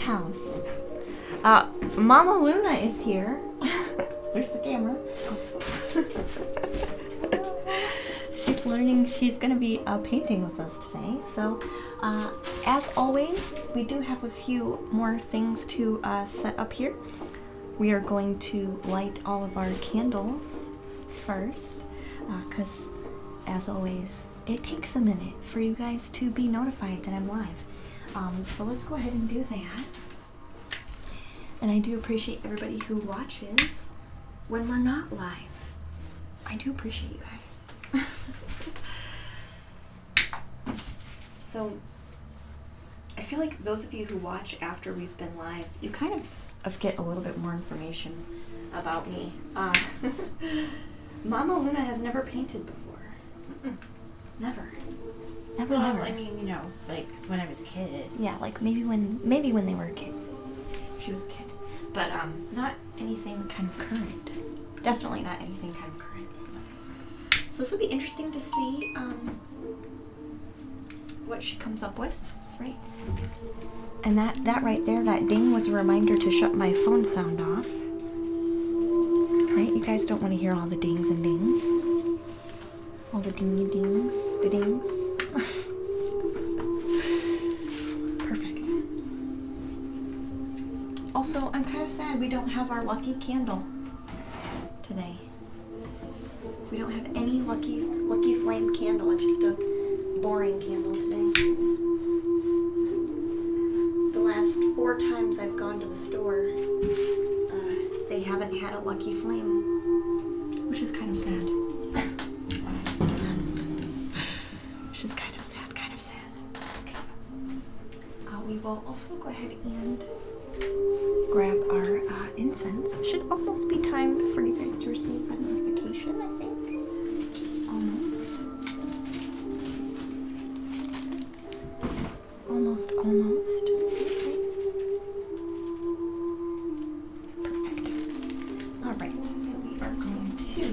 house. Mama Luna is here. There's the camera. She's learning. She's going to be painting with us today. So, as always, we do have a few more things to set up here. We are going to light all of our candles first, because, as always, it takes a minute for you guys to be notified that I'm live. So let's go ahead and do that. And I do appreciate everybody who watches when we're not live. I do appreciate you guys. So, I feel like those of you who watch after we've been live, you kind of get a little bit more information about me. Mama Luna has never painted before. Mm-mm. Never. Never. I mean, you know, like when I was a kid. Yeah, like maybe when they were a kid. She was a kid. But not anything kind of current. Definitely not anything kind of current. So this will be interesting to see what she comes up with, right? And that right there, that ding was a reminder to shut my phone sound off. Right? You guys don't want to hear all the dings and dings. All the dingy dings, the dings. Perfect. Also, I'm kind of sad we don't have our lucky candle today. We don't have any lucky flame candle. It's just a boring candle today. The last 4 times I've gone to the store, they haven't had a lucky flame, which is kind of sad. Which is kind of sad. Okay. We will also go ahead and grab our incense. It should almost be time for you guys to receive a notification, I think. Almost. Okay. Perfect. Alright, so we are going to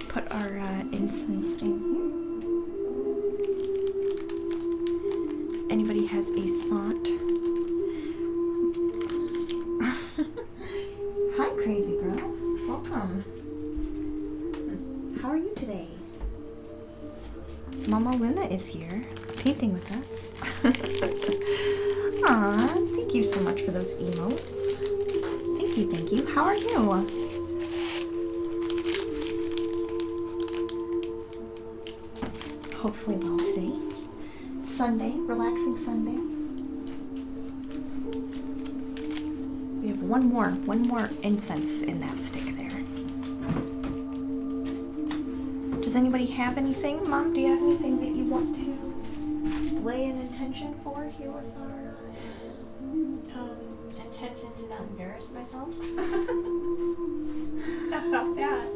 put our incense in here. If anybody has a thought. Hi, crazy girl. Welcome. How are you today? Mama Luna is here, painting with us. Aw, thank you so much for those emotes. Thank you. How are you? Hopefully well today. It's Sunday, relaxing Sunday. We have one more incense in that stick there. Does anybody have anything? Mom, do you have anything that you want to lay an intention for here with our incense? Intention to not embarrass myself. That's not bad.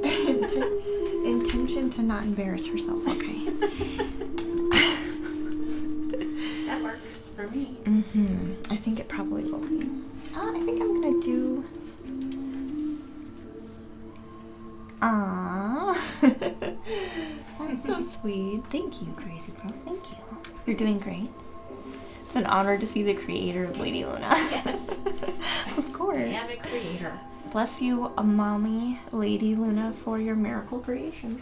Intention to not embarrass herself. Okay. That works for me. I think it probably will be. I think I'm gonna do. That's so sweet. Thank you, Crazy Pro. Thank you. You're doing great. It's an honor to see the creator of Lady Luna. Yes. Of course. I am a creator. Bless you, mommy, Lady Luna, for your miracle creation.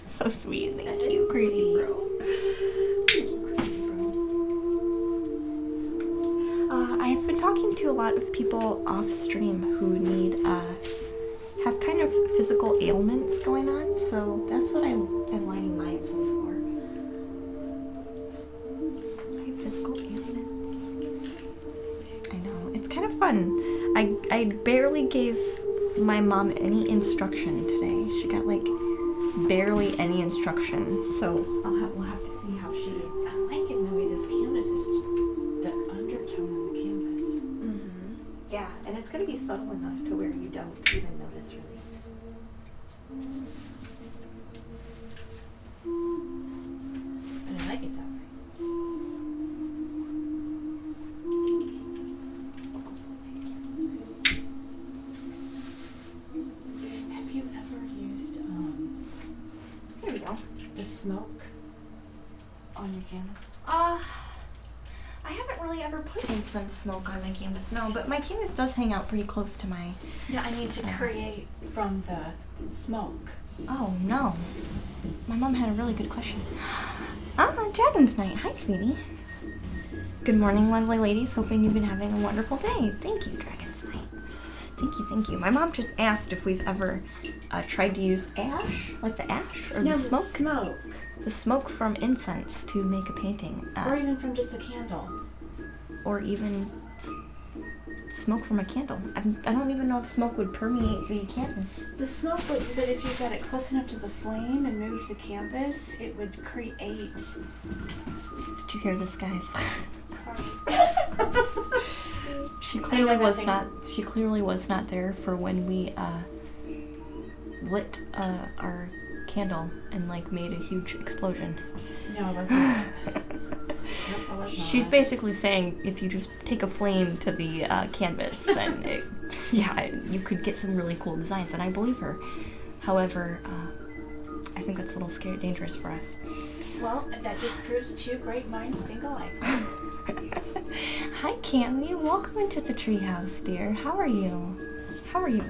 So sweet. Thank you, Crazy Bro. Thank you, Crazy Bro. I've been talking to a lot of people off stream who need have kind of physical ailments going on, so that's what I am lighting my incense for. I have physical ailments. I know, it's kind of fun. I barely gave my mom any instruction today. She got like barely any instruction, so we'll have to see how she. I'm liking the way this canvas is, the undertone on the canvas. Yeah, and it's gonna be subtle enough to where you don't even notice really. And I like it that way. Have you ever used Here we go. the smoke on your canvas? I haven't really ever put incense smoke on my canvas, no, but my canvas does hang out pretty close to my... Yeah, I need to create from the smoke. Oh, no. My mom had a really good question. Dragon's Night. Hi, sweetie. Good morning, lovely ladies. Hoping you've been having a wonderful day. Thank you, Dragon's Night. Thank you, thank you. My mom just asked if we've ever tried to use ash, like the ash, or No, the smoke? smoke. The smoke from incense to make a painting. Or even from just a candle. Or even smoke from a candle. I don't even know if smoke would permeate the canvas. The smoke would, but if you got it close enough to the flame and moved the canvas, it would create... Did you hear this, guys? Sorry. She clearly was not there for when we lit our candle and like made a huge explosion. No, I wasn't. Nope, I was not. She's basically saying if you just take a flame to the canvas, then you could get some really cool designs, and I believe her. However, I think that's a little scary, dangerous for us. Well, that just proves two great minds think alike. Hi, Cammy. Welcome into the treehouse, dear. How are you? How are you?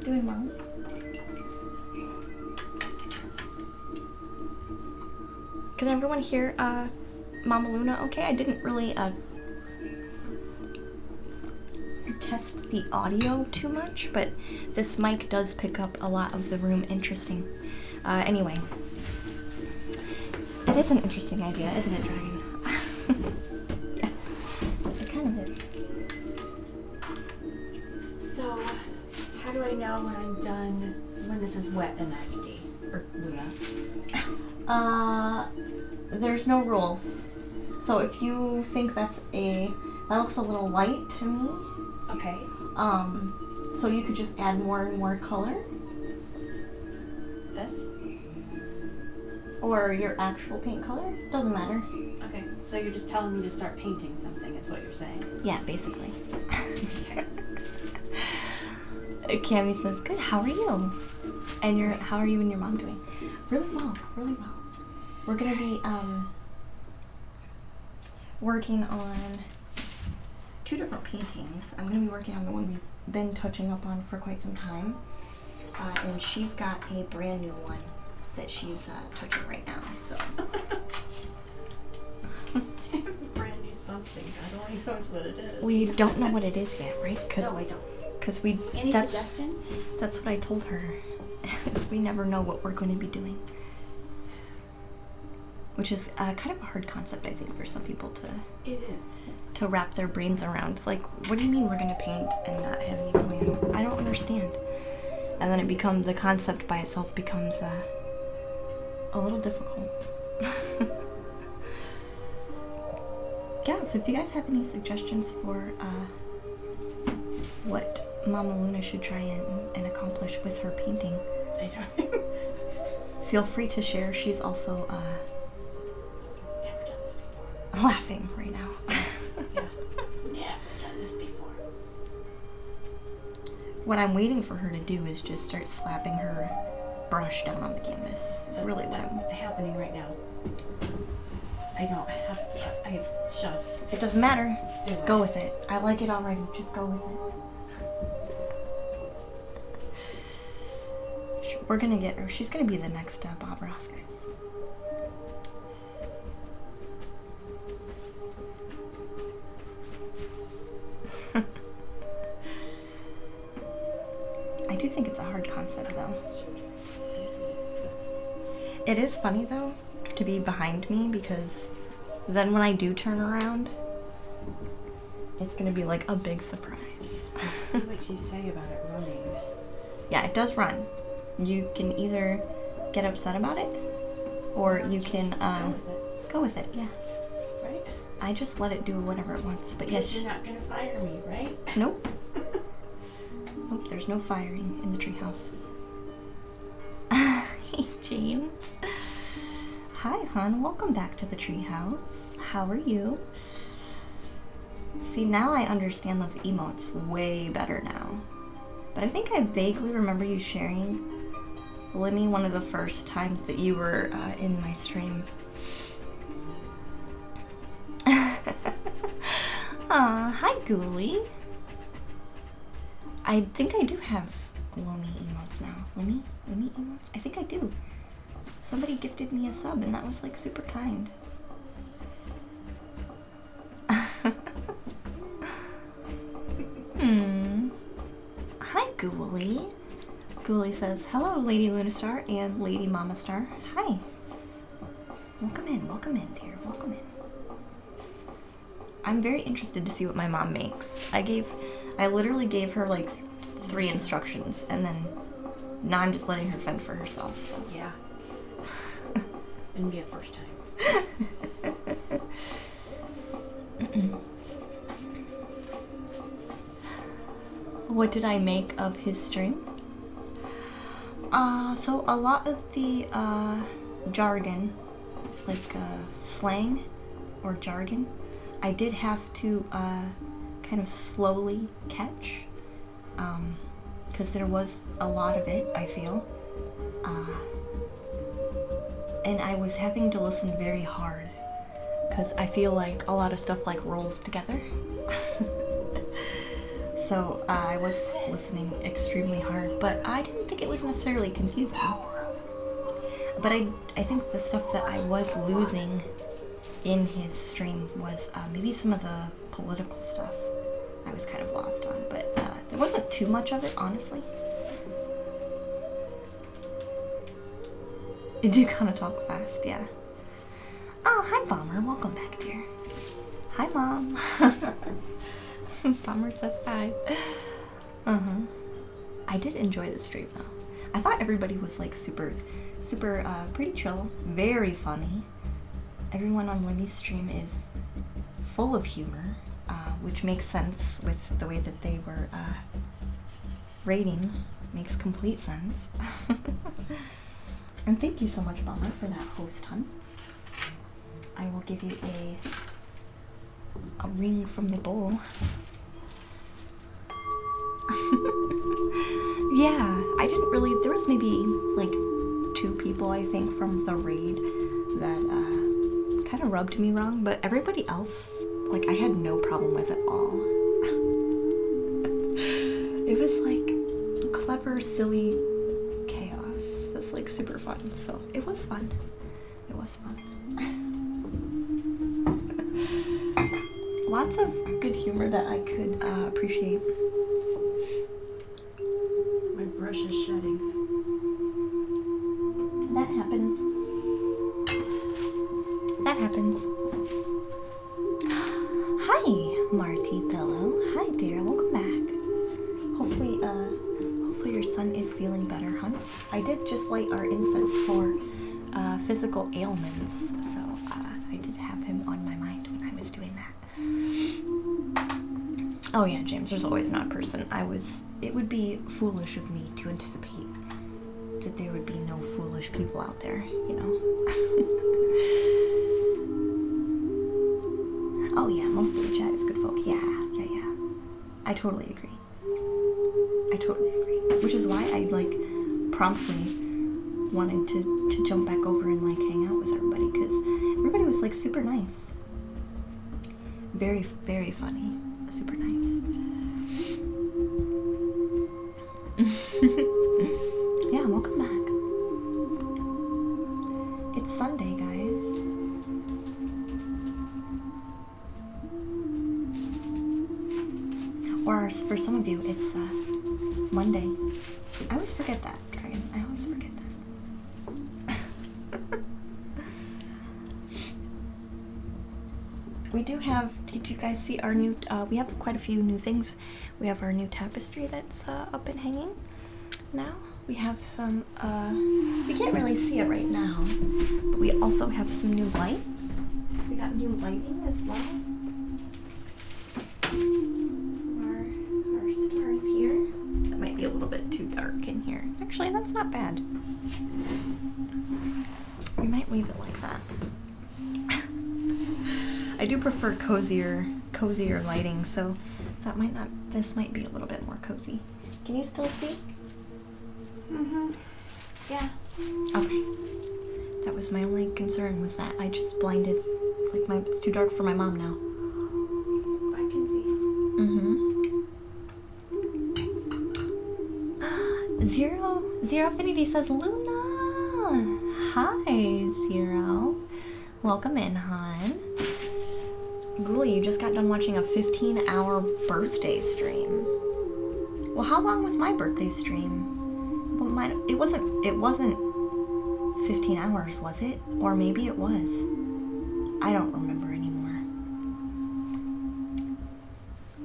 Doing well? Can everyone hear Mama Luna okay? I didn't really test the audio too much, but this mic does pick up a lot of the room. Interesting. Anyway. It is an interesting idea, isn't it, Dragon? Yeah. It kind of is. So, how do I know when I'm done, when this is wet and empty? Or Luna? There's no rules. So if you think that looks a little light to me. Okay. So you could just add more and more color. This? Or your actual paint color. Doesn't matter. Okay. So you're just telling me to start painting something, is what you're saying? Yeah, basically. Okay. Cammy says, good, how are you? And how are you and your mom doing? Really well, really well. We're gonna be working on 2 different paintings. I'm gonna be working on the one we've been touching up on for quite some time. And she's got a brand new one that she's touching right now, so. Brand new something. God only knows what it is. We don't know what it is yet, right? No, I don't. Because Any suggestions? That's what I told her. Is we never know what we're going to be doing. Which is kind of a hard concept, I think, for some people It is. to wrap their brains around. Like, what do you mean we're going to paint and not have any plan? I don't understand. And then the concept by itself becomes a little difficult. Yeah, so if you guys have any suggestions for what Mama Luna should try and accomplish with her painting, I don't. feel free to share. She's also Never done this before. laughing right now. Yeah. Never done this before. What I'm waiting for her to do is just start slapping her brush down on the canvas. It's really what I'm... happening right now. I don't have. I have just. It doesn't matter. Do Just it. go with it. I like it already. Just go with it. We're gonna get her. She's gonna be the next Bob Ross, guys. I do think it's a hard concept, though. It is funny, though, to be behind me, because then when I do turn around, it's gonna be like a big surprise. See what you say about it running. Yeah, it does run. You can either get upset about it, or you can go with it. Yeah, Right? I just let it do whatever it wants. But Because yes, you're not gonna fire me, right? nope. Nope, there's no firing in the treehouse. Hey, James. Hi, hon. Welcome back to the treehouse. How are you? See, now I understand those emotes way better now. But I think I vaguely remember you sharing, Lemmy, one of the first times that you were in my stream. Aw, hi, Ghoulie. I think I do have Lomi emotes now. Lomi emotes? I think I do. Somebody gifted me a sub and that was like super kind. Hi, Ghoulie. Ghoulie says, hello, Lady Lunastar and Lady Mama Star. Hi. Welcome in, dear. Welcome in. I'm very interested to see what my mom makes. I literally gave her like 3 instructions, and then now I'm just letting her fend for herself, so. Yeah. It'd be a first time. What did I make of his stream? So a lot of the jargon, like slang or jargon, I did have to kind of slowly catch, because there was a lot of it, I feel. And I was having to listen very hard, because I feel like a lot of stuff like rolls together. So I was listening extremely hard, but I didn't think it was necessarily confusing. But I think the stuff that I was losing in his stream was maybe some of the political stuff I was kind of lost on, but there wasn't too much of it, honestly. You do kind of talk fast, yeah. Oh, hi, Bomber. Welcome back, dear. Hi, Mom. Bomber says hi. I did enjoy the stream, though. I thought everybody was, like, super, pretty chill. Very funny. Everyone on Limmy's stream is full of humor, which makes sense with the way that they were rating. Makes complete sense. And thank you so much, Bomber, for that host hunt. I will give you a ring from the bowl. Yeah, I didn't really, there was maybe like 2 people, I think, from the raid that kind of rubbed me wrong, but everybody else, like, I had no problem with at all. It was like clever, silly chaos that's like super fun, so it was fun. It was fun. Lots of good humor that I could appreciate. My brush is shedding. That happens. That happens. Hi, Marty Pillow. Hi, dear. Welcome back. Hopefully your son is feeling better, hon. I did just light our incense for physical ailments, so I did have him on my mind when I was doing that. Oh yeah, James, there's always an odd person. It would be foolish of me to anticipate that there would be no foolish people out there, you know? Oh yeah, most of the chat is good folk. Yeah. I totally agree. Which is why I, like, promptly wanted to jump back over and, like, hang out with everybody, because everybody was, like, super nice. Very, very funny. Super nice. Yeah, welcome back. It's Sunday, guys. Or for some of you, it's Monday. I always forget that, Dragon. I always forget that. We do have, did you guys see our new, we have quite a few new things. We have our new tapestry that's up and hanging now. We have some, we can't really see it right now, but we also have some new lights. We got new lighting as well. Our stars here. That might be a little bit too dark in here. Actually, that's not bad. We might leave it like that. I do prefer cozier lighting, so that might not, this might be a little bit more cozy. Can you still see? Yeah. Okay. That was my only concern, was that I just blinded, like, it's too dark for my mom now. I can Zero Affinity says Luna. Hi, Zero. Welcome in, hon. Ghoulie, you just got done watching a 15-hour birthday stream. Well, how long was my birthday stream? Well, it wasn't 15 hours, was it? Or maybe it was. I don't remember anymore.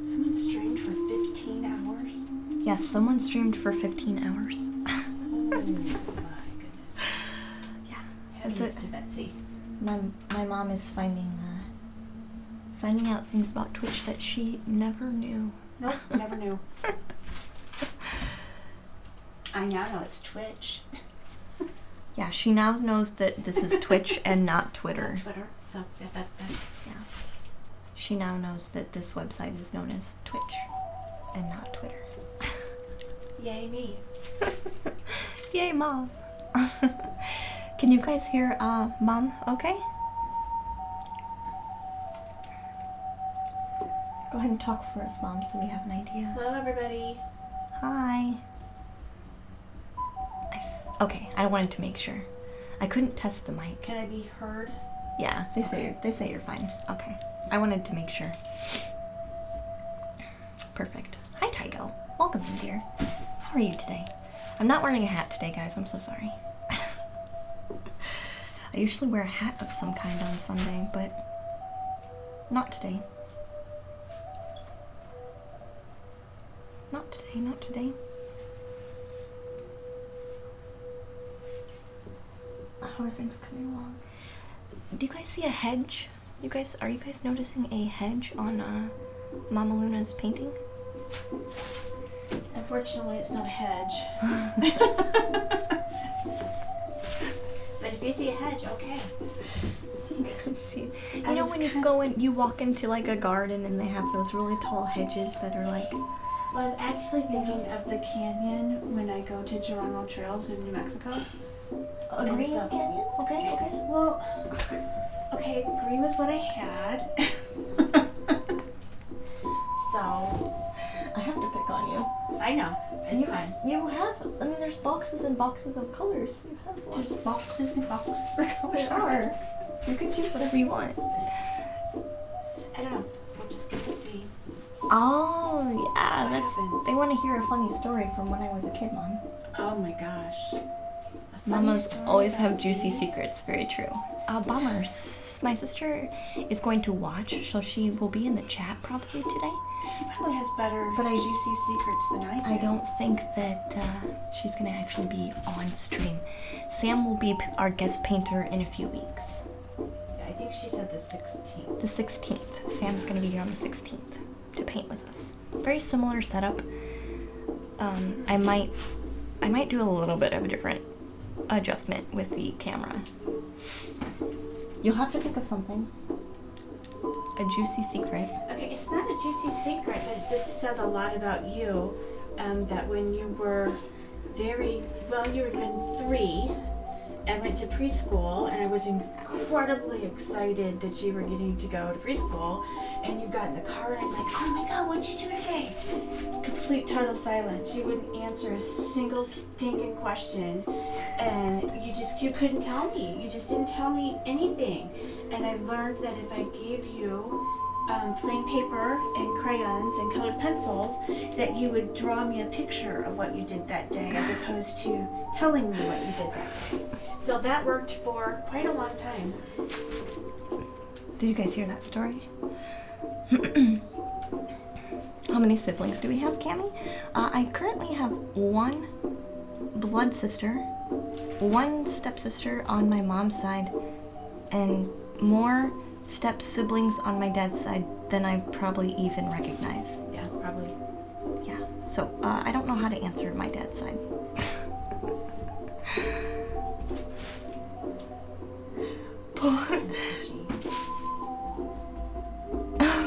Someone streamed for 15 hours? Yes, someone streamed for 15 hours. Oh my goodness. Yeah, That's that's it. to Betsy. My mom is finding out things about Twitch that she never knew. Nope, never knew. I now know it's Twitch. Yeah, she now knows that this is Twitch and not Twitter. Not Twitter, so that's... Yeah. She now knows that this website is known as Twitch and not Twitter. Yay me. Yay, Mom. Can you guys hear Mom okay? Go ahead and talk for us, Mom, so we have an idea. Hello, everybody. Hi. Okay, I wanted to make sure. I couldn't test the mic. Can I be heard? Yeah, they say you're fine. Okay, I wanted to make sure. Perfect. Hi, Tygo. Welcome in, dear. How are you today? I'm not wearing a hat today, guys. I'm so sorry. I usually wear a hat of some kind on Sunday, but not today. Not today, not today. How are things coming along? Do you guys see a hedge? Are you guys noticing a hedge on Mama Luna's painting? Unfortunately, it's not a hedge. But if you see a hedge, okay. You guys see? You know when you walk into like a garden and they have those really tall hedges that are like... Well, I was actually thinking of the canyon when I go to Geronimo Trails in New Mexico. A green canyon? Okay. Well, okay, green was what I had. So, I have to pick on you. I know, it's fine. You have, there's boxes and boxes of colors. You have one. There's boxes and boxes of colors. There are. You can choose whatever you want. I don't know. We'll just get to see. Oh, yeah, What happened? they want to hear a funny story from when I was a kid, Mom. Oh my gosh. Mamas always have juicy secrets, very true. Bummer. My sister is going to watch, so she will be in the chat probably today. She probably has better But juicy secrets than I do. I don't think that she's going to actually be on stream. Sam will be our guest painter in a few weeks. Yeah, I think she said the 16th. The 16th. Sam's going to be here on the 16th to paint with us. Very similar setup. I might do a little bit of a different adjustment with the camera. You'll have to think of something. A juicy secret. Okay, it's not a juicy secret, but it just says a lot about you. That when you were you had been 3 and went to preschool, and I was incredibly excited that you were getting to go to preschool, and you got in the car, and I was like, oh my god, what'd you do today? Complete total silence. You wouldn't answer a single stinking question, and you couldn't tell me. You just didn't tell me anything. And I learned that if I gave you plain paper and crayons and colored pencils, that you would draw me a picture of what you did that day as opposed to telling me what you did that day. So that worked for quite a long time. Did you guys hear that story? How many siblings do we have, Cammie? I currently have one blood sister, one stepsister on my mom's side, and more step siblings on my dad's side than I probably even recognize. Yeah, probably. Yeah, so I don't know how to answer my dad's side.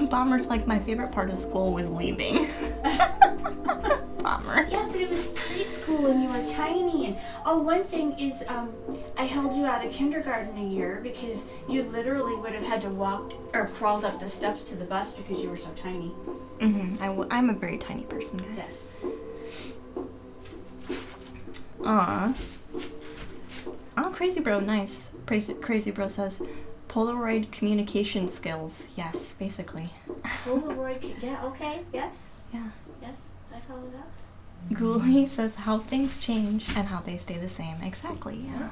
Bomber's like, my favorite part of school was leaving. Bomber. Yeah, but it was preschool and you were tiny. And one thing is, I held you out of kindergarten a year because you literally would have had to walk or crawled up the steps to the bus because you were so tiny. I'm a very tiny person, guys. Yes. Aw. Oh, Crazy Bro, nice. Crazy Bro says, Polaroid communication skills. Yes, basically. Polaroid, yeah, okay, yes. Yeah. Yes, I follow that. Ghoulie says how things change and how they stay the same. Exactly, yeah.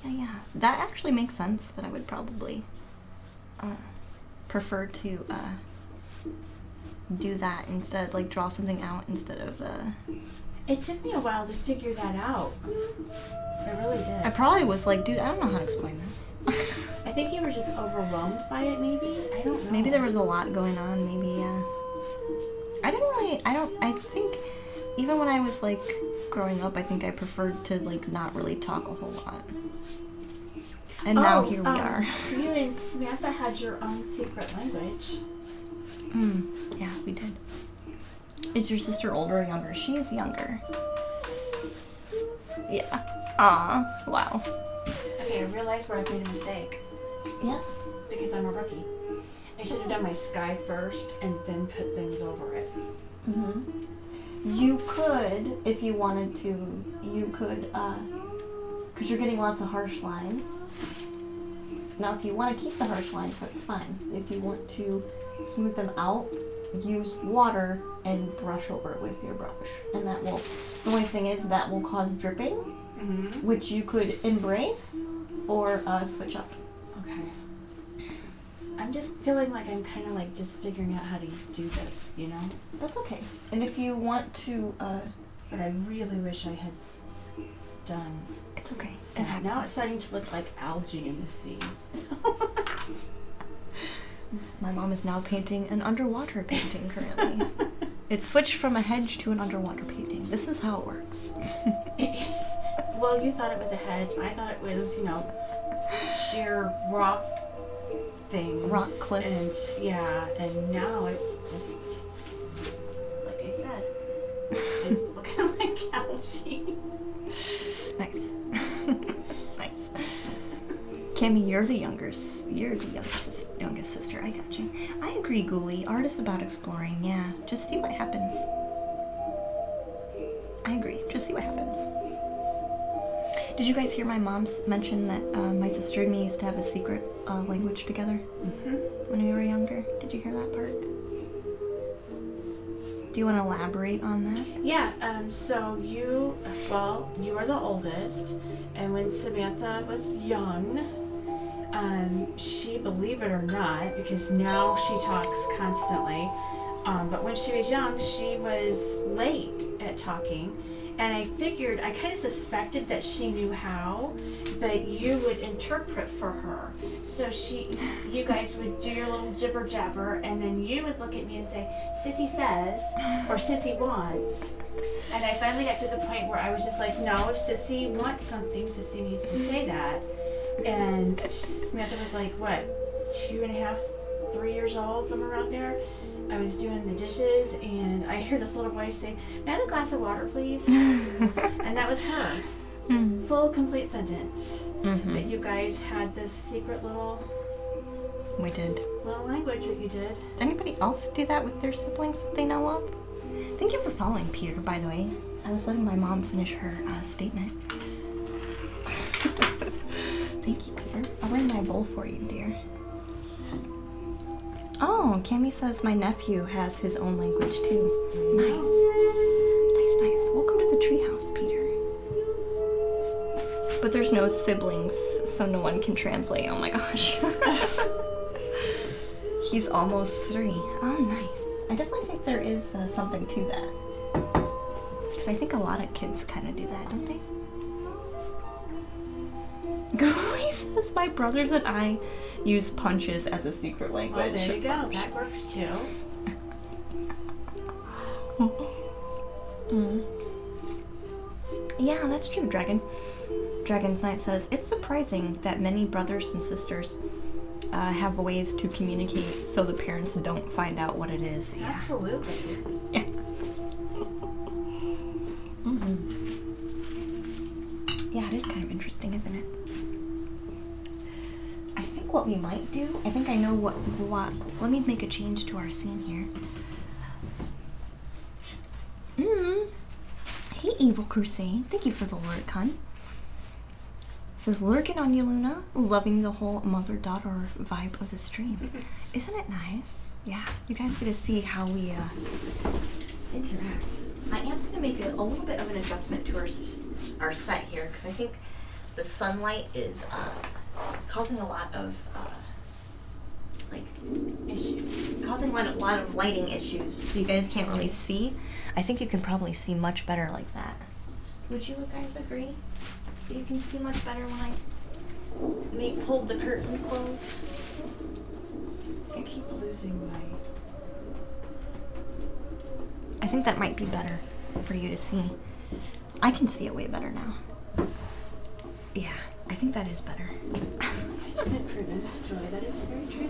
Yeah. That actually makes sense that I would probably prefer to do that instead, like draw something out instead of It took me a while to figure that out. It really did. I probably was like, dude, I don't know how to explain this. I think you were just overwhelmed by it, maybe? I don't know. Maybe there was a lot going on, maybe, I think even when I was like growing up, I think I preferred to like not really talk a whole lot. And now here we are. You and Samantha had your own secret language. Yeah, we did. Is your sister older or younger? She is younger. Yeah. Aw. Wow. Okay, I realized where I've made a mistake. Yes. Because I'm a rookie. I should have done my sky first and then put things over it. You could, if you wanted to, because you're getting lots of harsh lines. Now, if you want to keep the harsh lines, that's fine. If you want to smooth them out, use water and brush over it with your brush. And that will, the only thing is that will cause dripping, which you could embrace or switch up. Okay. I'm just feeling like I'm kind of like just figuring out how to do this, you know? That's okay. And if you want to, But I really wish I had done. it's okay. Now it's starting to look like algae in the sea. My mom is now painting an underwater painting currently. It switched from a hedge to an underwater painting. This is how it works. Well, you thought it was a hedge. I thought it was, sheer rock things. Rock cliff. And yeah, and now it's just, like I said, it's looking like algae. Nice. Nice. Cammy, you're the youngest sister. I got you. I agree, Ghoulie. Art is about exploring. Yeah, just see what happens. I agree. Just see what happens. Did you guys hear my mom mention that my sister and me used to have a secret language together when we were younger? Did you hear that part? Do you want to elaborate on that? Yeah, so you are the oldest, and when Samantha was young, she, believe it or not, because now she talks constantly, but when she was young, she was late at talking, and I kind of suspected that she knew how, but you would interpret for her. So you guys would do your little jibber jabber, and then you would look at me and say, Sissy says, or Sissy wants. And I finally got to the point where I was just like, no, if Sissy wants something, Sissy needs to say that. And Samantha was like, what, 2.5, 3 years old, somewhere around there. I was doing the dishes, and I heard this little voice say, may I have a glass of water, please? And that was her. Full, complete sentence. But you guys had this secret little language that you did. Did anybody else do that with their siblings that they know of? Thank you for following, Peter, by the way. I was letting my mom finish her statement. Thank you, Peter. I'll bring my bowl for you, dear. Oh, Cammy says my nephew has his own language, too. Nice. Nice. Welcome to the treehouse, Peter. But there's no siblings, so no one can translate. Oh my gosh. He's almost 3. Oh, nice. I definitely think there is something to that. Because I think a lot of kids kind of do that, don't they? Ghoulie says my brothers and I use punches as a secret language. Oh, there you go. That works too. Yeah, that's true, Dragon. Dragon's Knight says, it's surprising that many brothers and sisters have ways to communicate so the parents don't find out what it is. Yeah. Absolutely. Yeah. Yeah, it is kind of interesting. interesting, isn't it? I think what we might do, I think I know what, let me make a change to our scene here. Hey, Evil Crusade. Thank you for the lurk, hun. Says, lurking on you, Luna. Loving the whole mother-daughter vibe of the stream. Isn't it nice? Yeah, you guys get to see how we interact. I am going to make a little bit of an adjustment to our set here, because I think the sunlight is causing a lot of issues. Causing a lot of lighting issues, so you guys can't really see. I think you can probably see much better like that. Would you guys agree? You can see much better when I pulled the curtain closed. It keeps losing my... I think that might be better for you to see. I can see it way better now. Yeah, I think that is better. Judgment prevents joy. That is very true.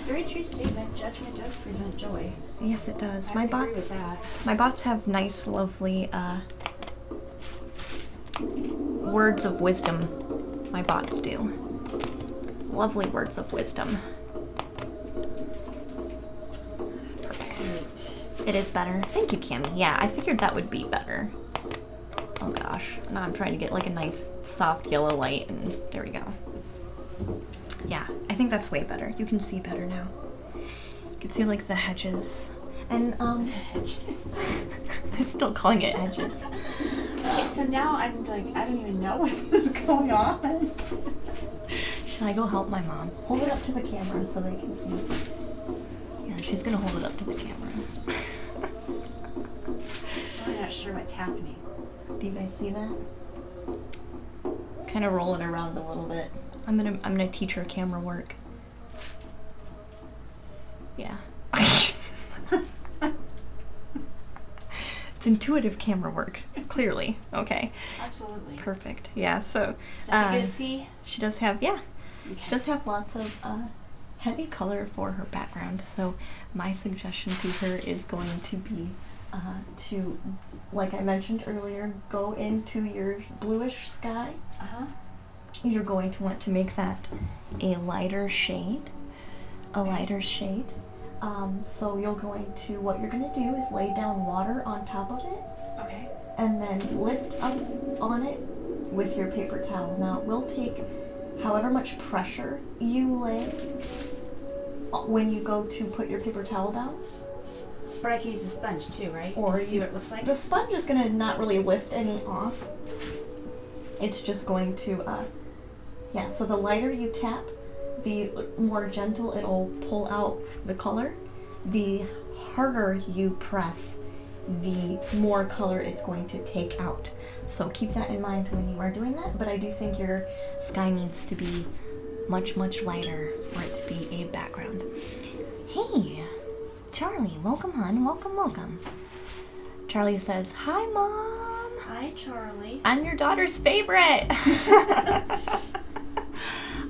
Very true statement. Judgment does prevent joy. Yes, it does. I would agree with that. My bots have nice, lovely words of wisdom. My bots do. Lovely words of wisdom. Perfect. It is better. Thank you, Cammie. Yeah, I figured that would be better. Oh gosh. Now I'm trying to get like a nice soft yellow light, and there we go. Yeah, I think that's way better. You can see better now. You can see like the hedges. And hedges. I'm still calling it hedges. Okay, so now I'm like, I don't even know what is going on. Should I go help my mom? Hold it up to the camera so they can see. Yeah, she's gonna hold it up to the camera. I'm not sure what's happening. Do you guys see that? Kind of roll it around a little bit. I'm gonna teach her camera work. Yeah. It's intuitive camera work, clearly. Okay. Absolutely. Perfect. Yeah. So. So you can see. She does have Okay. She does have lots of heavy color for her background. So my suggestion to her is going to be to, like I mentioned earlier, go into your bluish sky. You're going to want to make that a lighter shade. So what you're going to do is lay down water on top of it. Okay. And then lift up on it with your paper towel. Now, it will take however much pressure you lay when you go to put your paper towel down. But I can use a sponge too, right? Or and see what it looks like? The sponge is going to not really lift any off. It's just going to, so the lighter you tap, the more gentle it'll pull out the color. The harder you press, the more color it's going to take out. So keep that in mind when you are doing that, but I do think your sky needs to be much, much lighter for it to be a background. Hey, Charlie, welcome hon, welcome. Charlie says, hi Mom. Hi Charlie. I'm your daughter's favorite.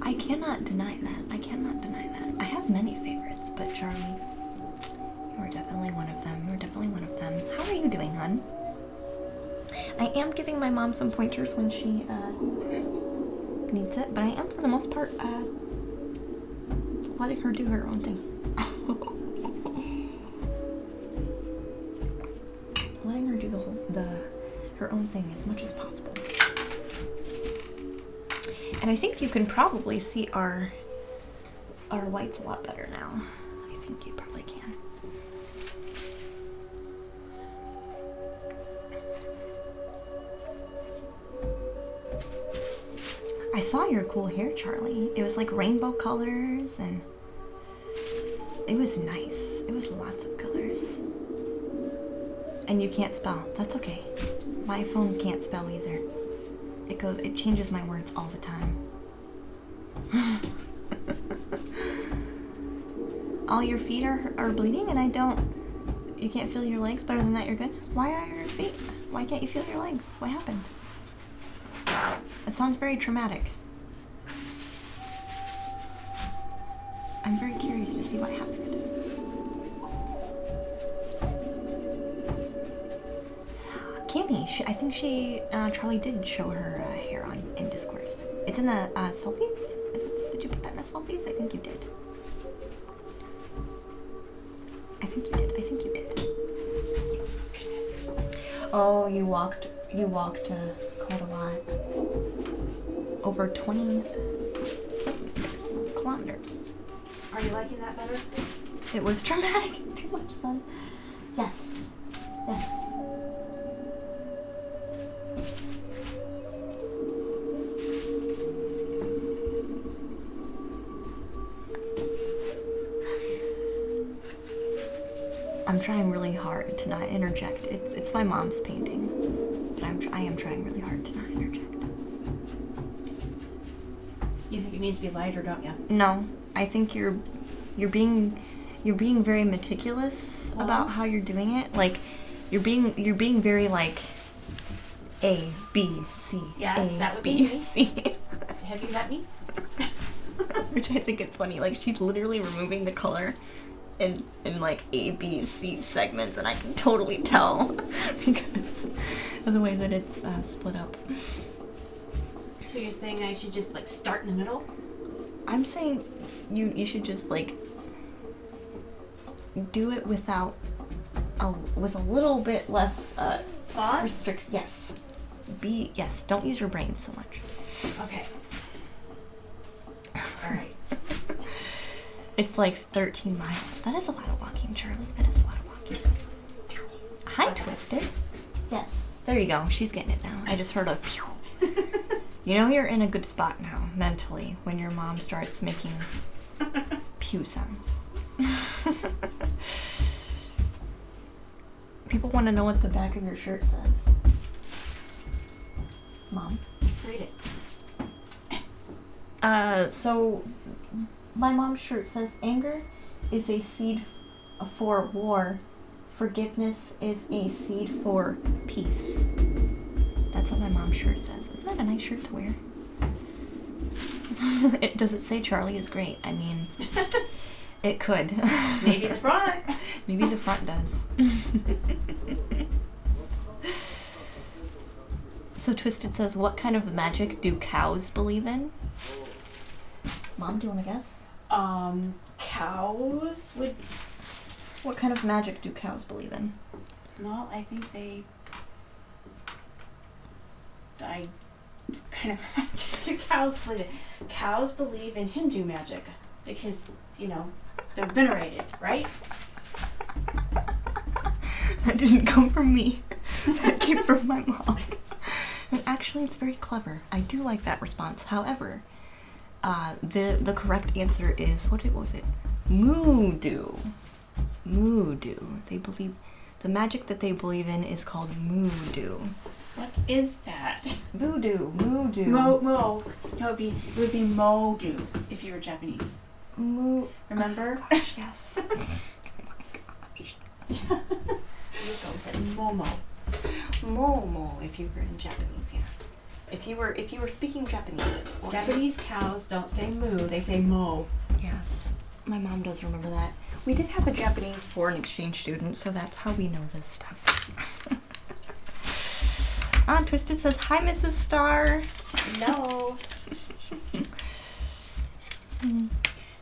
I cannot deny that. I have many favorites, but Charlie, you are definitely one of them. How are you doing, hon? I am giving my mom some pointers when she needs it, but I am, for the most part, letting her do her own thing. Letting her do her own thing as much as possible. And I think you can probably see our whites a lot better now. I think you probably can. I saw your cool hair, Charlie. It was like rainbow colors, and it was nice. It was lots of colors. And you can't spell. That's okay. My phone can't spell either. It changes my words all the time. All your feet are bleeding, and you can't feel your legs. Better than that, you're good. Why can't you feel your legs? What happened? It sounds very traumatic. I'm very curious to see what happened. Kimmy, I think Charlie did show her hair in Discord. It's in the selfies? Did you put that in the selfies? I think you did. I think you did. Oh, you walked quite a lot. Over 20 kilometers. Are you liking that better? It was dramatic. Too much sun. Yes. I'm trying really hard to not interject. It's my mom's painting, but I am trying really hard to not interject. You think it needs to be lighter, don't you? No, I think you're being very meticulous about how you're doing it. Like you're being very like A B C. Yes, that would be me. C. Have you met me? Which I think it's funny. Like she's literally removing the color in like A, B, C segments, and I can totally tell because of the way that it's split up. So you're saying I should just like start in the middle? I'm saying you should just like do it with a little bit less restrict. Yes. Yes. Don't use your brain so much. Okay. All right. It's like 13 miles. That is a lot of walking, Charlie. That is a lot of walking. Hi, Twisted. Yes. There you go. She's getting it now. I just heard a pew. You know you're in a good spot now, mentally, when your mom starts making pew sounds. People want to know what the back of your shirt says. Mom. Read it. So my mom's shirt says, anger is a seed for war. Forgiveness is a seed for peace. That's what my mom's shirt says. Isn't that a nice shirt to wear? Does it say Charlie is great? I mean, it could. Maybe the front. Maybe the front does. So Twisted says, what kind of magic do cows believe in? Mom, do you want to guess? Cows would... What kind of magic do cows believe in? No, I think they... kind of magic do cows believe in? Cows believe in Hindu magic because, they're venerated, right? That didn't come from me. That came from my mom. And actually, it's very clever. I do like that response. However, the correct answer is, what was it? Moodoo. They believe, the magic that they believe in is called moodoo. What is that? Voodoo. No, it would be Modu if you were Japanese. Remember? Oh gosh, yes. Oh my gosh. Yuko said Momo. Momo, if you were in Japanese, yeah. If you were speaking Japanese. Japanese cows don't say moo, they say mo. Yes. My mom does remember that. We did have a Japanese foreign exchange student, so that's how we know this stuff. Twisted says, hi, Mrs. Star. No.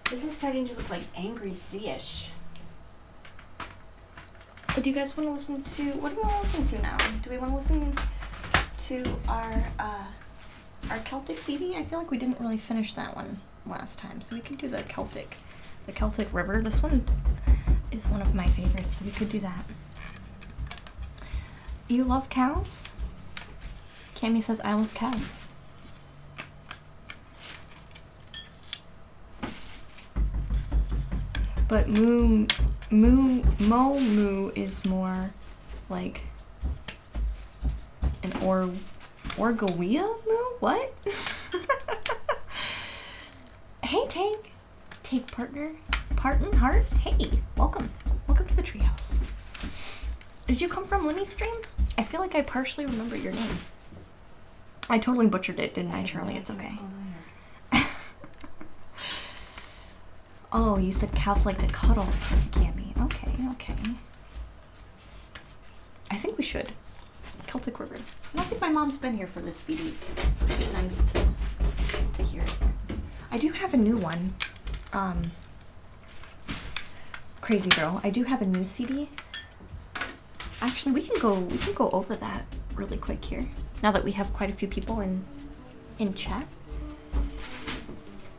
This is starting to look like Angry Sea-ish. But do you guys want to listen to, what do we want to listen to now? Do we want to listen to our Celtic CD? I feel like we didn't really finish that one last time, so we could do the Celtic River. This one is one of my favorites, so we could do that. You love cows? Cammy says, I love cows. But moo is more like an orgawea moo? What? Hey, Take partner. Parton Heart? Hey, welcome. Welcome to the treehouse. Did you come from Lemmy Stream? I feel like I partially remember your name. I totally butchered it, didn't I, Charlie? It's okay. Oh, you said cows like to cuddle, Cammy. Okay. I think we should. Celtic River. I don't think my mom's been here for this CD, so it'd be nice to hear it. I do have a new one. Crazy Girl. I do have a new CD. Actually, we can go over that really quick here. Now that we have quite a few people in chat.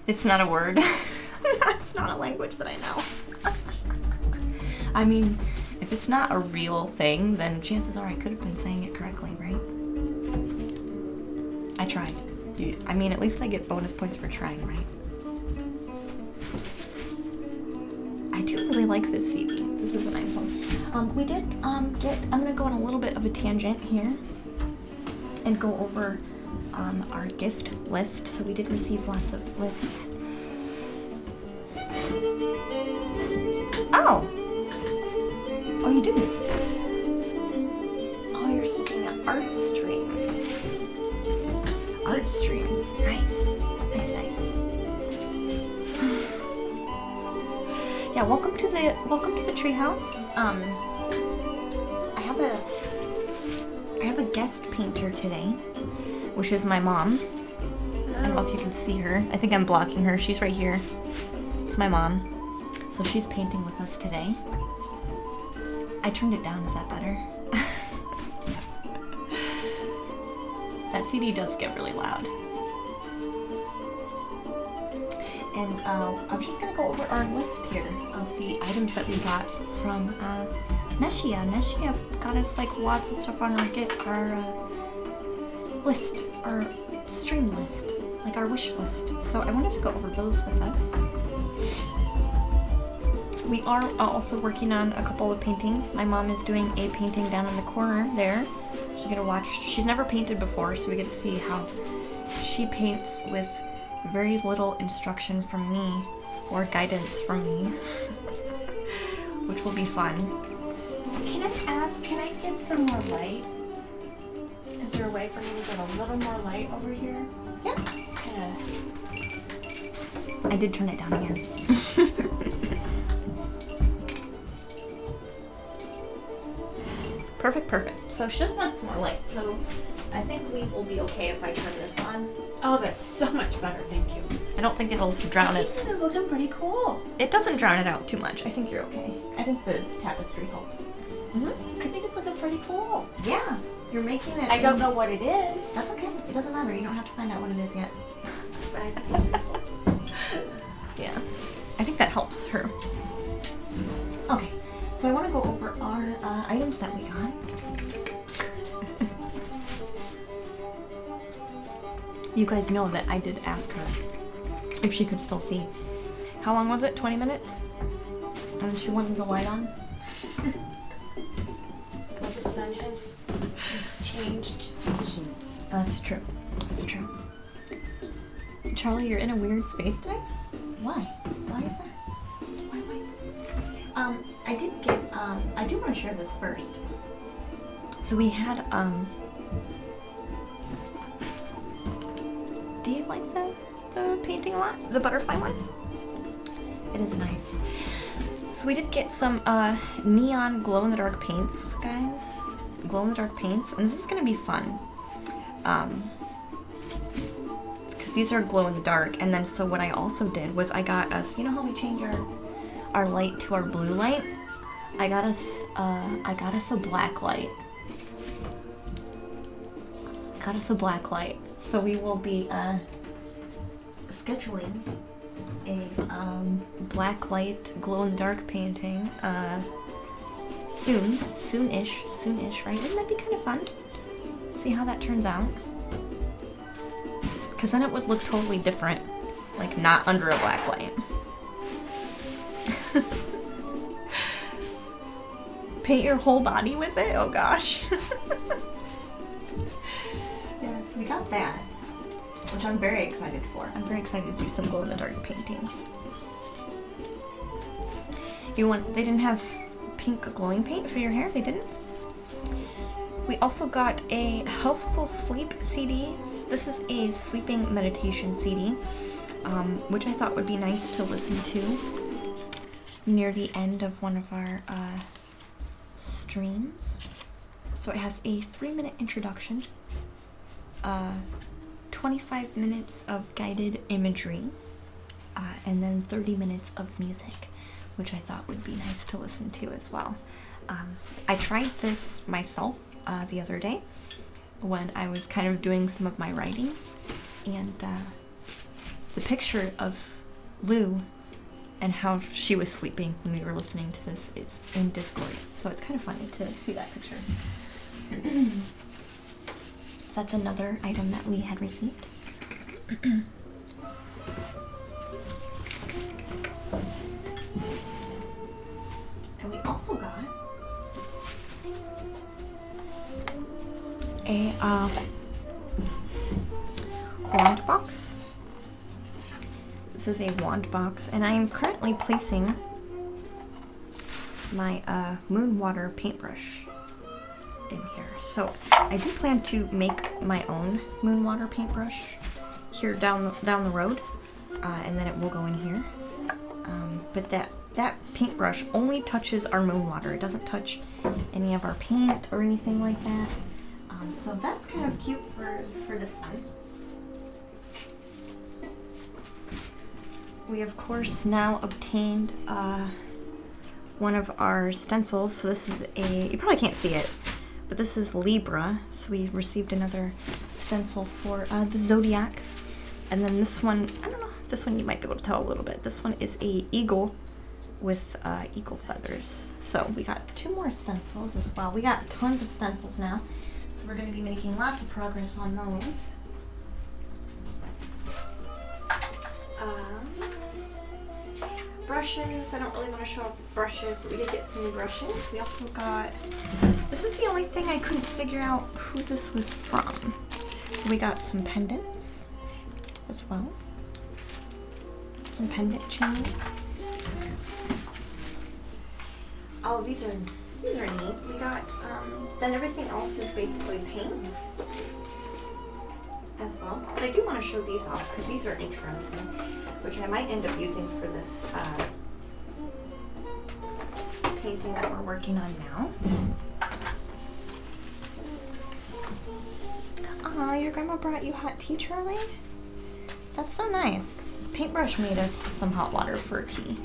It's not a word. It's not a language that I know. I mean, if it's not a real thing, then chances are I could have been saying it correctly, right? I tried. I mean, at least I get bonus points for trying, right? I do really like this CD. This is a nice one. We did I'm gonna go on a little bit of a tangent here and go over our gift list. So we did receive lots of lists. Oh! Oh, you didn't? Oh, you're looking at art streams. Art streams. Nice. Nice. Yeah, welcome to the treehouse. I have a guest painter today, which is my mom. I don't know if you can see her. I think I'm blocking her. She's right here. It's my mom. So she's painting with us today. I turned it down. Is that better? That CD does get really loud. And I'm just gonna go over our list here of the items that we got from Neshia. Neshia got us like lots of stuff on our list, our stream list, like our wish list. So I wanted to go over those with us. We are also working on a couple of paintings. My mom is doing a painting down in the corner there. So you get to watch. She's never painted before, so we get to see how she paints with very little instruction from me or guidance from me, which will be fun. Can I ask, can I get some more light? Is there a way for me to get a little more light over here? Yeah. Yeah. I did turn it down again. Perfect. So she just wants some more light, so I think we will be okay if I turn this on. Oh, that's so much better, thank you. I don't think it'll drown I it. think this is looking pretty cool. It doesn't drown it out too much. I think you're okay. I think the tapestry helps. I think it's looking pretty cool. Yeah, you're making it. I don't know what it is. That's okay. It doesn't matter. You don't have to find out what it is yet. But I think it's pretty cool. Yeah, I think that helps her. Okay, so I want to go over our items that we got. You guys know that I did ask her if she could still see. How long was it? 20 minutes? And she wanted the light on? Well, the sun has changed positions. That's true. That's true. Charlie, you're in a weird space today? Why? Why is that? Why? I did get, I do want to share this first. So we had, do you like the painting a lot? The butterfly one? It is nice. So we did get some neon glow-in-the-dark paints, guys. Glow-in-the-dark paints, and this is gonna be fun. Because these are glow-in-the-dark, and then so what I also did was I got us, you know how we change our light to our blue light? I got us a black light. Got us a black light. So we will be scheduling a black light glow-in-the-dark painting soonish, right? Wouldn't that be kind of fun? See how that turns out? Because then it would look totally different, like not under a black light. Paint your whole body with it? Oh gosh. Yes, we got that, which I'm very excited for. I'm very excited to do some glow-in-the-dark paintings. They didn't have pink glowing paint for your hair? They didn't? We also got a Healthful Sleep CD. This is a sleeping meditation CD, which I thought would be nice to listen to near the end of one of our streams. So it has a 3-minute introduction, 25 minutes of guided imagery, and then 30 minutes of music, which I thought would be nice to listen to as well. I tried this myself the other day when I was kind of doing some of my writing, and the picture of Lou and how she was sleeping when we were listening to this is in Discord, so it's kind of funny to see that picture. That's another item that we had received. And we also got a wand box. This is a wand box, and I am currently placing my Moonwater paintbrush in here. So I do plan to make my own Moonwater paintbrush here down the road, and then it will go in here. But that paintbrush only touches our Moonwater. It doesn't touch any of our paint or anything like that. So that's kind of cute for this one. We of course now obtained one of our stencils. So this is you probably can't see it, but this is Libra. So we received another stencil for the Zodiac. And then this one, I don't know, this one you might be able to tell a little bit. This one is a eagle with eagle feathers. So we got 2 more stencils as well. We got tons of stencils now. So we're going to be making lots of progress on those. Brushes, I don't really want to show off brushes, but we did get some new brushes. We also got, this is the only thing I couldn't figure out who this was from. So we got some pendants as well. Some pendant chains. Oh, these are neat. We got, then everything else is basically paints as well. But I do want to show these off because these are interesting, which I might end up using for this painting that we're working on now. Aw, your grandma brought you hot tea, Charlie? That's so nice. Paintbrush made us some hot water for tea.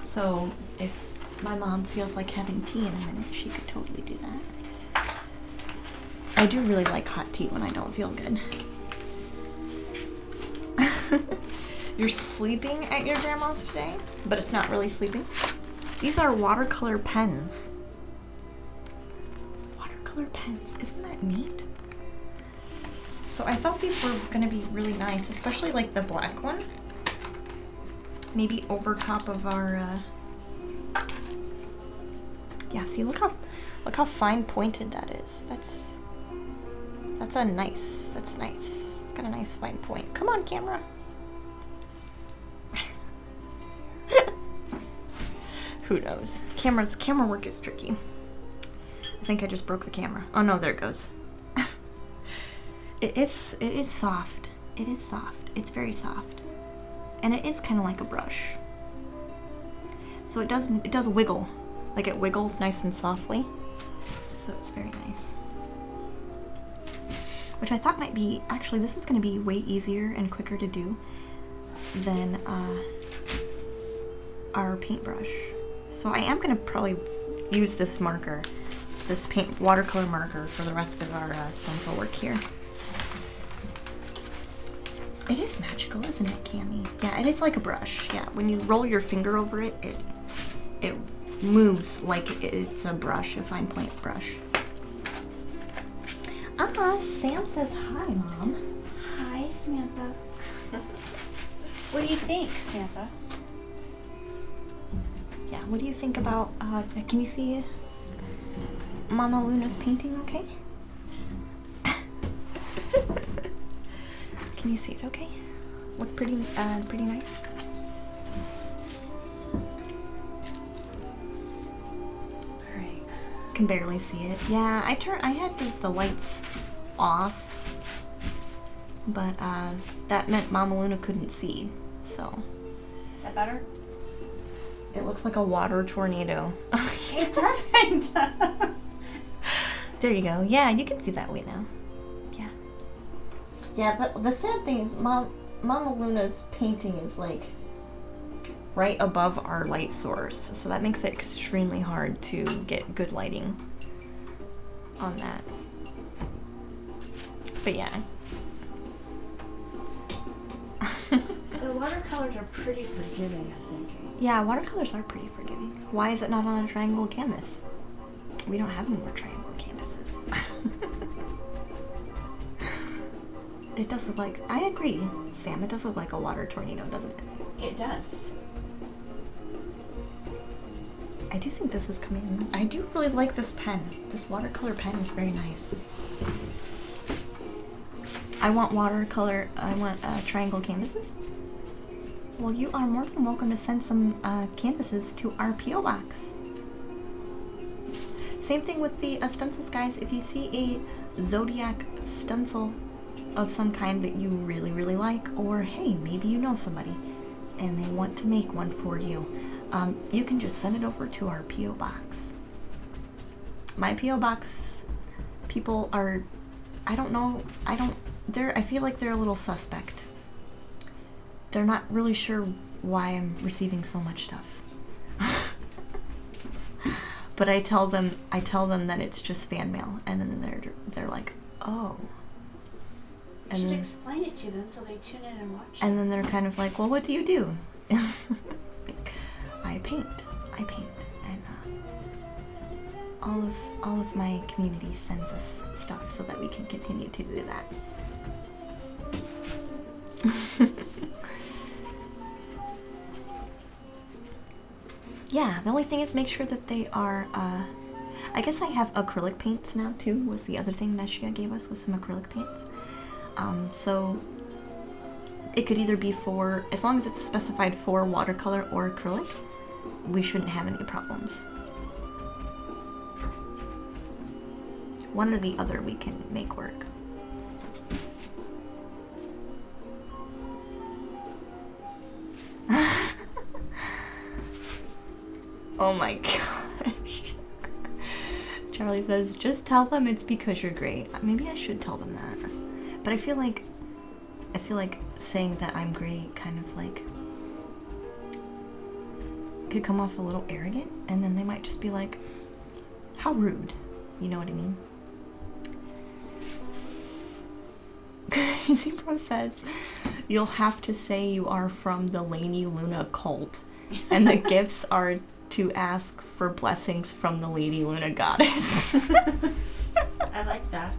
So if my mom feels like having tea in a minute, she could totally do that. I do really like hot tea when I don't feel good. You're sleeping at your grandma's today, but it's not really sleeping. These are watercolor pens. Watercolor pens, isn't that neat? So I thought these were gonna be really nice, especially like the black one. Maybe over top of our, yeah, see, look how fine pointed that is. That's nice. It's got a nice fine point. Come on, camera. Who knows? Camera work is tricky. I think I just broke the camera. Oh no, there it goes. It is soft. It is soft. It's very soft. And it is kind of like a brush. So it does wiggle. Like it wiggles nice and softly. So it's very nice. Which I thought might be, actually this is going to be way easier and quicker to do than our paintbrush. So I am going to probably use this marker, this watercolor marker for the rest of our stencil work here. It is magical, isn't it, Cami? Yeah, it is like a brush. Yeah, when you roll your finger over it, it moves like it's a brush, a fine point brush. Sam says hi, Mom. Hi, Samantha. What do you think, Samantha? Yeah, what do you think about, can you see Mama Luna's painting okay? Can you see it okay? Look pretty nice? Alright. Can barely see it. Yeah, I had the lights off, but that meant Mama Luna couldn't see, so. Is that better? It looks like a water tornado. It doesn't. There you go. Yeah, you can see that way now. Yeah. Yeah, the sad thing is Mama Luna's painting is like right above our light source, so that makes it extremely hard to get good lighting on that. But yeah. So watercolors are pretty forgiving, I'm thinking. Yeah, watercolors are pretty forgiving. Why is it not on a triangle canvas? We don't have any more triangle canvases. It does look like, I agree, Sam, it does look like a water tornado, doesn't it? It does. I do think this is coming in. I do really like this pen. This watercolor pen is very nice. I want triangle canvases. Well, you are more than welcome to send some canvases to our P.O. box. Same thing with the stencils, guys. If you see a Zodiac stencil of some kind that you really, really like, or hey, maybe you know somebody and they want to make one for you, you can just send it over to our P.O. box. My P.O. box people are, I feel like they're a little suspect. They're not really sure why I'm receiving so much stuff. But I tell them that it's just fan mail, and then they're like, oh. You should explain it to them so they tune in and watch. And then they're kind of like, well, what do you do? I paint, and all of my community sends us stuff so that we can continue to do that. Yeah, the only thing is make sure that they are, I guess I have acrylic paints now too, was the other thing Neshia gave us, was some acrylic paints. So it could either be for, as long as it's specified for watercolor or acrylic, we shouldn't have any problems. One or the other we can make work. Oh my gosh. Charlie says, just tell them it's because you're great. Maybe I should tell them that. But I feel like saying that I'm great kind of like could come off a little arrogant, and then they might just be like, how rude. You know what I mean? Crazy Bro says, you'll have to say you are from the Lady Luna cult, and the gifts are to ask for blessings from the Lady Luna goddess. I like that.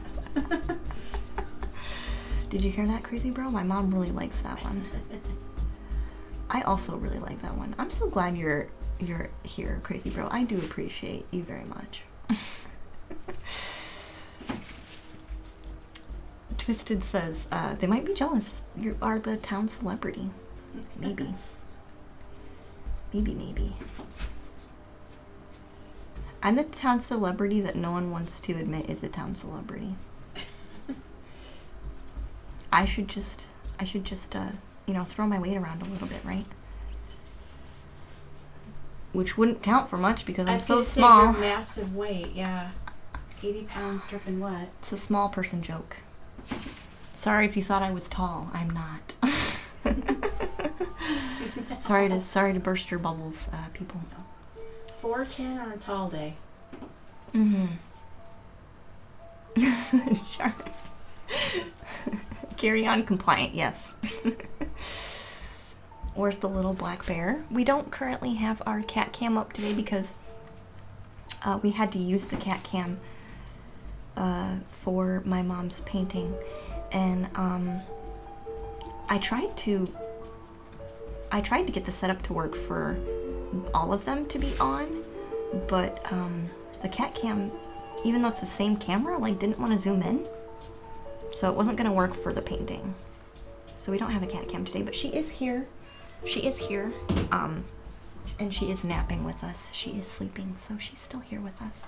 Did you hear that, Crazy Bro? My mom really likes that one. I also really like that one. I'm so glad you're here, Crazy Bro. I do appreciate you very much. Twisted says, they might be jealous. You are the town celebrity. Maybe. Maybe. I'm the town celebrity that no one wants to admit is a town celebrity. I should just throw my weight around a little bit, right? Which wouldn't count for much because I'm so small. Your massive weight, yeah. 80 pounds dripping wet. It's a small person joke. Sorry if you thought I was tall. I'm not. Sorry to burst your bubbles, people. 4'10" on a tall day. Sure. Carry on compliant, yes. Where's the little black bear? We don't currently have our cat cam up today because we had to use the cat cam for my mom's painting, and I tried to get the setup to work for all of them to be on, but the cat cam, even though it's the same camera, like didn't want to zoom in, so it wasn't gonna work for the painting. So we don't have a cat cam today, but she is here. And she is napping with us. She is sleeping, so she's still here with us.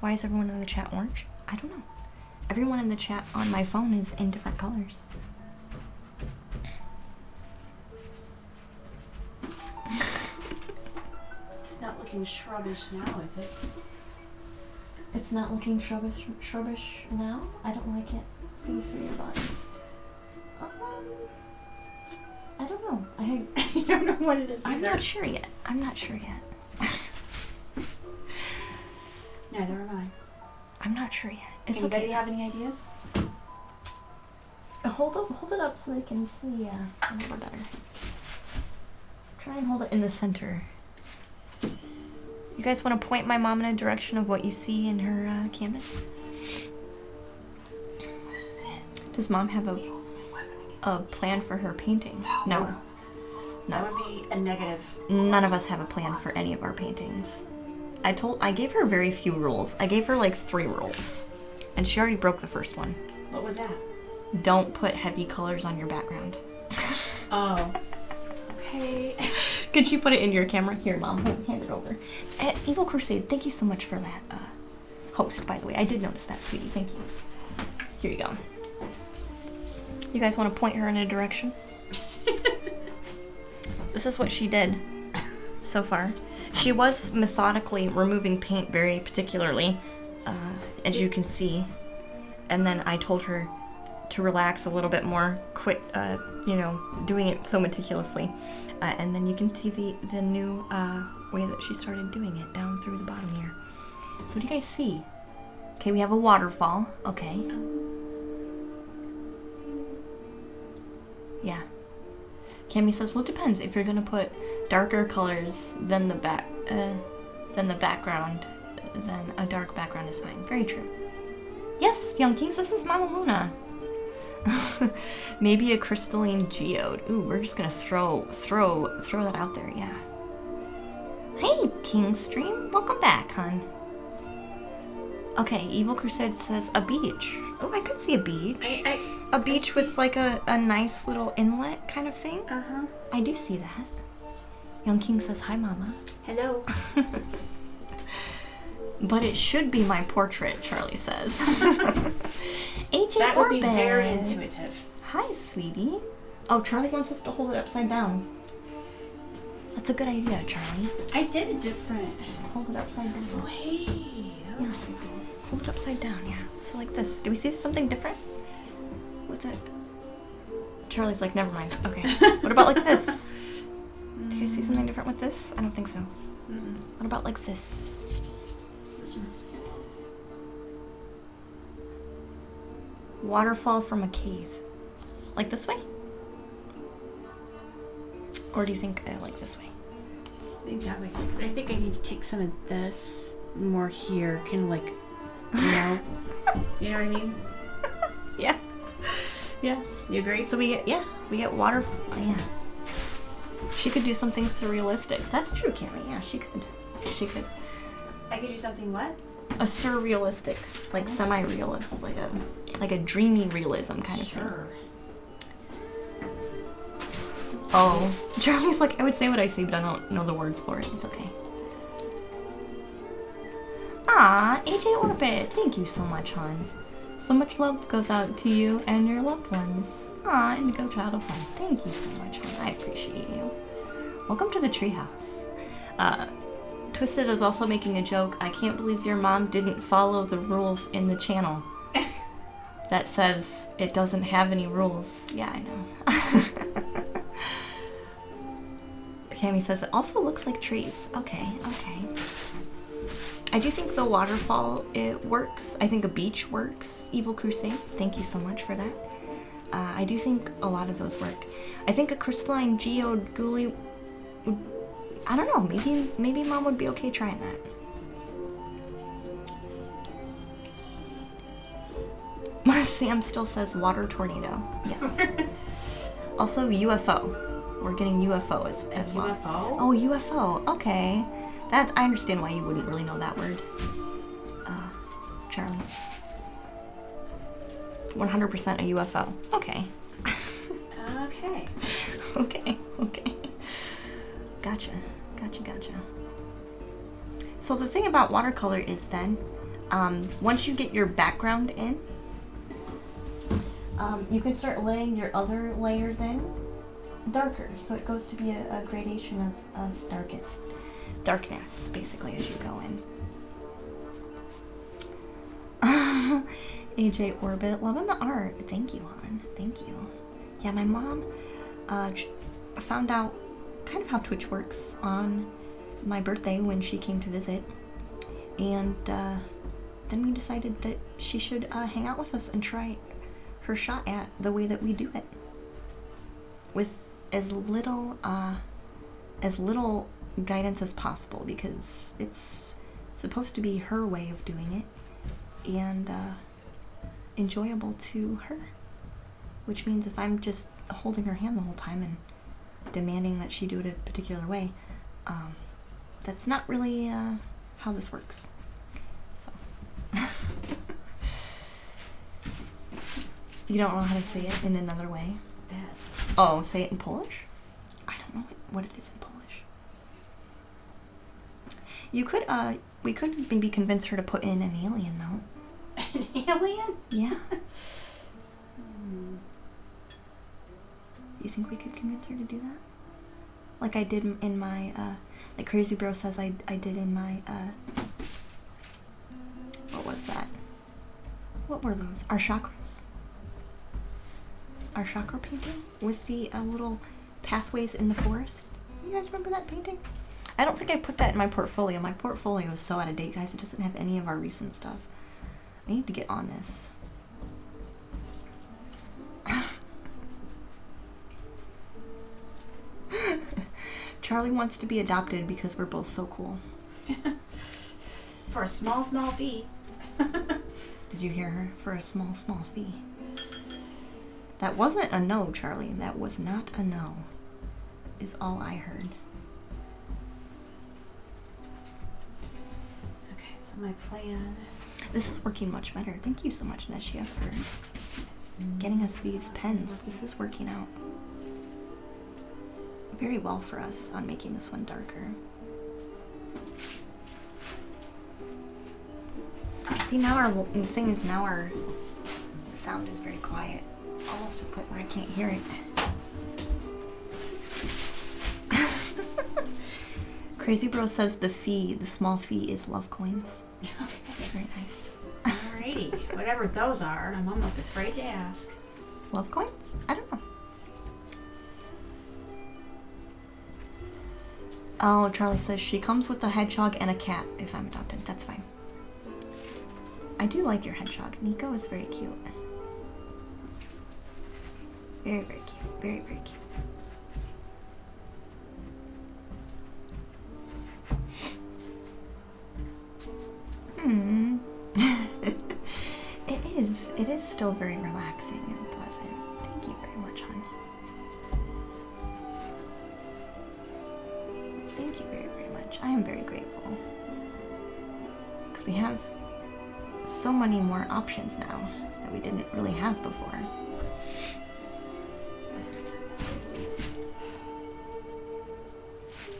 Why is everyone in the chat orange? I don't know. Everyone in the chat on my phone is in different colors. It's not looking looking shrubbish now, is it? It's not looking shrubbish now. I don't know. I can't see through your body. I don't know. I don't know what it is. I'm not sure yet. Neither am I. I'm not sure yet. It's Anybody okay. have any ideas? Hold it up so they can see a little better. Try and hold it in the center. You guys want to point my mom in a direction of what you see in her canvas? Does mom have a plan for her painting? No. That would be a negative. None of us have a plan for any of our paintings. I gave her very few rules. I gave her like 3 rules. And she already broke the first one. What was that? Don't put heavy colors on your background. Oh. Okay. Could you put it in your camera? Here, Mom, hand it over. Evil Crusade, thank you so much for that host, by the way. I did notice that, sweetie. Thank you. Here you go. You guys want to point her in a direction? This is what she did so far. She was methodically removing paint very particularly, as you can see. And then I told her to relax a little bit more, quit, doing it so meticulously. And then you can see the new way that she started doing it down through the bottom here. So what do you guys see? Okay, we have a waterfall. Okay. Yeah. Cami says, well, it depends. If you're gonna put darker colors than the background, then a dark background is fine. Very true. Yes, Young Kings, this is Mama Luna. Maybe a crystalline geode. Ooh, we're just gonna throw that out there, yeah. Hey, Kingstream, welcome back, hun. Okay, Evil Crusade says a beach. Oh, I could see a beach. A beach with like a nice little inlet kind of thing. Uh-huh. I do see that. Young King says, hi, Mama. Hello. But it should be my portrait, Charlie says. AJ That would Orbit. be very intuitive. Hi, sweetie. Oh, Charlie wants us to hold it upside down. That's a good idea, Charlie. I did a different. Hold it upside down. Oh, hey. That was pretty cool. Hold it upside down, yeah. So like this. Do we see something different with it? Charlie's like, never mind. Okay. What about like this? Do you guys see something different with this? I don't think so. Mm-mm. What about like this? Waterfall from a cave. Like this way? Or do you think I like this way? I think that way. But I think I need to take some of this more here. Kind of like, you know? You know what I mean? Yeah. Yeah. You agree? So we get water. Yeah. She could do something surrealistic. That's true, Cammy. Yeah, she could. I could do something what? A surrealistic, like semi-realist, like a dreamy realism kind of thing. Sure. Oh, Charlie's like, I would say what I see, but I don't know the words for it. It's okay. Ah, AJ Orbit, thank you so much, hon. So much love goes out to you and your loved ones. Ah, Indigo Child of Fun, thank you so much, hon. I appreciate you. Welcome to the treehouse. Twisted is also making a joke. I can't believe your mom didn't follow the rules in the channel. That says it doesn't have any rules. Yeah, I know. Cammy says it also looks like trees. Okay. I do think the waterfall, it works. I think a beach works. Evil Crusade, thank you so much for that. I do think a lot of those work. I think a crystalline geode ghoulie would, I don't know, maybe Mom would be okay trying that. Sam still says water tornado. Yes. Also UFO. We're getting UFO as well. UFO? Oh, UFO. Okay. That I understand why you wouldn't really know that word. Charlie. 100% a UFO. Okay. Okay. Okay. Gotcha. So the thing about watercolor is then, once you get your background in, you can start laying your other layers in darker. So it goes to be a gradation of darkest. darkness, basically, as you go in. AJ Orbit, loving the art. Thank you, hon. Thank you. Yeah, my mom found out kind of how Twitch works on my birthday when she came to visit, and then we decided that she should hang out with us and try her shot at the way that we do it, with as little guidance as possible, because it's supposed to be her way of doing it, and enjoyable to her. Which means if I'm just holding her hand the whole time and demanding that she do it a particular way, that's not really how this works. So. You don't know how to say it in another way? That. Oh, say it in Polish? I don't know what it is in Polish. You could, we could maybe convince her to put in an alien, though. An alien? Yeah. You think we could convince her to do that? Like I did in my, like Crazy Bro says I did in my, what was that? What were those? Our chakras? Our chakra painting? With the little pathways in the forest? You guys remember that painting? I don't think I put that in my portfolio. My portfolio is so out of date, guys. It doesn't have any of our recent stuff. I need to get on this. Charlie wants to be adopted because we're both so cool. For a small fee. Did you hear her? For a small fee. That wasn't a no, Charlie. That was not a no, is all I heard. Okay, so my plan. This is working much better. Thank you so much, Neshia, for getting us these pens. This is working out very well for us on making this one darker. See, now the thing is, now our sound is very quiet. Almost to the point where I can't hear it. Crazy Bro says the small fee is love coins. Okay. Very nice. Alrighty. Whatever those are, I'm almost afraid to ask. Love coins? I don't know. Oh, Charlie says she comes with a hedgehog and a cat if I'm adopted. That's fine. I do like your hedgehog. Nico is very cute. Very, very cute. Very, very cute. It is still very relaxing and pleasant. Thank you very much, hon. Thank you very, very much. I am very grateful. Because we have so many more options now that we didn't really have before.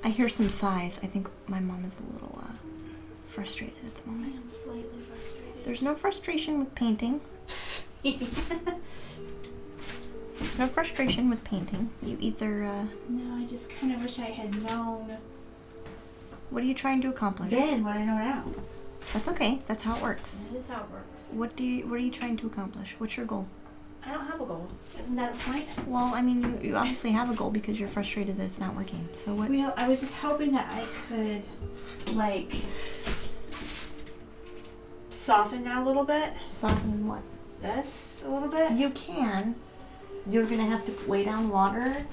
I hear some sighs. I think my mom is a little frustrated at the moment. I'm slightly frustrated. There's no frustration with painting. There's no frustration with painting. You either, No, I just kind of wish I had known what are you trying to accomplish? then what I know now. That's okay. That's how it works. That is how it works. What are you trying to accomplish? What's your goal? I don't have a goal. Isn't that the point? Well, I mean, you obviously have a goal because you're frustrated that it's not working. So what? Well, I was just hoping that I could, like, soften that a little bit. Soften what? This a little bit. You can. You're gonna have to lay down water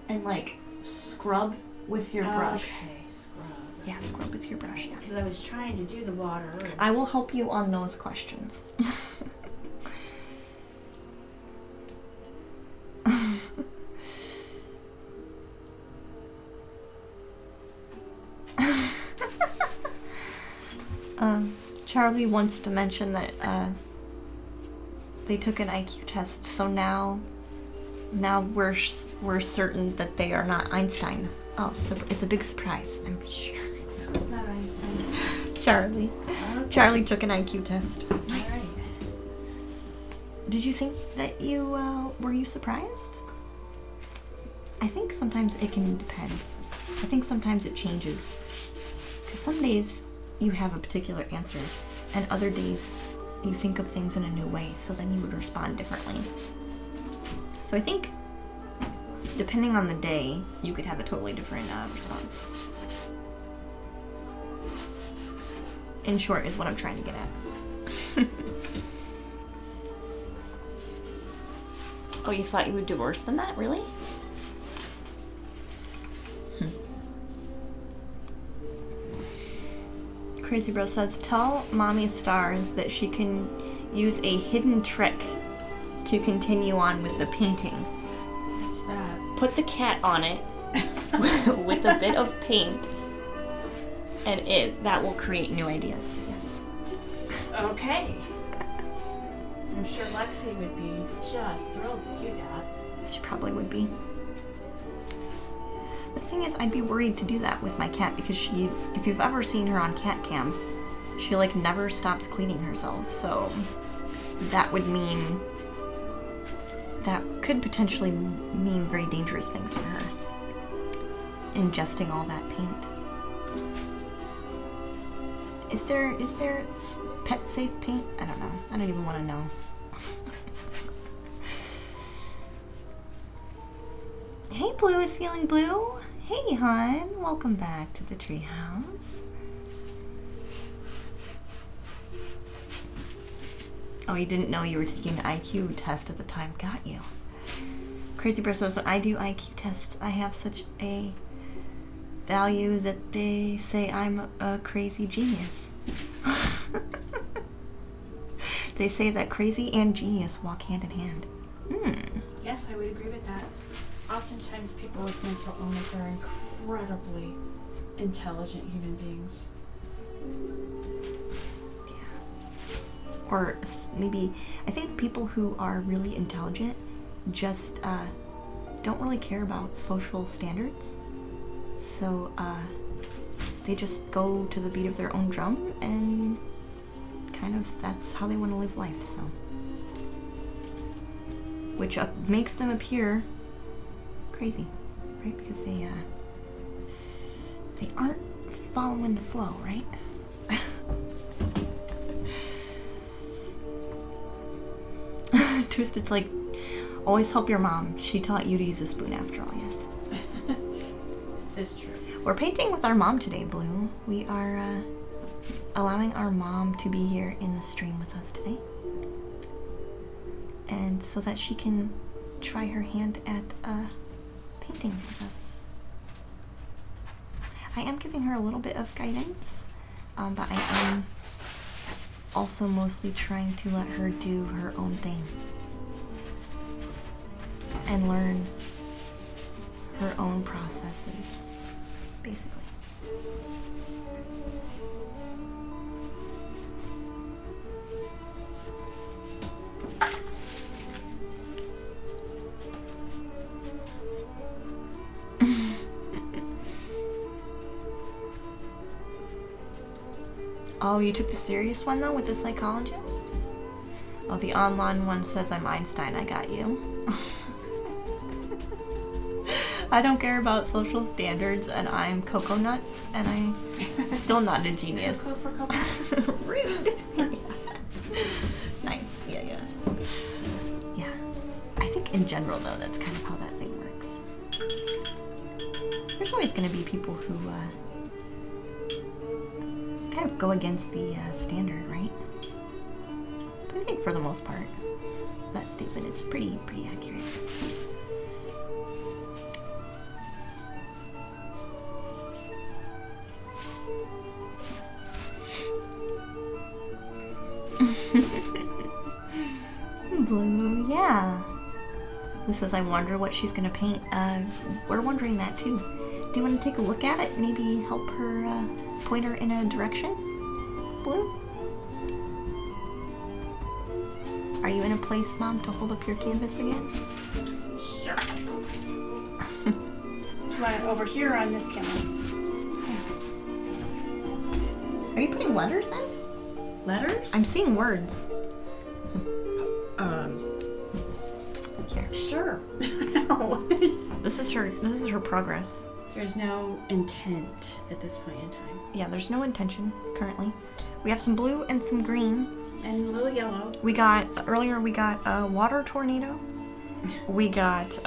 and like scrub with your brush. Okay, scrub. Yeah, scrub with your brush. Yeah. Because I was trying to do the water. I will help you on those questions. Charlie wants to mention that they took an IQ test, so now we're certain that they are not Einstein. Oh, so it's a big surprise, I'm sure. It's not Einstein. Charlie. Okay. Charlie took an IQ test. Nice. All right. Did you think that you were you surprised? I think sometimes it can depend. I think sometimes it changes. Because some days you have a particular answer, and other days you think of things in a new way, so then you would respond differently. So I think, depending on the day, you could have a totally different response. In short, is what I'm trying to get at. Oh, you thought you would do worse than that? Really? Crazy Bro says, tell Mommy Star that she can use a hidden trick to continue on with the painting. What's that? Put the cat on it with a bit of paint, and that will create new ideas. Yes. Okay. I'm sure Lexi would be just thrilled to do that. She probably would be. The thing is, I'd be worried to do that with my cat because if you've ever seen her on cat cam, she like never stops cleaning herself. So that would mean, that could potentially mean very dangerous things for her. Ingesting all that paint. Is there pet safe paint? I don't know. I don't even want to know. Hey, Blue is feeling blue. Hey, hon. Welcome back to the treehouse. Oh, you didn't know you were taking the IQ test at the time. Got you. Crazy Bro says, when I do IQ tests, I have such a value that they say I'm a crazy genius. They say that crazy and genius walk hand in hand. Yes, I would agree with that. Oftentimes people with mental illness are incredibly intelligent human beings. Yeah. Or maybe, I think people who are really intelligent just don't really care about social standards. So they just go to the beat of their own drum, and kind of that's how they want to live life. So, which makes them appear crazy, right? Because they aren't following the flow, right? Twisted's like, always help your mom. She taught you to use a spoon after all, yes. This is true. We're painting with our mom today, Blue. We are allowing our mom to be here in the stream with us today. And so that she can try her hand at painting with us. I am giving her a little bit of guidance, but I am also mostly trying to let her do her own thing and learn her own processes, basically. Oh, you took the serious one though with the psychologist? Oh, the online one says I'm Einstein, I got you. I don't care about social standards, and I'm Cocoa Nuts, and I'm still not a genius. Cocoa for Cocoa. Rude. Nice. Yeah. Yeah. I think in general though, that's kind of how that thing works. There's always going to be people who kind of go against the standard, right? But I think for the most part, that statement is pretty accurate. Blue, yeah. This says, I wonder what she's gonna paint. We're wondering that too. Do you want to take a look at it? Maybe help her point her in a direction? Blue? Are you in a place, Mom, to hold up your canvas again? Sure. Right over here on this camera. Are you putting letters in? Letters? I'm seeing words. Here. Sure. No. This is her progress. There's no intent at this point in time. Yeah, there's no intention currently. We have some blue and some green. And a little yellow. We got a water tornado. We got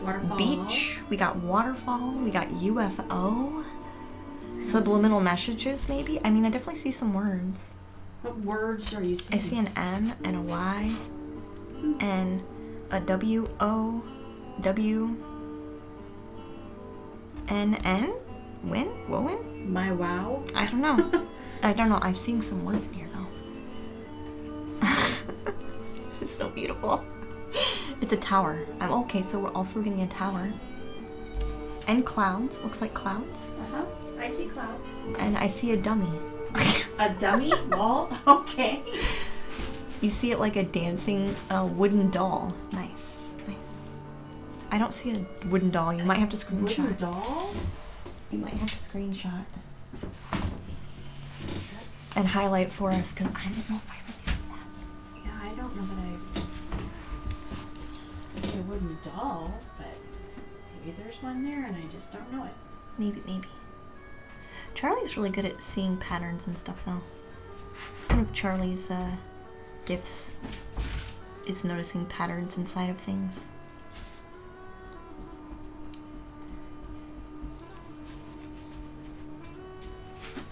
Waterfall. beach. We got waterfall. We got UFO. Subliminal messages, maybe. I mean, I definitely see some words. What words are you seeing? I see an M and a Y and a WOWNN. Win? Wowen? My wow. I don't know. I'm seeing some words in here though. It's so beautiful. It's a tower. Okay, so we're also getting a tower. And clouds. Looks like clouds. Uh-huh. I see clouds. And I see a dummy. A dummy wall? Okay. You see it like a dancing wooden doll. Nice. Nice. I don't see a wooden doll. You might have to screenshot. Wooden doll? You might have to screenshot. And highlight for us, because I don't know if I really see that. Yeah, I don't know that I see a wooden doll, but maybe there's one there and I just don't know it. Maybe. Charlie's really good at seeing patterns and stuff, though. It's one of Charlie's gifts, is noticing patterns inside of things.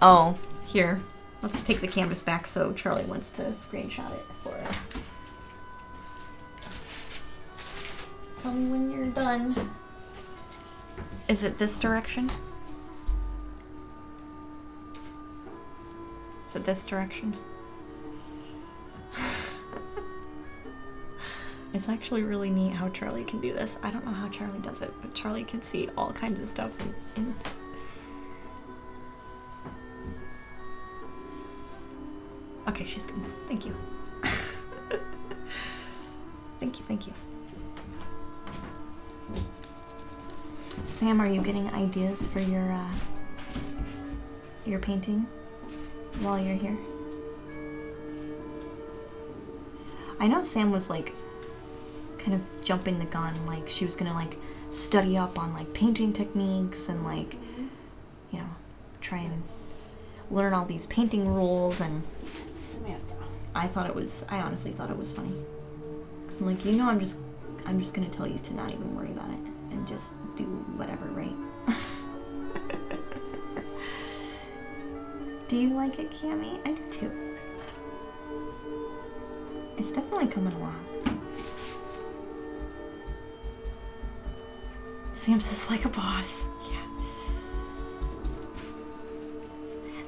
Oh, here. Let's take the canvas back so Charlie wants to screenshot it for us. Tell me when you're done. Is it this direction? Is it this direction? It's actually really neat how Charlie can do this. I don't know how Charlie does it, but Charlie can see all kinds of stuff in Okay, she's good. Thank you. Thank you. Sam, are you getting ideas for your painting while you're here? I know Sam was like kind of jumping the gun, like she was gonna like study up on like painting techniques and like, you know, try and learn all these painting rules, and I honestly thought it was funny. Cause I'm like, you know, I'm just gonna tell you to not even worry about it and just do whatever, right? Do you like it, Cammy? I do too. It's definitely coming along. Sam's just like a boss. Yeah.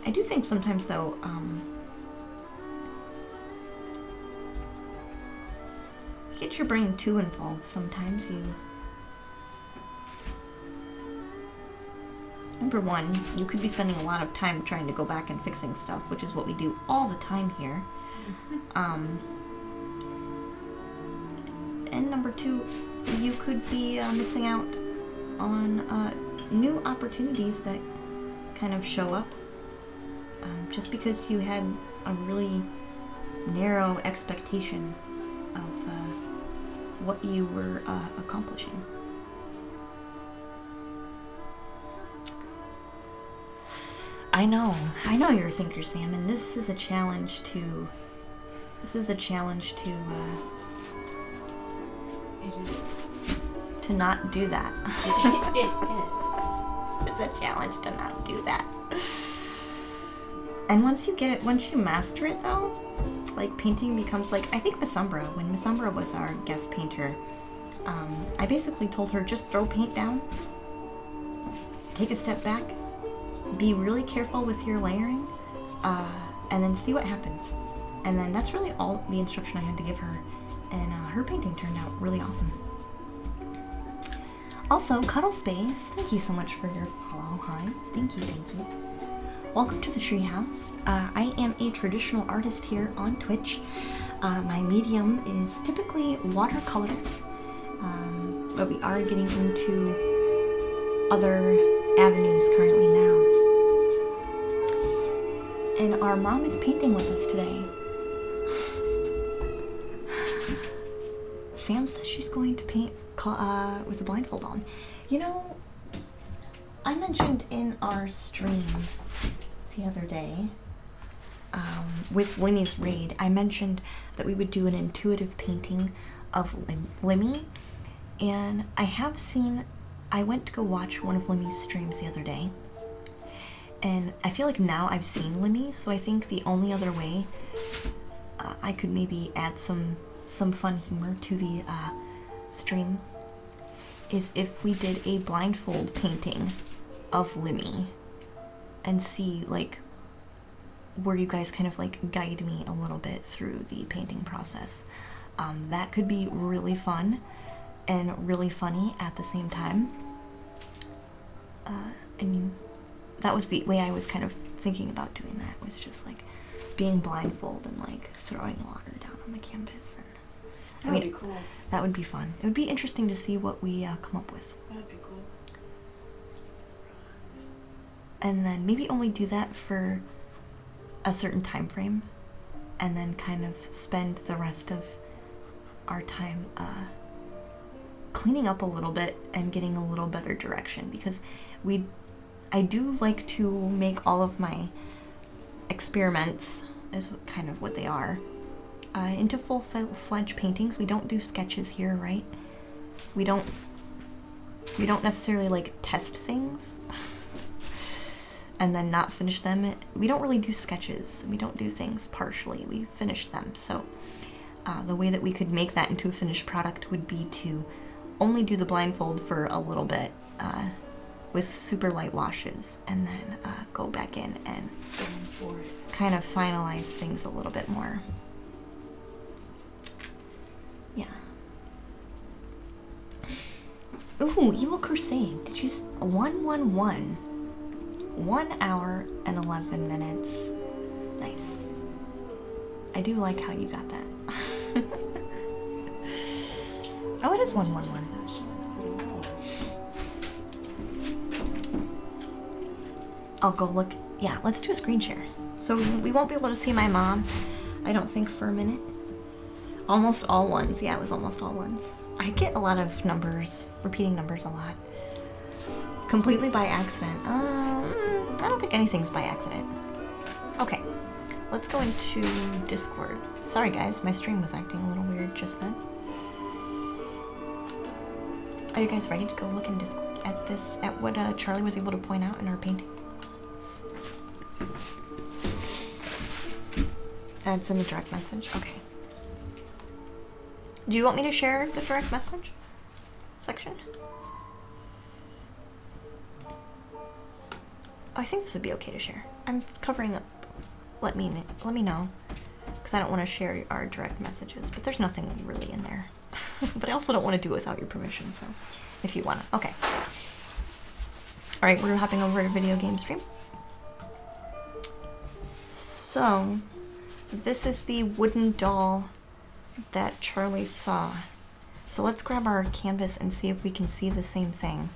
I do think sometimes though, you get your brain too involved sometimes. Number one, you could be spending a lot of time trying to go back and fixing stuff, which is what we do all the time here. And number two, you could be missing out on new opportunities that kind of show up just because you had a really narrow expectation of what you were accomplishing. I know you're a thinker, Sam, and this is a challenge to It is. to not do that. It is. It's a challenge to not do that. And once you get it, once you master it though, like painting becomes like, I think when Miss Umbra was our guest painter, I basically told her just throw paint down, take a step back, be really careful with your layering, and then see what happens. And then that's really all the instruction I had to give her, and her painting turned out really awesome. Also, Cuddle Space, thank you so much for your follow. Hi, thank you. Welcome to the Treehouse. I am a traditional artist here on Twitch. My medium is typically watercolor, but we are getting into other avenues currently now. And our mom is painting with us today. Sam says she's going to paint with the blindfold on. You know, I mentioned in our stream the other day, with Limmy's raid, I mentioned that we would do an intuitive painting of Limmy, and I went to go watch one of Limmy's streams the other day, and I feel like now I've seen Limmy, so I think the only other way I could maybe add some fun humor to the stream is if we did a blindfold painting of Limmy and see like where you guys kind of like guide me a little bit through the painting process. That could be really fun and really funny at the same time. And that was the way I was kind of thinking about doing that, was just like being blindfold and like throwing water down on the canvas. And That would be cool. that would be fun. It would be interesting to see what we come up with. That would be cool. And then maybe only do that for a certain time frame, and then kind of spend the rest of our time cleaning up a little bit and getting a little better direction, because I do like to make all of my experiments, is kind of what they are, into full-fledged paintings. We don't do sketches here, right? We don't necessarily like test things and then not finish them. We don't really do sketches. We don't do things partially. We finish them. So the way that we could make that into a finished product would be to only do the blindfold for a little bit with super light washes, and then go back in and kind of finalize things a little bit more. Yeah. Ooh, Evil Crusade. Did you 111? 1 hour and 11 minutes. Nice. I do like how you got that. Oh, it is 111. I'll go look. Yeah, let's do a screen share. So we won't be able to see my mom, I don't think, for a minute. Almost all ones. Yeah, it was almost all ones. I get a lot of numbers, repeating numbers a lot. Completely by accident. I don't think anything's by accident. Okay, let's go into Discord. Sorry guys, my stream was acting a little weird just then. Are you guys ready to go look in Discord at what Charlie was able to point out in our painting? And it's in the direct message? Okay. Do you want me to share the direct message section? I think this would be okay to share. I'm covering up. Let me know, because I don't want to share our direct messages, but there's nothing really in there. But I also don't want to do it without your permission, so if you want to. Okay. Alright, we're hopping over to video game stream. So, this is the wooden doll that Charlie saw. So let's grab our canvas and see if we can see the same thing.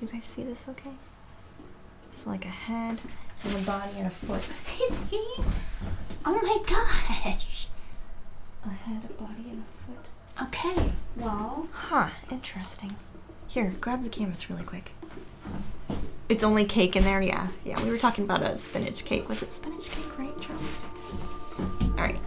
You guys see this okay? So like a head and a body and a foot. Sissy! Oh my gosh! A head, a body, and a foot. Okay, well... Huh, interesting. Here, grab the canvas really quick. It's only cake in there? Yeah. Yeah, we were talking about a spinach cake. Was it spinach cake, right, Charlie? Alright.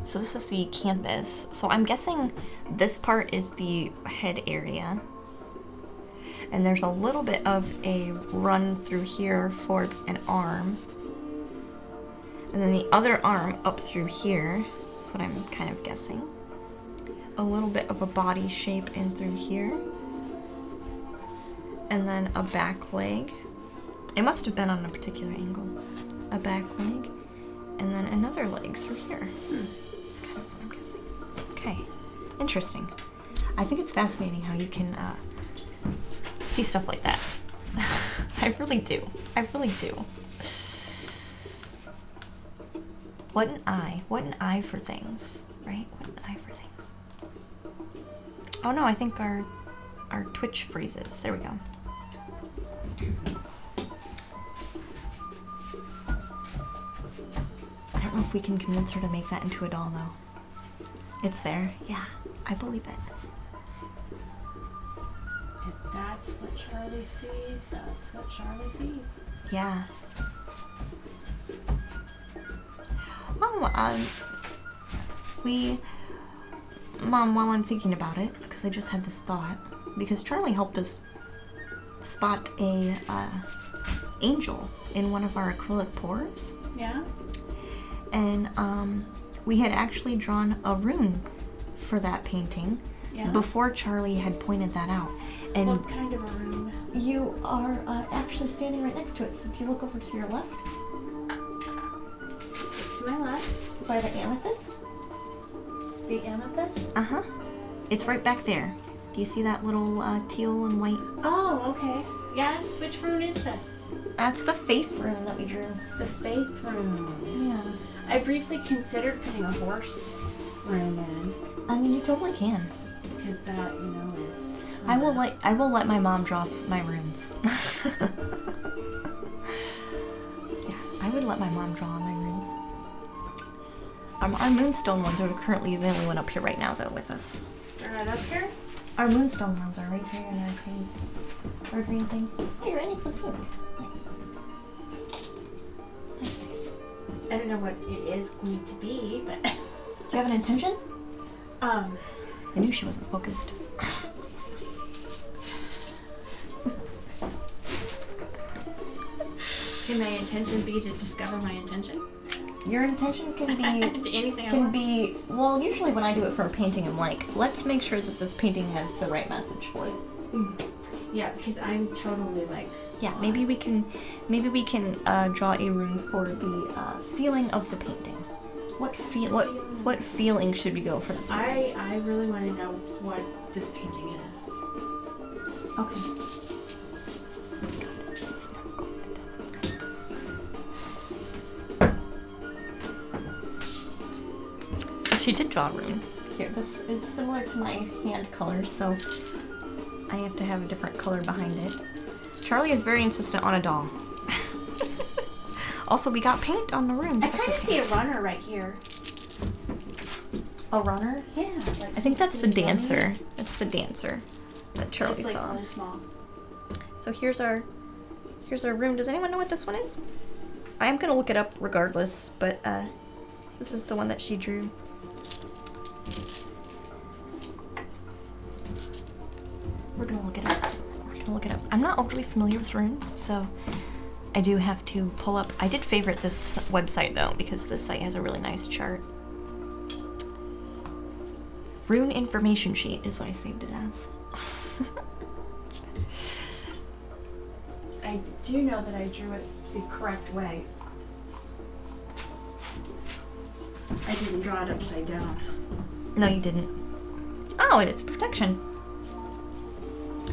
So this is the canvas. So I'm guessing this part is the head area. And there's a little bit of a run through here for an arm. And then the other arm up through here. That's what I'm kind of guessing. A little bit of a body shape in through here. And then a back leg. It must have been on a particular angle. A back leg. And then another leg through here. That's kind of what I'm guessing. Okay. Interesting. I think it's fascinating how you can see stuff like that. I really do. I really do. What an eye. What an eye for things, right? What an eye for things. Oh no, I think our Twitch freezes. There we go. I don't know if we can convince her to make that into a doll though. It's there. Yeah, I believe it. If that's what Charlie sees, that's what Charlie sees. Yeah. Oh, Mom, while I'm thinking about it, because I just had this thought, because Charlie helped us spot a angel in one of our acrylic pours, Yeah? and we had actually drawn a rune for that painting Yeah? before Charlie had pointed that out. And What kind of a room? you are actually standing right next to it, so if you look over to your left, To my left. by the amethyst. The amethyst? Uh-huh. It's right back there. Do you see that little teal and white? Oh, okay. Yes, which rune is this? That's the faith rune that we drew. The faith rune. Yeah. I briefly considered putting a horse rune in, I mean, you totally can. because that, you know, is... I will let my mom draw my runes. Yeah, I would let my mom draw my runes. Our moonstone ones are currently the only one up here right now, though, with us. They're not up here? Our moonstone ones are right here in our green thing. Hey, you're adding some pink. Nice. Nice. I don't know what it is going to be, but... Do you have an intention? I I knew she wasn't focused. Can my intention be to discover my intention? Your intention can be Anything I can want? be well. Usually, when I do it for a painting, I'm like, let's make sure that this painting has the right message for it. Yeah, because I'm totally like... Yeah, maybe we can draw a rune for the feeling of the painting. What feeling should we go for this? Painting? I really want to know what this painting is. Okay. So she did draw a rune. Here, this is similar to my hand color, so I have to have a different color behind it. Charlie is very insistent on a doll. Also, we got paint on the rune. I but that's kind of okay. see a runner right here. A runner? Yeah. Like I think that's the something running. dancer. That's the dancer that Charlie It's like saw. really small. So here's our room. Does anyone know what this one is? I am gonna look it up regardless, but this is the one that she drew. We're gonna look it up. I'm not overly familiar with runes, so I do have to pull up. I did favorite this website though, because this site has a really nice chart. Rune information sheet is what I saved it as. I do know that I drew it the correct way. I didn't draw it upside down. No, you didn't. Oh, it's protection.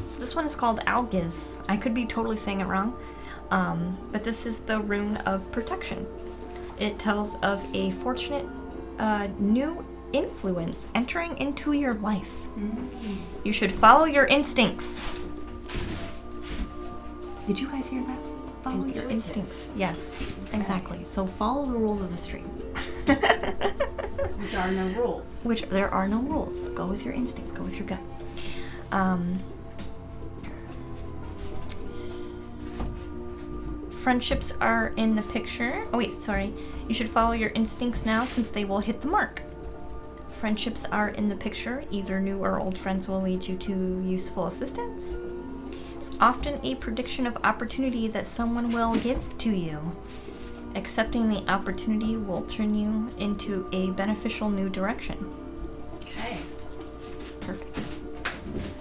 So this one is called Algiz. I could be totally saying it wrong, but this is the rune of protection. It tells of a fortunate new influence entering into your life. Mm-hmm. You should follow your instincts. Did you guys hear that? Follow your Intuitive. instincts. Yes, exactly. So follow the rules of the stream. Which are no rules. Which there are no rules. Go with your instinct. Go with your gut. Friendships are in the picture. Oh wait, sorry. You should follow your instincts now since they will hit the mark. Friendships are in the picture. Either new or old friends will lead you to useful assistance. It's often a prediction of opportunity that someone will give to you. Accepting the opportunity will turn you into a beneficial new direction. Okay. Perfect.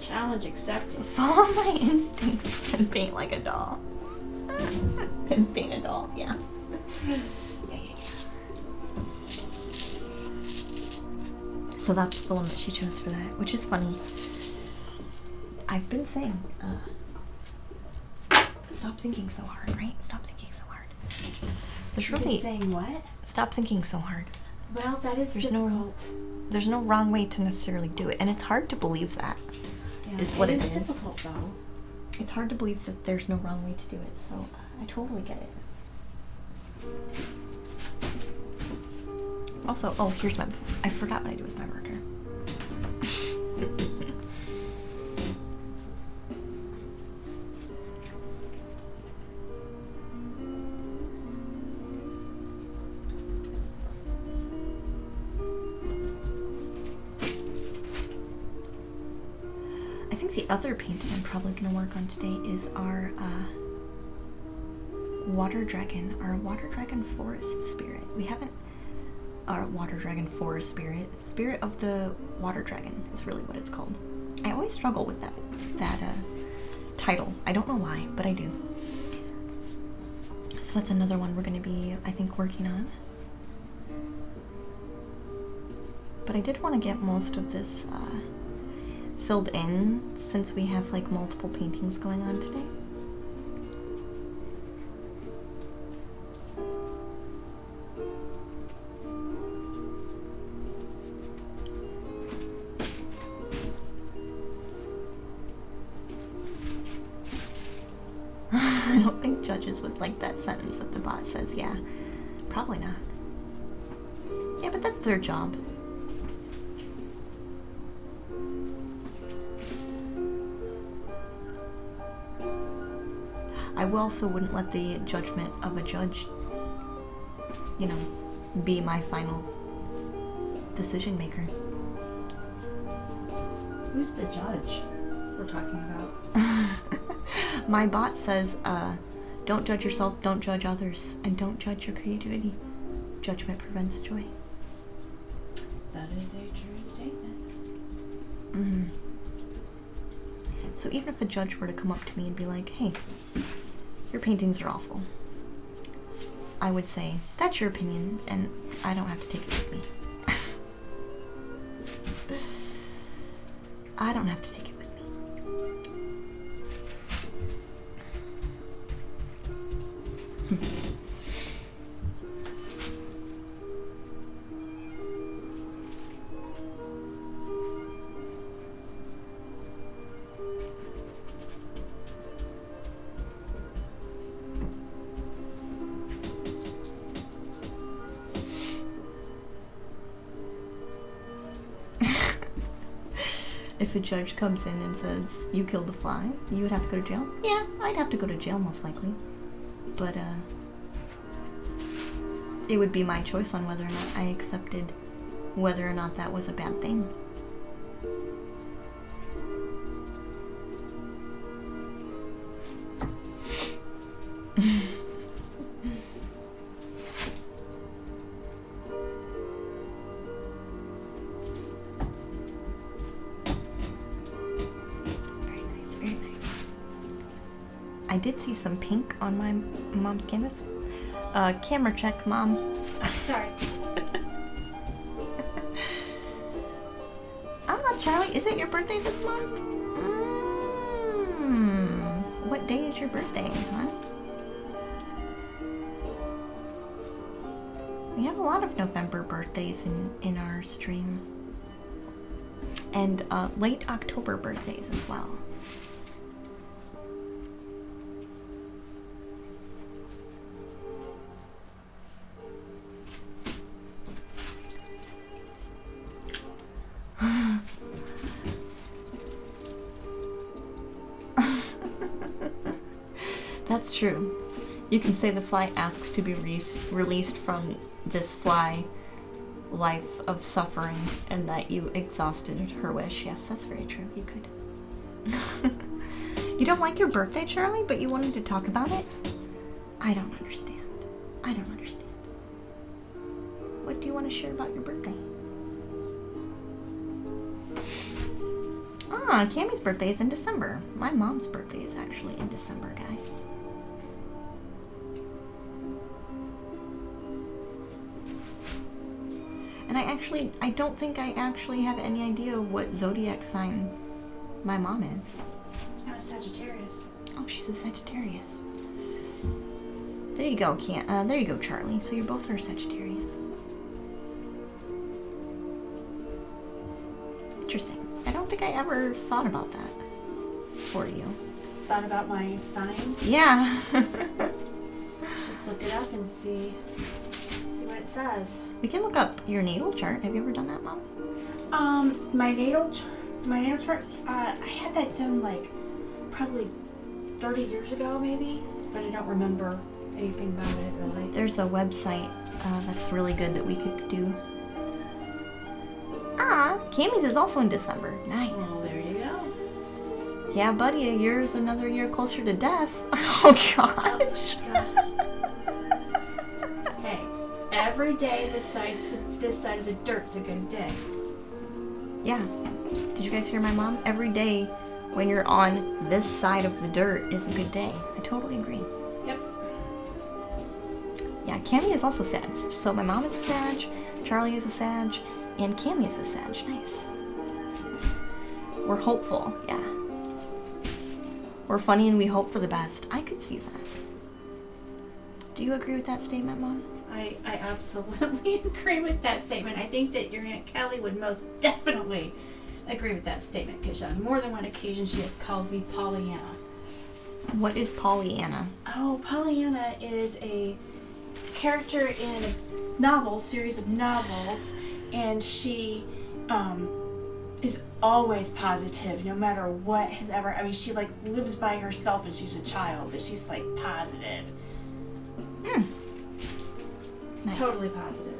Challenge accepted. Follow my instincts and paint like a doll. And paint a doll, yeah. So that's the one that she chose for that, which is funny. I've been saying, stop thinking so hard, right? Stop thinking so hard. There's You've been really saying what? stop thinking so hard. Well, that is There's no- difficult. There's no wrong way to necessarily do it, and it's hard to believe that. Yeah, is what it is is. difficult though. It's hard to believe that there's no wrong way to do it, so I totally get it. Also, oh, here's my... I forgot what I did with my marker. I think the other painting I'm probably going to work on today is our water dragon forest spirit. We haven't... Our water dragon forest spirit. Spirit of the water dragon is really what it's called. I always struggle with that title. I don't know why, but I do. So that's another one we're going to be, I think, working on. But I did want to get most of this filled in since we have like multiple paintings going on today. I don't think judges would like that sentence that the bot says, yeah. Probably not. Yeah, but that's their job. I also wouldn't let the judgment of a judge, you know, be my final decision maker. Who's the judge we're talking about? My bot says, don't judge yourself, don't judge others, and don't judge your creativity. Judgment prevents joy. That is a true statement. Mm-hmm. So even if a judge were to come up to me and be like, hey, your paintings are awful, I would say, that's your opinion, and I don't have to take it with me. I don't have to take it with me. If a judge comes in and says, you killed a fly, you would have to go to jail? Yeah, I'd have to go to jail most likely. But, it would be my choice on whether or not I accepted whether or not that was a bad thing. I did see some pink on my mom's canvas. Camera check, Mom. Sorry. Charlie, is it your birthday this month? What day is your birthday, huh? We have a lot of November birthdays in our stream. And late October birthdays as well. That's true. You can say the fly asks to be released from this fly life of suffering and that you exhausted her wish. Yes, that's very true. You could. You don't like your birthday, Charlie, but you wanted to talk about it? I don't understand. I don't understand. What do you want to share about your birthday? Ah, Cammie's birthday is in December. My mom's birthday is actually in December, guys. And I don't think I actually have any idea what zodiac sign my mom is. I'm a Sagittarius. Oh, she's a Sagittarius. There you go, there you go, Charlie. So you both are Sagittarius. Interesting. I don't think I ever thought about that for you. Thought about my sign? Yeah. Look it up and see what it says. We can look up your natal chart. Have you ever done that, Mom? My natal chart, I had that done like probably 30 years ago maybe, but I don't remember anything about it really. There's a website that's really good that we could do. Cammy's is also in December. Nice. Oh, there you go. Yeah, buddy, a year's another year closer to death. Oh, gosh. Hey, every day this side of the dirt's a good day. Yeah. Did you guys hear my mom? Every day when you're on this side of the dirt is a good day. I totally agree. Yep. Yeah, Cammy is also Sag. So my mom is a Sag, Charlie is a Sag, and Cammy is a Sag. Nice. We're hopeful, yeah. We're funny and we hope for the best. I could see that. Do you agree with that statement, Mom? I absolutely agree with that statement. I think that your Aunt Kelly would most definitely agree with that statement because on more than one occasion she has called me Pollyanna. What is Pollyanna? Oh, Pollyanna is a character in a series of novels, and she is always positive no matter what has ever, I mean, she like lives by herself and she's a child, but she's like positive. Nice. Totally positive.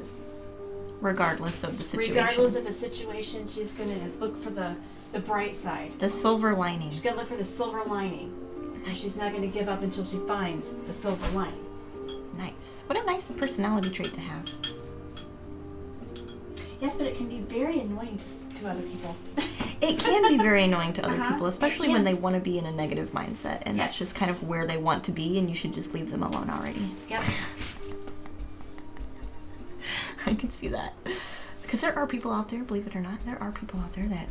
Regardless of the situation. Regardless of the situation, she's going to look for the bright side. The silver lining. She's going to look for the silver lining. And she's not going to give up until she finds the silver lining. Nice. What a nice personality trait to have. Yes, but it can be very annoying to other people. It can be very annoying to other Uh-huh. people, especially when they want to be in a negative mindset, and Yes. that's just kind of where they want to be, and you should just leave them alone already. Yep. I can see that. Because there are people out there, believe it or not, there are people out there that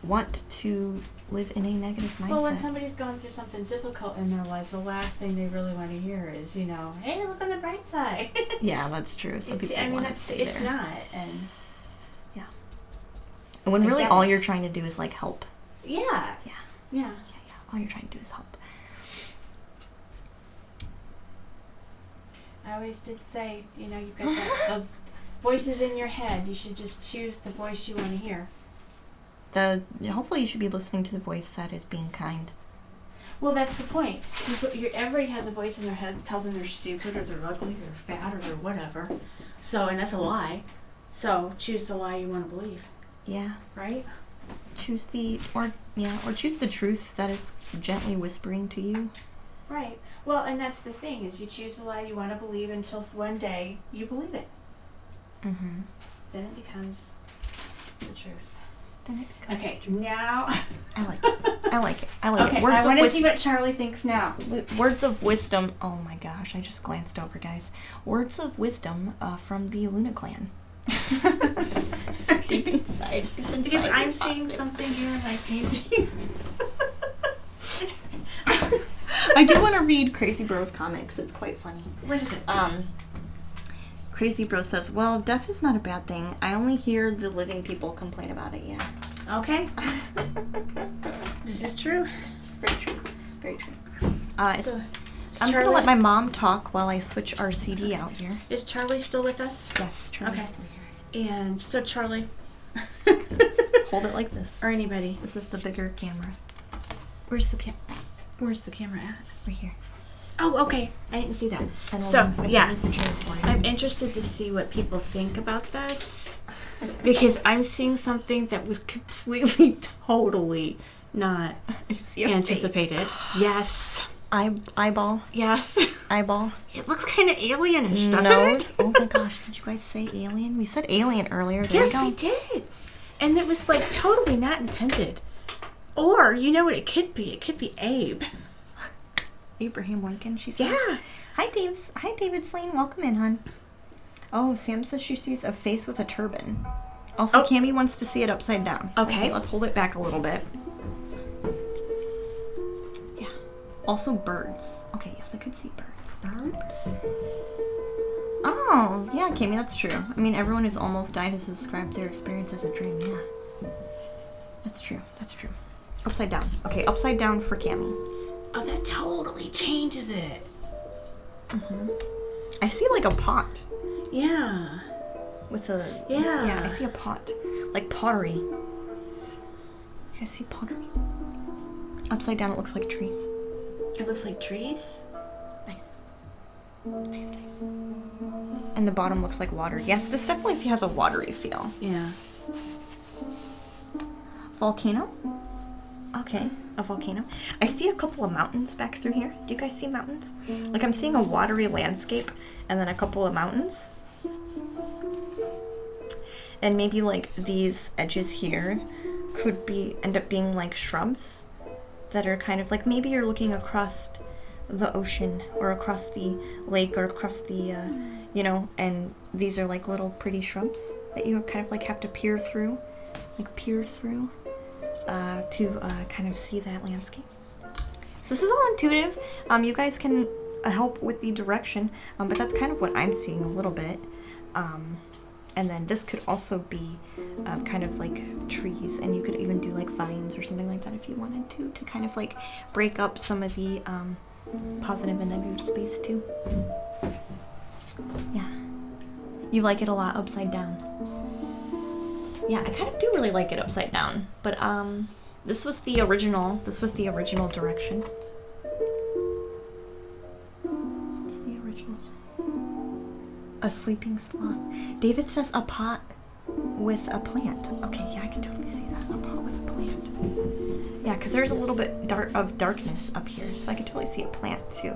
want to live in a negative mindset. Well, when somebody's going through something difficult in their lives, the last thing they really want to hear is, hey, look on the bright side. Yeah, that's true. Some people want to stay it's there. not, and And when I really get all it. you're trying to do is like help. yeah. Yeah. All you're trying to do is help. I always did say, you've got those voices in your head. You should just choose the voice you want to hear. Hopefully you should be listening to the voice that is being kind. Well, that's the point. Everybody has a voice in their head that tells them they're stupid or they're ugly or they're fat or they're whatever. So, and that's a lie. So choose the lie you want to believe. Yeah. Right? Choose or choose the truth that is gently whispering to you. Right. Well, and that's the thing, is you choose the lie you want to believe until one day you believe it. Mm-hmm. Then it becomes the truth. Then it becomes Okay, now... I like it. I like it. I like Okay, it. Words I of want to see what Charlie thinks now. Words of wisdom. Oh my gosh, I just glanced over, guys. Words of wisdom from the Luna clan. Deep inside. Because I'm seeing something here in my painting. I do want to read Crazy Bro's comics. It's quite funny. What is it? Crazy Bro says, well, death is not a bad thing. I only hear the living people complain about it, yeah. Okay. This is true. It's very true. Very true. So, I'm going to let my mom talk while I switch our CD out here. Is Charlie still with us? Yes, Charlie's Okay. And so Charlie, hold it like this. or anybody, This is the bigger camera. where's the camera at? Right here. Oh, okay. I didn't see that. And So, I'll yeah. move the chair for you. I'm interested to see what people think about this because I'm seeing something that was completely, totally not I see a anticipated. Yes. Eyeball. Yes. Eyeball. It looks kind of alienish, doesn't Nose. it? Oh my gosh, did you guys say alien? We said alien earlier. There Yes, we we go. did. And it was like totally not intended. Or, you know what it could be? It could be Abe. Abraham Lincoln, she says. Yeah. Hi, David Slane. Welcome in, hon. Oh, Sam says she sees a face with a turban. Also, Oh. Cammie wants to see it upside down. Okay. Let's hold it back a little bit. Yeah. Also, birds. Okay, yes, I could see birds. Birds? Oh, yeah, Cammie, that's true. I mean, everyone who's almost died has described their experience as a dream, yeah. That's true. That's true. Upside down. Okay, upside down for Cammie. Oh, that totally changes it. I see like a pot. Yeah. With a... Yeah. Yeah, I see a pot. Like pottery. You guys see pottery? Upside down, it looks like trees. It looks like trees. Nice. Nice, nice. And the bottom looks like water. Yes, this definitely has a watery feel. Yeah. Volcano? Okay, a volcano. I see a couple of mountains back through here. Do you guys see mountains? Like I'm seeing a watery landscape and then a couple of mountains. And maybe like these edges here could end up being like shrubs that are kind of like, maybe you're looking across the ocean or across the lake or across the, you know, and these are like little pretty shrubs that you kind of like have to peer through to kind of see that landscape. So this is all intuitive. You guys can help with the direction, but that's kind of what I'm seeing a little bit. And then this could also be kind of like trees, and you could even do like vines or something like that if you wanted to kind of like break up some of the positive and negative space too. Yeah. You like it a lot upside down. Yeah, I kind of do really like it upside down, but this was the original direction. It's the original. A sleeping sloth. David says a pot with a plant. Okay, yeah, I can totally see that. A pot with a plant. Yeah, because there's a little bit of darkness up here, so I can totally see a plant too.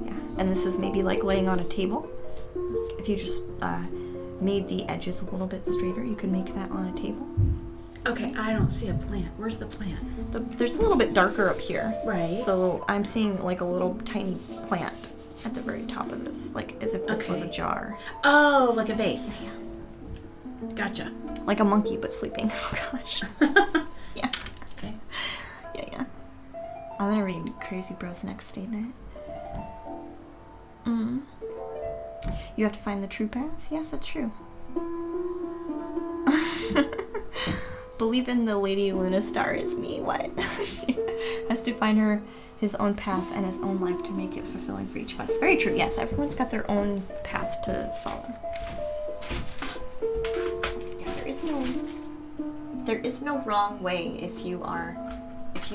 Yeah, and this is maybe like laying on a table. If you just made the edges a little bit straighter, you could make that on a table. Okay, I don't see a plant. Where's the plant? There's a little bit darker up here. Right. So I'm seeing like a little tiny plant at the very top of this, like as if this was a jar. Oh, like a vase. Yeah. Gotcha. Like a monkey, but sleeping. Oh gosh. Yeah. Okay. Yeah. I'm gonna read Crazy Bro's next statement. You have to find the true path? Yes, that's true. Believe in the Lady Luna Star is me. What? She has to find his own path and his own life to make it fulfilling for each of us. Very true. Yes, everyone's got their own path to follow. Yeah, there is no wrong way if you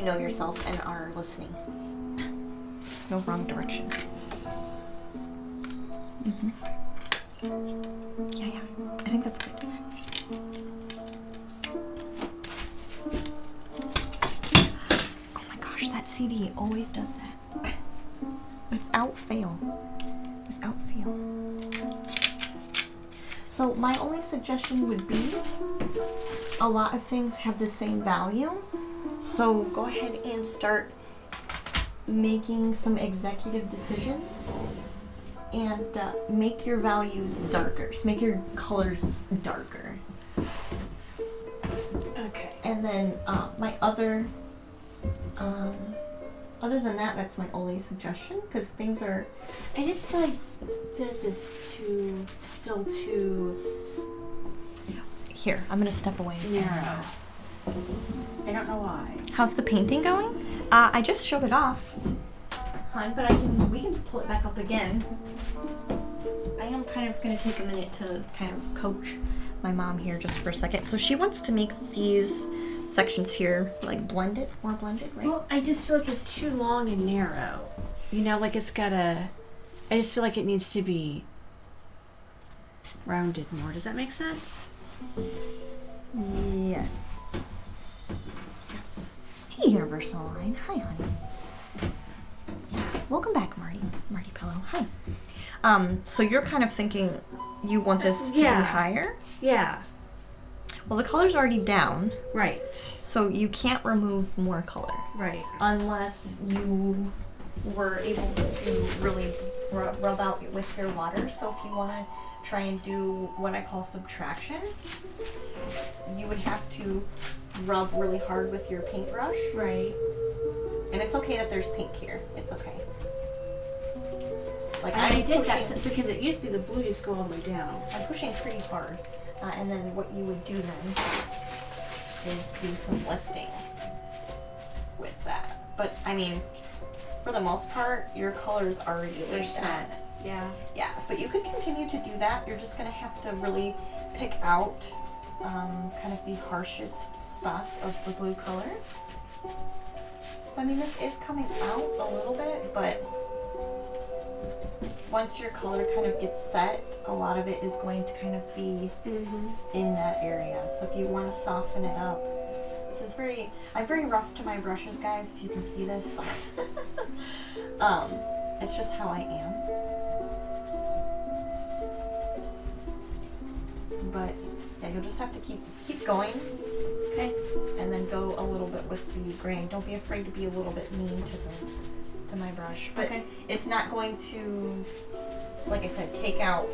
know yourself and are listening. No wrong direction. Yeah. I think that's good. Oh my gosh, that CD always does that. Without fail. So my only suggestion would be, a lot of things have the same value. So go ahead and start making some executive decisions and make your values darker. So make your colors darker. Okay. And then my other than that, that's my only suggestion, because things are... I just feel like this is still too Here, I'm gonna step away. narrow. I don't know why. How's the painting going? I just showed it off. Fine, but we can pull it back up again. I am kind of gonna take a minute to kind of coach my mom here just for a second. So she wants to make these sections here like more blended, right? Well, I just feel like it's too long and narrow. You know, like I just feel like it needs to be rounded more. Does that make sense? Yes. Hey, Universal Line. Hi, honey. Welcome back, Marty Pillow. Hi. So you're kind of thinking you want this to be higher? Yeah. Well, the color's already down. Right. So you can't remove more color. Right. Unless you were able to really rub out with your water. So if you want to try and do what I call subtraction, you would have to rub really hard with your paintbrush. Right. And it's okay that there's pink here. It's okay. Like I did pushing, that because it used to be the blue used to go all the way down. I'm pushing pretty hard. And then what you would do then is do some lifting with that. But I mean, for the most part, your color's already laid down. Set. Yeah. Yeah, but you could continue to do that. You're just going to have to really pick out kind of the harshest spots of the blue color. So, I mean, this is coming out a little bit, but once your color kind of gets set, a lot of it is going to kind of be in that area. So if you want to soften it up, this is I'm very rough to my brushes, guys, if you can see this. It's just how I am. But yeah, you'll just have to keep going. Okay. And then go a little bit with the grain. Don't be afraid to be a little bit mean to my brush. But it's not going to, like I said, take out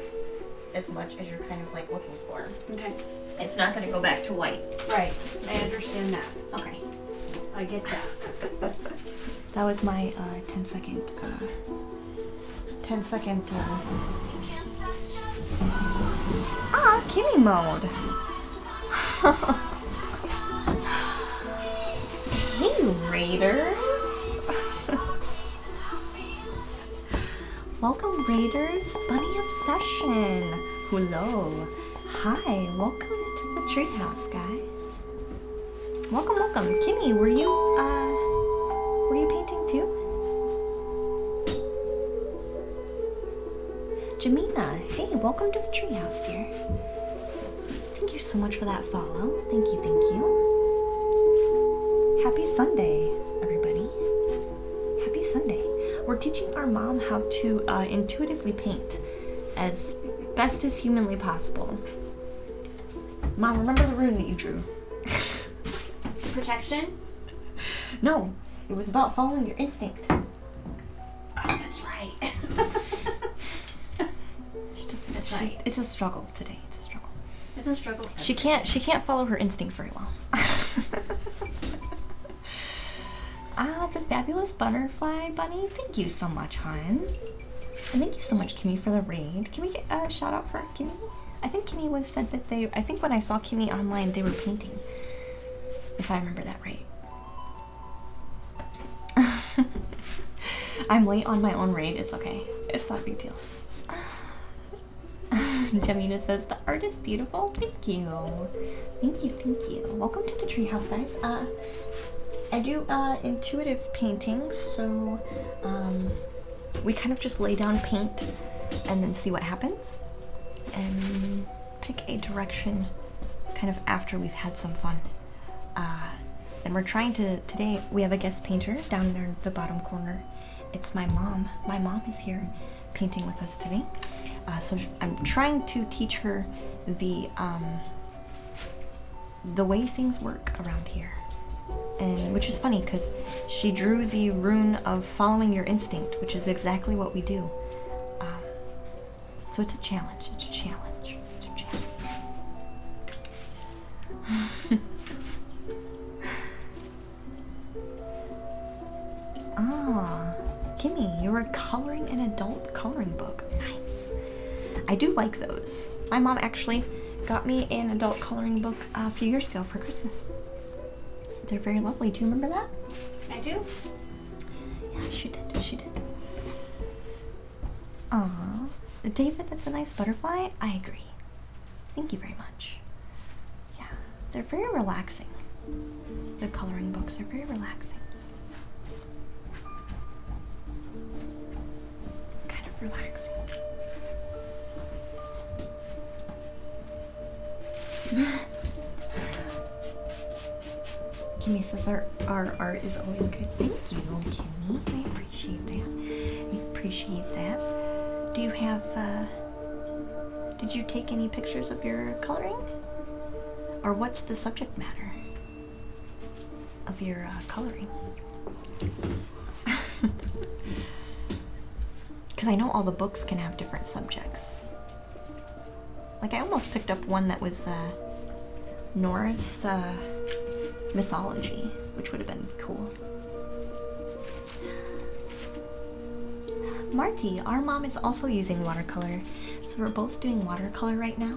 as much as you're kind of like looking for. Okay. It's not going to go back to white. Right. I understand that. Okay. I get that. That was my 10-second. Kimmy mode. Hey, Raiders. Welcome, Raiders. Bunny Obsession. Hello. Hi. Welcome to the treehouse, guys. Welcome. Kimmy, were you painting too? Jamina, hey, welcome to the treehouse, dear. Thank you so much for that follow. Thank you. Happy Sunday, everybody. Happy Sunday. We're teaching our mom how to intuitively paint as best as humanly possible. Mom, remember the rune that you drew? Protection? No, it was about following your instinct. Oh, that's right. It's a struggle today. It's a struggle. She can't follow her instinct very well. It's a fabulous butterfly bunny. Thank you so much, hon. And thank you so much, Kimmy, for the raid. Can we get a shout out for Kimmy? I think Kimmy said that I think when I saw Kimmy online, they were painting. If I remember that right. I'm late on my own raid. It's okay. It's not a big deal. Jamina says the art is beautiful. Thank you. Welcome to the treehouse, guys. I do intuitive painting, so we kind of just lay down paint and then see what happens and pick a direction kind of after we've had some fun. And we're trying to, today we have a guest painter down there in the bottom corner. It's my mom. My mom is here painting with us today. So I'm trying to teach her the way things work around here. And which is funny because she drew the rune of following your instinct, which is exactly what we do. So it's a challenge. Kimmy, you were coloring an adult coloring book. Nice. I do like those. My mom actually got me an adult coloring book a few years ago for Christmas. They're very lovely. Do you remember that? I do. Yeah, she did. Aw. David, that's a nice butterfly. I agree. Thank you very much. Yeah, they're very relaxing. The coloring books are very relaxing. Kind of relaxing. Kimmy says our art is always good. Thank you, Kimmy. I appreciate that. Do you have, did you take any pictures of your coloring? Or what's the subject matter of your coloring? Because I know all the books can have different subjects. Like, I almost picked up one that was Norse mythology, which would have been cool. Marty, our mom is also using watercolor, so we're both doing watercolor right now.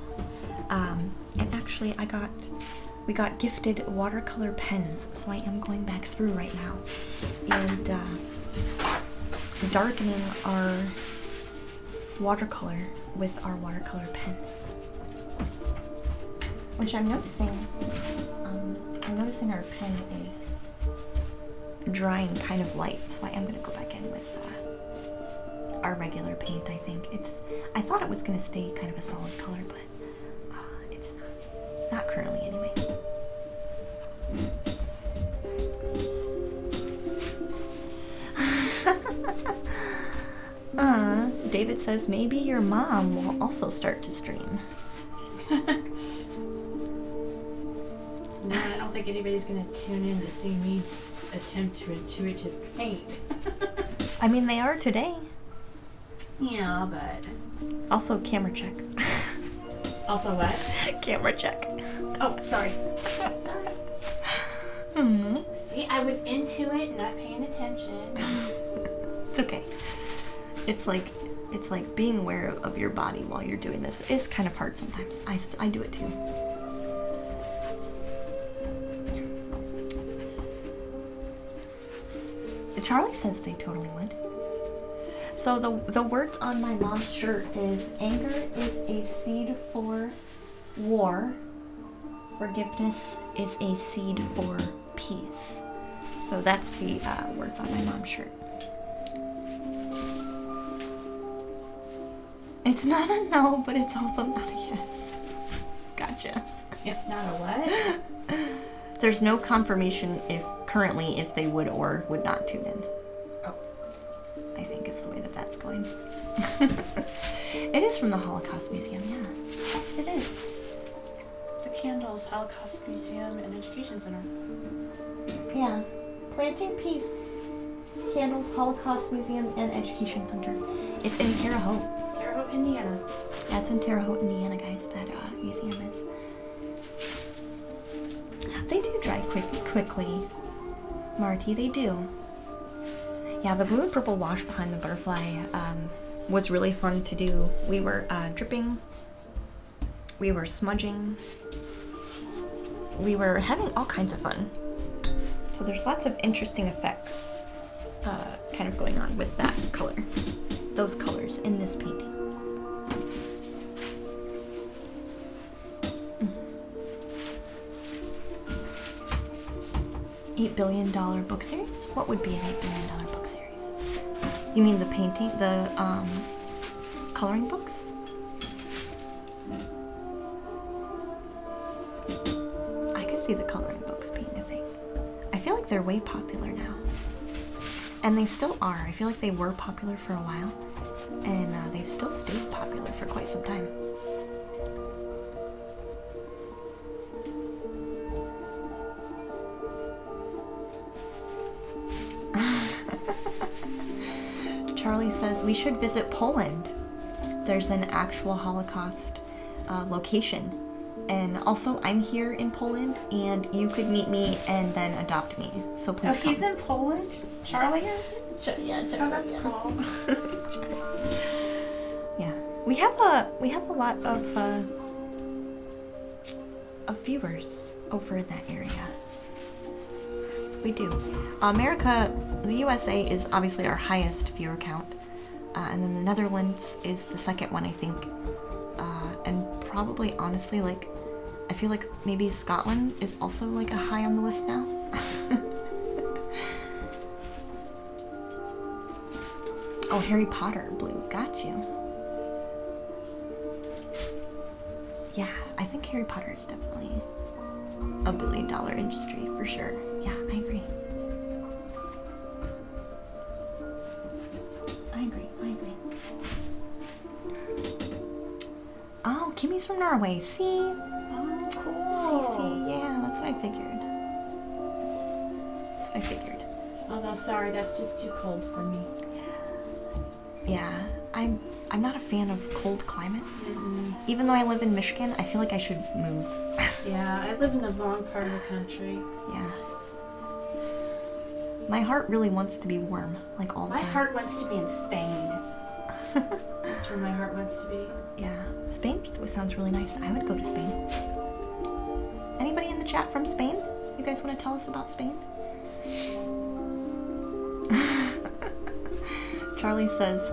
And actually, we got gifted watercolor pens, so I am going back through right now and darkening watercolor with our watercolor pen. Which I'm noticing our pen is drying kind of light, so I am gonna go back in with our regular paint. I thought it was gonna stay kind of a solid color, but it's not currently anyway. David says maybe your mom will also start to stream. No, I don't think anybody's gonna tune in to see me attempt to intuitive paint. I mean, they are today. Yeah, but Also, camera check. also what? Camera check. Oh, sorry. Hmm. See, I was into it, not paying attention. It's okay. It's like being aware of your body while you're doing this is kind of hard sometimes. I do it too. Charlie says they totally would. So the words on my mom's shirt is anger is a seed for war. Forgiveness is a seed for peace. So that's the words on my mom's shirt. It's not a no, but it's also not a yes. Gotcha. It's not a what? There's no confirmation if they would or would not tune in. Oh. I think is the way that's going. It is from the Holocaust Museum, yeah. Yes, it is. The Candles Holocaust Museum and Education Center. Yeah. Planting Peace. Candles Holocaust Museum and Education Center. It's in Terre Haute. Terre Haute, Indiana. That's in Terre Haute, Indiana, guys. That museum is. They do dry quickly, Marty. They do. Yeah, the blue and purple wash behind the butterfly was really fun to do. We were dripping. We were smudging. We were having all kinds of fun. So there's lots of interesting effects kind of going on with that color. Those colors in this painting. $8 billion book series? What would be an $8 billion book series? You mean the painting, the coloring books? I could see the coloring books being a thing. I feel like they're way popular now. And they still are. I feel like they were popular for a while. And they've still stayed popular for quite some time. Charlie says we should visit Poland. There's an actual Holocaust location. And also, I'm here in Poland, and you could meet me and then adopt me. So please come. He's in Poland? Charlie is? Yeah, Oh, that's cool. Yeah, we have a lot of viewers over in that area. We do. America, the USA is obviously our highest viewer count, and then the Netherlands is the second one, I think. And probably, honestly, like, I feel like maybe Scotland is also like a high on the list now. Oh, Harry Potter, Blue, got you. Yeah, I think Harry Potter is definitely a $1 billion industry for sure. Yeah, I agree. I agree. Oh, Kimmy's from Norway. See? Oh, cool. See, yeah, that's what I figured. Oh, no, sorry, that's just too cold for me. Yeah, I'm not a fan of cold climates. Mm-mm. Even though I live in Michigan, I feel like I should move. Yeah, I live in the wrong part of the country. Yeah. My heart really wants to be warm, like all the My time. heart wants to be in Spain. That's where my heart wants to be. Yeah, Spain sounds really nice. I would go to Spain. Anybody in the chat from Spain? You guys want to tell us about Spain? Charlie says,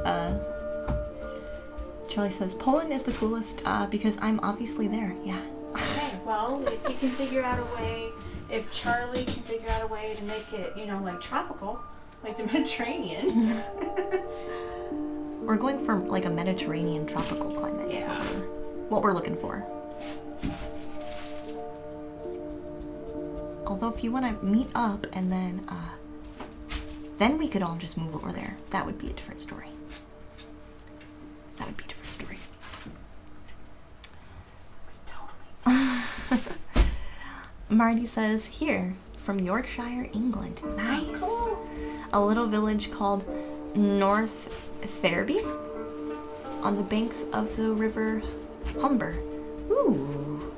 Charlie says, Poland is the coolest because I'm obviously there. Yeah. Okay, well, if you can figure out a way, if Charlie can figure out a way to make it, like tropical, like the Mediterranean. We're going for like a Mediterranean tropical climate. Yeah. Is what we're looking for. Although if you want to meet up and then we could all just move over there. That would be a different story. That would be a different story. Totally. Marty says, here, from Yorkshire, England. Nice. Cool. A little village called North Ferriby on the banks of the river Humber. Ooh.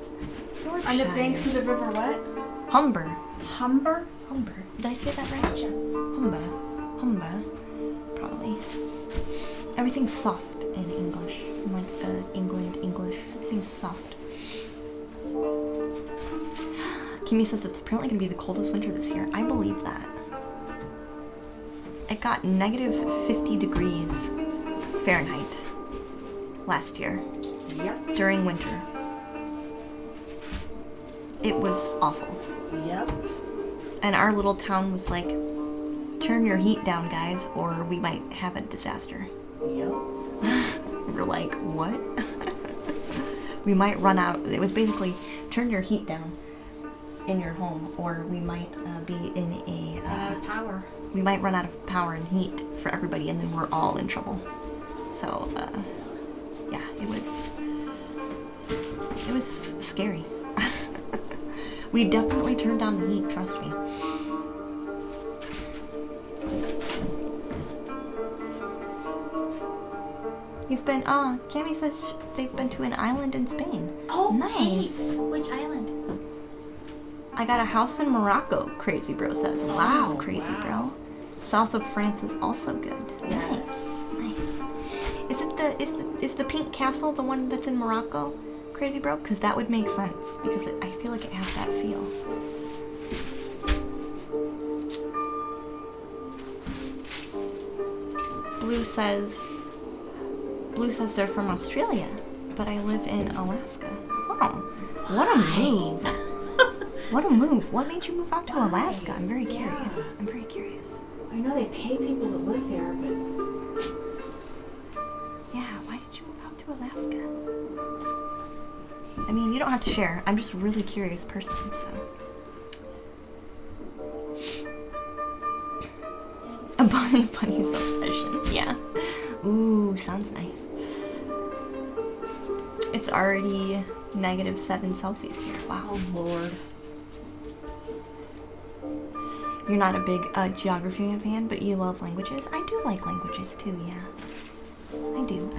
Yorkshire. On the banks of the river what? Humber. Humber? Humber. Did I say that right? Humber. Humber. Probably. Everything's soft in English. Like England English. Everything's soft. Kimi says it's apparently going to be the coldest winter this year. I believe that. It got negative 50 degrees Fahrenheit last year. Yep. During winter. It was awful. Yep. And our little town was like, turn your heat down, guys, or we might have a disaster. Yep. We're like, what? We might run out. It was basically, turn your heat down in your home, or we might be in a... power. We might run out of power and heat for everybody, and then we're all in trouble. So, yeah, it was scary. We definitely turned down the heat, trust me. You've been, Cami says they've been to an island in Spain. Oh, nice. Hey. Which island? I got a house in Morocco, Crazy Bro says. Wow, Crazy wow. Bro. South of France is also good. Yes. Nice. Is the pink castle the one that's in Morocco, Crazy Bro? Because that would make sense, because I feel like it has that feel. Blue says they're from Australia, but I live in Alaska. Oh, what a move. What a move. What made you move out to Alaska? I'm very curious. I'm very curious. I know they pay people to live there, but... Yeah, why did you move out to Alaska? I mean, you don't have to share. I'm just a really curious person, so... A bunny's obsession, yeah. Ooh, sounds nice. It's already -7 Celsius here. Wow. Oh, Lord. You're not a big geography fan, but you love languages? I do like languages too, yeah. I do.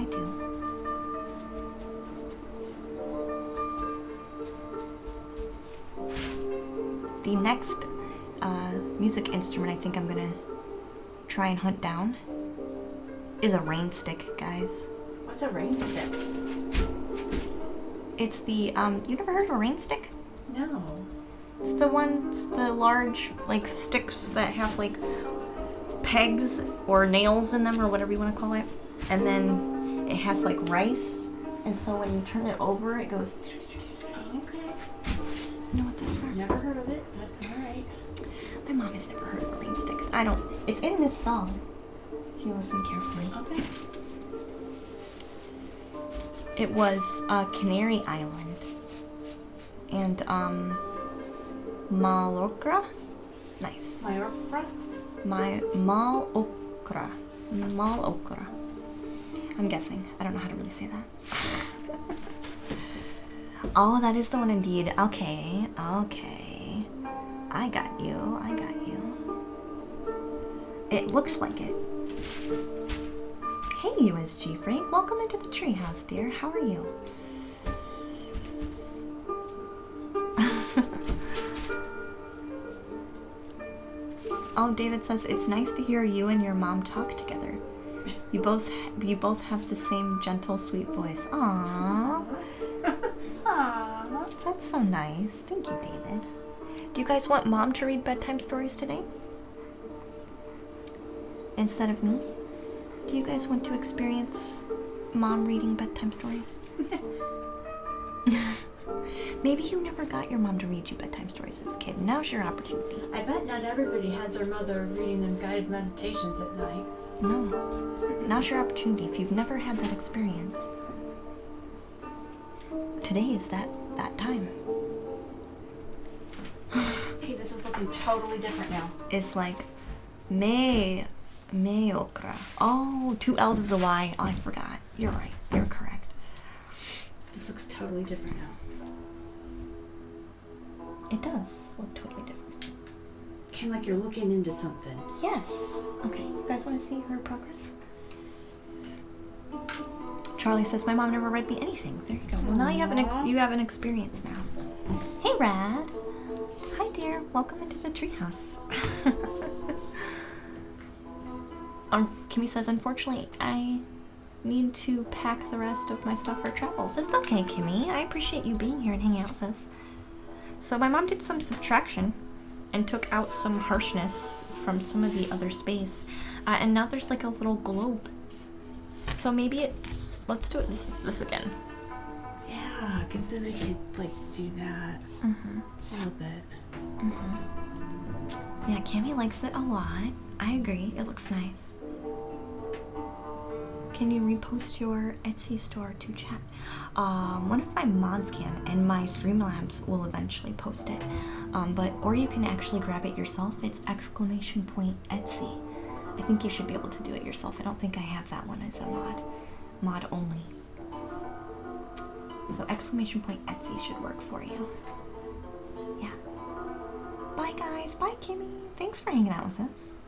The next music instrument I think I'm gonna try and hunt down is a rain stick, guys. What's a rain stick? It's the, you never heard of a rain stick? No. It's the large, like, sticks that have, like, pegs or nails in them or whatever you want to call it. And then it has, like, rice. And so when you turn it over, it goes... Okay. You know what those are? Never heard of it, but alright. My mom has never heard of a rain stick. It's in this song, if you listen carefully. Okay. It was Canary Island. And, Mallorca? Nice. Mallorca? Mallorca. I'm guessing. I don't know how to really say that. Oh, that is the one indeed. Okay. I got you. It looks like it. Hey, USG Frank. Welcome into the treehouse, dear. How are you? Oh, David says it's nice to hear you and your mom talk together. You both have the same gentle, sweet voice. Aww. Aww. That's so nice. Thank you, David. Do you guys want Mom to read bedtime stories today? Instead of me? Do you guys want to experience mom reading bedtime stories? Maybe you never got your mom to read you bedtime stories as a kid. Now's your opportunity. I bet not everybody had their mother reading them guided meditations at night. No. Now's your opportunity. If you've never had that experience, today is that time. Okay, this is looking totally different now. It's like Meokra. Oh, 2 L's is a Y. Oh, I forgot. You're right. You're correct. This looks totally different now. It does look totally different. Kind of like you're looking into something. Yes. Okay, you guys want to see her progress? Charlie says, my mom never read me anything. There you go. Well, now you have an experience now. Hey, Rad. Hi, dear. Welcome into the treehouse. Kimmy says, unfortunately, I need to pack the rest of my stuff for travels. It's okay, Kimmy. I appreciate you being here and hanging out with us. So my mom did some subtraction and took out some harshness from some of the other space. And now there's like a little globe. So maybe let's do it this again. Yeah, because then I could like do that a little bit. Yeah, Cammy likes it a lot. I agree. It looks nice. Can you repost your Etsy store to chat? One of my mods can, and my Streamlabs will eventually post it. Or you can actually grab it yourself. It's !Etsy. I think you should be able to do it yourself. I don't think I have that one as a mod only. So !Etsy should work for you. Yeah. Bye guys. Bye Kimmy. Thanks for hanging out with us.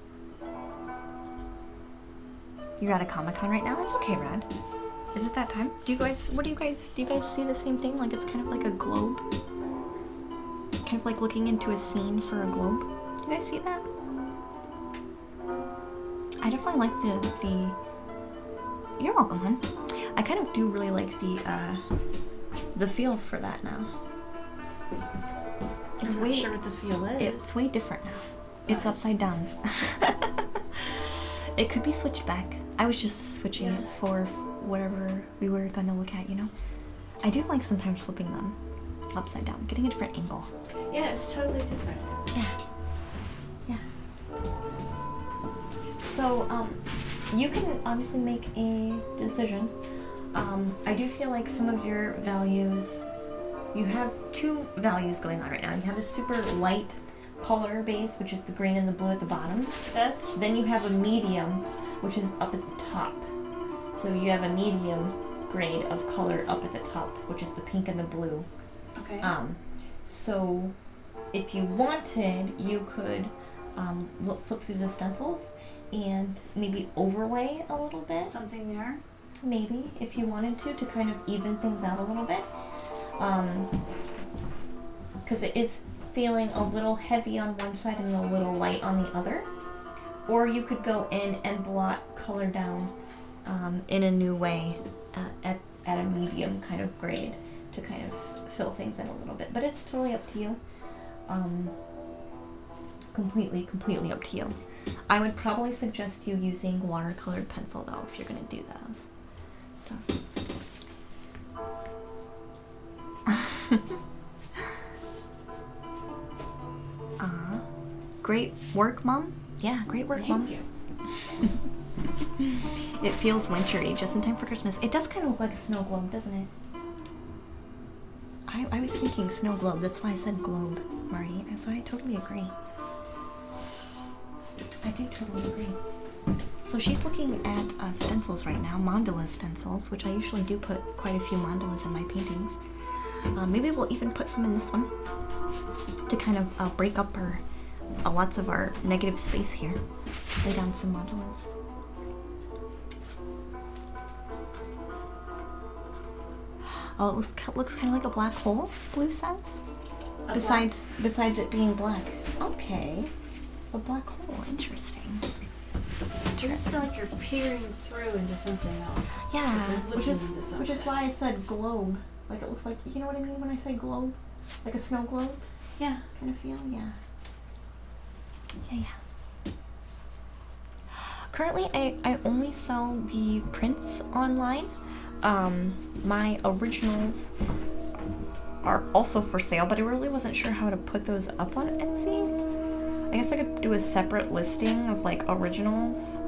You're at a Comic-Con right now? It's okay, Rad. Is it that time? Do you guys see the same thing? Like it's kind of like a globe? Kind of like looking into a scene for a globe? Do you guys see that? I definitely like the You're welcome, hon. I kind of do really like the feel for that now. I'm not sure what the feel is. It's way different now. It's upside down. It could be switched back. I was just switching it for whatever we were gonna look at, you know? I do like sometimes flipping them upside down, getting a different angle. Yeah, it's totally different. Yeah. So, you can obviously make a decision. I do feel like some of your values, you have 2 values going on right now. You have a super light color base, which is the green and the blue at the bottom. Yes. Then you have a medium, which is up at the top. So you have a medium grade of color up at the top, which is the pink and the blue. Okay. So if you wanted, you could flip through the stencils and maybe overlay a little bit. Something there. Maybe, if you wanted to kind of even things out a little bit. Because it is feeling a little heavy on one side and a little light on the other. Or you could go in and blot color down in a new way at a medium kind of grade to kind of fill things in a little bit. But it's totally up to you. Completely up to you. I would probably suggest you using watercolored pencil though if you're going to do those. So. Great work, Mom. Yeah, great work, Mom. Thank you. It feels wintry, just in time for Christmas. It does kind of look like a snow globe, doesn't it? I was thinking snow globe. That's why I said globe, Marty. So I totally agree. I do totally agree. So she's looking at stencils right now, mandala stencils, which I usually do put quite a few mandalas in my paintings. Maybe we'll even put some in this one to kind of break up lots of our negative space here. Lay down some mandalas. Oh, it looks kind of like a black hole, Blue says. Besides it being black. Okay. A black hole, interesting. It's like you're peering through into something else. Yeah, Like which is why I said globe. Like it looks like, you know what I mean when I say globe? Like a snow globe Yeah. kind of feel, yeah. Yeah. Currently, I only sell the prints online. my originals are also for sale, but I really wasn't sure how to put those up on Etsy. I guess I could do a separate listing of like originals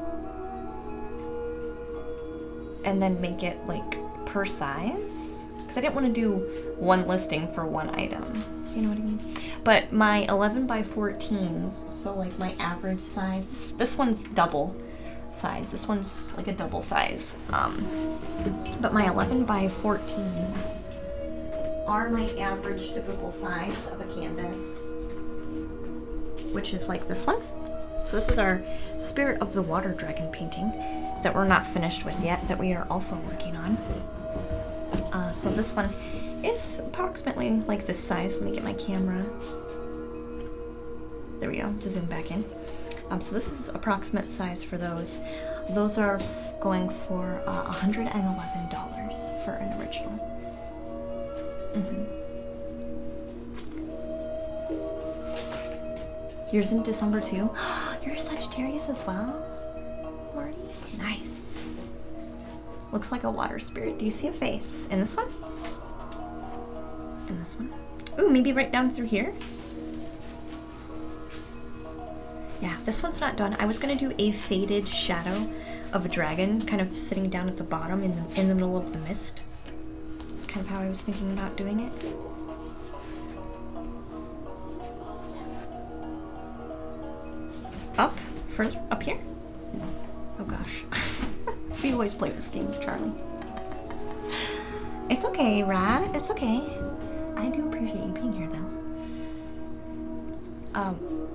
and then make it like per size, because I didn't want to do one listing for one item. You know what I mean? But my 11 by 14s, so like my average size, this one's double size. This one's like a double size. But my 11 by 14s are my average typical size of a canvas, which is like this one. So this is our Spirit of the Water Dragon painting that we're not finished with yet, that we are also working on. So this one is approximately like this size. Let me get my camera. There we go, to zoom back in. So this is approximate size for those. Those are going for $111 for an original. Yours in December too? You're a Sagittarius as well, Marty? Nice. Looks like a water spirit. Do you see a face? In this one? In this one? Ooh, maybe right down through here? Yeah, this one's not done. I was gonna do a faded shadow of a dragon kind of sitting down at the bottom in the middle of the mist. That's kind of how I was thinking about doing it. Up? Further? Up here? Oh gosh. We always play this game, Charlie. It's okay, Rad. It's okay. I do appreciate you being here, though.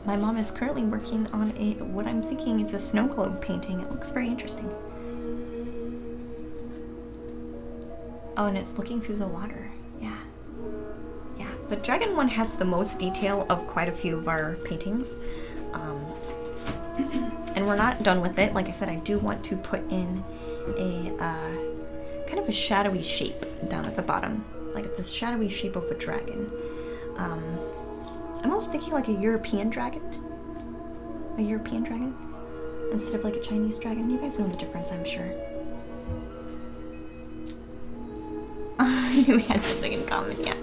My mom is currently working on what I'm thinking is a snow globe painting. It looks very interesting. Oh, and it's looking through the water. Yeah. Yeah, the dragon one has the most detail of quite a few of our paintings. And we're not done with it. Like I said, I do want to put in a kind of a shadowy shape down at the bottom, like this shadowy shape of a dragon. I'm almost thinking like a European dragon, instead of like a Chinese dragon. You guys know the difference, I'm sure. We had something in common, yeah.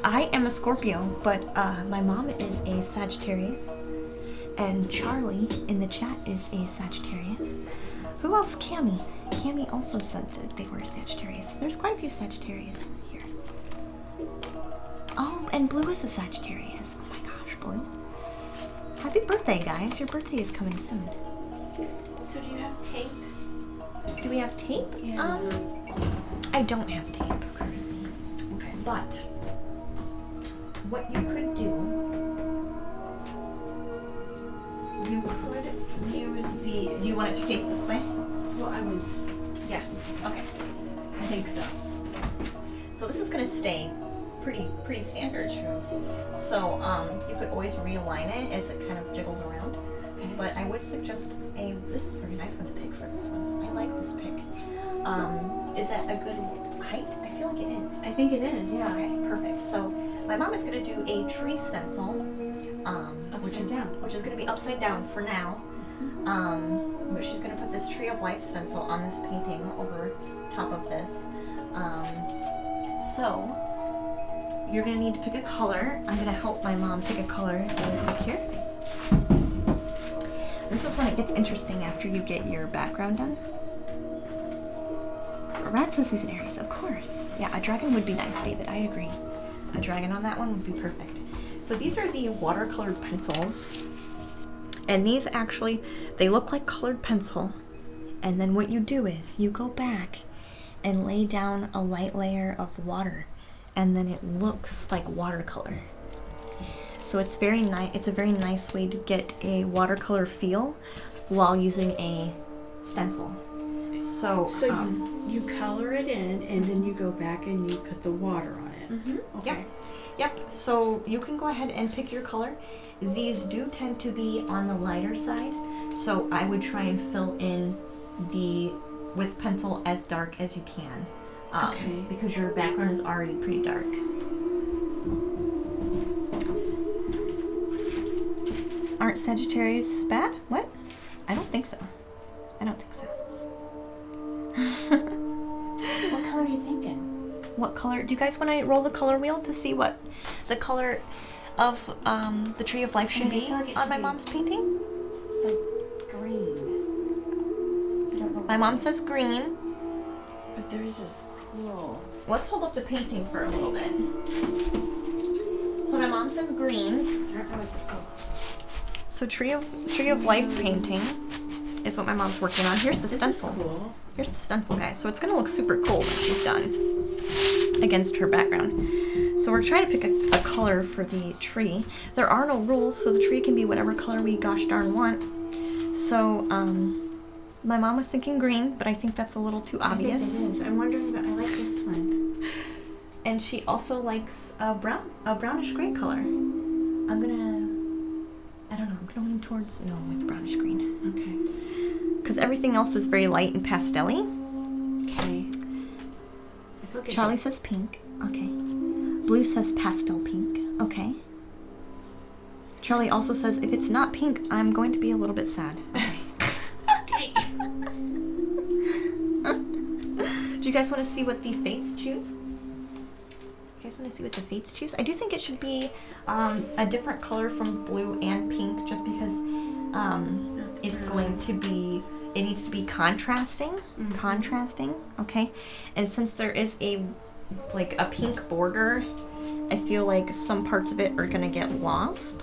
I am a Scorpio, but my mom is a Sagittarius. And Charlie in the chat is a Sagittarius. Who else? Cami. Cami also said that they were a Sagittarius. There's quite a few Sagittarius here. Oh, and Blue is a Sagittarius. Oh my gosh, Blue. Happy birthday, guys. Your birthday is coming soon. So do you have tape? Do we have tape? Yeah. I don't have tape currently. Okay. But what you could do, you could use the, do you want it to face this way? Well, yeah. Okay. I think so. So this is gonna stay pretty standard. That's true. So you could always realign it as it kind of jiggles around. Okay. But I would suggest this is a very nice one to pick for this one. I like this pick. Is that a good height? I feel like it is. I think it is, yeah. Okay, perfect. So my mom is gonna do a tree stencil. Which is going to be upside down for now. But she's going to put this Tree of Life stencil on this painting over top of this. So you're going to need to pick a color. I'm going to help my mom pick a color really quick here. This is when it gets interesting after you get your background done. Rad says he's an Aries, of course. Yeah, a dragon would be nice, David. I agree. A dragon on that one would be perfect. So these are the watercolored pencils, and these actually, they look like colored pencil, and then what you do is you go back and lay down a light layer of water, and then it looks like watercolor. So it's very nice. It's a very nice way to get a watercolor feel while using a stencil. So you color it in, and then you go back and you put the water on it. Mm-hmm. Okay. Yep, so you can go ahead and pick your color. These do tend to be on the lighter side, so I would try and fill in with pencil as dark as you can. Okay. Because your background is already pretty dark. Aren't Sagittarius bad? What? I don't think so. What what color. Do you guys want to roll the color wheel to see what the color of the Tree of Life should I be feel like it on should my be- mom's painting? Like green. I don't know. My mom says green. But there is this cool. Let's hold up the painting for a little bit. So my mom says green. I don't know what the, oh. So Tree of Life painting is what my mom's working on. Here's the This is stencil. cool. Here's the stencil, guys. So it's gonna look super cool when she's done against her background. So we're trying to pick a color for the tree. There are no rules, so the tree can be whatever color we gosh darn want. So my mom was thinking green, but I think that's a little too obvious. I think it is. I'm wondering, but I like this one. And she also likes a brownish gray color. I don't know, I'm gonna lean towards no with brownish green. Okay. Because everything else is very light and pastel-y. Okay. I feel like it Charlie should- says pink. Okay. Blue says pastel pink. Okay. Charlie also says if it's not pink, I'm going to be a little bit sad. Okay. Do you guys want to see what the fates choose? You guys want to see what the fates choose? I do think it should be a different color from blue and pink, just because it's going to be. It needs to be contrasting. Mhm. Contrasting. Okay. And since there is a pink border, I feel like some parts of it are gonna get lost.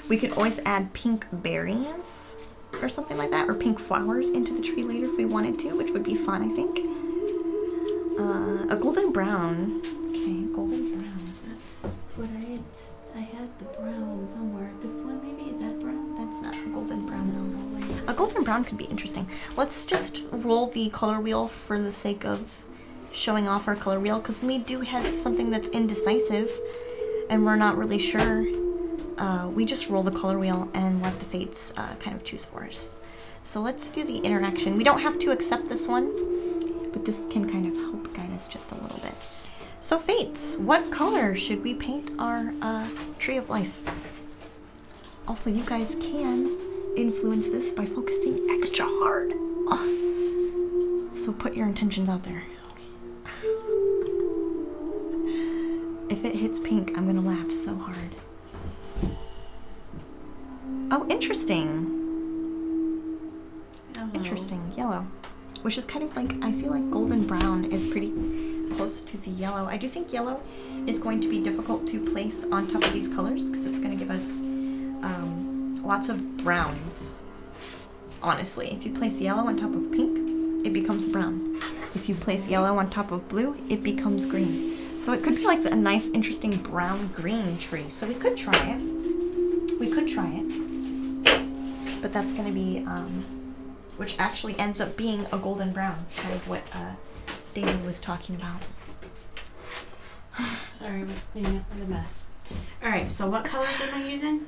We could always add pink berries or something like that, or pink flowers into the tree later if we wanted to, which would be fun, I think. A golden brown. Okay, golden brown. That's what I had the brown somewhere. This one maybe? Is that brown? That's not a golden brown, no. A golden brown could be interesting. Let's just roll the color wheel for the sake of showing off our color wheel, because we do have something that's indecisive and we're not really sure. We just roll the color wheel and let the fates kind of choose for us. So let's do the interaction. We don't have to accept this one, but this can kind of help guide us just a little bit. So fates, what color should we paint our Tree of Life? Also, you guys can influence this by focusing extra hard. Oh. So put your intentions out there. If it hits pink, I'm gonna laugh so hard. Oh, interesting. Hello. Interesting. Yellow. Which is kind of like, I feel like golden brown is pretty close to the yellow. I do think yellow is going to be difficult to place on top of these colors because it's going to give us lots of browns. Honestly, if you place yellow on top of pink, it becomes brown. If you place yellow on top of blue, it becomes green. So it could be like a nice, interesting brown-green tree. So we could try it. We could try it. But that's going to be, which actually ends up being a golden brown, kind of what David was talking about. Sorry, I was cleaning up the mess. Alright, so what colors am I using?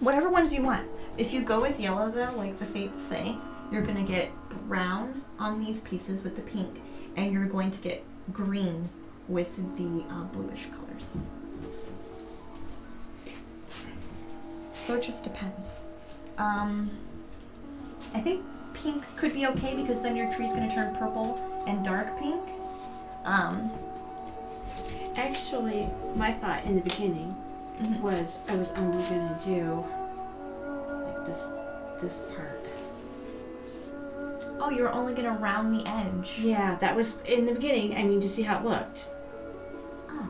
Whatever ones you want. If you go with yellow, though, like the fates say, you're going to get brown on these pieces with the pink, and you're going to get green with the bluish colors. So it just depends. I think pink could be okay because then your tree's going to turn purple and dark pink. Actually, my thought in the beginning was I was only gonna do like this part. Oh, you're only going to round the edge. Yeah, that was in the beginning, I mean, to see how it looked. Oh.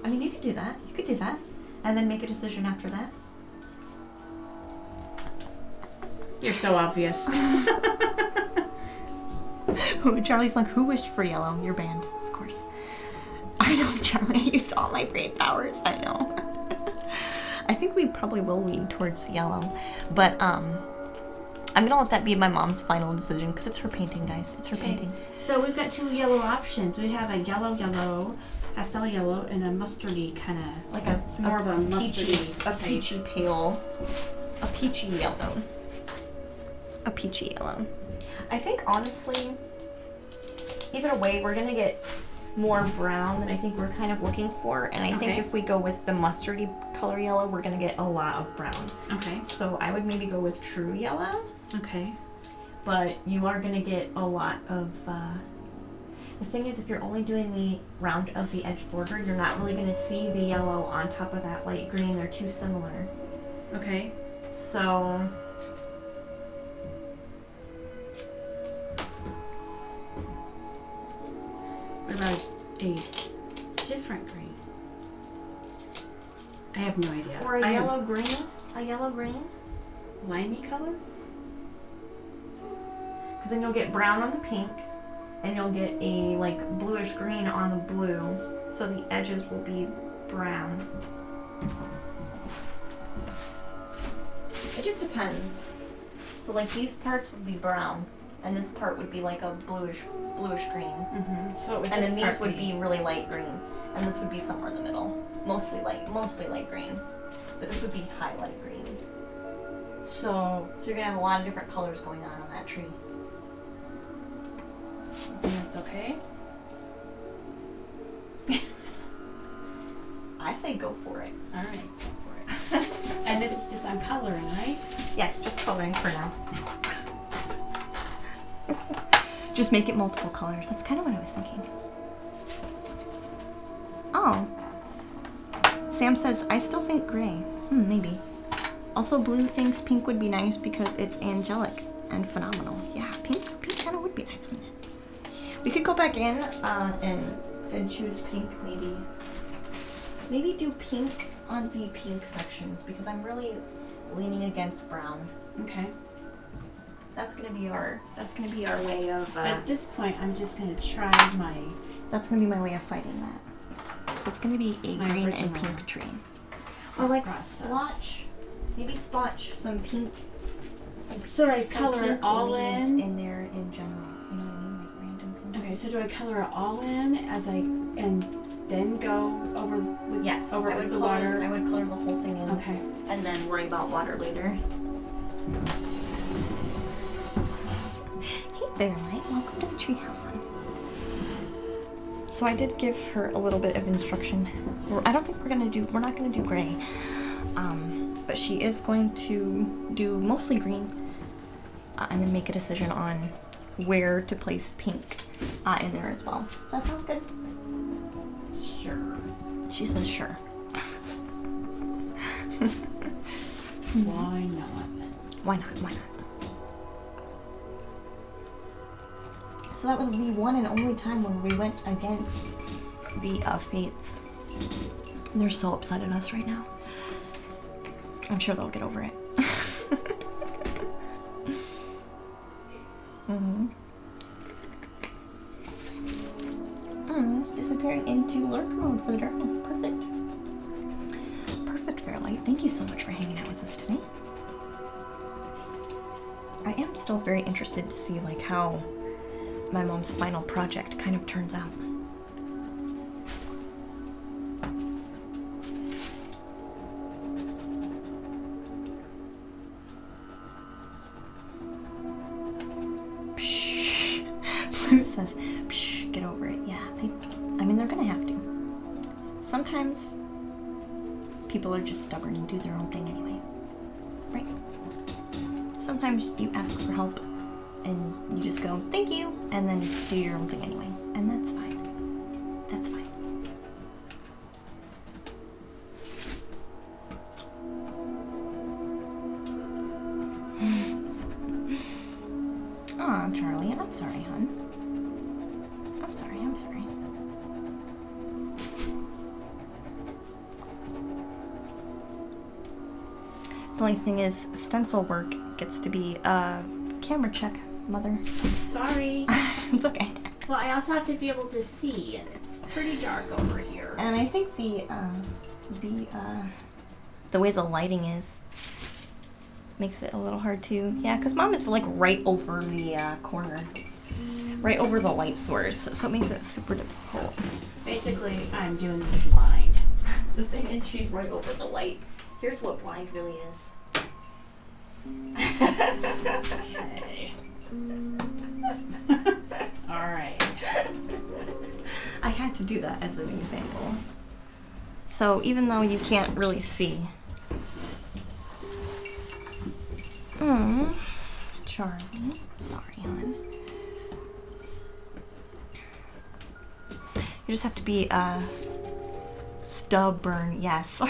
I mean, you could do that. You could do that. And then make a decision after that. You're so obvious. Charlie's like, who wished for yellow? Your band, of course. I know, Charlie. I used all my brain powers. I know. I think we probably will lean towards yellow. But, I'm gonna let that be my mom's final decision because it's her painting, guys. It's her painting. So we've got two yellow options. We have a yellow, pastel yellow, and a mustardy kind of, Like a more of a peachy, mustardy a type. peachy pale, a peachy yellow. A peachy yellow. I think honestly, either way, we're gonna get more brown than I think we're kind of looking for, and I think Okay. if we go with the mustardy color yellow, we're gonna get a lot of brown. Okay. So I would maybe go with true yellow, Okay. but you are gonna get a lot of. The thing is, if you're only doing the round of the edge border, you're not really going to see the yellow on top of that light green. They're too similar. Okay. So... What about a different green? I have no idea. Or a yellow green? A yellow green? Limey color? Because then you'll get brown on the pink, and you'll get a like bluish green on the blue, so the edges will be brown. It just depends. So like these parts would be brown, and this part would be like a bluish green. Mm-hmm. So And then these would be really light green, and this would be somewhere in the middle, mostly light green. But this would be highlight green. So you're gonna have a lot of different colors going on that tree. that's okay. I say go for it. All right, go for it. And this is just on coloring, right? Yes, just coloring for now. Just make it multiple colors. That's kind of what I was thinking. Oh. Sam says, I still think gray. Maybe. Also, Blue thinks pink would be nice because it's angelic and phenomenal. Yeah, pink kind of would be nice, wouldn't it? We could go back in and choose pink, maybe. Maybe do pink on the pink sections because I'm really leaning against brown. Okay. That's gonna be our way of. At this point, I'm just gonna try my. That's gonna be my way of fighting that. So it's gonna be a My green original and pink tree. Or like process. splotch, maybe splotch some pink. So I Some color pink all leaves in. there in general. You know what I mean? Like random pink. Okay, so do I color it all in and then go over with Yes. over I with would the color, water? I would color the whole thing in. Okay. And then worry about water later. Hey Fairlight, welcome to the treehouse, hon. So I did give her a little bit of instruction. I don't think we're not gonna do gray. But she is going to do mostly green, and then make a decision on where to place pink in there as well. Does that sound good? Sure. She says sure. Why not? Why not? Why not? So that was the one and only time when we went against the Fates. They're so upset at us right now. I'm sure they'll get over it. Disappearing into lurk mode for the darkness. Perfect. Perfect, Fairlight. Thank you so much for hanging out with us today. I am still very interested to see like how my mom's final project kind of turns out. Psh. Blue says, psh, get over it. Yeah, they're gonna have to. Sometimes people are just stubborn and do their own thing anyway. Right? Sometimes you ask for help and you just go, thank you, and then do your own thing anyway. And that's fine. That's fine. Aw, Charlie, I'm sorry, hon. I'm sorry. The only thing is, stencil work gets to be a camera check, Mother. Sorry. It's okay. Well, I also have to be able to see, and it's pretty dark over here. And I think the way the lighting is makes it a little hard to. Yeah, because Mom is like right over the corner, right over the light source, so it makes it super difficult. Basically, I'm doing this blind. The thing is, she's right over the light. Here's what blind really is. Okay. All right. I had to do that as an example. So even though you can't really see. Charlie. Sorry, hon. You just have to be stubborn. Yes.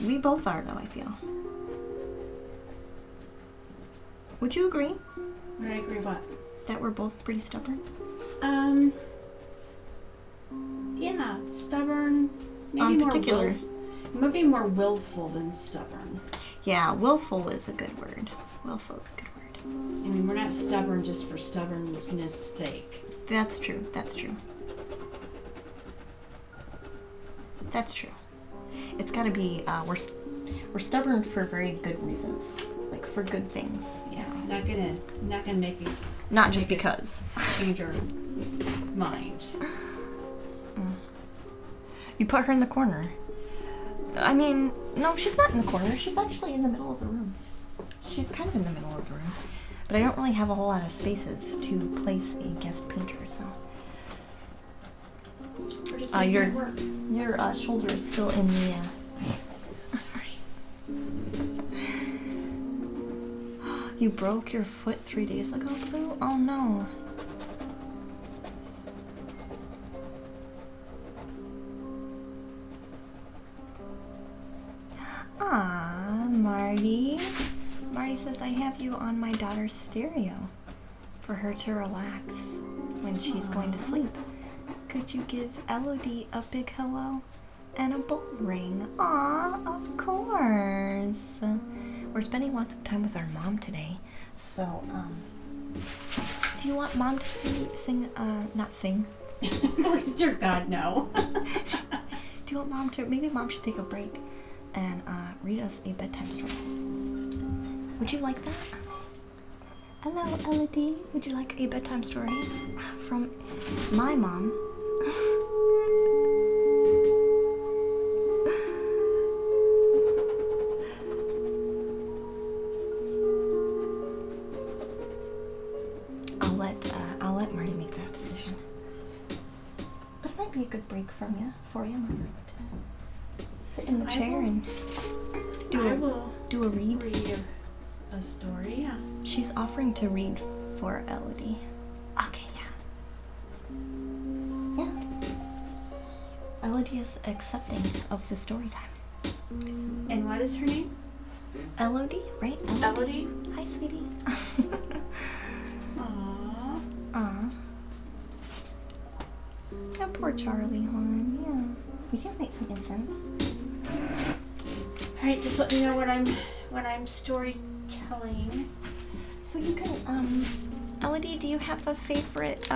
We both are, though, I feel. Would you agree Would I agree what? that we're both pretty stubborn? Yeah, stubborn. Particular. Maybe more willful than stubborn. Yeah, willful is a good word. Willful is a good word. I mean, we're not stubborn just for stubbornness' sake. That's true. That's true. That's true. It's got to be we're stubborn for very good reasons, like for good things. Yeah. Not gonna make you Not just because. change your minds. You put her in the corner. I mean, no, she's not in the corner. She's actually in the middle of the room. She's kind of in the middle of the room. But I don't really have a whole lot of spaces to place a guest painter, so. We're just making it work. Your shoulder is still in the. You broke your foot 3 days ago, Blue? Oh no. Ah, Marty. Marty says I have you on my daughter's stereo for her to relax when she's going to sleep. Could you give Elodie a big hello and a bull ring? Aw, of course. We're spending lots of time with our mom today, so do you want Mom to not sing? Dear God, no. Do you want Mom to? Maybe Mom should take a break and read us a bedtime story. Would you like that? Hello, Elodie. Would you like a bedtime story from my mom? I'll let Marty make that decision. But it might be a good break for you, Mom. To sit in the chair and do a read. Read a story, yeah. She's offering to read for Elodie. Okay, yeah. Yeah. Elodie is accepting of the story time. And what is her name? Elodie, right? Elodie? Hi, sweetie. Aww. Aw. Yeah, poor Charlie, hon. Yeah. We can light some incense. Alright, just let me know when I'm storytelling. So you can, Elodie, do you have a favorite,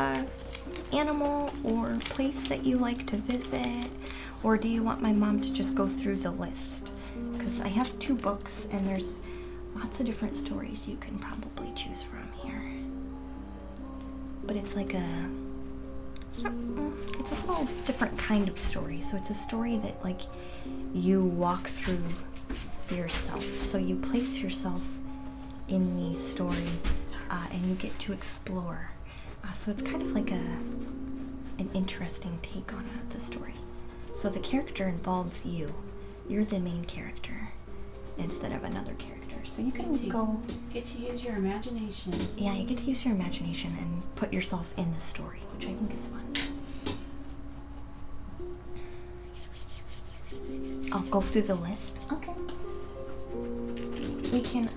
animal or place that you like to visit? Or do you want my mom to just go through the list? Because I have 2 books and there's lots of different stories you can probably choose from here. But it's like it's a little different kind of story. So it's a story that like you walk through yourself. So you place yourself in the story and you get to explore. So it's kind of like an interesting take on the story. So the character involves you. You're the main character instead of another character. So you can get to use your imagination. Yeah, you get to use your imagination and put yourself in the story, which I think is fun. I'll go through the list. Okay. We can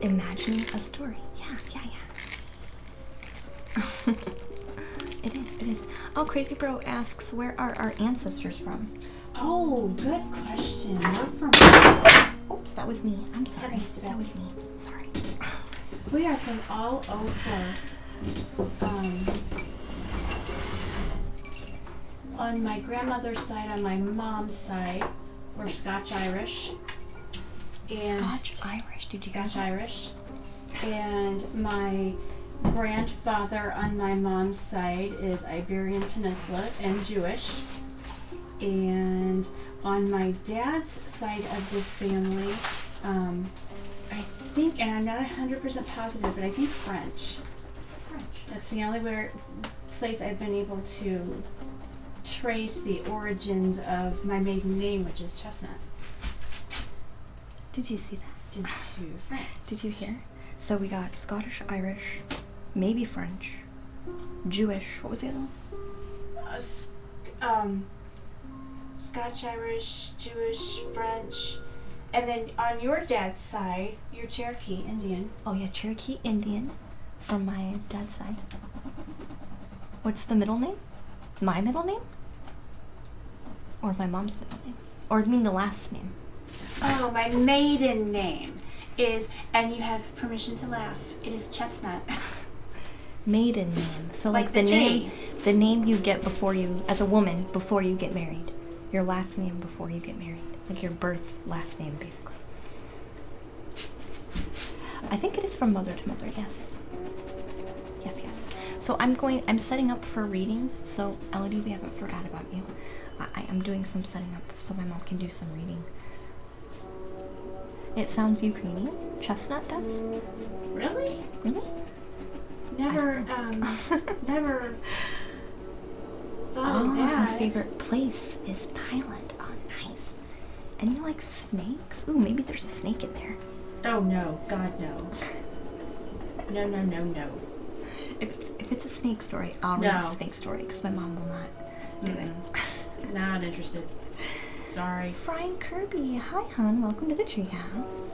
imagine a story. Yeah. It is. Oh, Crazy Bro asks, where are our ancestors from? Oh, good question. We're from... Oops, that was me. I'm sorry. That That was me. Sorry. We are from all over. On my grandmother's side, on my mom's side, we're Scotch-Irish. Scotch-Irish? Did you get that? Scotch-Irish. And my grandfather on my mom's side is Iberian Peninsula and Jewish. And on my dad's side of the family, I think, and I'm not 100% positive, but I think French. That's the only place I've been able to trace the origins of my maiden name, which is Chestnut. Did you see that? into France. Did you hear? So we got Scottish, Irish, maybe French, Jewish. What was the other one? Scotch, Irish, Jewish, French, and then on your dad's side, you're Cherokee Indian. Oh yeah, Cherokee Indian from my dad's side. What's the middle name? My middle name? Or my mom's middle name? Or I mean the last name. Oh, my maiden name is, and you have permission to laugh, it is Chestnut. Maiden name. So like the the name you get before you, as a woman, before you get married. Your last name before you get married. Like your birth last name, basically. I think it is from mother to mother, yes. Yes, yes. So I'm setting up for reading. So Elodie, we haven't forgot about you. I'm doing some setting up so my mom can do some reading. It sounds Ukrainian. Chestnut does? Really? Really? Never, never thought of that. Her favorite place is Thailand. Oh, nice. And you like snakes? Ooh, maybe there's a snake in there. Oh no, God no. No, no, no, no. If it's a snake story, I'll read the snake story because my mom will not do it. Not interested. Sorry. Frying Kirby, hi hon, welcome to the treehouse.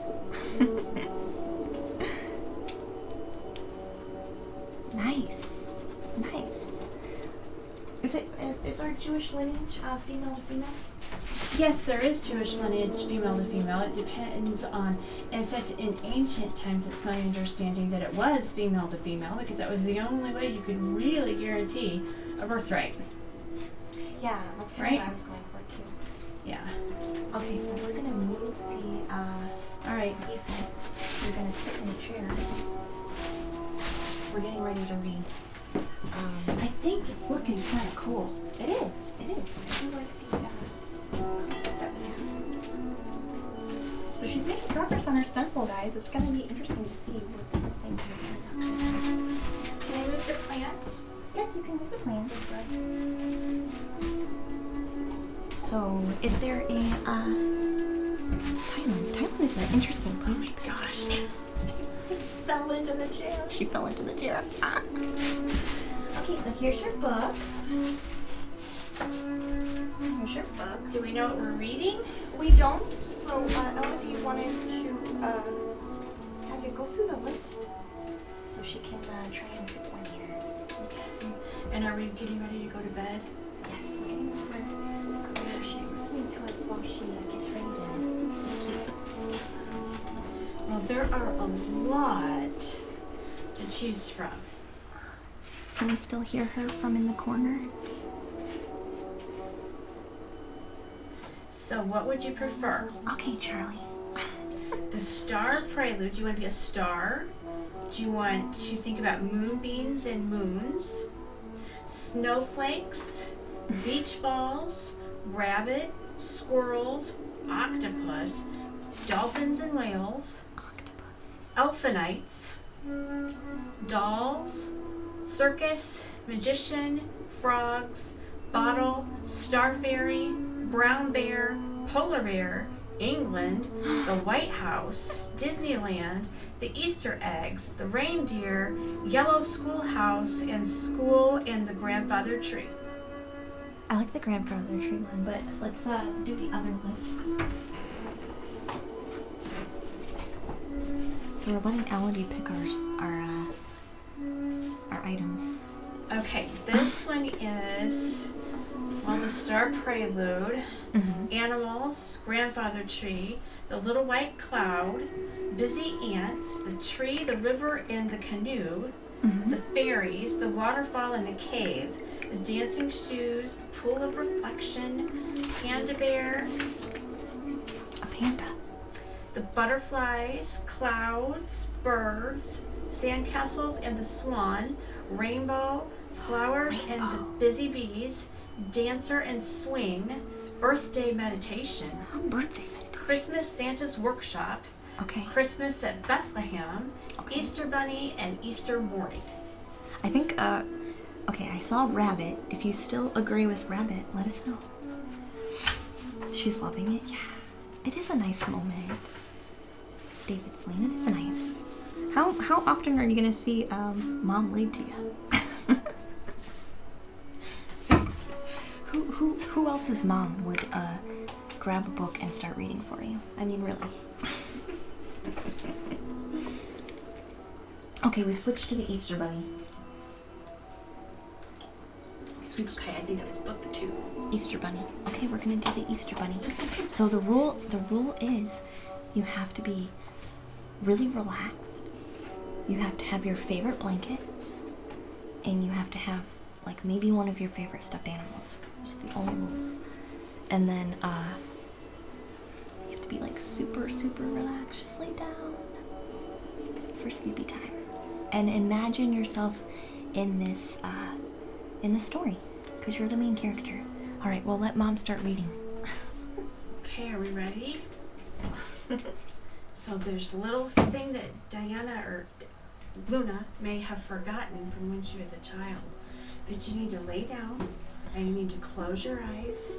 Nice, nice. Is our Jewish lineage female to female? Yes, there is Jewish lineage female to female. It depends on, in fact, in ancient times, it's my understanding that it was female to female because that was the only way you could really guarantee a birthright. Yeah, that's kind of what I was going for too. Yeah. Okay, so we're gonna move the All right. piece. You're gonna sit in a chair. We're getting ready to read. I think it's looking kind of cool. It is. It is. I do like the concept that we have. So she's making progress on her stencil, guys. It's gonna be interesting to see what the things are gonna talk about. Can I move the plant? Yes, you can move the plans. This way. So, is there a Thailand? Thailand is an interesting place to be. Gosh. Fell into the chair. She fell into the chair. Okay, so here's your books. Here's your books. Do we know what we're reading? We don't. So, Elodie wanted to have you go through the list so she can try and pick one here. Okay. And are we getting ready to go to bed? Yes, we're getting over. She's listening to us while she gets ready to sleep. Well, there are a lot to choose from. Can we still hear her from in the corner? So what would you prefer? Okay, Charlie. The Star Prelude, do you want to be a star? Do you want to think about moonbeams and moons? Snowflakes, beach balls, rabbit, squirrels, octopus, dolphins and whales, Octopus. elfinites, dolls, circus, magician, frogs, bottle, star fairy, brown bear, polar bear, England, the White House, Disneyland, the Easter eggs, the reindeer, yellow schoolhouse, and school and the grandfather tree. I like the grandfather tree one, but let's do the other list. So we're letting Elodie pick our items. Okay, this one is, well, the Star Prelude, animals, grandfather tree, the little white cloud, busy ants, the tree, the river, and the canoe, the fairies, the waterfall and the cave, the dancing shoes, the pool of reflection, panda bear, A panda. the butterflies, clouds, birds, sandcastles and the swan, rainbow, flowers and the busy bees, dancer and swing, birthday meditation, Birthday. Christmas Santa's workshop, Okay. Christmas at Bethlehem, Okay. Easter bunny, and Easter morning. I think, okay, I saw rabbit. If you still agree with rabbit, let us know. She's loving it. Yeah. It is a nice moment. David Slane. It is nice. How often are you gonna see Mom read to you? Who else's mom would grab a book and start reading for you? I mean, really. Okay, we switched to the Easter Bunny. Okay, I think that was book 2. Easter Bunny. Okay, we're gonna do the Easter Bunny. So the rule is you have to be really relaxed. You have to have your favorite blanket, and you have to have like maybe one of your favorite stuffed animals. Just the only rules. And then you have to be like super relaxed. Just lay down for sleepy time, and imagine yourself in this story, because you're the main character. All right, well, let Mom start reading. Okay, are we ready? So there's a little thing that Diana or Luna may have forgotten from when she was a child. But you need to lay down, and you need to close your eyes,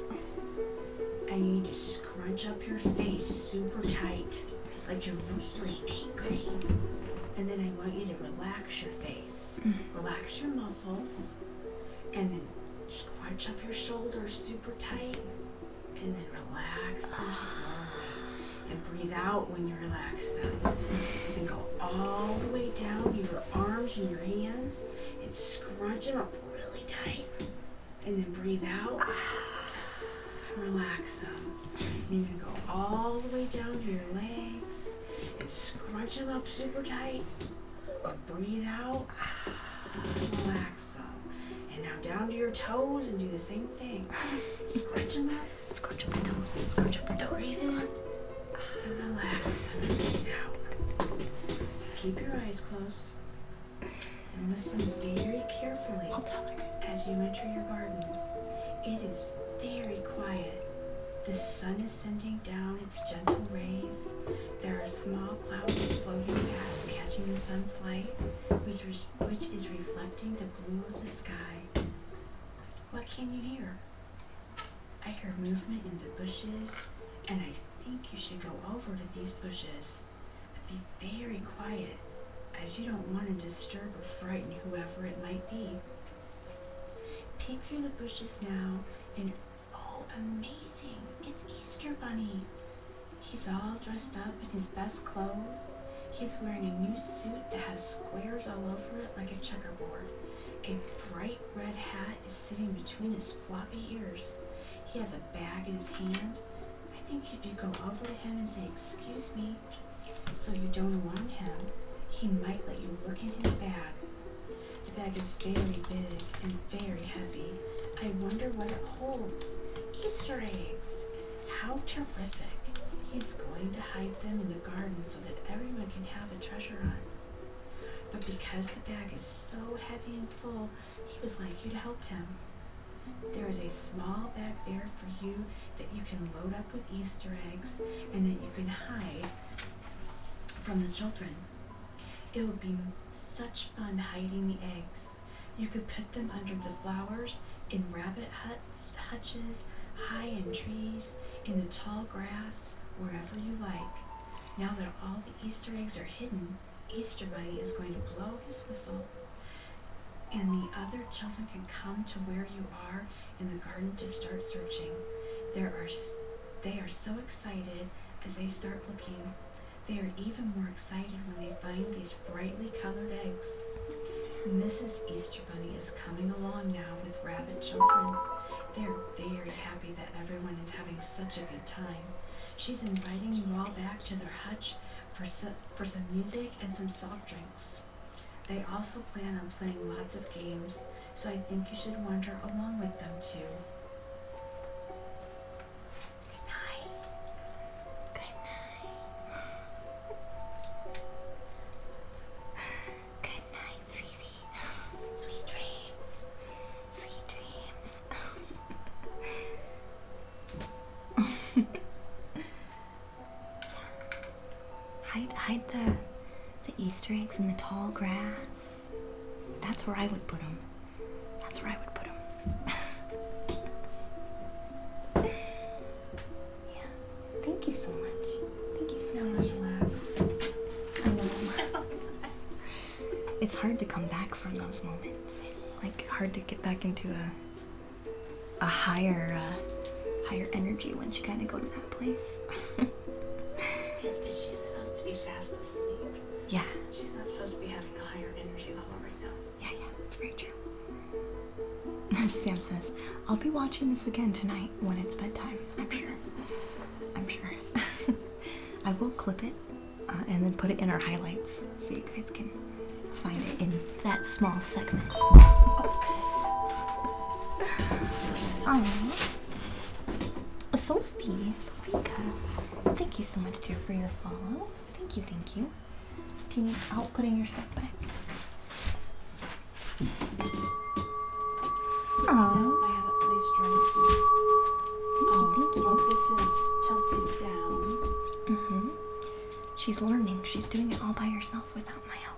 and you need to scrunch up your face super tight, like you're really angry. And then I want you to relax your face, relax your muscles, and then scrunch up your shoulders super tight, and then relax them slowly. And breathe out when you relax them. And go all the way down your arms and your hands, and scrunch them up really tight. And then breathe out, and relax them. And you're gonna go all the way down to your legs, and scrunch them up super tight. Breathe out, and relax them. And now down to your toes and do the same thing. Scrunch them up. Scrunch up your toes. Scrunch up your toes. Breathe in. And relax and breathe out. Keep your eyes closed and listen very carefully. I'll tell her. As you enter your garden. It is very quiet. The sun is sending down its gentle rays. There are small clouds floating past, catching the sun's light, which is reflecting the blue of the sky. What can you hear? I hear movement in the bushes, and I think you should go over to these bushes, but be very quiet, as you don't want to disturb or frighten whoever it might be. Peek through the bushes now, and oh, amazing! It's Easter Bunny. He's all dressed up in his best clothes. He's wearing a new suit that has squares all over it like a checkerboard. A bright red hat is sitting between his floppy ears. He has a bag in his hand. I think if you go over to him and say, "Excuse me," so you don't alarm him, he might let you look in his bag. The bag is very big and very heavy. I wonder what it holds. Easter eggs! How terrific! He's going to hide them in the garden so that everyone can have a treasure hunt. But because the bag is so heavy and full, he would like you to help him. There is a small bag there for you that you can load up with Easter eggs and that you can hide from the children. It would be such fun hiding the eggs. You could put them under the flowers, in rabbit hutches, high in trees, in the tall grass, wherever you like. Now that all the Easter eggs are hidden, Easter Bunny is going to blow his whistle, and the other children can come to where you are in the garden to start searching. They are so excited as they start looking. They are even more excited when they find these brightly colored eggs. Mrs. Easter Bunny is coming along now with rabbit children. They are very happy that everyone is having such a good time. She's inviting you all back to their hutch for some music and some soft drinks. They also plan on playing lots of games, so I think you should wander along with them too. Good night. Good night. Good night, sweetie. Sweet dreams. Sweet dreams. Hide the Easter eggs in the tall grass. That's where I would put them. That's where I would put them. Yeah. Thank you so much. Thank you so much. Relax. it's hard to come back from those moments. Like, hard to get back into a higher energy once you kind of go to that place. Yes, but she's supposed to be fast asleep. Yeah. She's not supposed to be having a higher energy level right now. Yeah, that's very true. Sam says, I'll be watching this again tonight when it's bedtime. I'm sure. I will clip it and then put it in our highlights so you guys can find it in that small segment. Aww. Sophika, thank you so much, dear, for your follow. Thank you. Do you need help putting your stuff back? Aww. I have it placed right. Thank you. Well, this is tilted down. Mm-hmm. She's learning. She's doing it all by herself without my help.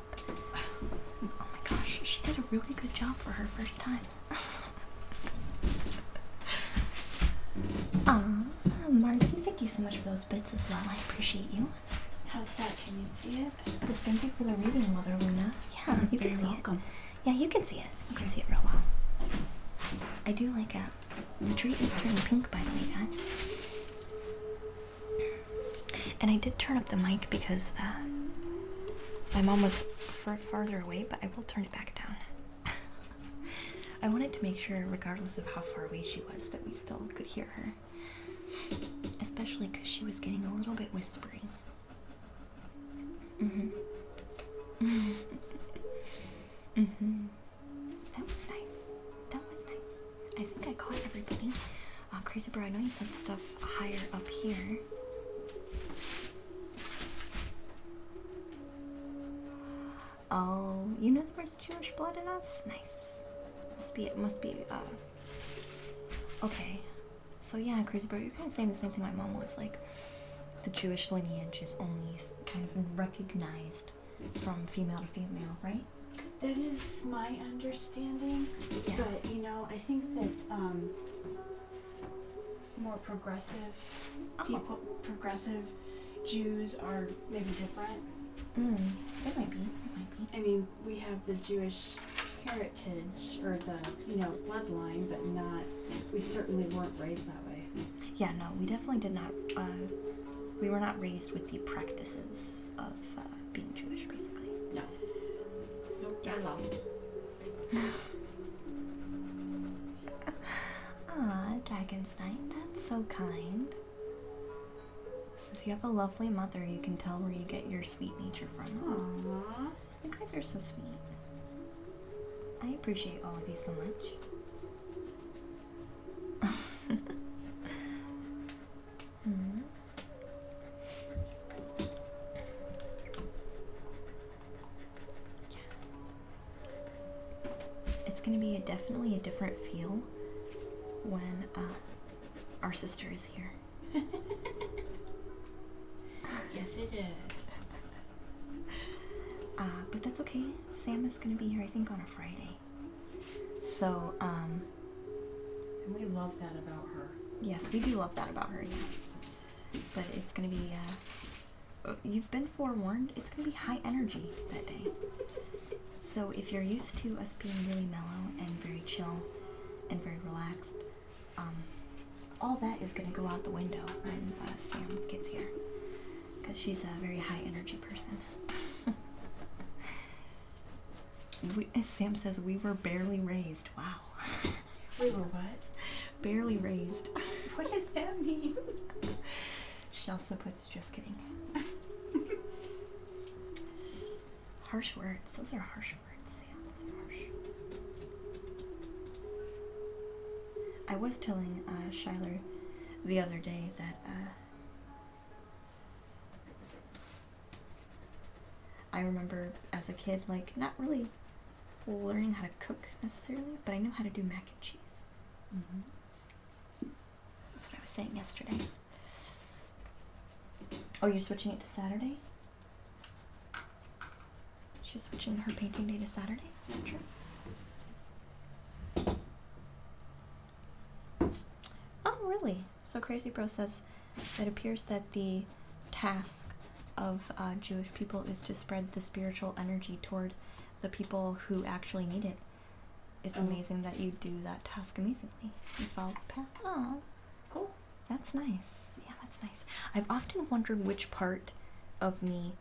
Oh my gosh, she did a really good job for her first time. Marcy, thank you so much for those bits as well. I appreciate you. How's that? Can you see it? Just thank you for the reading, Mother Luna. Yeah, you can see welcome. it. Yeah, you can see it. You can see it real well. I do like it. The tree is turning pink, by the way, guys. And I did turn up the mic because my mom was farther away, but I will turn it back down. I wanted to make sure, regardless of how far away she was, that we still could hear her. Especially because she was getting a little bit whispery. That was nice. I think I caught everybody. Crazy Bro, I know you sent stuff higher up here. Oh, you know there's Jewish blood in us? Nice. Must be, okay. So yeah, Crazy Bro, you're kind of saying the same thing my mom was, like, the Jewish lineage is only kind of recognized from female to female, right? That is my understanding, Yeah. but you know, I think that more progressive people, progressive Jews are maybe different. It might be. I mean, we have the Jewish heritage or the, bloodline, but we certainly weren't raised that way. Yeah, no, we definitely did not, we were not raised with the practices of being Jewish, basically. No. Nope, Yeah. not at all. Dragon's Night, that's so kind. Says you have a lovely mother, you can tell where you get your sweet nature from. Aww. You guys are so sweet. I appreciate all of you so much. It's gonna be definitely a different feel when our sister is here. Yes, it is. But that's okay. Sam is gonna be here, I think, on a Friday. So, And we love that about her. yes, we do love that about her, yeah. But it's gonna be, you've been forewarned, it's gonna be high energy that day. So if you're used to us being really mellow and very chill and very relaxed, all that is gonna go out the window when Sam gets here. Because she's a very high energy person. Sam says we were barely raised. Wow. We were what? Barely raised. What does that mean? She also puts, just kidding. Harsh words. Those are harsh words, Sam. Those are harsh. I was telling Shyler the other day that I remember as a kid, like, not really learning how to cook necessarily, but I knew how to do mac and cheese. That's what I was saying yesterday. Oh, you're switching it to Saturday? She's switching her painting day to Saturday? Is that true? Oh, really? So Crazy Bro says it appears that the task of Jewish people is to spread the spiritual energy toward the people who actually need it. It's amazing that you do that task amazingly. You follow the path. Oh, Cool. that's nice. Yeah, that's nice. I've often wondered which part of me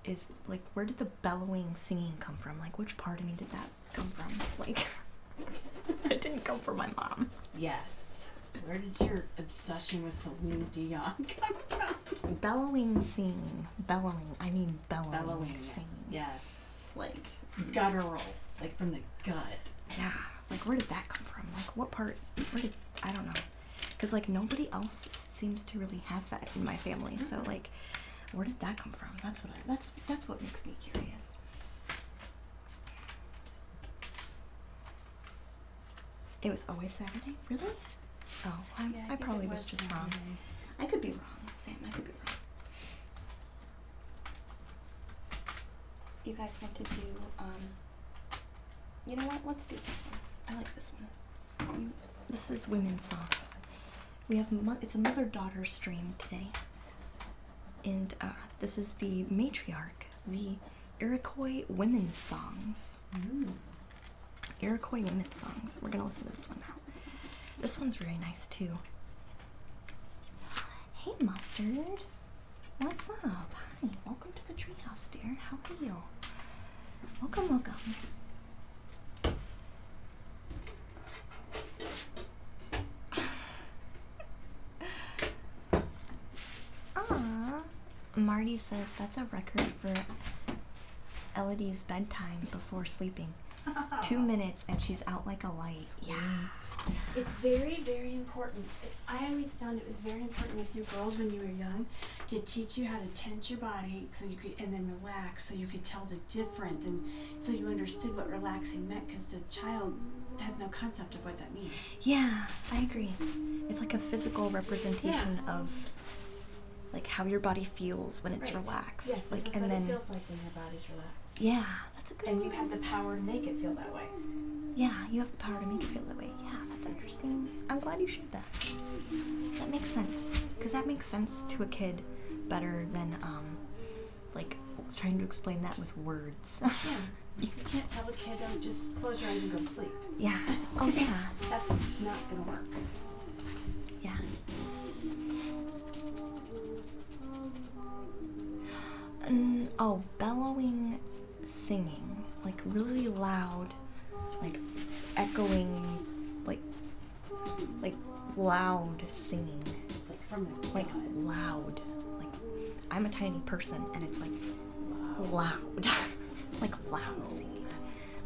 is like, where did the bellowing singing come from? Like, which part of me did that come from? Like, it didn't come from my mom. Yes. Where did your obsession with Celine Dion come from? Bellowing singing. Bellowing. I mean bellowing singing. Yes. Like, Guttural. Like from the gut. yeah. Like, where did that come from? Like, what part? Where did, I don't know. Because, like, nobody else seems to really have that in my family. So, like, where did that come from? That's what makes me curious. It was always Saturday? Really? Oh, I probably was just wrong. I could be wrong, Sam. I could be wrong. You guys want to do, you know what? Let's do this one. I like this one. This is women's songs. We have, it's a mother-daughter stream today. And this is the matriarch, the Iroquois women's songs. Iroquois women's songs. We're gonna listen to this one now. This one's very nice too. Hey, Mustard. What's up? Hi. Welcome to the treehouse, dear. How are you? Welcome, welcome. Aww. Marty says that's a record for Elodie's bedtime before sleeping. 2 minutes and she's out like a light. Yeah. It's very, very important. I always found it was very important with you girls when you were young to teach you how to tense your body so you could, and then relax so you could tell the difference and so you understood what relaxing meant, because the child has no concept of what that means. Yeah, I agree. It's like a physical representation of like how your body feels when it's relaxed. Yes, like, this is and what then it feels like when your body's relaxed. yeah, that's a good And way you have the power to make it feel that way. Yeah, you have the power to make it feel that way. Yeah, that's interesting. I'm glad you shared that. That makes sense. Because that makes sense to a kid better than, like, trying to explain that with words. Yeah. You can't tell a kid, oh, just close your eyes and go to sleep. Yeah. Oh, yeah. That's not going to work. Yeah. Oh, bellowing singing. Like, really loud. Like, echoing. Like loud singing. Like from the Like, gut. loud. Like, I'm a tiny person, and it's, like, loud. Like, loud singing.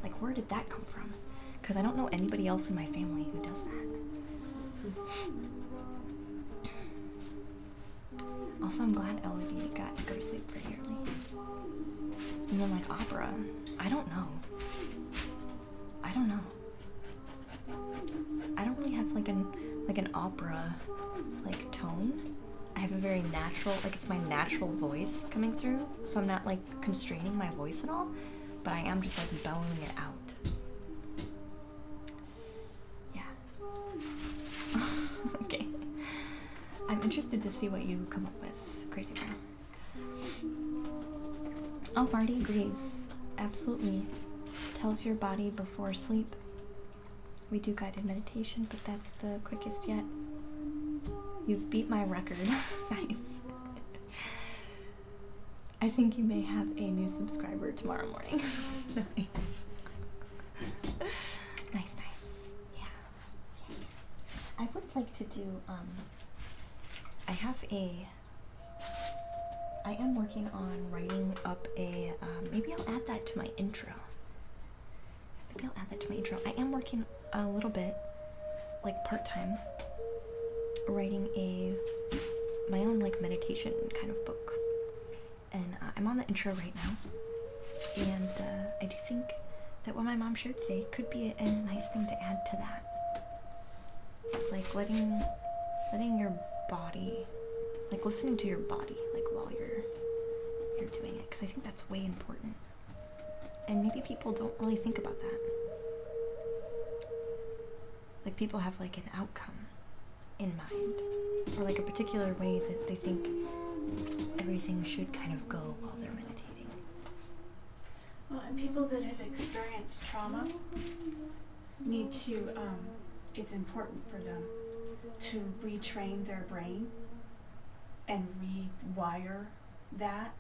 Like, where did that come from? Because I don't know anybody else in my family who does that. Also, I'm glad Elodie got to go to sleep pretty early. And then, like, opera. I don't know. I don't know. I don't really have, like, an opera, like, tone. I have a very natural, like, it's my natural voice coming through, so I'm not, like, constraining my voice at all, but I am just, like, bellowing it out. Yeah. Okay. I'm interested to see what you come up with, Crazy Girl. Oh, Marty agrees. Absolutely. Tells your body before sleep. We do guided meditation, but that's the quickest yet. You've beat my record. Nice. I think you may have a new subscriber tomorrow morning. Nice. Nice. Yeah. I would like to do, I am working on writing up a, maybe I'll add that to my intro. I am working a little bit, like part-time, writing my own, like, meditation kind of book. And I'm on the intro right now. And I do think that what my mom shared today could be a nice thing to add to that. Like, letting your body, like, listening to your body, like, while you're doing it. Because I think that's way important. And maybe people don't really think about that. Like, people have, like, an outcome in mind, or, like, a particular way that they think everything should kind of go while they're meditating. Well, and people that have experienced trauma need to, it's important for them to retrain their brain and rewire that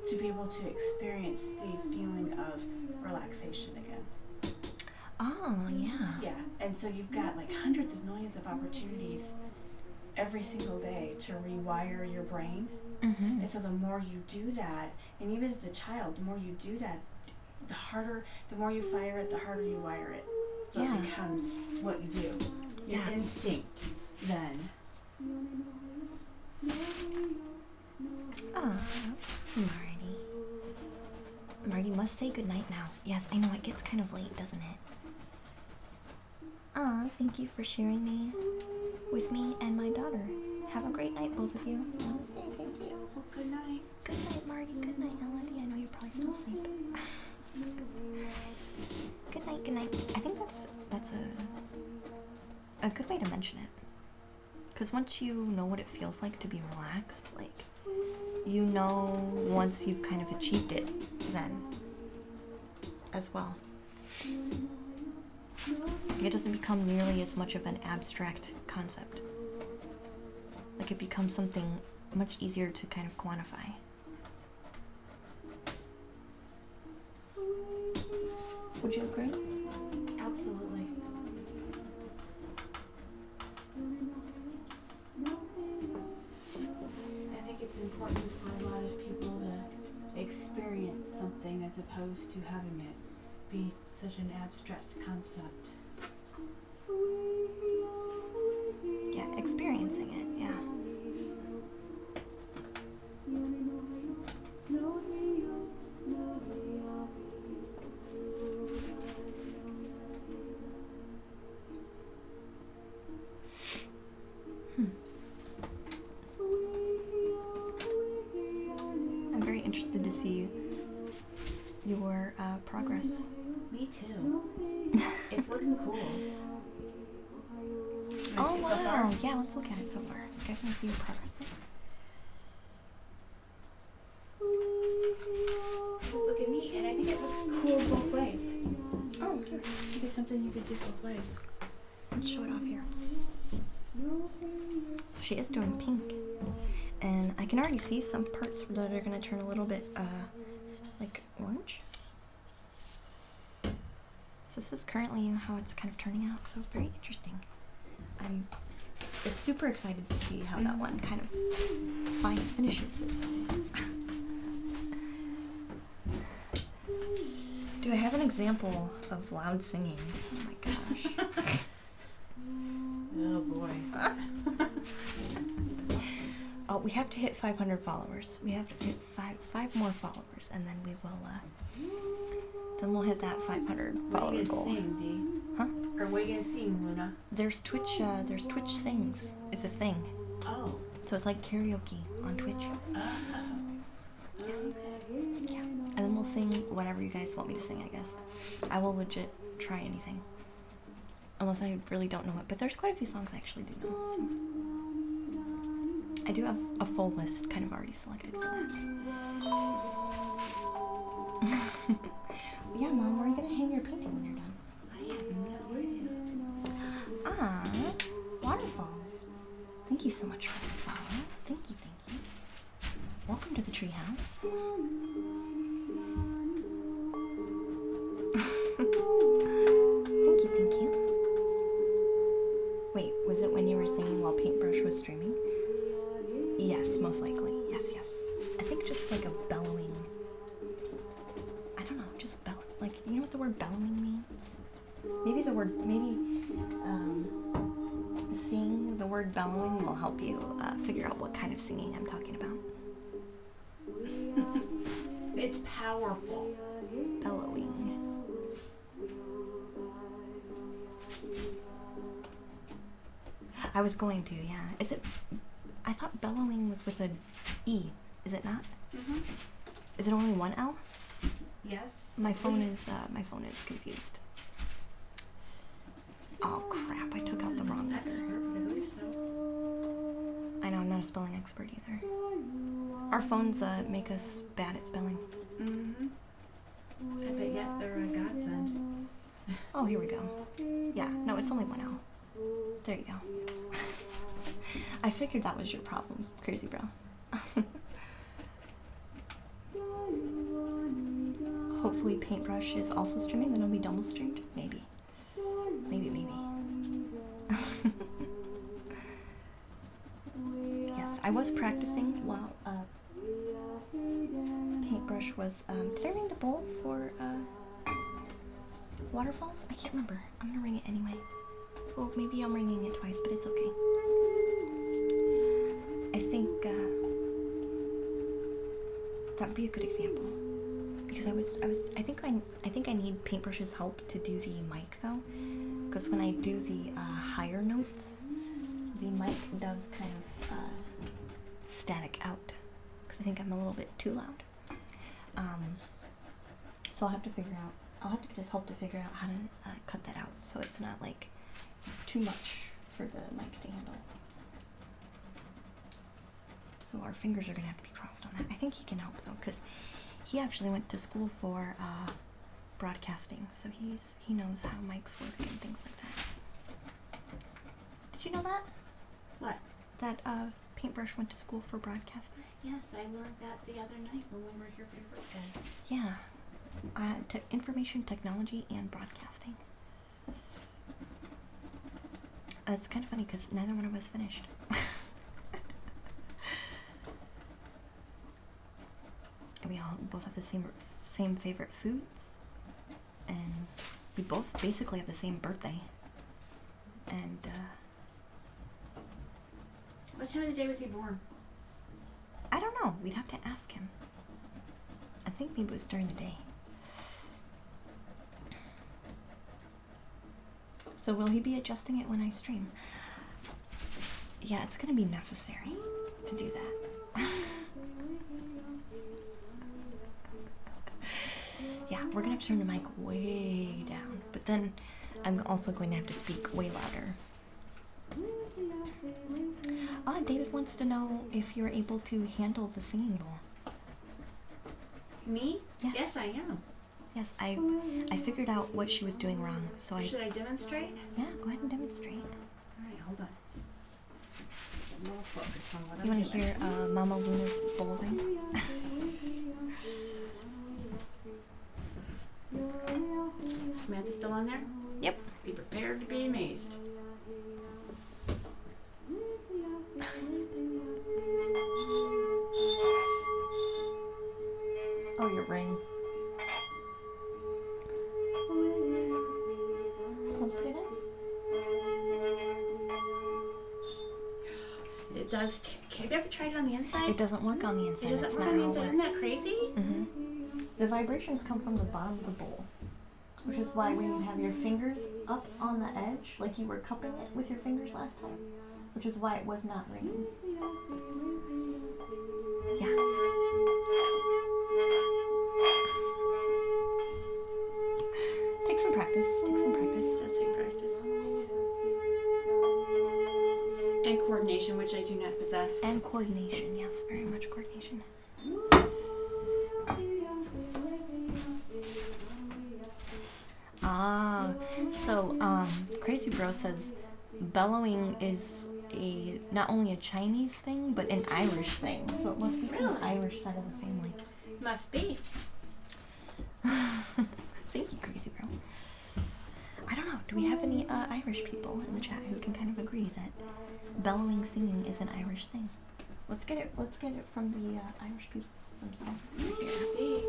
to be able to experience the feeling of relaxation again. Oh, yeah. Yeah, and so you've got like hundreds of millions of opportunities every single day to rewire your brain. Mm-hmm. And so the more you do that, and even as a child, the more you do that, the more you fire it, the harder you wire it. So Yeah. it becomes what you do. Your Yeah. instinct then. Oh, Marty. Marty must say goodnight now. Yes, I know, it gets kind of late, doesn't it? Aw, thank you for sharing me with me and my daughter. Have a great night, both of you. Namaste, thank you. Well, good night. Good night, Marty. Good night, Elodie. I know you're probably still asleep. Good night, good night. I think that's a good way to mention it. Because once you know what it feels like to be relaxed, like, you know once you've kind of achieved it then as well. It doesn't become nearly as much of an abstract concept. Like, it becomes something much easier to kind of quantify. Would you agree? Absolutely. I think it's important for a lot of people to experience something as opposed to having it be such an abstract concept. Yeah, experiencing it, yeah. I'm very interested to see your progress. Me too. It's looking cool. Can I Oh see it so wow! far? Yeah, let's look at it so far. You guys want to see your progress? Look at me, and I think it looks cool both ways. Oh, here. Maybe something you could do both ways. Let's show it off here. So she is doing pink, and I can already see some parts that are gonna turn a little bit like orange. So this is currently how it's kind of turning out. So very interesting. I'm super excited to see how that one kind of finishes itself. Do I have an example of loud singing? Oh my gosh. Oh boy. Oh, we have to hit 500 followers. We have to hit five more followers, and then we will, then we'll hit that 500 What are follower you goal. gonna sing, Dee? Huh? Or what are you gonna sing, Luna? There's Twitch Sings. It's a thing. Oh. So it's like karaoke on Twitch. Okay. Yeah. And then we'll sing whatever you guys want me to sing, I guess. I will legit try anything. Unless I really don't know it. But there's quite a few songs I actually do know. So. I do have a full list kind of already selected for that. Yeah, Mom, where are you going to hang your painting when you're done? I have no idea. Ah, waterfalls. Thank you so much for that follow. Thank you, thank you. Welcome to the treehouse. Thank you. Wait, was it when you were singing while Paintbrush was streaming? Yes, most likely. Yes. I think just like a bellowing. I don't know, just bellow. Like, you know what the word bellowing means? Maybe seeing the word bellowing will help you figure out what kind of singing I'm talking about. It's powerful. Bellowing. I was going to, yeah. Is it? I thought bellowing was with a E. Is it not? Mm-hmm. Is it only one L? Yes. My phone is confused. Oh crap! I took out the wrong letter. Expert, I believe so. I know I'm not a spelling expert either. Our phones make us bad at spelling. Mm-hmm. I bet yet they're a godsend. Oh, here we go. Yeah, no, it's only one L. There you go. I figured that was your problem, Crazy Bro. Hopefully Paintbrush is also streaming, then it'll be double streamed. Maybe. Maybe. Yes, I was practicing while Paintbrush was, did I ring the bowl for Waterfalls? I can't remember. I'm gonna ring it anyway. Well, maybe I'm ringing it twice, but it's okay. I think that would be a good example. Because I think I need Paintbrush's help to do the mic though. Because when I do the higher notes, the mic does kind of static out. Because I think I'm a little bit too loud. So I'll have to get his help to figure out how to cut that out so it's not like too much for the mic to handle. So our fingers are gonna have to be crossed on that. I think he can help though, because he actually went to school for broadcasting, so he knows how mics work and things like that. Did you know that? What? That Paintbrush went to school for broadcasting? Yes, I learned that the other night when we were here for your birthday. Yeah. Information technology and broadcasting. It's kind of funny because neither one of us finished. We all both have the same favorite foods, and we both basically have the same birthday. And what time of the day was he born? I don't know. We'd have to ask him. I think maybe it was during the day. So will he be adjusting it when I stream? Yeah, it's gonna be necessary to do that. Yeah, we're gonna have to turn the mic way down, but then I'm also going to have to speak way louder. David wants to know if you're able to handle the singing bowl. Me? Yes. Yes, I am. Yes, I figured out what she was doing wrong, so Should I demonstrate? Yeah, go ahead and demonstrate. Alright, hold on. I'm more focused on what You I'm want to doing. hear Mama Luna's bowl ring? Samantha still on there? Yep. Be prepared to be amazed. Oh, your ring. Sounds pretty nice. It does. Have you ever tried it on the inside? It doesn't work on the inside. It doesn't That's work not on the how inside. it Isn't works. that crazy? Mm-hmm. The vibrations come from the bottom of the bowl, which is why when you have your fingers up on the edge, like you were cupping it with your fingers last time, which is why it was not ringing. Yeah. Take some practice. Take some practice. Just like practice. And coordination, which I do not possess. And coordination, yes, very much coordination. So Crazy Bro says bellowing is not only a Chinese thing, but an Irish thing. So it must be from the Irish side of the family. Must be. Thank you, Crazy Bro. I don't know. Do we have any Irish people in the chat who can kind of agree that bellowing singing is an Irish thing? Let's get it from the Irish people themselves. Here.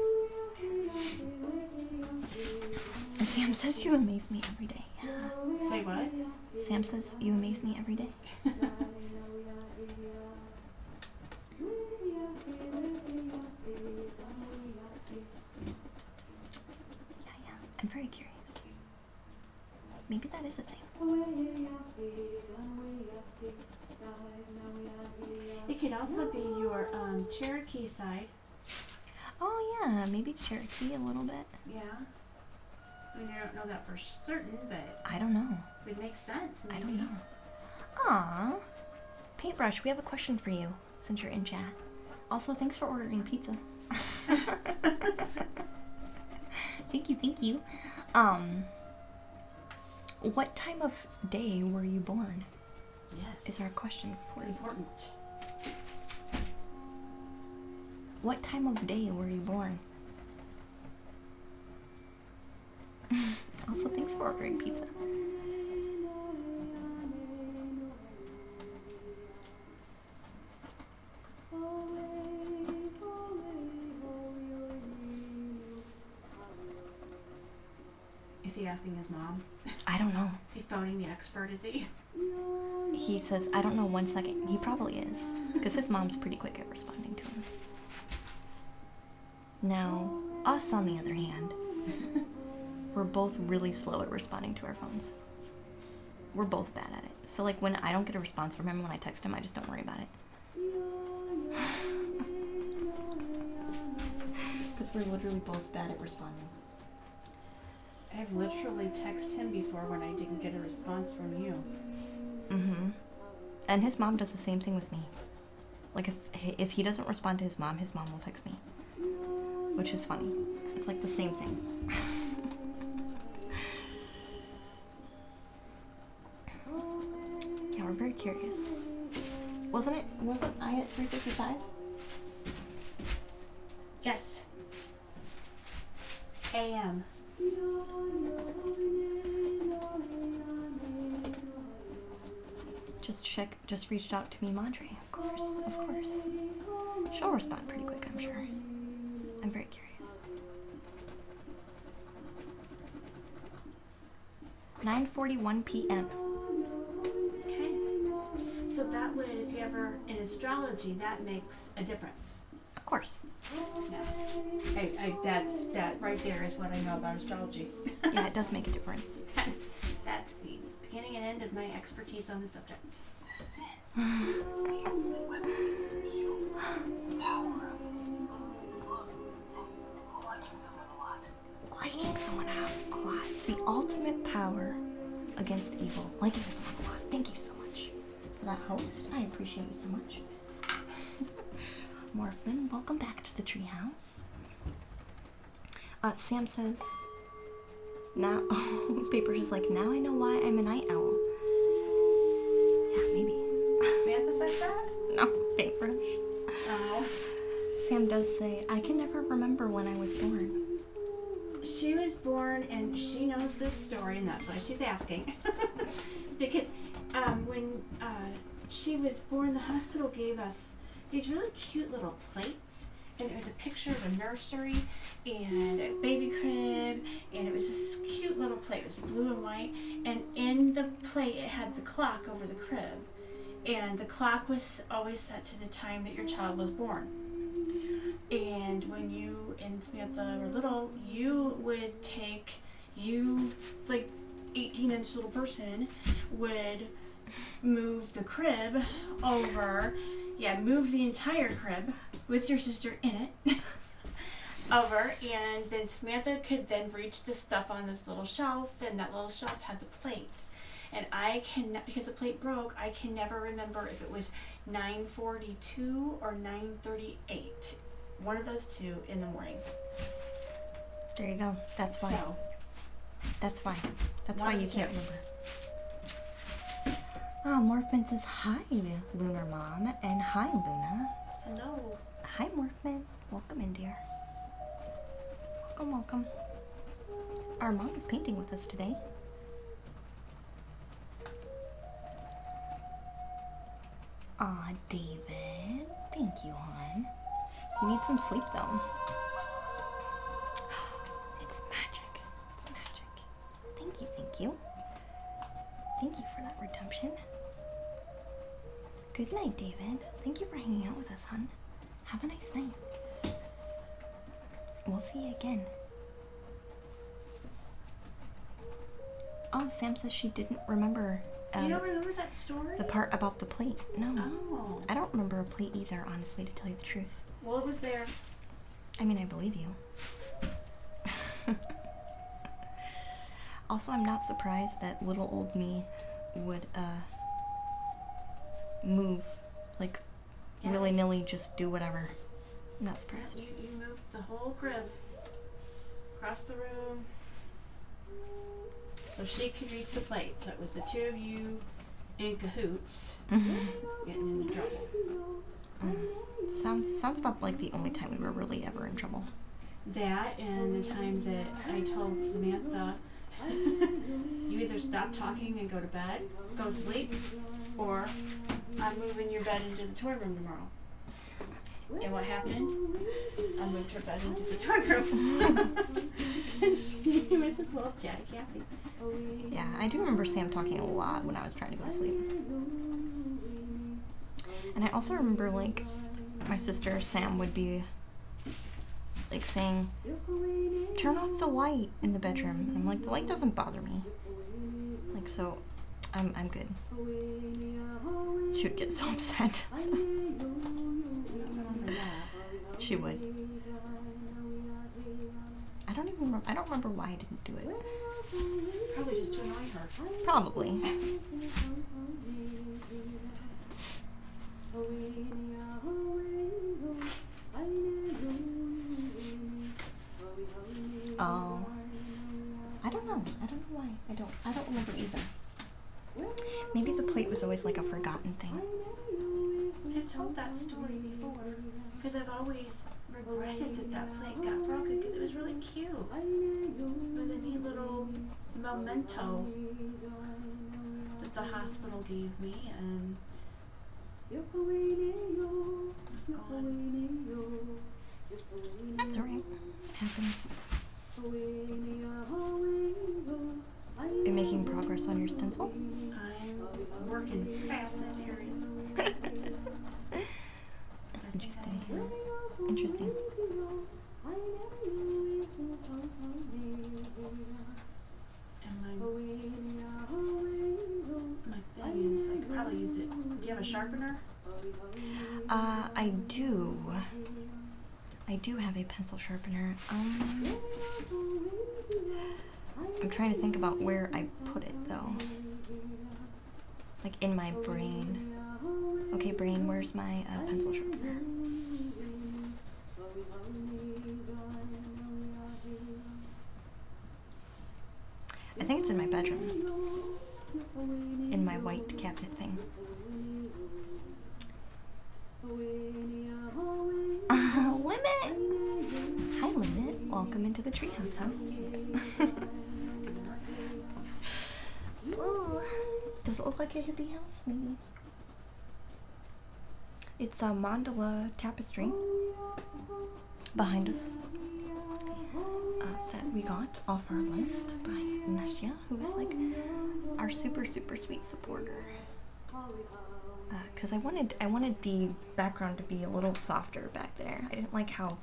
Sam says you amaze me every day. Say what? Sam says you amaze me every day. Yeah. I'm very curious. Maybe that is a thing. It could also be your Cherokee side. Oh yeah, maybe Cherokee a little bit. Yeah. I mean, I don't know that for certain, but I don't know. it would make sense. Maybe. I don't know. Aww. Paintbrush, we have a question for you since you're in chat. Also, thanks for ordering pizza. Thank you, thank you. What time of day were you born? Yes. Is our question for you. Important. What time of day were you born? Also, thanks for ordering pizza. Is he asking his mom? I don't know. Is he phoning the expert, is he? He says, I don't know, 1 second. He probably is, because his mom's pretty quick at responding to him. Now, us, on the other hand, we're both really slow at responding to our phones. We're both bad at it. So, like, when I don't get a response from him when I text him, I just don't worry about it. Because we're literally both bad at responding. I've literally texted him before when I didn't get a response from you. Mm-hmm. And his mom does the same thing with me. Like, if he doesn't respond to his mom will text me. Which is funny. It's like the same thing. Yeah, we're very curious. Wasn't I at 3:55? Yes. AM. Just reached out to me, Madre. Of course. She'll respond pretty quick, I'm sure. I'm very curious. 9:41 p.m. Okay. So that would, if you ever in astrology, that makes a difference. Of course. Yeah. That right there is what I know about astrology. Yeah, it does make a difference. That's the beginning and end of my expertise on the subject. This is it. The ultimate weapon against the evil. Power of liking someone a lot. Liking someone out a lot. The ultimate power against evil. Liking someone a lot. Thank you so much for that, host. I appreciate you so much. Morphman, welcome back to the treehouse. Sam says, now, Paper's just like, now I know why I'm a night owl. Yeah, maybe. Samantha said that? No, Paintbrush. Oh. Sam does say, I can never remember when I was born. She was born, and she knows this story, and that's why she's asking. It's because when she was born, the hospital gave us these really cute little plates, and it was a picture of a nursery and a baby crib, and it was this cute little plate. It was blue and white, and in the plate it had the clock over the crib, and the clock was always set to the time that your child was born. And when you and Samantha were little, like 18-inch little person, would move the crib over, move the entire crib with your sister in it over, and then Samantha could then reach the stuff on this little shelf, and that little shelf had the plate. And because the plate broke, I can never remember if it was 9:42 or 9:38. One of those two in the morning. There you go. That's why. So, That's why. That's One why of you the can't two. remember. Oh, Morphman says, hi, Lunar Mom, and hi, Luna. hello. Hi, Morphman. Welcome in, dear. Welcome. Our mom is painting with us today. Aw, David. Thank you, hon. You need some sleep, though. It's magic. It's magic. Thank you. Thank you for that redemption. Good night, David. Thank you for hanging out with us, hon. Have a nice night. We'll see you again. Oh, Sam says she didn't remember You don't remember that story? the part about the plate. No. Oh. I don't remember a plate either, honestly, to tell you the truth. Well, it was there. I mean, I believe you. Also, I'm not surprised that little old me would move, like, Yeah. willy-nilly, just do whatever. I'm not surprised. You moved the whole crib. across the room so she could reach the plate. So it was the two of you in cahoots getting into trouble. Sounds about like the only time we were really ever in trouble. That and the time that I told Samantha, you either stop talking and go to bed, go to sleep, or I'm moving your bed into the toy room tomorrow. And what happened? I moved her bed into the toy room. And she was a little chatty Cathy. Yeah, I do remember Sam talking a lot when I was trying to go to sleep. And I also remember, like, my sister Sam would be, like, saying, turn off the light in the bedroom. And I'm like, the light doesn't bother me. Like, so, I'm good. She would get so upset. She would. I don't remember why I didn't do it. Probably just to annoy her. Probably. Oh. I don't know why. I don't remember either. Maybe the plate was always like a forgotten thing. I've told that story before because I've always regretted that plate got broken because it was really cute. It was a neat little memento that the hospital gave me, and it's gone. That's alright. Happens. You're making progress on your stencil? I'm working fast in areas. That's interesting. Interesting. And my thing is, I could probably use it. Do you have a sharpener? I do. I do have a pencil sharpener. I'm trying to think about where I put it, though. Like, in my brain. Okay, brain, where's my pencil sharpener? I think it's in my bedroom. In my white cabinet thing. Limit! Hi, Limit. Welcome into the treehouse, huh? Ooh. Does it look like a hippie house? Maybe. It's a mandala tapestry behind us that we got off our list by Nashia, who is like our super sweet supporter. Because I wanted the background to be a little softer back there. I didn't like how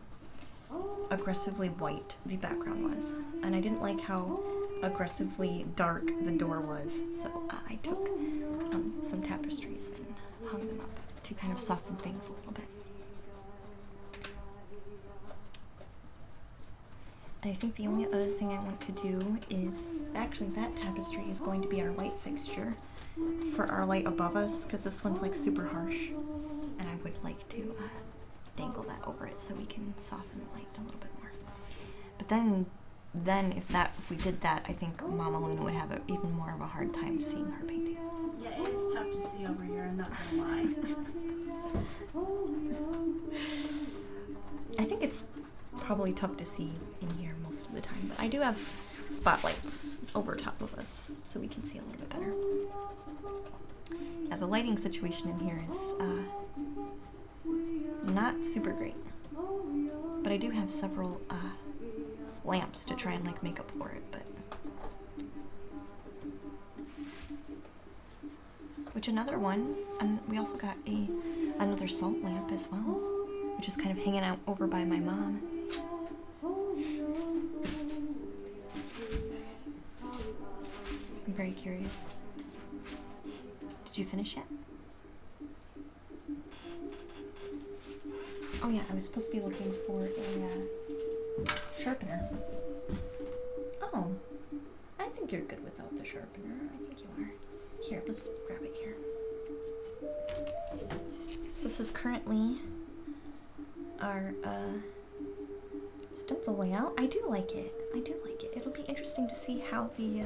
aggressively white the background was, and I didn't like how aggressively dark the door was, so I took some tapestries and hung them up to kind of soften things a little bit. And I think the only other thing I want to do is, actually that tapestry is going to be our light fixture for our light above us, because this one's like super harsh, and I would like to dangle that over it so we can soften the light a little bit more. But then if we did that, I think Mama Luna would have even more of a hard time seeing her painting. Yeah, it is tough to see over here, I'm not gonna lie. I think it's probably tough to see in here most of the time, but I do have spotlights over top of us so we can see a little bit better. Yeah, the lighting situation in here is not super great, but I do have several lamps to try and like make up for it, but which another one, and we also got another salt lamp as well, which is kind of hanging out over by my mom. I'm very curious. Did you finish yet? Oh yeah, I was supposed to be looking for a sharpener. Oh, I think you're good without the sharpener. I think you are. Here, let's grab it here. So this is currently our stencil layout. I do like it. I do like it. It'll be interesting to see how the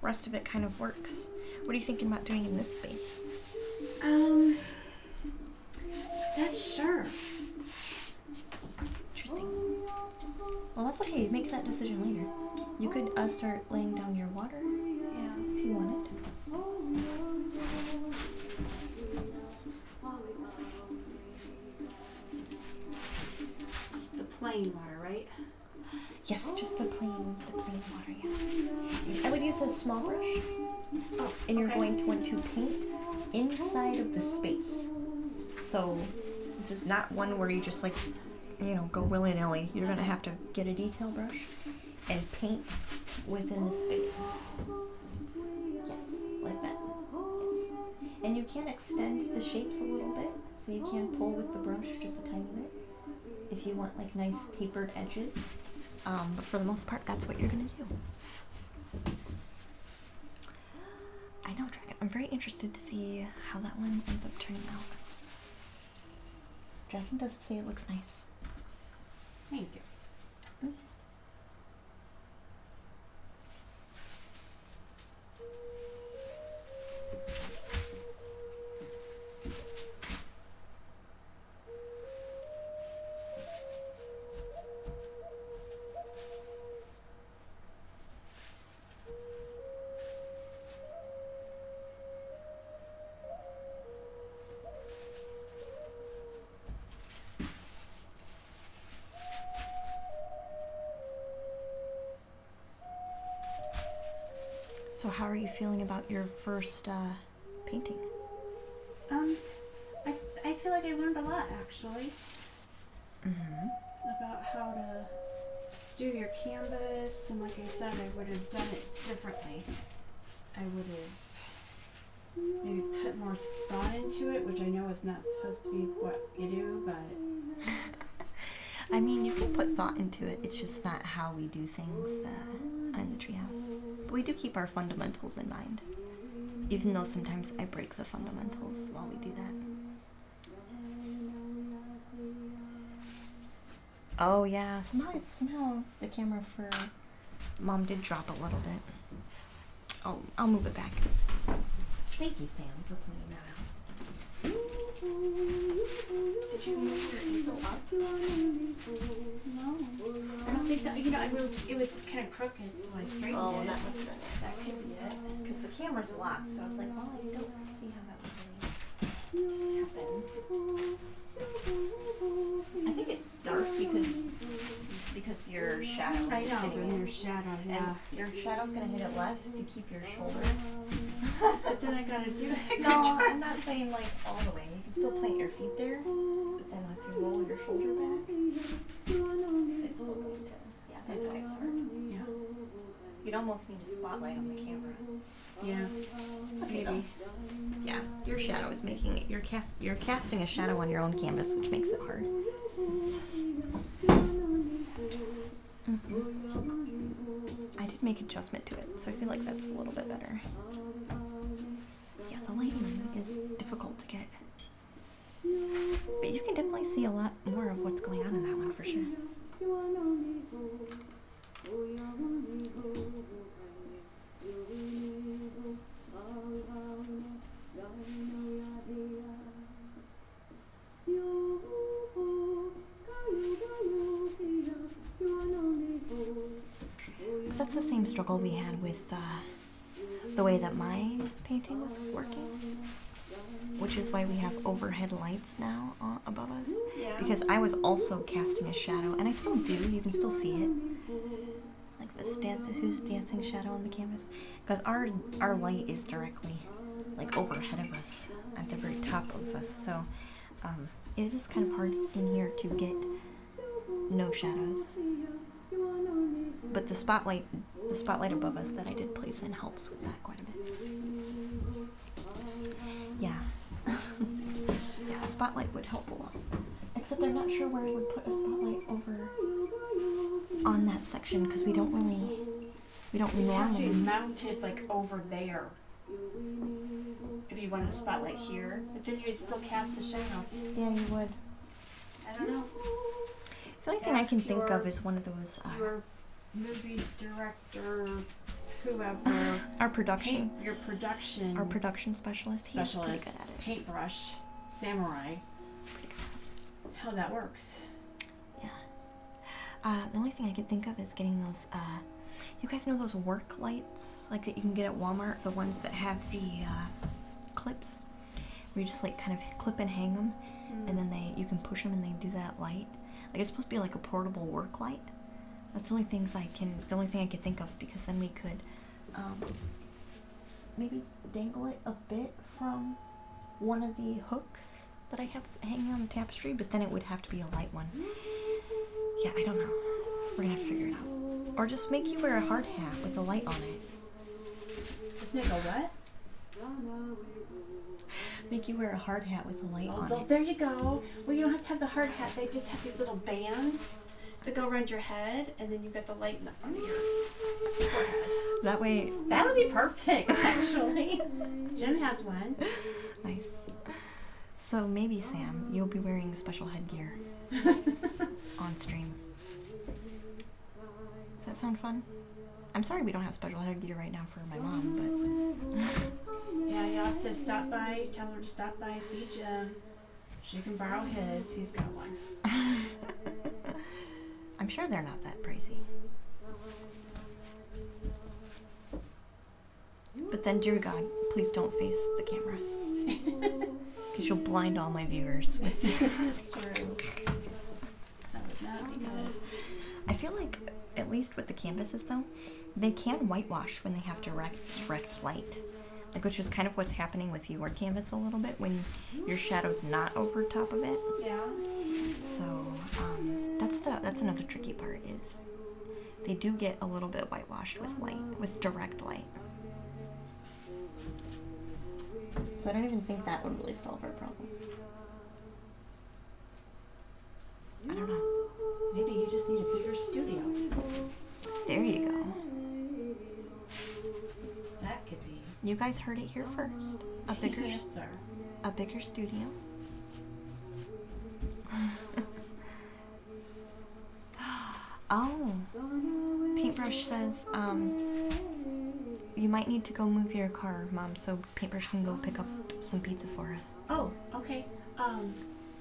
rest of it kind of works. What are you thinking about doing in this space? Not sure. Interesting. Well, that's okay. Make that decision later. You could start laying down your water if you wanted. Just the plain water, right? Yes, just the plain water, yeah. I would use a small brush. Oh, And you're okay. going to want to paint inside of the space. So this is not one where you just like, go willy-nilly. You're gonna have to get a detail brush and paint within the space. Yes, like that. Yes. And you can extend the shapes a little bit, so you can pull with the brush just a tiny bit if you want like nice tapered edges. But for the most part, that's what you're gonna do. I know, Dragon. I'm very interested to see how that one ends up turning out. Dragon does say it looks nice. Thank you. So how are you feeling about your first painting? I feel like I learned a lot actually Mm-hmm. about how to do your canvas, and like I said, I would have done it differently. I would have maybe put more thought into it, which I know is not supposed to be what you do, but I mean, you can put thought into it. It's just not how we do things in the treehouse. But we do keep our fundamentals in mind, even though sometimes I break the fundamentals while we do that. Oh yeah, somehow the camera for Mom did drop a little bit. I'll move it back. Thank you, Sam, for pointing that out. Did you move your easel up? no, I don't think so. You know, I moved. It was kind of crooked, so I straightened it. That must have been it. That could be it. Because the camera's locked, so I was like, well, I don't see how that would really happen. I think it's dark because your shadow. I know, hitting but it. your shadow, yeah. And your shadow's gonna hit it less if you keep your shoulder. But then I gotta do it. No, I'm not saying like all the way. You can still plant your feet there, but then if you roll your shoulder back, it's still going to. Yeah, that's why it's hard. Yeah. You'd almost need a spotlight on the camera. Yeah. It's okay Maybe. though. Yeah, your shadow is making it. You're casting a shadow on your own canvas, which makes it hard. I did make adjustment to it, so I feel like that's a little bit better. Yeah, the lighting is difficult to get. But you can definitely see a lot more of what's going on in that one for sure. That's the same struggle we had with the way that my painting was working, which is why we have overhead lights now above us. Yeah. Because I was also casting a shadow, and I still do. You can still see it, like this who's dancing shadow on the canvas. Because our light is directly like overhead of us, at the very top of us. So it is kind of hard in here to get no shadows. But the spotlight above us that I did place in helps with that quite a bit. Yeah. Yeah, a spotlight would help a lot. Except I'm not sure where I would put a spotlight over on that section because we don't You have to normally. mount it like over there. If you wanted a spotlight here, but then you'd still cast the shadow. Yeah, you would. I don't know. The only thing I can ask think your- of is one of those your movie director, whoever, our production your production our production specialist. He's specialist, pretty good at it. paintbrush, samurai, He's pretty good. how that works. Yeah. The only thing I can think of is getting those. You guys know those work lights, like that you can get at Walmart, the ones that have the clips, where you just like kind of clip and hang them, and then you can push them and they do that light. Like it's supposed to be like a portable work light. That's the only thing I can think of, because then we could maybe dangle it a bit from one of the hooks that I have hanging on the tapestry, but then it would have to be a light one. Yeah, I don't know. We're gonna have to figure it out. Or just make you wear a hard hat with a light on it. Just make a what? Make you wear a hard hat with a light on Oh, it. there you go. Well, you don't have to have the hard hat. They just have these little bands that go around your head, and then you've got the light in the front of your forehead. That way, That would be perfect, actually. Jim has one. nice. So maybe, Sam, you'll be wearing special headgear on stream. Does that sound fun? I'm sorry we don't have special headgear right now for my mom, Yeah, you'll have to stop by, tell her to stop by, see Jim. She can borrow his. He's got one. but I'm sure they're not that pricey. But then, dear God, please don't face the camera, because you'll blind all my viewers. That's true. That would not be good. I feel like, at least with the canvases though, they can whitewash when they have direct light. Like, which is kind of what's happening with your canvas a little bit when your shadow's not over top of it. Yeah. So, that's another tricky part, is they do get a little bit whitewashed with light, with direct light. So I don't even think that would really solve our problem. I don't know. Maybe you just need a bigger studio. There you go. That could be. You guys heard it here first. A bigger Answer. studio. Oh, Paintbrush says, you might need to go move your car, Mom, so Paintbrush can go pick up some pizza for us. Oh, okay.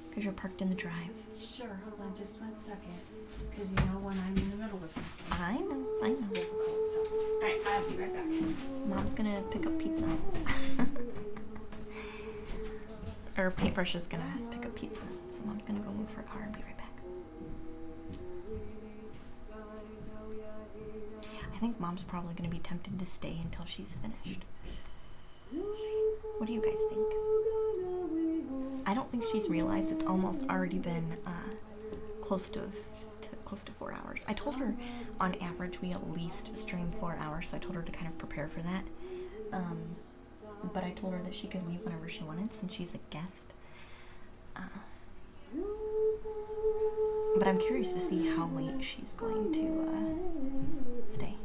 Because you're parked in the drive. Sure. Hold on just 1 second. Because you know when I'm in the middle of something. I know. Difficult. So. All right, I'll be right back. Mom's gonna pick up pizza. Or Paintbrush is gonna pick up pizza, so Mom's gonna go move her car and be right back. I think Mom's probably gonna be tempted to stay until she's finished. What do you guys think? I don't think she's realized it's almost already been close to 4 hours. I told her on average we at least stream 4 hours, so I told her to kind of prepare for that. But I told her that she could leave whenever she wanted since she's a guest. But I'm curious to see how late she's going to stay.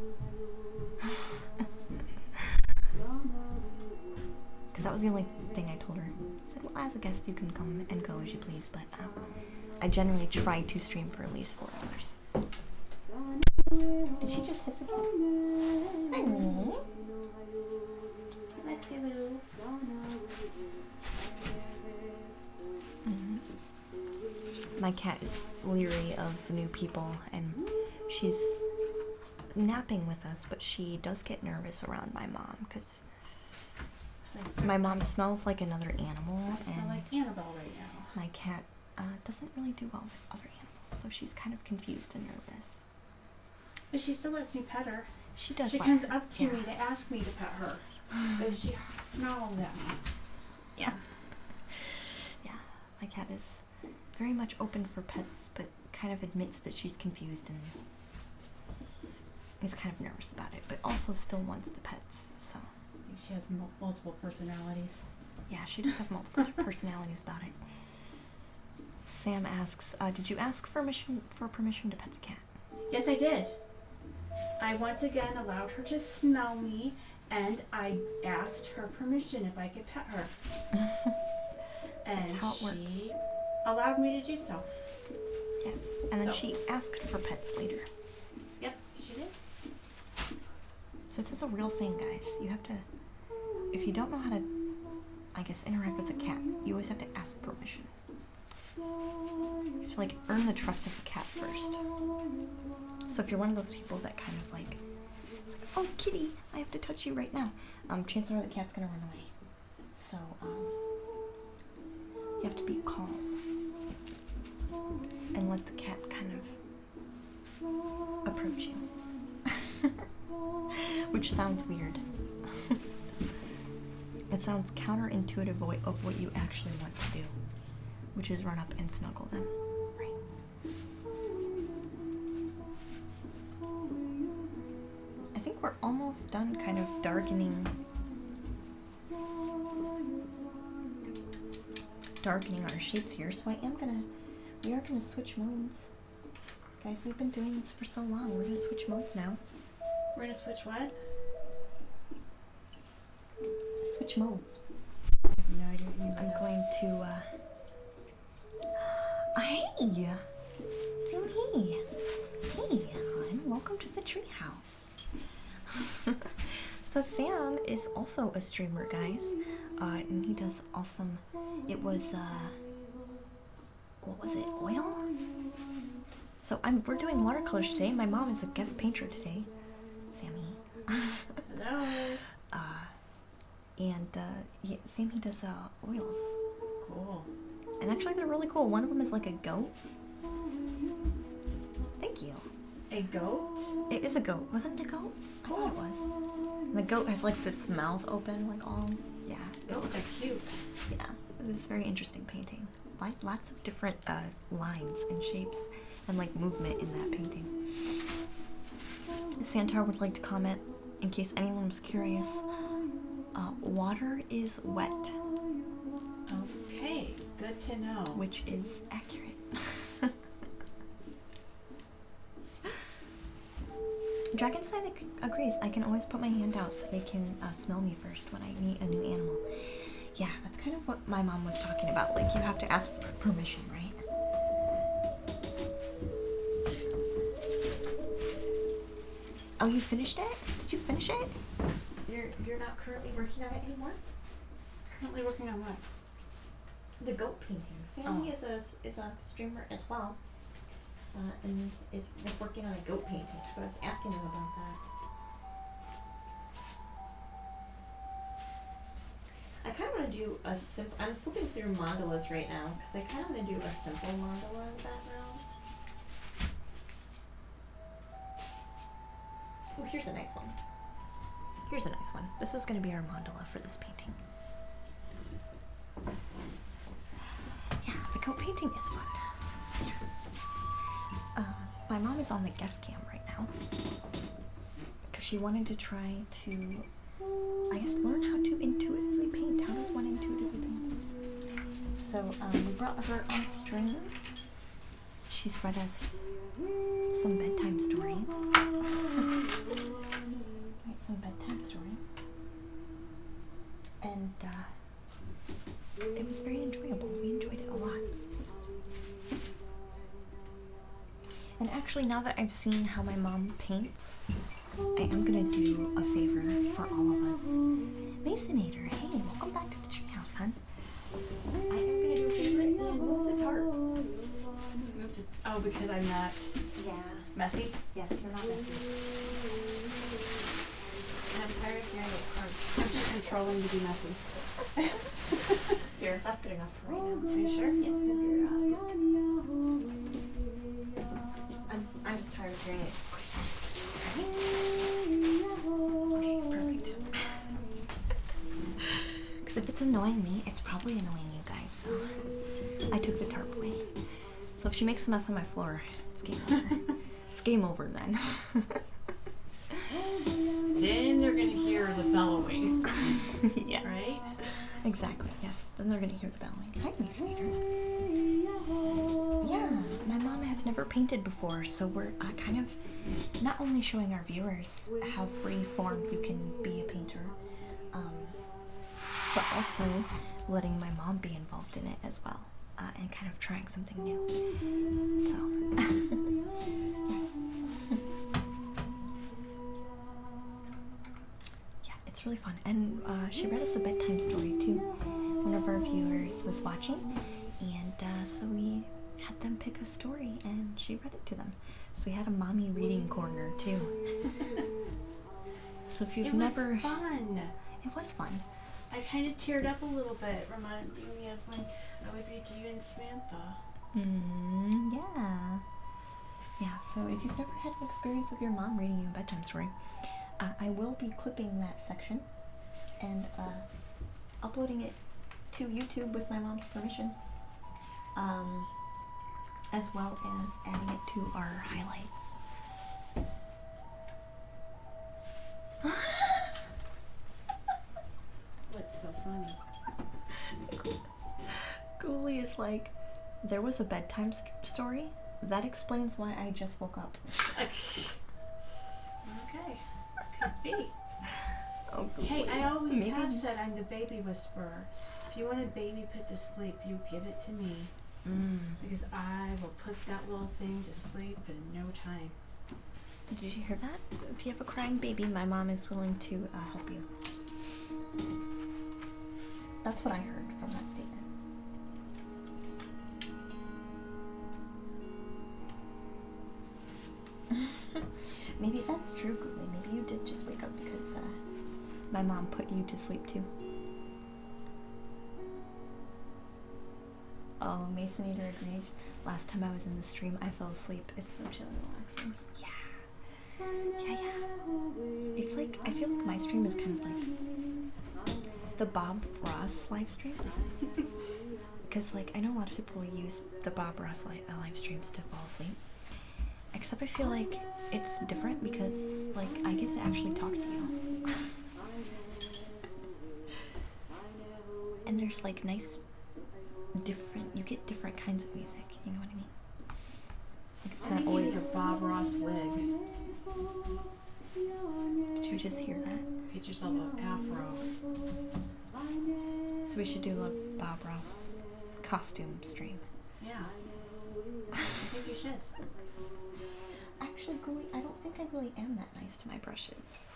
Because that was the only thing I told her. I said, well, as a guest, you can come and go as you please, but I generally try to stream for at least 4 hours. Did she just hiss again? Honey? Lexi Lou. My cat is leery of new people, and she's napping with us, but she does get nervous around my mom, because my mom smells like another animal, I smell and like Annabelle right now. my cat doesn't really do well with other animals, so she's kind of confused and nervous. But she still lets me pet her. She does. She like comes her. up to Yeah. me to ask me to pet her. But she snarls at me. Yeah. Yeah. My cat is very much open for pets, but kind of admits that she's confused and is kind of nervous about it, but also still wants the pets, so. I think she has multiple personalities. Yeah, she does have multiple personalities about it. Sam asks, did you ask for permission to pet the cat? Yes, I did. I once again allowed her to smell me, and I asked her permission if I could pet her. And That's how it works. she allowed me to do so. Yes, and then So- she asked for pets later. Yep, she did. So this is a real thing, guys. You have to, if you don't know how to, I guess, interact with a cat, you always have to ask permission. You have to like earn the trust of the cat first. So if you're one of those people that kind of like, it's like, oh kitty, I have to touch you right now, chances are the cat's gonna run away. So you have to be calm and let the cat kind of approach you. Which sounds weird. It sounds counterintuitive of what you actually want to do, which is run up and snuggle them, right? I think we're almost done kind of darkening our shapes here, so we are gonna switch modes. Guys, we've been doing this for so long, we're gonna switch modes now. We're gonna switch what? Switch modes. I have no idea what you mean. I'm going to, hey! Sammy! Hey, hon, welcome to the treehouse. So Sam is also a streamer, guys, and he does awesome, it was, what was it, oil? So we're doing watercolors today. My mom is a guest painter today, Sammy. Hello. Sammy does oils. Cool. And actually they're really cool. One of them is like a goat. Thank you. A goat? It is a goat. Wasn't it a goat? I thought it was. And the goat has like its mouth open, like all, yeah. It Goats looks, are cute. yeah. It's a very interesting painting. Lots of different lines and shapes and like movement in that painting. Santar would like to comment, in case anyone was curious, water is wet, Okay, good to know. which is accurate. Dragonstein agrees. I can always put my hand out so they can smell me first when I meet a new animal. Yeah, that's kind of what my mom was talking about. Like, you have to ask for permission, right? Oh, you finished it? Did you finish it? You're not currently working on it anymore? Currently working on what? The goat painting. Sammy is a streamer as well, and was working on a goat painting. So I was asking him about that. I kind of want to do a simple. I'm flipping through mandalas right now because I kind of want to do a simple mandala in the background. Oh, here's a nice one. Here's a nice one. This is going to be our mandala for this painting. Yeah, the goat painting is fun. Yeah. My mom is on the guest cam right now because she wanted to try to, I guess, learn how to intuitively paint. How does one intuitively paint? So we brought her on stream. She's read us some bedtime stories. Right, some bedtime stories. And it was very enjoyable. We enjoyed it a lot. And actually, now that I've seen how my mom paints, I am gonna do a favor for all of us. Masonator, hey, welcome back to the treehouse, hon. I am gonna do a favor and move the tarp. Move to, oh, because I'm not Yeah. messy? Yes, you're not messy. And I'm tired of hearing it crunch. I'm just controlling to be messy. Here, that's good enough for right now. Are you sure? Yeah, move your I'm just tired of hearing it. Squish, squish, squish. Okay, perfect. Because if it's annoying me, it's probably annoying you guys. So I took the tarp away. So if she makes a mess on my floor, it's game over. It's game over then. Then they're gonna hear the bellowing, Yeah. right? Exactly. Yes. Then they're gonna hear the bellowing. Hi, Miss Peter. Yeah, my mom has never painted before, so we're kind of not only showing our viewers how free form you can be a painter, but also letting my mom be involved in it as well. and kind of trying something new. So, yes. Yeah, it's really fun. And she read us a bedtime story too. One of our viewers was watching, and so we had them pick a story, and she read it to them. So we had a mommy reading corner too. So if you've never, was fun. It was fun. I kind of teared up a little bit, reminding me of when I would read to you and Samantha. Yeah. Yeah, so if you've never had an experience of your mom reading you a bedtime story, I will be clipping that section and uploading it to YouTube with my mom's permission, as well as adding it to our highlights. What's so funny? Ghoulie is like, there was a bedtime story? That explains why I just woke up. Okay, could be. Oh, Hey, Ghoulie. I always Maybe- have said I'm the baby whisperer. If you want a baby put to sleep, you give it to me. Because I will put that little thing to sleep in no time. Did you hear that? If you have a crying baby, my mom is willing to help you. That's what I heard from that statement. Maybe that's true, Ghoulie. Maybe you did just wake up because my mom put you to sleep too. Oh, Masonator agrees. Last time I was in the stream, I fell asleep. It's so chill and relaxing. Yeah. It's like, I feel like my stream is kind of like the Bob Ross live streams. Because, like, I know a lot of people use the Bob Ross live streams to fall asleep. Except I feel like it's different because, like, I get to actually talk to you. And there's, like, nice, you get different kinds of music, you know what I mean? Like, it's not always your Bob Ross wig. Did you just hear that? Get yourself an afro. So we should do a Bob Ross costume stream. Yeah. I think you should. Actually, Ghoulie, I don't think I really am that nice to my brushes.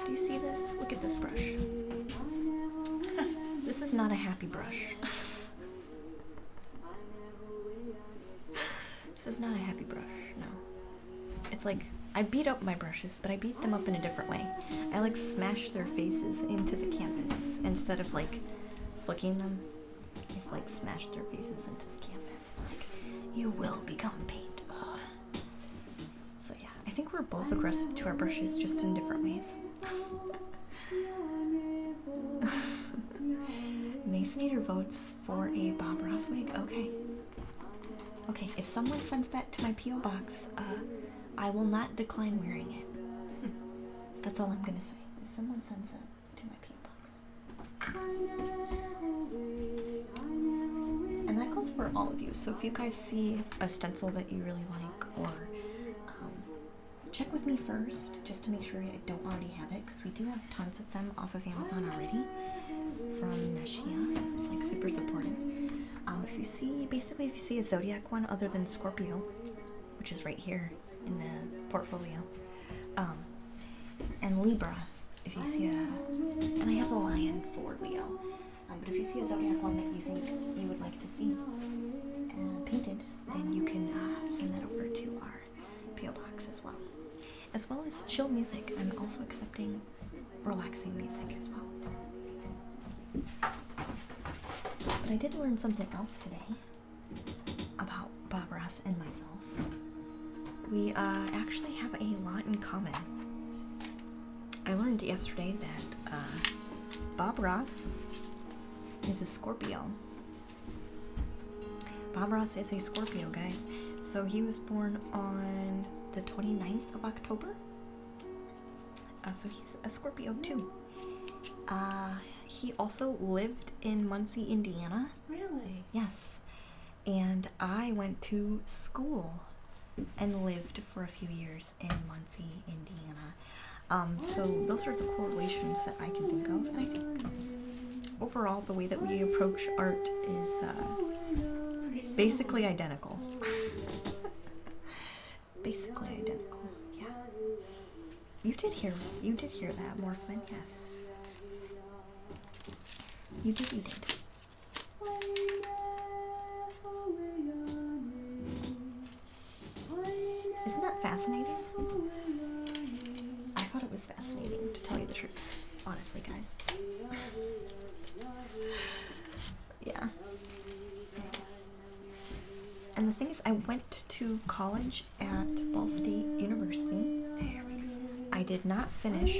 Do you see this? Look at this brush. This is not a happy brush. This is not a happy brush, no. It's like, I beat up my brushes, but I beat them up in a different way. I like smash their faces into the canvas instead of like flicking them. I just like smash their faces into the canvas. Like, you will become paint. Ugh. So yeah, I think we're both aggressive to our brushes, just in different ways. Masonator votes for a Bob Ross wig. Okay. Okay, if someone sends that to my P.O. box, I will not decline wearing it. That's all I'm gonna say. If someone sends it to my P.O. box. And that goes for all of you. So if you guys see a stencil that you really like, or check with me first, just to make sure I don't already have it, because we do have tons of them off of Amazon already, from Nashia, who's like super supportive. If you see, basically if you see a zodiac one other than Scorpio, which is right here in the portfolio, and Libra, if you see and I have a lion for Leo, but if you see a zodiac one that you think you would like to see painted, then you can send that over to our P.O. box as well as chill music. I'm also accepting relaxing music as well. But I did learn something else today about Bob Ross and myself. We actually have a lot in common. I learned yesterday that Bob Ross is a Scorpio. Bob Ross is a Scorpio, guys. So he was born on the 29th of October. So he's a Scorpio too. He also lived in Muncie, Indiana. Really? Yes. And I went to school and lived for a few years in Muncie, Indiana. So those are the correlations that I can think of. And I think overall, the way that we approach art is basically identical. Basically identical, yeah. You did hear that, Morphman, yes. You did. Isn't that fascinating? I thought it was fascinating, to tell you the truth. Honestly, guys. Yeah. And the thing is, I went to college at Ball State University. I did not finish,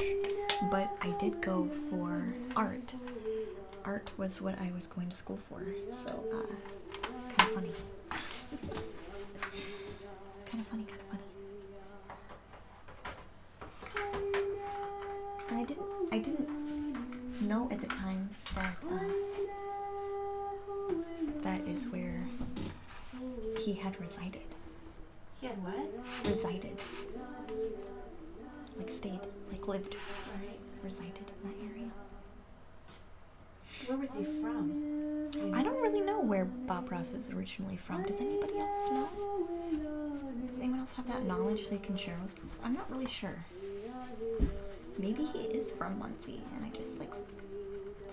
but I did go for art. Art was what I was going to school for, so, kind of funny. Kind of funny. And I didn't know at the time that, that is where he had resided. He had what? Resided. Like stayed, like lived, Right. resided in that area. Where was he from? I don't really know where Bob Ross is originally from. Does anybody else know? Does anyone else have that knowledge they can share with us? I'm not really sure. Maybe he is from Muncie and I just like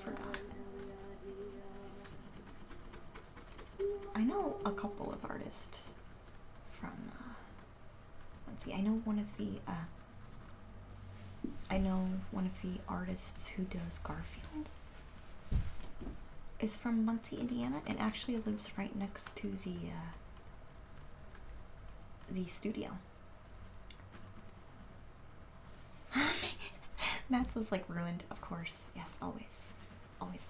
forgot. I know a couple of artists from Muncie. I know one of the artists who does Garfield is from Muncie, Indiana, and actually lives right next to the studio. Matt's was like ruined, of course. Yes, always. Always.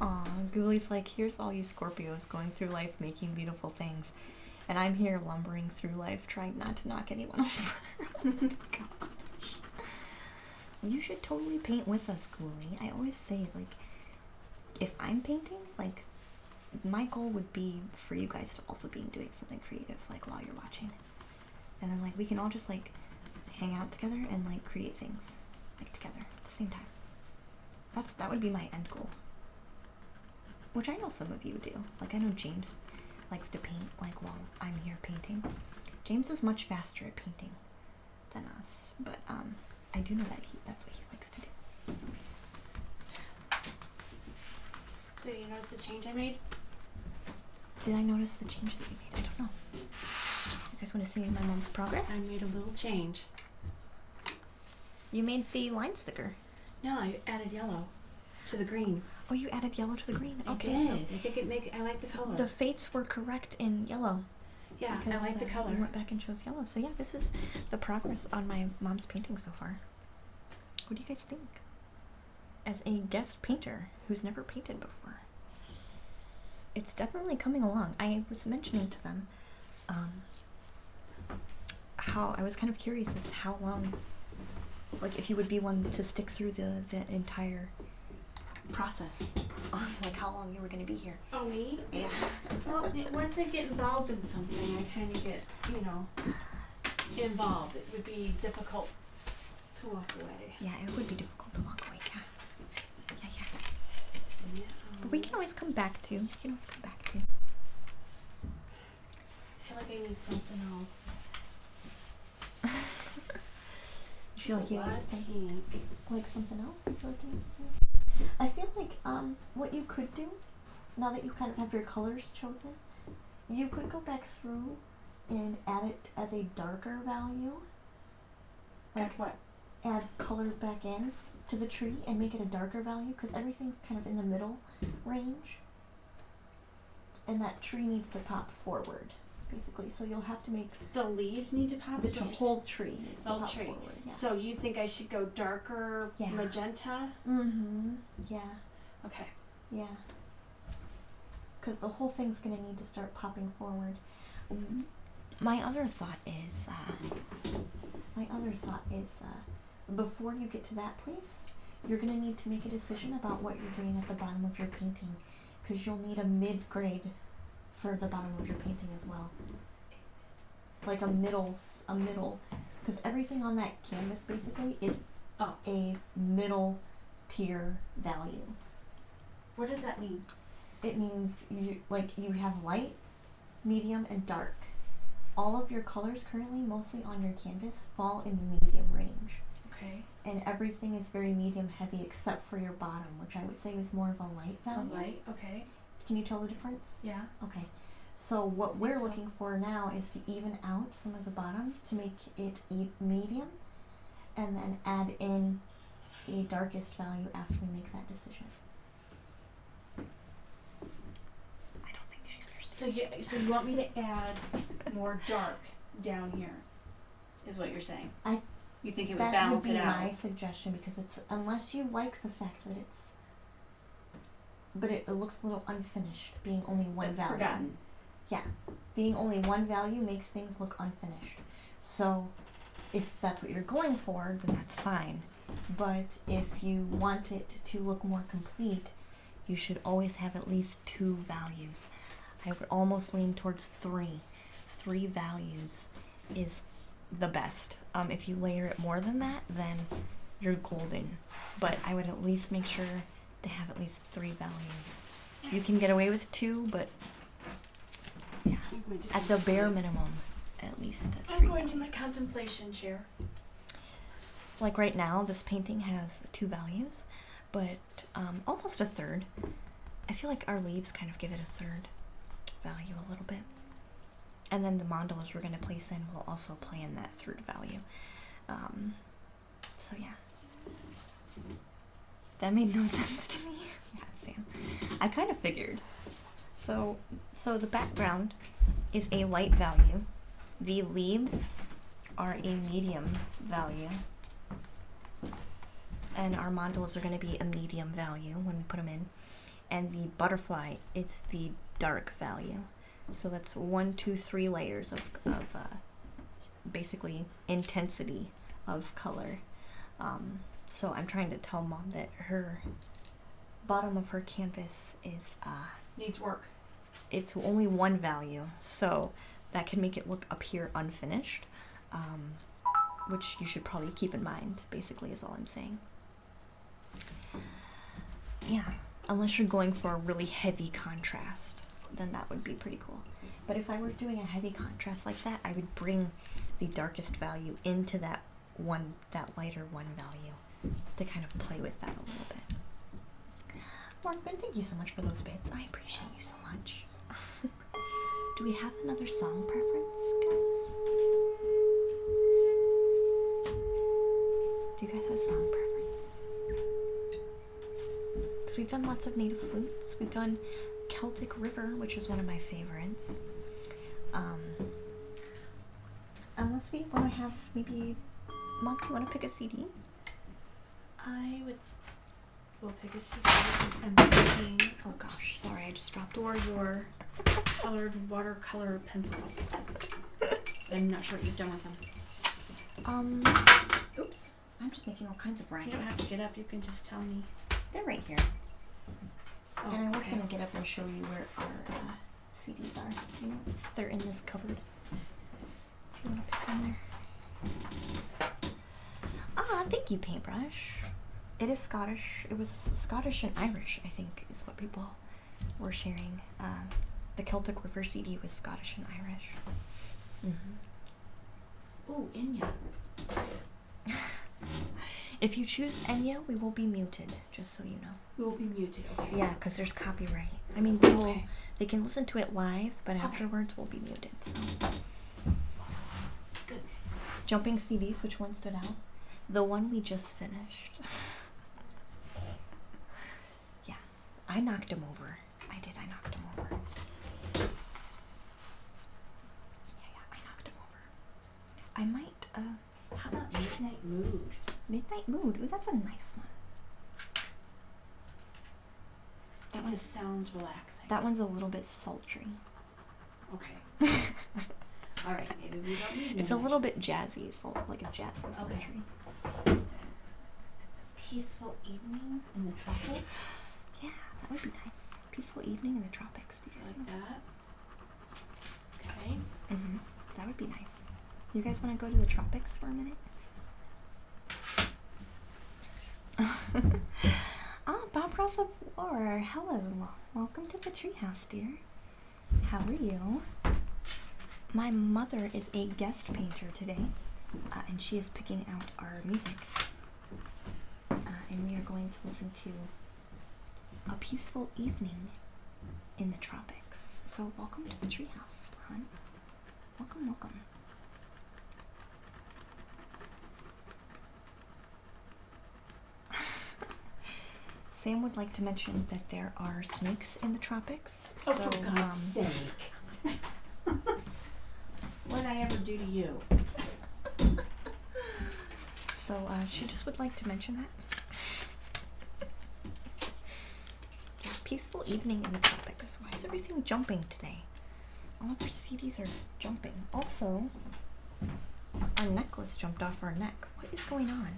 Aw, Ghouly's like, here's all you Scorpios going through life making beautiful things. And I'm here lumbering through life trying not to knock anyone over. Oh my gosh. You should totally paint with us, Ghouly. I always say, like, if I'm painting, like, my goal would be for you guys to also be doing something creative, like, while you're watching. And then, like, we can all just, like, hang out together and, like, create things, like, together at the same time. That would be my end goal. Which I know some of you do. Like, I know James likes to paint, like, while I'm here painting. James is much faster at painting than us, but, I do know that that's what he likes to do. So you notice the change I made? Did I notice the change that you made? I don't know. You guys want to see my mom's progress? I made a little change. You made the line sticker. No, I added yellow to the green. Oh, you added yellow to the green. I Okay, did. so I like the color. the fates were correct in yellow. Yeah, Because, I like the color. We went back and chose yellow. So yeah, this is the progress on my mom's painting so far. What do you guys think? As a guest painter who's never painted before, it's definitely coming along. I was mentioning to them how I was kind of curious as how long, like, if you would be one to stick through the entire process on, like, how long you were going to be here. Oh, me? Yeah. Well, once I get involved in something, I kind of get, involved. It would be difficult to walk away. Yeah, it would be difficult to walk away, yeah. Yeah. But we can always come back to. I feel like I need something else. You feel like you need What something, pink? like something else? You feel like you need something else? I feel like what you could do, now that you kind of have your colors chosen, you could go back through and add it as a darker value. Like what? Add color back in to the tree and make it a darker value, because everything's kind of in the middle range. And that tree needs to pop forward, basically. So you'll have to make The leaves need to pop? the whole tree needs The to whole pop tree. forward. Yeah. So you think I should go darker Yeah. magenta? Mm-hmm. Yeah. Okay. Yeah. Because the whole thing's gonna need to start popping forward. My other thought is, before you get to that place, you're gonna need to make a decision about what you're doing at the bottom of your painting, because you'll need a mid-grade for the bottom of your painting as well. Like a middle because everything on that canvas basically is Oh. a middle tier value. What does that mean? It means you have light, medium, and dark. All of your colors currently, mostly on your canvas, fall in the medium range. Okay. And everything is very medium heavy except for your bottom, which I would say is more of a light A value. light. Okay. Can you tell the difference? Yeah. Okay. So what we're so. looking for now is to even out some of the bottom to make it medium, and then add in a darkest value after we make that decision. I don't think she's So you want me to add more dark down here, is what you're saying? You think it would that balance would be it out? my suggestion, because it's, unless you like the fact that it's, but it looks a little unfinished, being only one value. Forgotten. Yeah, being only one value makes things look unfinished. So, if that's what you're going for, then that's fine. But if you want it to look more complete, you should always have at least 2 values. I would almost lean towards 3. 3 values is the best. If you layer it more than that, then you're golden. But I would at least make sure to have at least 3 values. You can get away with 2, but yeah, I'm going to at the bare minimum, at least 3 I'm going to values. my contemplation chair. Like right now, this painting has 2 values, but almost a third. I feel like our leaves kind of give it a third value a little bit. And then the mandalas we're going to place in will also play in that third value. So yeah. That made no sense to me. Yeah, Sam. I kind of figured. So the background is a light value. The leaves are a medium value. And our mandalas are going to be a medium value when we put them in. And the butterfly, it's the dark value. So that's 1, 2, 3 layers of basically intensity of color. So I'm trying to tell Mom that her bottom of her canvas is Needs work. it's only 1 value, so that can make it look up here unfinished, which you should probably keep in mind, basically, is all I'm saying. Yeah, unless you're going for a really heavy contrast, then that would be pretty cool. But if I were doing a heavy contrast like that, I would bring the darkest value into that lighter 1 value to kind of play with that a little bit. Morgan, thank you so much for those bits. I appreciate you so much. Do we have another song preference, guys? Do you guys have a song preference? Because we've done lots of native flutes. We've done Celtic River, which is one of my favorites. Unless we want to have maybe... Mom, do you want to pick a CD? We'll pick a CD. I'm thinking Oh gosh, sorry, I just dropped for your colored watercolor pencils. I'm not sure what you've done with them. Oops. I'm just making all kinds of You writing. don't have to get up. You can just tell me. They're right here. Oh, And I was okay. going to get up and show you where our CDs are. Do you know? They're in this cupboard. If you want to pick them there. Ah, thank you, Paintbrush. It is Scottish. It was Scottish and Irish, I think, is what people were sharing. The Celtic River CD was Scottish and Irish. Mm-hmm. Ooh, Enya. If you choose Enya, we will be muted, just so you know. We will be muted. Okay. Yeah, because there's copyright. I mean, they can listen to it live, but afterwards we'll be muted. So. Goodness. Jumping CDs, which one stood out? The one we just finished. Yeah, I knocked him over. I knocked him over. Yeah, I knocked him over. I might, How about Midnight Mood? Midnight Mood. Ooh, that's a nice one. That just sounds relaxing. That one's a little bit sultry. Okay. All right. Maybe we don't need It's a Midnight. little bit jazzy, so like a jazzy sultry. Peaceful evenings in the tropics. Yeah, that would be nice. Peaceful evening in the tropics. Do you guys Like want that. Okay. Mm-hmm. That would be nice. You guys want to go to the tropics for a minute? Ah, Bob Ross of War. Hello. Welcome to the treehouse, dear. How are you? My mother is a guest painter today, and she is picking out our music. And we are going to listen to A Peaceful Evening in the Tropics. So welcome to the treehouse, hon. Welcome, welcome. Sam would like to mention that there are snakes in the tropics. Oh, for God's sake. What did I ever do to you? So she just would like to mention that. Yeah, peaceful evening in the tropics. Why is everything jumping today? All of our CDs are jumping. Also, our necklace jumped off our neck. What is going on?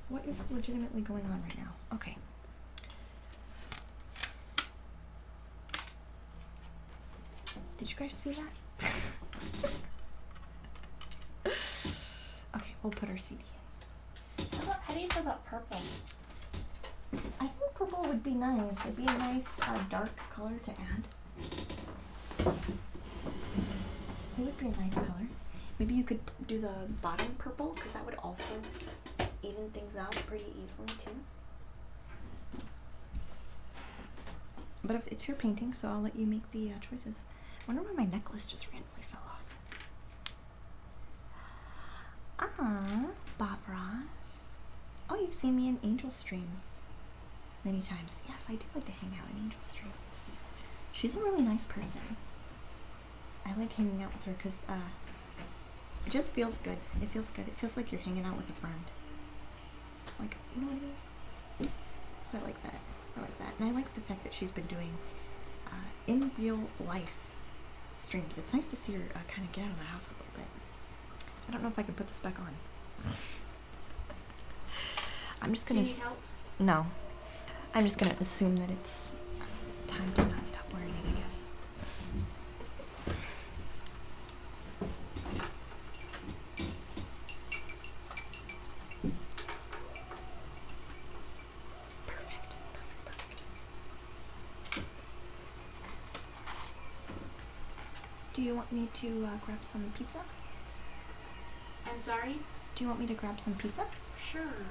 What is legitimately going on right now? Okay. Did you guys see that? Okay, we'll put our CD in. How do you feel about purple? I think purple would be nice. It'd be a nice dark color to add. It would be a nice color. Maybe you could do the bottom purple, because that would also even things out pretty easily too. But if it's your painting, so I'll let you make the choices. I wonder why my necklace just randomly fell off. Ah, Bob Ross. Oh, you've seen me in Angel Stream many times. Yes, I do like to hang out in Angel Stream. She's a really nice person. I like hanging out with her because it just feels good. It feels good. It feels like you're hanging out with a friend. Like, you know what I mean? So I like that. I like that. And I like the fact that she's been doing in real life streams. It's nice to see her kind of get out of the house a little bit. I don't know if I can put this back on. I'm just gonna. Do you need help? No. I'm just gonna assume that it's time to not stop wearing it, I guess. Perfect. Do you want me to grab some pizza? I'm sorry? Do you want me to grab some pizza? Sure.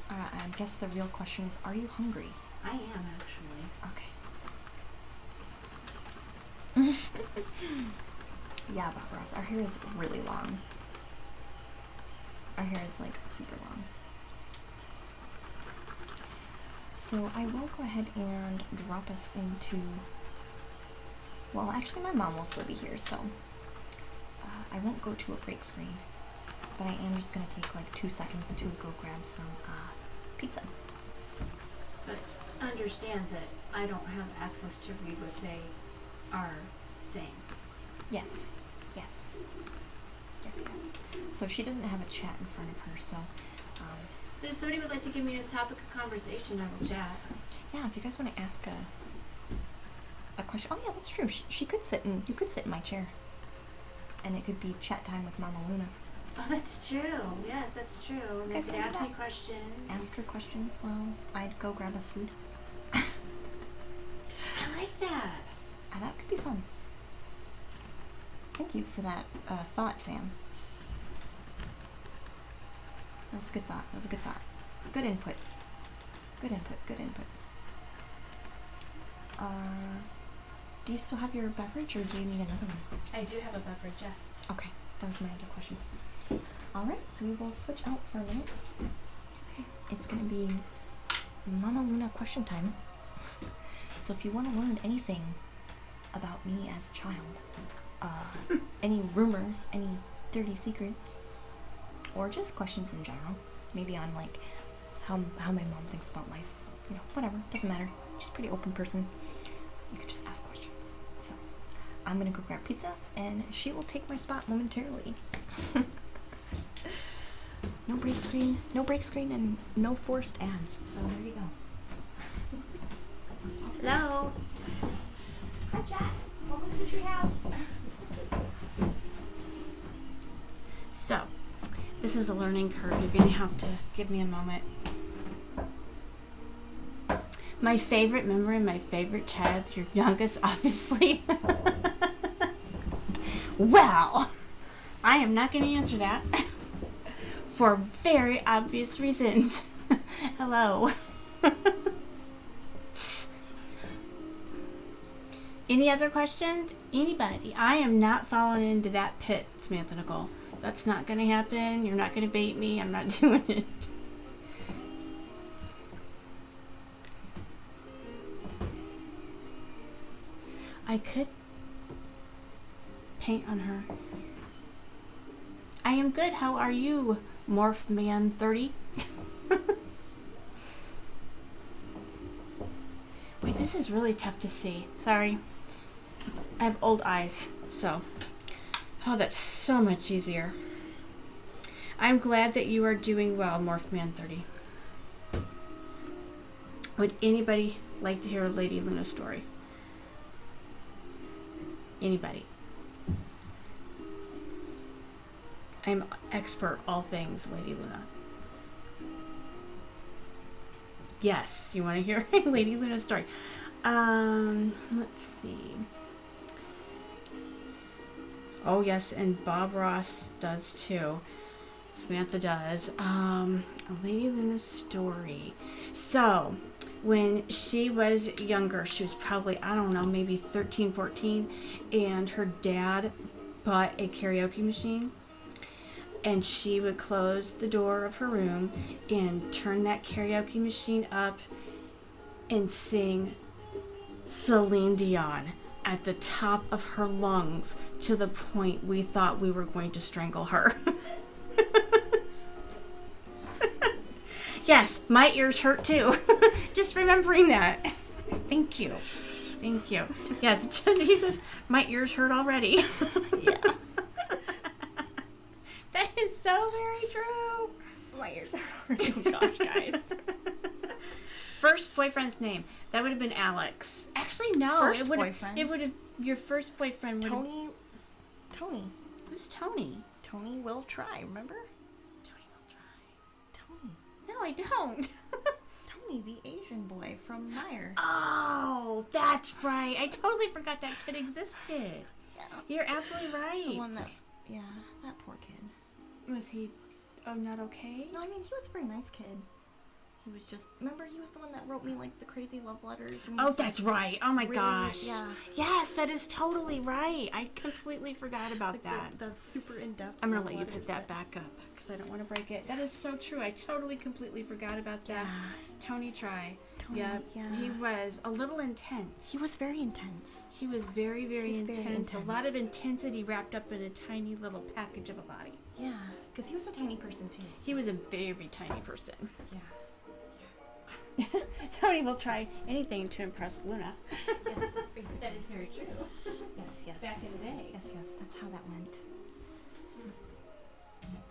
I guess the real question is, are you hungry? I am, actually. Okay. Yeah, Bob Ross, our hair is really long. Our hair is like super long. So I will go ahead and drop us into, well, actually my mom will still be here, so I won't go to a break screen, but I am just going to take like 2 seconds to go grab some pizza. But understand that I don't have access to read what they are saying. Yes, yes, yes, yes. So she doesn't have a chat in front of her, so But if somebody would like to give me this topic of conversation, I will chat. yeah, if you guys want to ask a question. Oh yeah, that's true. She could sit in, you could sit in my chair, and it could be chat time with Mama Luna. Oh, that's true. Yes, that's true. And they Guys, could wanna do ask me that? questions. Ask her questions while I'd go grab us food. I like that. That could be fun. Thank you for that thought, Sam. That was a good thought. That was a good thought. Good input. Good input. Good input. Do you still have your beverage, or do you need another one? I do have a beverage, yes. Okay, that was my other question. Alright, so we will switch out for a minute. Okay. It's gonna be Mama Luna question time. So if you want to learn anything about me as a child, any rumors, any dirty secrets, or just questions in general, maybe on like how my mom thinks about life, you know, whatever, doesn't matter. She's a pretty open person. You could just ask questions. So I'm gonna go grab pizza, and she will take my spot momentarily. No break screen, and no forced ads. So there you go. Hello. Hi, Jack. Welcome to the treehouse. This is a learning curve. You're going to have to give me a moment. My favorite memory, my favorite child, your youngest, obviously. Well, I am not going to answer that for very obvious reasons. Hello. Any other questions? Anybody? I am not falling into that pit, Samantha Nicole. That's not going to happen. You're not going to bait me. I'm not doing it. I could paint on her. I am good. How are you, Morph Man 30? Wait, this is really tough to see. Sorry. I have old eyes, so. Oh, that's so much easier. I'm glad that you are doing well, Morph Man 30. Would anybody like to hear a Lady Luna story? Anybody? I'm expert all things Lady Luna. Yes, you want to hear a Lady Luna story. Let's see. Oh yes, and Bob Ross does too. Samantha does. A Lady Luna story. So, when she was younger, she was probably, I don't know, maybe 13, 14, and her dad bought a karaoke machine, and she would close the door of her room and turn that karaoke machine up and sing Celine Dion at the top of her lungs to the point we thought we were going to strangle her. Yes, my ears hurt too. Just remembering that. Thank you. Thank you. Yes, he says, my ears hurt already. Yeah. That is so very true. My ears are hurting. Oh gosh, guys. First boyfriend's name. That would have been Alex. Actually, no. First it would boyfriend? It would have. Your first boyfriend would have. Tony. Who's Tony? Tony will try, remember? Tony will try. Tony. No, I don't. Tony, the Asian boy from Meyer. Oh, that's right. I totally forgot that kid existed. Yeah. You're absolutely right. The one that, yeah, that poor kid. Was he? Oh, not okay. No, I mean, he was a very nice kid. He was just, remember, he was the one that wrote me, like, the crazy love letters. And Oh, was, that's like, right. Oh my really, gosh. yeah. Yes, that is totally right. I completely forgot about Like that. that's super in-depth. I'm gonna love let you letters put that back up because I don't want to break it. That is so true. I totally completely forgot about that. Yeah. Tony Try. Tony, Yep. yeah. He was a little intense. He was very intense. He was very, very He's intense. very intense. A lot of intensity wrapped up in a tiny little package of a body. Yeah, because he was a tiny person, too. So. He was a very tiny person. Yeah. Tony will try anything to impress Luna. Yes, basically. That is very true. Yes, yes. Back in the day. Yes, yes, that's how that went.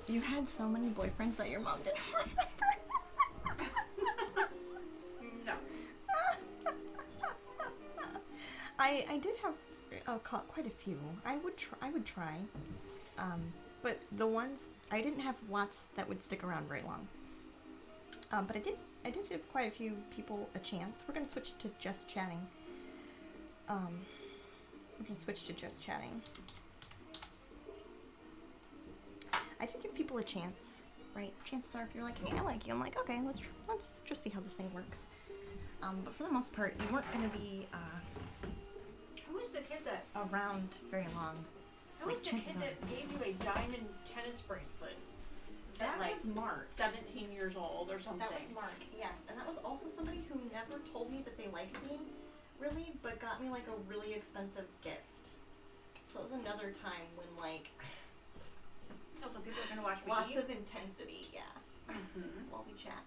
You had so many boyfriends that your mom didn't remember. No. I did have quite a few. I would try, but the ones I didn't have lots that would stick around very long. But I did give quite a few people a chance. We're gonna switch to just chatting. I did give people a chance, right? Chances are, if you're like, hey, I like you, I'm like, okay, let's just see how this thing works. But for the most part, you weren't gonna be Who was the kid that? around very long. Who was Like, the chances kid are. that gave you a diamond tennis bracelet? That At, like, was Mark. 17 years old or something. That was Mark, yes. And that was also somebody who never told me that they liked me, really, but got me, like, a really expensive gift. So it was another time when, like, Oh, so people are gonna watch me lots eat? of intensity, yeah, while we chat.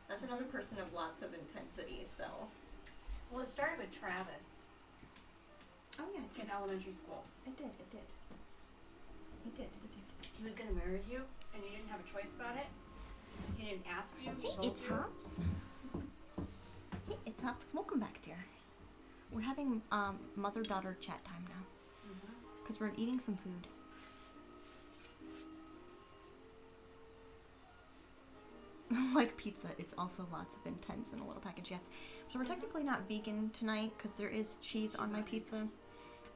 That's another person of lots of intensity, so. Well, it started with Travis Oh, yeah, in elementary school. it did. He was gonna marry you, and you didn't have a choice about it. He didn't ask you. Hey, told it's you. Hops. Hey, it's Hops. Welcome back, dear. We're having mother-daughter chat time now. Because we're eating some food. like pizza, it's also lots of intense in a little package, yes. So we're technically not vegan tonight because there is cheese on my pizza,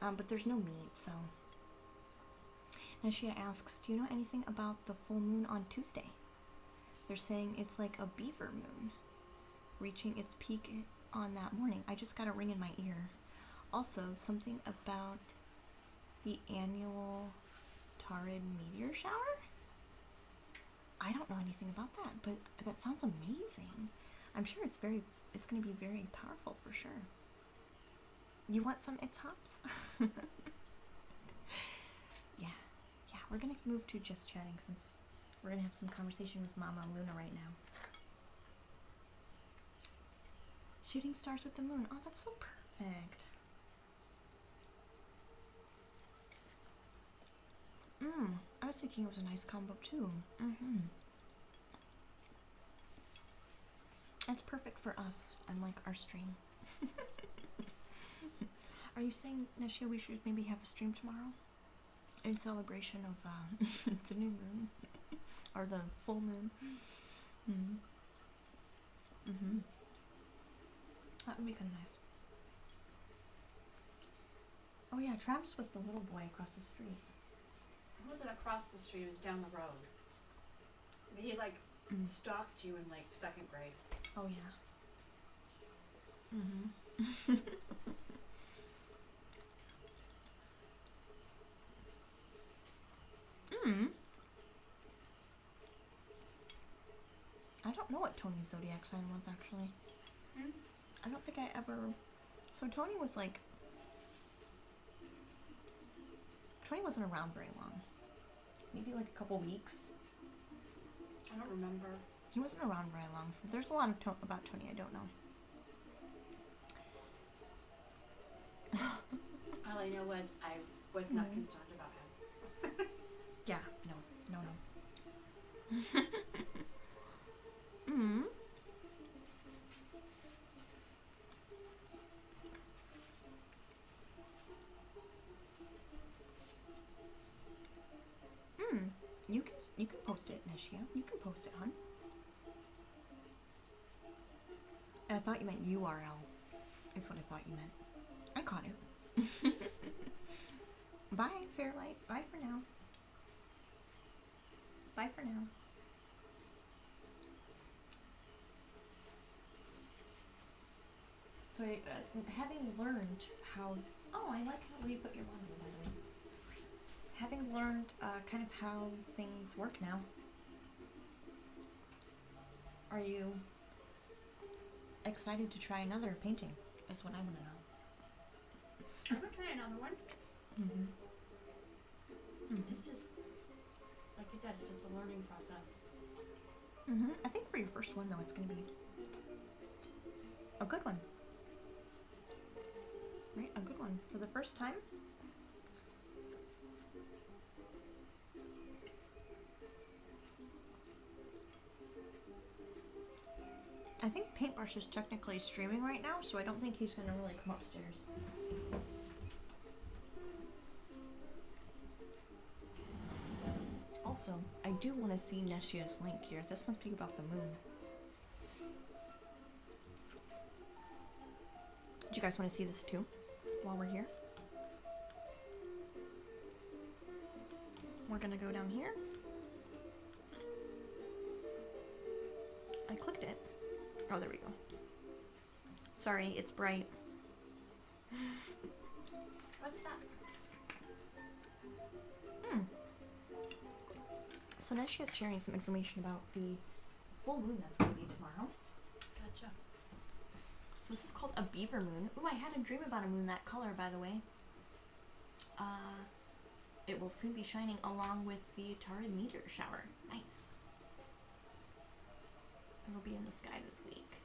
but there's no meat, so. Nashia asks, do you know anything about the full moon on Tuesday? They're saying it's like a beaver moon, reaching its peak on that morning. I just got a ring in my ear. Also, something about the annual Tarid meteor shower? I don't know anything about that, but that sounds amazing. I'm sure it's going to be very powerful for sure. You want some It's Hops? Yeah, we're going to move to just chatting since we're going to have some conversation with Mama Luna right now. Shooting stars with the moon. Oh, that's so perfect. I was thinking it was a nice combo too. That's perfect for us and like our stream. Are you saying, Neshia, we should maybe have a stream tomorrow? In celebration of the new moon? Or the full moon? That would be kind of nice. Oh yeah, Travis was the little boy across the street. It wasn't across the street, it was down the road. He like stalked you in like 2nd grade. Oh yeah. I don't know what Tony's zodiac sign was actually. I don't think I ever. So Tony was like. Tony wasn't around very long. Maybe like a couple weeks. I don't remember. He wasn't around very long, so there's a lot of about Tony I don't know. All I know was I was not concerned about him. Yeah, no. You can post it, Nishia. You can post it, hon. I thought you meant URL. Is what I thought you meant. I caught it. Bye, Fairlight. Bye for now. Bye for now. So, having learned how... Oh, I like how you put your one by the way. Having learned kind of how things work now, are you excited to try another painting? Is what I want to know. I'm gonna try another one. It's just, like you said, it's just a learning process. I think for your first one, though, it's going to be a good one. Right? A good one. For the first time. I think Paintbrush is technically streaming right now, so I don't think he's going to really come upstairs. Also, I do want to see Neshia's link here. This must be about the moon. Do you guys want to see this too, while we're here? We're going to go down here. I clicked it. Oh, there we go. Sorry, it's bright. What's that? So Neshia's sharing some information about the full moon that's going to be tomorrow. Gotcha. So this is called a beaver moon. Ooh, I had a dream about a moon that color, by the way. It will soon be shining along with the Tarid meteor shower. Nice. It will be in the sky this week.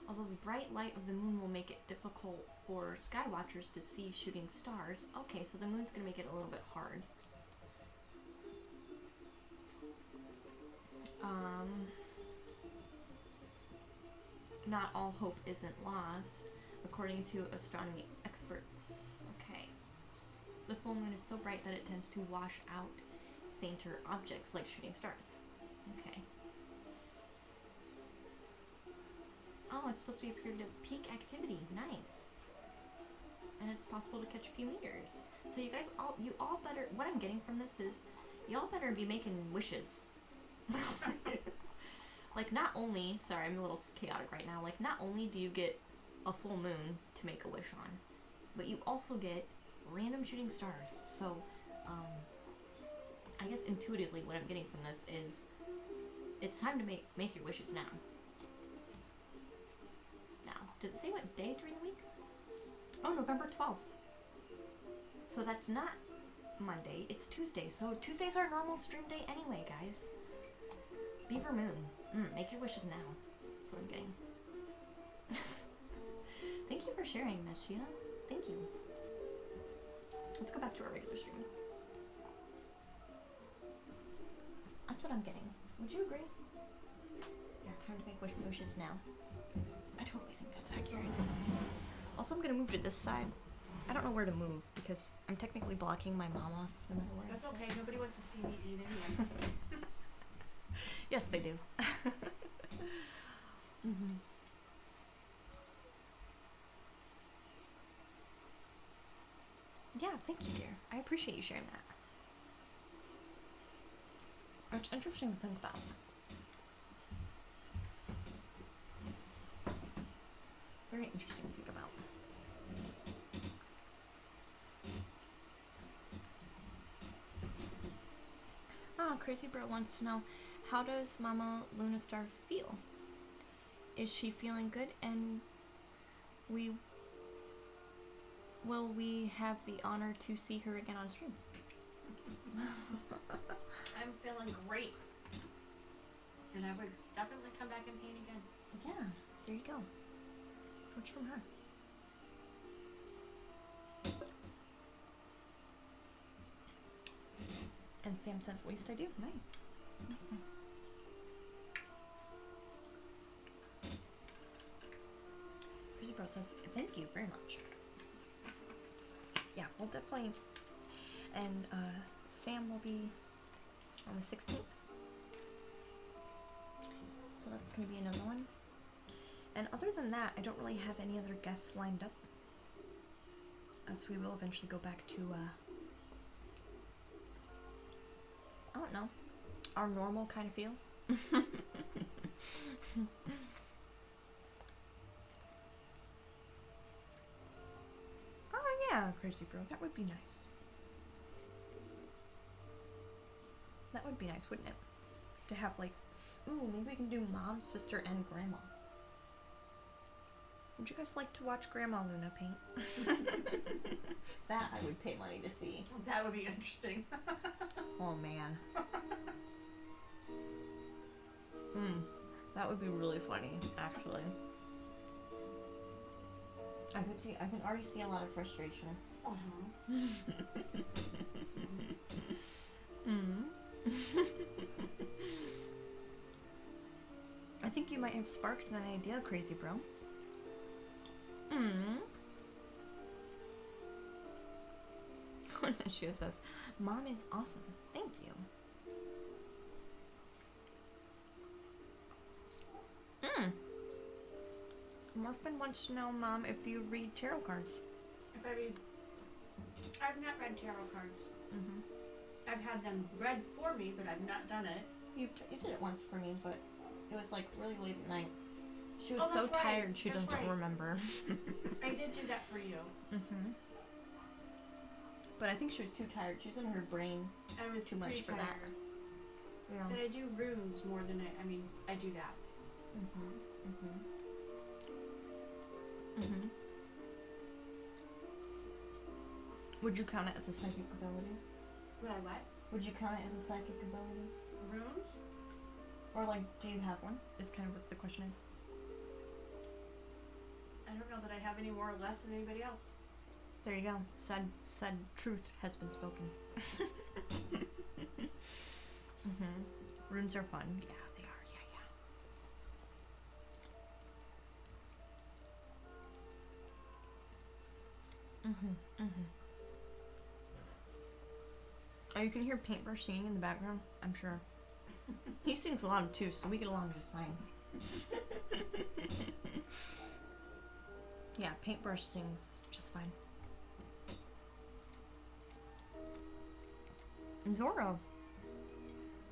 Although the bright light of the moon will make it difficult for sky watchers to see shooting stars. Okay, so the moon's going to make it a little bit hard. Not all hope isn't lost, according to astronomy experts. Okay. The full moon is so bright that it tends to wash out fainter objects like shooting stars. Okay. Oh, it's supposed to be a period of peak activity. Nice. And it's possible to catch a few meters. So you guys you all better, what I'm getting from this is, y'all better be making wishes. Like, not only, sorry, I'm a little chaotic right now, like, not only do you get a full moon to make a wish on, but you also get random shooting stars. So, I guess intuitively what I'm getting from this is, it's time to make your wishes now. Now, does it say what day during the week? Oh, November 12th. So that's not Monday, it's Tuesday. So Tuesday's our normal stream day anyway, guys. Beaver Moon. Make your wishes now. That's what I'm getting. Thank you for sharing, Miss Sheila. Thank you. Let's go back to our regular stream. That's what I'm getting. Would you agree? Yeah, time to make wishes now. I totally think that's accurate. Also, I'm gonna move to this side. I don't know where to move because I'm technically blocking my mom off no matter where. That's I sit. okay. Nobody wants to see me eat anyway. Yes, they do. Mm-hmm. Yeah, thank you, dear. I appreciate you sharing that. It's interesting to think about. Very interesting to think about. Oh, Crazy Bro wants to know, how does Mama Lunastar feel? Is she feeling good, and will we have the honor to see her again on stream? I'm feeling great. And I would definitely come back and paint again. Yeah, there you go. What's from her? And Sam says, at least I do. Nice. Nice. Crazy Bro says, thank you very much. Yeah, we'll definitely. And Sam will be on the 16th. So that's going to be another one. And other than that, I don't really have any other guests lined up. So we will eventually go back to, I don't know, our normal kind of feel. Oh yeah, Crazy Bro, that would be nice. That would be nice, wouldn't it? To have like, ooh, maybe we can do mom, sister, and grandma. Would you guys like to watch Grandma Luna paint? That I would pay money to see. That would be interesting. Oh man. That would be really funny, actually. I can already see a lot of frustration. I think you might have sparked an idea, Crazy Bro. She says, Mom is awesome. Thank you. Morphin wants to know, Mom, if you read tarot cards. If I read... I've not read tarot cards. I've had them read for me, but I've not done it. You did it once for me, but it was like really late at night. She was Oh, so that's right. tired she That's doesn't right. remember. I did do that for you. But I think she was too tired. She was in her brain I was too much pretty for that. tired. Yeah. And I do runes more than I do that. Would you count it as a psychic ability? Would I what? Would you count it as a psychic ability? Runes? Or like, do you have one? Is kind of what the question is. I don't know that I have any more or less than anybody else. There you go. Said truth has been spoken. Runes are fun. Yeah, they are. Yeah. Oh, you can hear Paintbrush singing in the background, I'm sure. He sings a lot too, so we get along just fine. Yeah, paintbrush seems just fine. Zorro.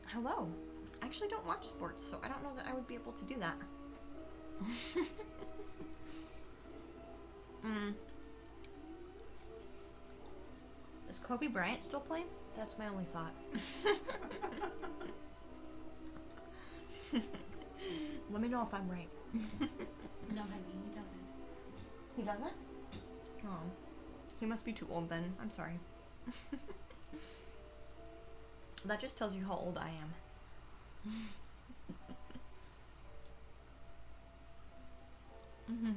Hello. I actually don't watch sports, so I don't know that I would be able to do that. Is Kobe Bryant still playing? That's my only thought. Let me know if I'm right. No, honey, he doesn't. He doesn't? Oh. He must be too old then. I'm sorry. That just tells you how old I am. Mm-hmm.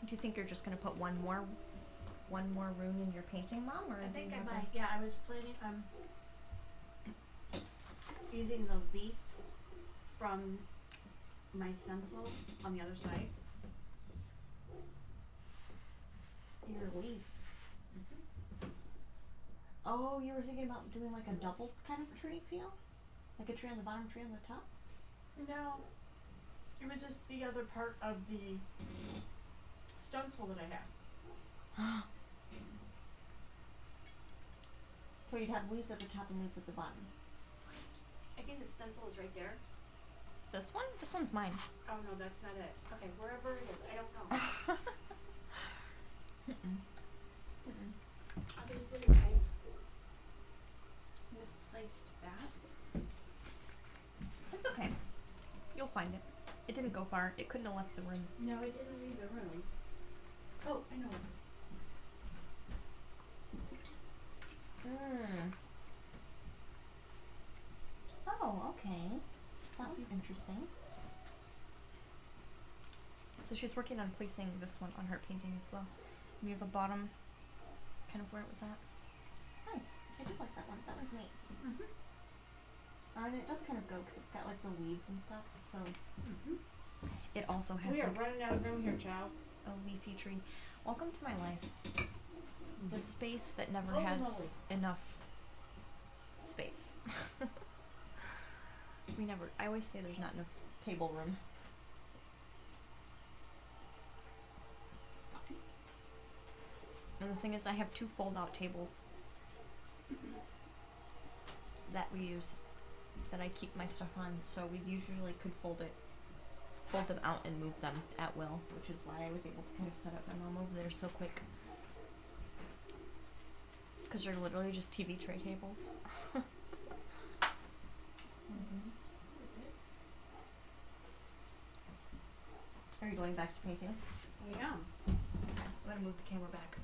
Do you think you're just gonna put one more rune in your painting, Mom? Or I think do I you might. Yeah, I was planning on using the leaf from my stencil on the other side. Your leaf. Oh, you were thinking about doing like a double kind of tree feel? Like a tree on the bottom, tree on the top? No, it was just the other part of the stencil that I have. So you'd have leaves at the top and leaves at the bottom. I think the stencil is right there. This one? This one's mine. Oh no, that's not it. Okay, wherever it is, I don't know. Obviously, I've misplaced that. It's okay. You'll find it. It didn't go far. It couldn't have left the room. No, it didn't leave the room. Oh, I know what it is. Oh, okay. That was interesting. So she's working on placing this one on her painting as well. Near the bottom, kind of where it was at. Nice. I do like that one. That one's neat. And it does kind of go because it's got like the leaves and stuff. So it also has We are like running out of room here, child. a leafy tree. Welcome to my life. The space that never Holy has enough space. I always say there's not enough table room. And the thing is, I have 2 fold-out tables that we use, that I keep my stuff on, so we usually could fold them out and move them at will, which is why I was able to kind of set up my mom over there so quick. Because they're literally just TV tray tables. Are you going back to painting? I am. Okay, I'm gonna move the camera back.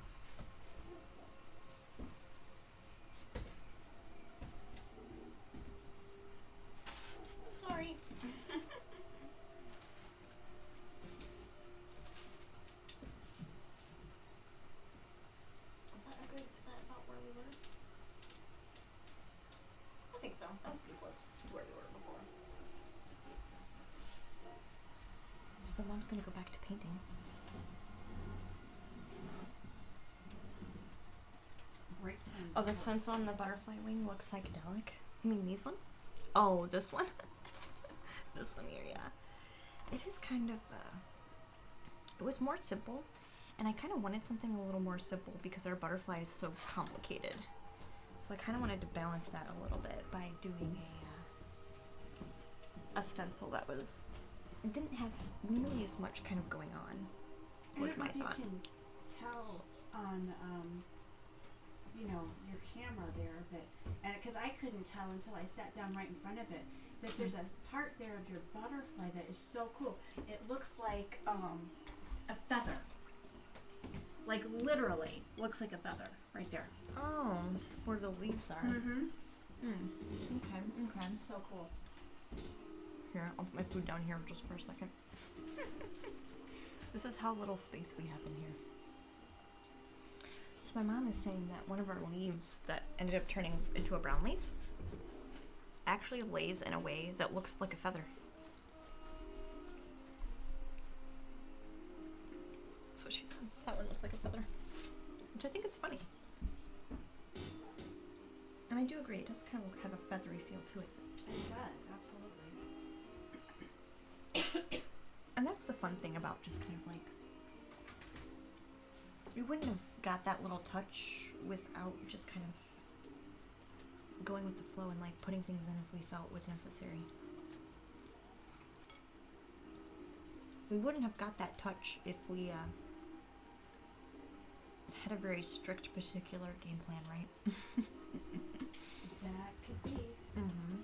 Sorry. Is that about where we were? I think so. That was pretty close to where we were before. So Mom's gonna go back to painting. Break time. Oh, the stencil on the butterfly wing looks psychedelic. You mean these ones? Oh, this one? This one here, yeah. It is kind of, it was more simple, and I kind of wanted something a little more simple because our butterfly is so complicated. So I kind of wanted to balance that a little bit by doing a stencil that didn't have nearly as much kind of going on, was my thought. You can tell on, your camera there, because I couldn't tell until I sat down right in front of it, that there's a part there of your butterfly that is so cool. It looks like a feather. Like literally looks like a feather right there. Oh, where the leaves are. Okay. So cool. Here, I'll put my food down here just for a second. This is how little space we have in here. So my mom is saying that one of our leaves that ended up turning into a brown leaf actually lays in a way that looks like a feather. That's what she said. That one looks like a feather. which I think is funny. And I do agree, it does kind of have a feathery feel to it. It does, absolutely. And that's the fun thing about just kind of like, we wouldn't have got that little touch without just kind of going with the flow and like putting things in if we felt was necessary. We wouldn't have got that touch if we had a very strict particular game plan, right? That could be. Mm-hmm.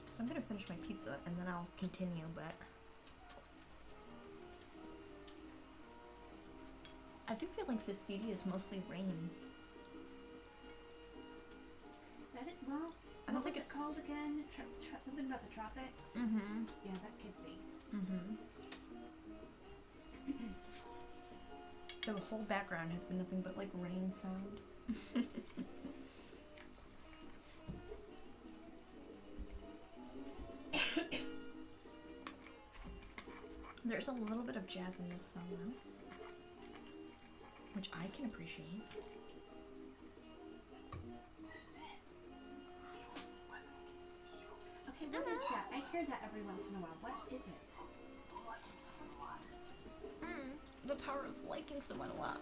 So I'm gonna finish my pizza and then I'll continue, but I do feel like this CD is mostly rain. That it, well, I don't what think was it's it called again? Something about the tropics? Mm-hmm. Yeah, that could be. Mm-hmm. The whole background has been nothing but like rain sound. There's a little bit of jazz in this song though, which I can appreciate. This is it. Evil's weapon against evil. Okay, what is that? I hear that every once in a while. What is it? Liking someone a lot. The power of liking someone a lot.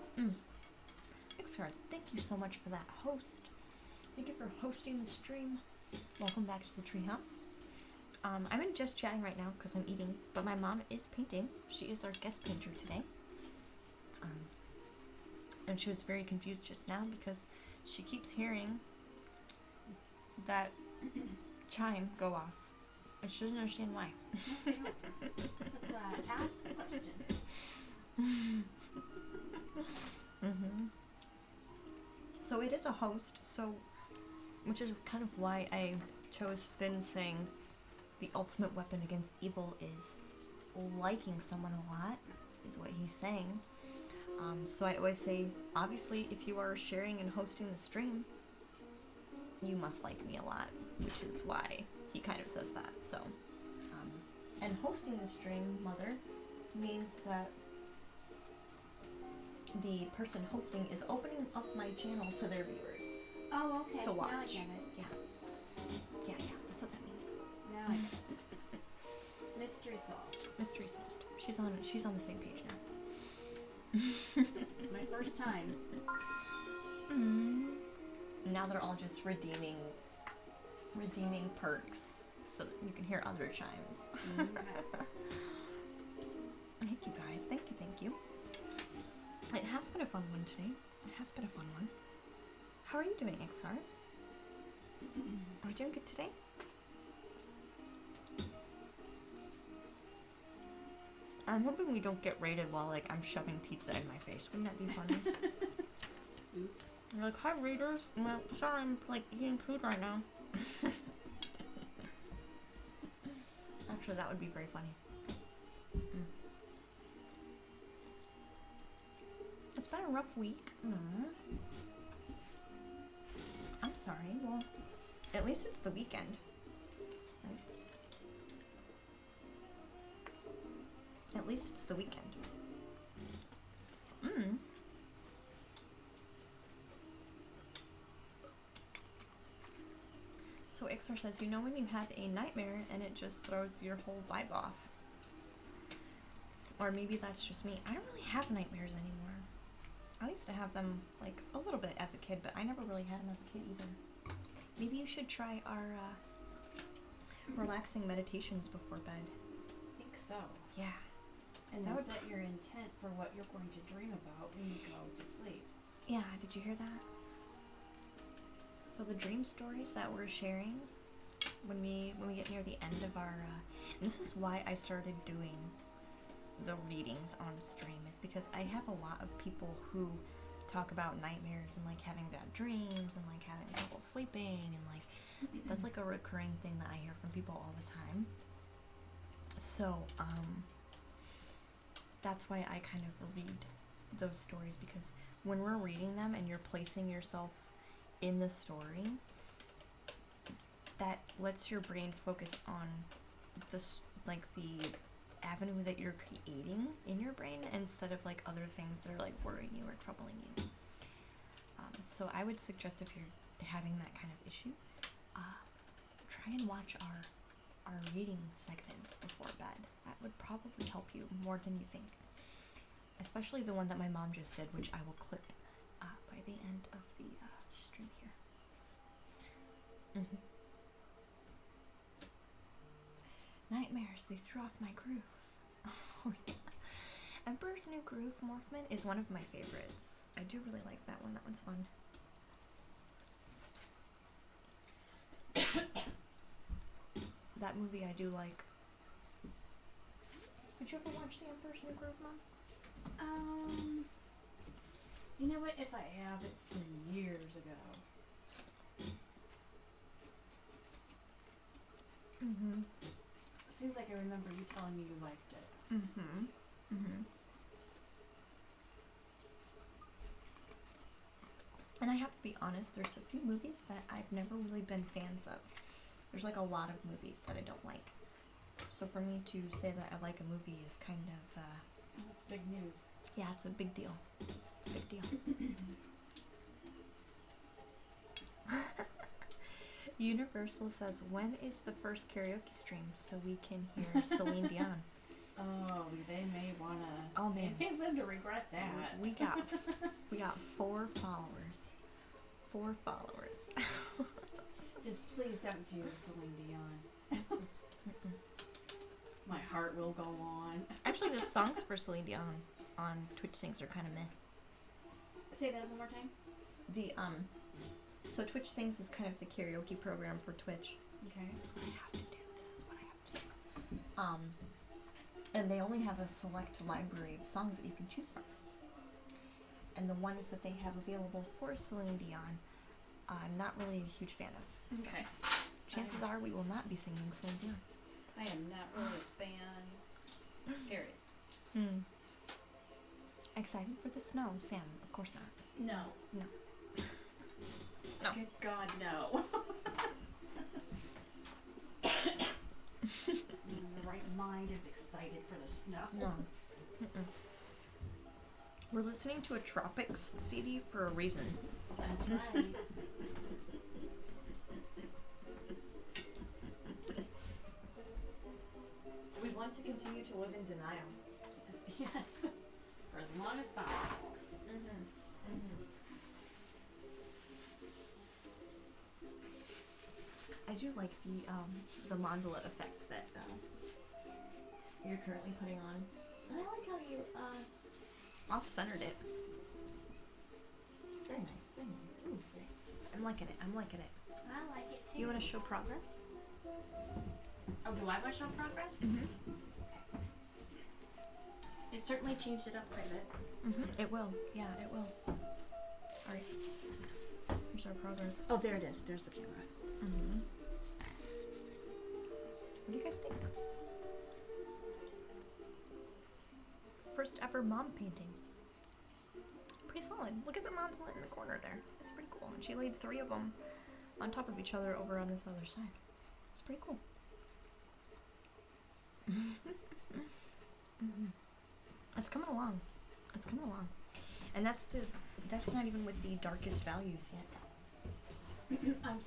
Xcard, thank you so much for that host. Thank you for hosting the stream. Welcome back to the treehouse. I'm in just chatting right now because I'm eating, but my mom is painting. She is our guest painter today. And she was very confused just now because she keeps hearing that chime go off. And she doesn't understand why. Let's ask the question. So it is a host, which is kind of why I chose Finn saying the ultimate weapon against evil is liking someone a lot, is what he's saying. So I always say, obviously, if you are sharing and hosting the stream, you must like me a lot, which is why he kind of says that. So, and hosting the stream, Mother, means that the person hosting is opening up my channel to their viewers. Oh, okay. To watch. Now I get it. Yeah, that's what that means. Now I get it. Mystery solved. Mystery solved. She's on the same page now. It's my first time. Now they're all just redeeming perks so that you can hear other chimes. Thank you guys. Thank you. It has been a fun one today. It has been a fun one. How are you doing, Xar? Are you doing good today? I'm hoping we don't get raided while like I'm shoving pizza in my face. Wouldn't that be funny? Oops. You're like, hi raiders. Well, sorry, I'm like eating food right now. Actually, that would be very funny. It's been a rough week. I'm sorry. Well, at least it's the weekend. Right? At least it's the weekend. So Ixar says, you know when you have a nightmare and it just throws your whole vibe off. Or maybe that's just me. I don't really have nightmares anymore. I used to have them like a little bit as a kid, but I never really had them as a kid either. Maybe you should try our relaxing meditations before bed. I think so. Yeah. And That then would- set your intent for what you're going to dream about when you go to sleep. Yeah, did you hear that? So the dream stories that we're sharing when we get near the end of our and this is why I started doing the readings on stream, is because I have a lot of people who talk about nightmares and like having bad dreams and like having trouble sleeping, and like that's like a recurring thing that I hear from people all the time. So that's why I kind of read those stories, because when we're reading them and you're placing yourself in the story, that lets your brain focus on this, like the avenue that you're creating in your brain instead of like other things that are like worrying you or troubling you. So I would suggest if you're having that kind of issue, try and watch our reading segments before bed. That would probably help you more than you think. Especially the one that my mom just did, which I will clip by the end of the stream here. Mm-hmm. Nightmares, they threw off my groove. Oh, yeah. Emperor's New Groove Morphman is one of my favorites. I do really like that one. That one's fun. That movie I do like. Did you ever watch The Emperor's New Groove, Mom? You know what? If I have, it's been years ago. Mm-hmm. Seems like I remember you telling me you liked it. Mm-hmm. Mm-hmm. And I have to be honest, there's a few movies that I've never really been fans of. There's like a lot of movies that I don't like. So for me to say that I like a movie is kind of, That's big news. yeah, it's a big deal. It's a big deal. Universal says, when is the first karaoke stream so we can hear Celine Dion? Oh, they may wanna. Oh man, They may live to regret that. we got 4 followers. 4 followers. Just please don't do Celine Dion. My heart will go on. Actually, the songs for Celine Dion on Twitch Sings are kind of meh. Say that one more time. So Twitch Sings is kind of the karaoke program for Twitch. Okay. This is what I have to do. This is what I have to do. And they only have a select library of songs that you can choose from. And the ones that they have available for Celine Dion, I'm not really a huge fan of. So Okay. chances are we will not be singing Celine Dion. I am not really a fan. Period. Excited for the snow, Sam? Of course not. No. No. No. Good God, no. The right mind is excited for the snow. No. Mm-mm. We're listening to a Tropics CD for a reason. That's right. We want to continue to live in denial. Yes. For as long as possible. I do like the mandala effect that you're currently putting on. And I like how you off-centered it. Very nice, very nice. Ooh, very nice. I'm liking it. I'm liking it. I like it too. You want to show progress? Oh, do I want to show progress? They certainly changed it up quite a bit. It will. Yeah, it will. All right. Here's our progress. Oh, there it is. There's the camera. What do you guys think? First ever mom painting. Pretty solid. Look at the mandala in the corner there. It's pretty cool. And she laid 3 of them on top of each other over on this other side. It's pretty cool. It's coming along. It's coming along. And that's not even with the darkest values yet. I'm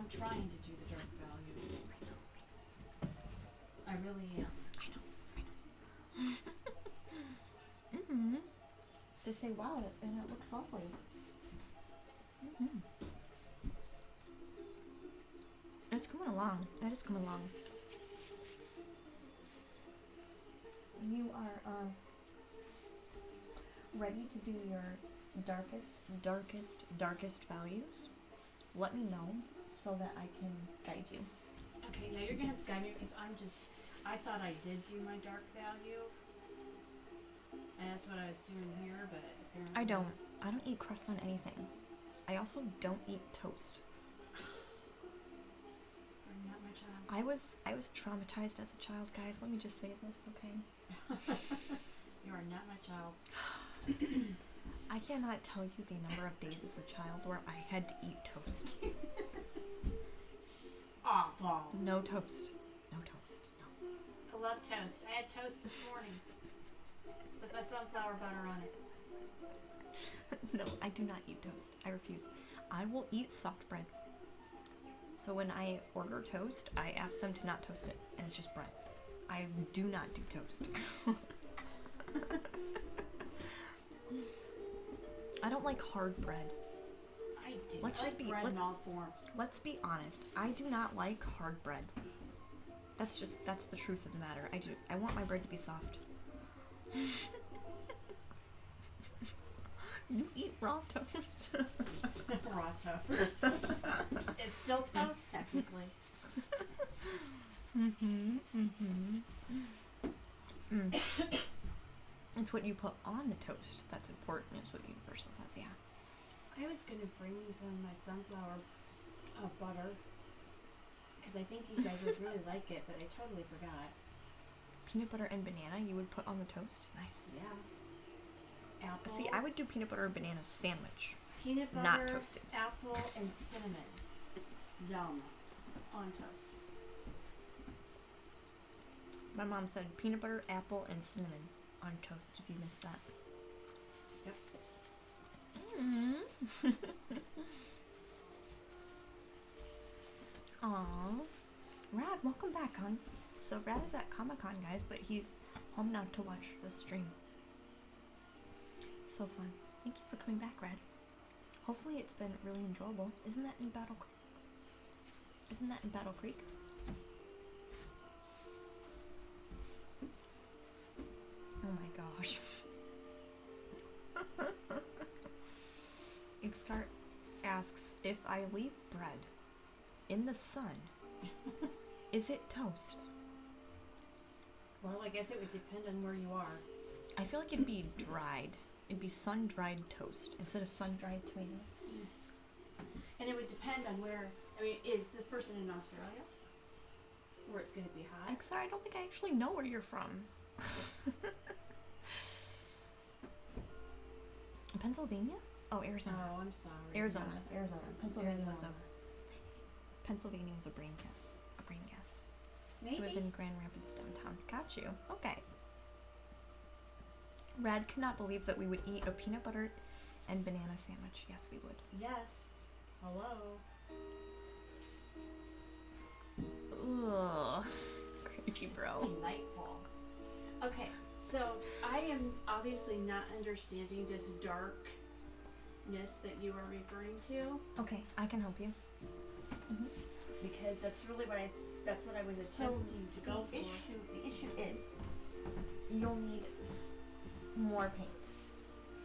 trying to do the dark value. I really am. I know. They say, wow, and it looks lovely. It's coming along. That is coming along. You are ready to do your darkest values. Let me know so that I can guide you. Okay, yeah, you're gonna have to guide me because I thought I did do my dark value. And that's what I was doing here, but apparently. I don't eat crust on anything. I also don't eat toast. You're not my child. I was traumatized as a child, guys. Let me just say this, okay? You are not my child. I cannot tell you the number of days as a child where I had to eat toast. Awful. No toast. No toast. No. I love toast. I had toast this morning with my sunflower butter on it. No, I do not eat toast. I refuse. I will eat soft bread. So when I order toast, I ask them to not toast it, and it's just bread. I do not do toast. I don't like hard bread. I do. Let's I just like be- bread in let's- all forms. Let's be honest. I do not like hard bread. That's the truth of the matter. I want my bread to be soft. You eat raw toast. Raw toast. It's still toast, technically. It's what you put on the toast that's important, is what Universal says, yeah. I was going to bring you some of my sunflower butter because I think you guys would really like it, but I totally forgot. Peanut butter and banana you would put on the toast? Nice. Yeah. Apple. See, I would do peanut butter and banana sandwich. peanut butter, not toasted. apple, and cinnamon. Yum. On toast. My mom said peanut butter, apple, and cinnamon on toast if you missed that. Yep. Aww. Rad, welcome back, hon. So Rad is at Comic-Con, guys, but he's home now to watch the stream. So fun. Thank you for coming back, Rad. Hopefully it's been really enjoyable. Isn't that in Battle Creek? Oh my gosh. Inkstart asks, if I leave bread in the sun, is it toast? Well, I guess it would depend on where you are. I feel like it'd be dried. It'd be sun-dried toast instead of sun-dried tomatoes. And it would depend on where. I mean, is this person in Australia? Where it's going to be hot? Inkstart, I don't think I actually know where you're from. Pennsylvania? Oh, Arizona. Oh, I'm sorry. Arizona. Pennsylvania was Arizona. Pennsylvania was a brain guess. Maybe. It was in Grand Rapids downtown. Got you. Okay. Rad cannot believe that we would eat a peanut butter and banana sandwich. Yes, we would. Yes. Hello. Ugh. Crazy bro. Delightful. Okay, so I am obviously not understanding this darkness that you are referring to, Okay, I can help you. because that's really what I was attempting to go for. The issue is you'll need more paint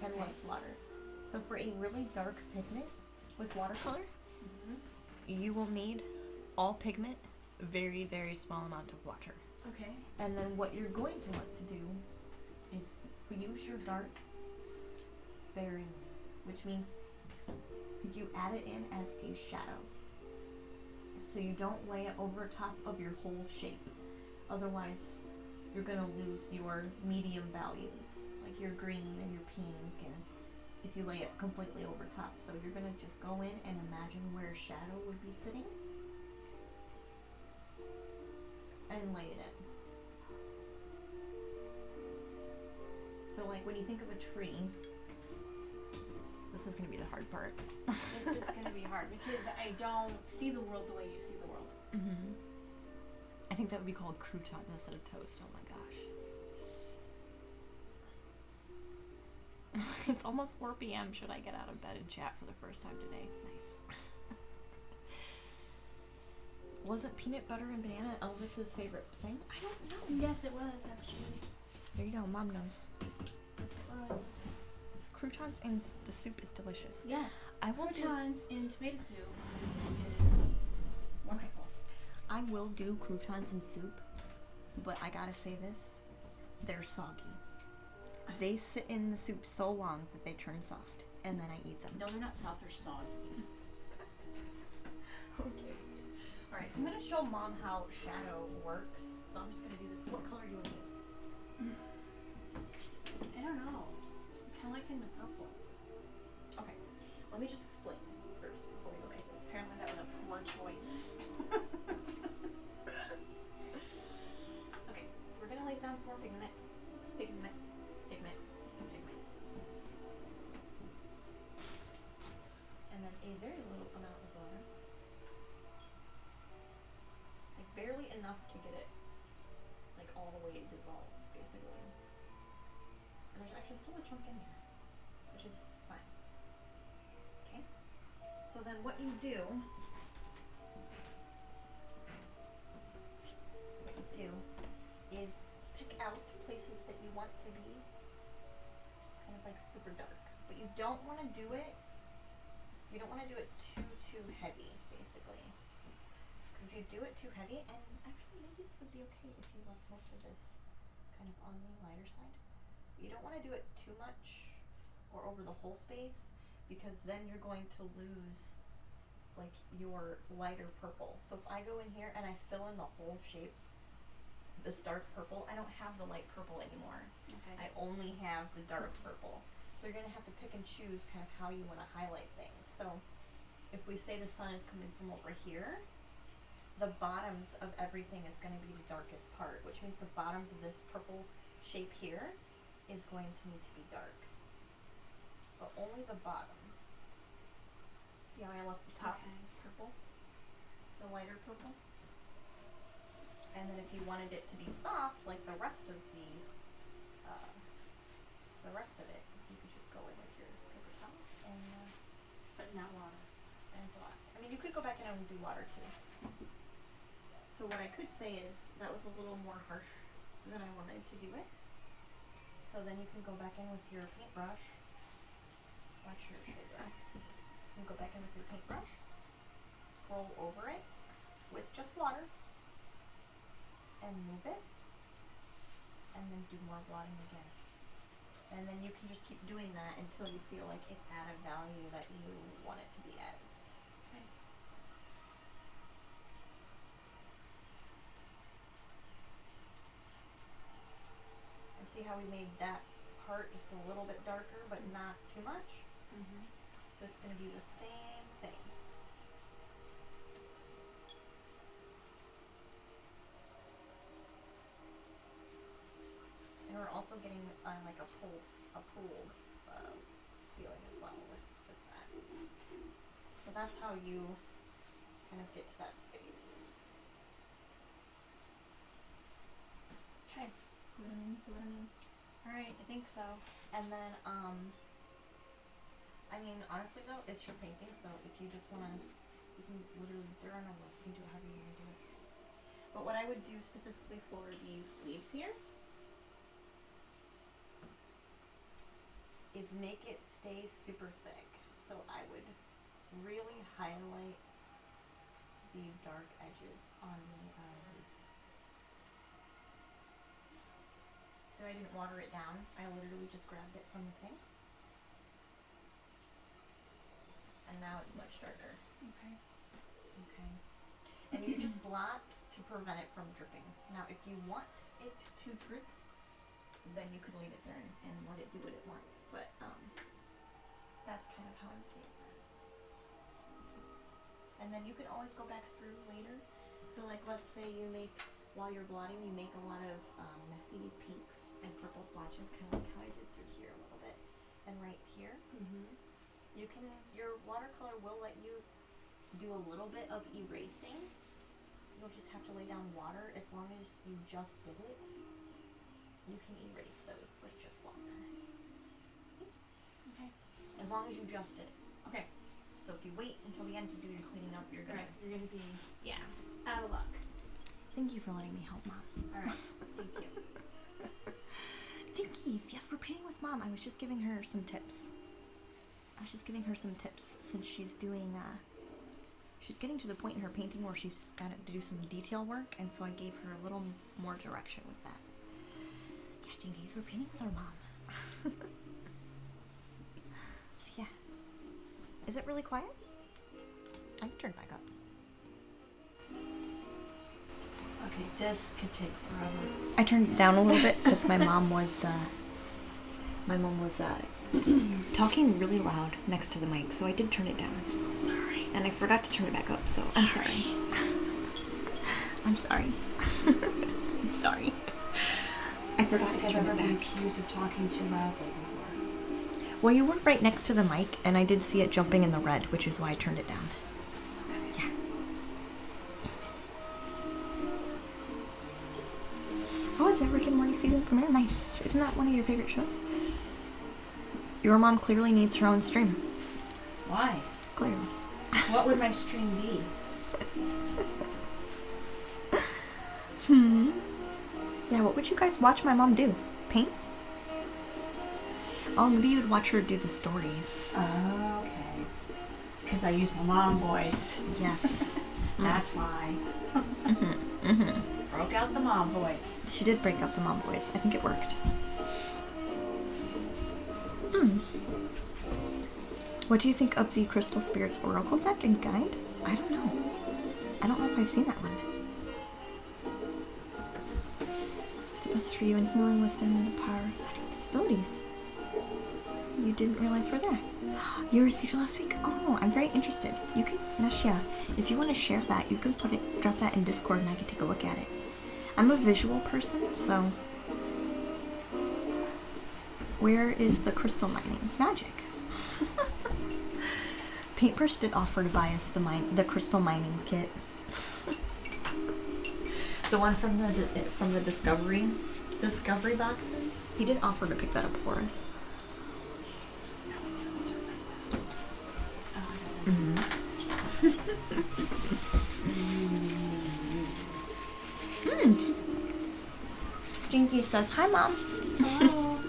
and Okay. less water. So for a really dark pigment with watercolor, you will need all pigment, very, very small amount of water. Okay. And then what you're going to want to do is use your dark sparingly, which means you add it in as a shadow. So you don't lay it over top of your whole shape. Otherwise, you're going to lose your medium values, like your green and your pink, and if you lay it completely over top. So you're going to just go in and imagine where a shadow would be sitting and lay it in. So like when you think of a tree, this is going to be the hard part. This is going to be hard because I don't see the world the way you see the world. Mm-hmm. I think that would be called croutons instead of toast. Oh my gosh. It's almost 4 p.m. Should I get out of bed and chat for the first time today? Nice. Wasn't peanut butter and banana Elvis's favorite thing? I don't know. Yes, it was actually. There you go. Mom knows. Yes, it was. Croutons and the soup is delicious. Yes. I will do. Croutons in tomato soup is wonderful. I will do croutons and soup, but I gotta say this: they're soggy. They sit in the soup so long that they turn soft, and then I eat them. No, they're not soft. They're soggy. Okay. Alright, so I'm gonna show Mom how shadow works. So I'm just gonna do this. What color do you want to use? I don't know. Kind of like in the purple. pigment, pigment, pigment, pigment. And then a very little amount of water. Like barely enough to get it like all the way dissolved, basically. And there's actually still a chunk in here, which is fine. Okay? So then what you do is pick out places that you want to be kind of like super dark. But you don't want to do it, you don't want to do it too heavy, basically. Because if you do it too heavy, and actually maybe this would be okay if you left most of this kind of on the lighter side. You don't want to do it too much or over the whole space, because then you're going to lose like your lighter purple. So if I go in here and I fill in the whole shape, this dark purple, I don't have the light purple anymore. Okay. I only have the dark purple. So you're gonna have to pick and choose kind of how you want to highlight things. So if we say the sun is coming from over here, the bottoms of everything is going to be the darkest part, which means the bottoms of this purple shape here is going to need to be dark. But only the bottom. See how I left the top purple? The lighter purple? And then if you wanted it to be soft, like the rest of it, you could just go in with your paper towel and But not water. and black. I mean, you could go back in and do water too. So what I could say is that was a little more harsh than I wanted to do it. So then you can go back in with your paintbrush. Watch your shoulder. You can go back in with your paintbrush, scroll over it with just water, and move it, and then do more blotting again. And then you can just keep doing that until you feel like it's at a value that you want it to be at. Okay. And see how we made that part just a little bit darker, but not too much? Mm-hmm. So it's going to be the same thing. And we're also getting like a pooled feeling as well with that. So that's how you kind of get to that space. Okay. See what I mean? See what I mean? All right. I think so. And then, I mean, honestly though, it's your painting, so if you just want to, you can literally, there are no rules, you can do however you want to do it. But what I would do specifically for these leaves here is make it stay super thick. So I would really highlight the dark edges on the leaf. So I didn't water it down, I literally just grabbed it from the thing. And now it's much darker. Okay. Okay. And you just blot to prevent it from dripping. Now, if you want it to drip, then you could leave it there and let it do what it wants. But that's kind of how I'm seeing that. And then you can always go back through later. So, like, let's say you make, while you're blotting, you make a lot of messy pinks and purple splotches, kind of like how I did through here a little bit. And right here. Mm-hmm. You can, your watercolor will let you do a little bit of erasing. You'll just have to lay down water. As long as you just did it, you can erase those with just water. Okay. As long as you just did it. Okay. So if you wait until the end to do your cleaning up, you're gonna... Right. You're gonna be, out of luck. Thank you for letting me help, Mom. All right. Thank you. Jinkies! Yes, we're painting with Mom. I was just giving her some tips. Since she's doing, she's getting to the point in her painting where she's got to do some detail work, and so I gave her a little more direction with that. Yeah, Jinkies, we're painting with our mom. Yeah. Is it really quiet? I can turn it back up. Okay, this could take forever. I turned it down a little bit because my mom was talking really loud next to the mic, so I did turn it down. Sorry. And I forgot to turn it back up, so I'm sorry. I'm sorry. I'm sorry. I forgot I to think I've turn ever it been back. accused of talking too loudly before. Well, you were right next to the mic, and I did see it jumping in the red, which is why I turned it down. Yeah. Oh, is that Rick and Morty season premiere? Nice. Isn't that one of your favorite shows? Your mom clearly needs her own stream. Why? Clearly. What would my stream be? Yeah, what would you guys watch my mom do? Paint? Oh, maybe you'd watch her do the stories. Oh, okay. Because I use my mom voice. Yes. That's why. Broke out the mom voice. She did break up the mom voice. I think it worked. What do you think of the Crystal Spirits Oracle deck and guide? I don't know. I don't know if I've seen that one. The best for you in healing, wisdom, and the power of possibilities. You didn't realize we're there. You received it last week? Oh, I'm very interested. You can, Nashia, if you want to share that, you can drop that in Discord and I can take a look at it. I'm a visual person, so where is the crystal mining? Magic. Paintbrush did offer to buy us the crystal mining kit. The one from the discovery boxes. He did offer to pick that up for us. Jinky says, "Hi, Mom." Oh.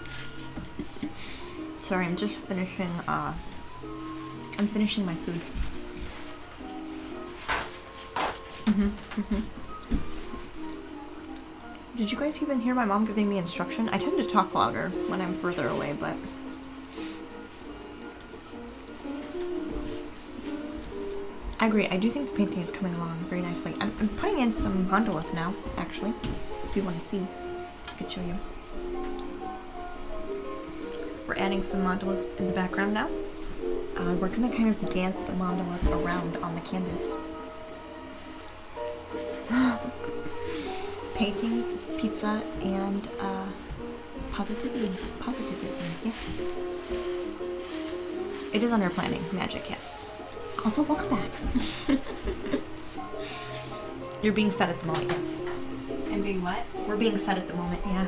Sorry, I'm just finishing. I'm finishing my food. Did you guys even hear my mom giving me instruction? I tend to talk louder when I'm further away, but I agree. I do think the painting is coming along very nicely. I'm putting in some mandalas now, actually. If you want to see, I could show you. We're adding some mandalas in the background now. We're gonna kind of dance the mandalas around on the canvas. Painting, pizza, and positivism. Yes. It is under planning. Magic, yes. Also, welcome back. You're being fed at the moment, yes. And being what? We're being fed at the moment, yeah.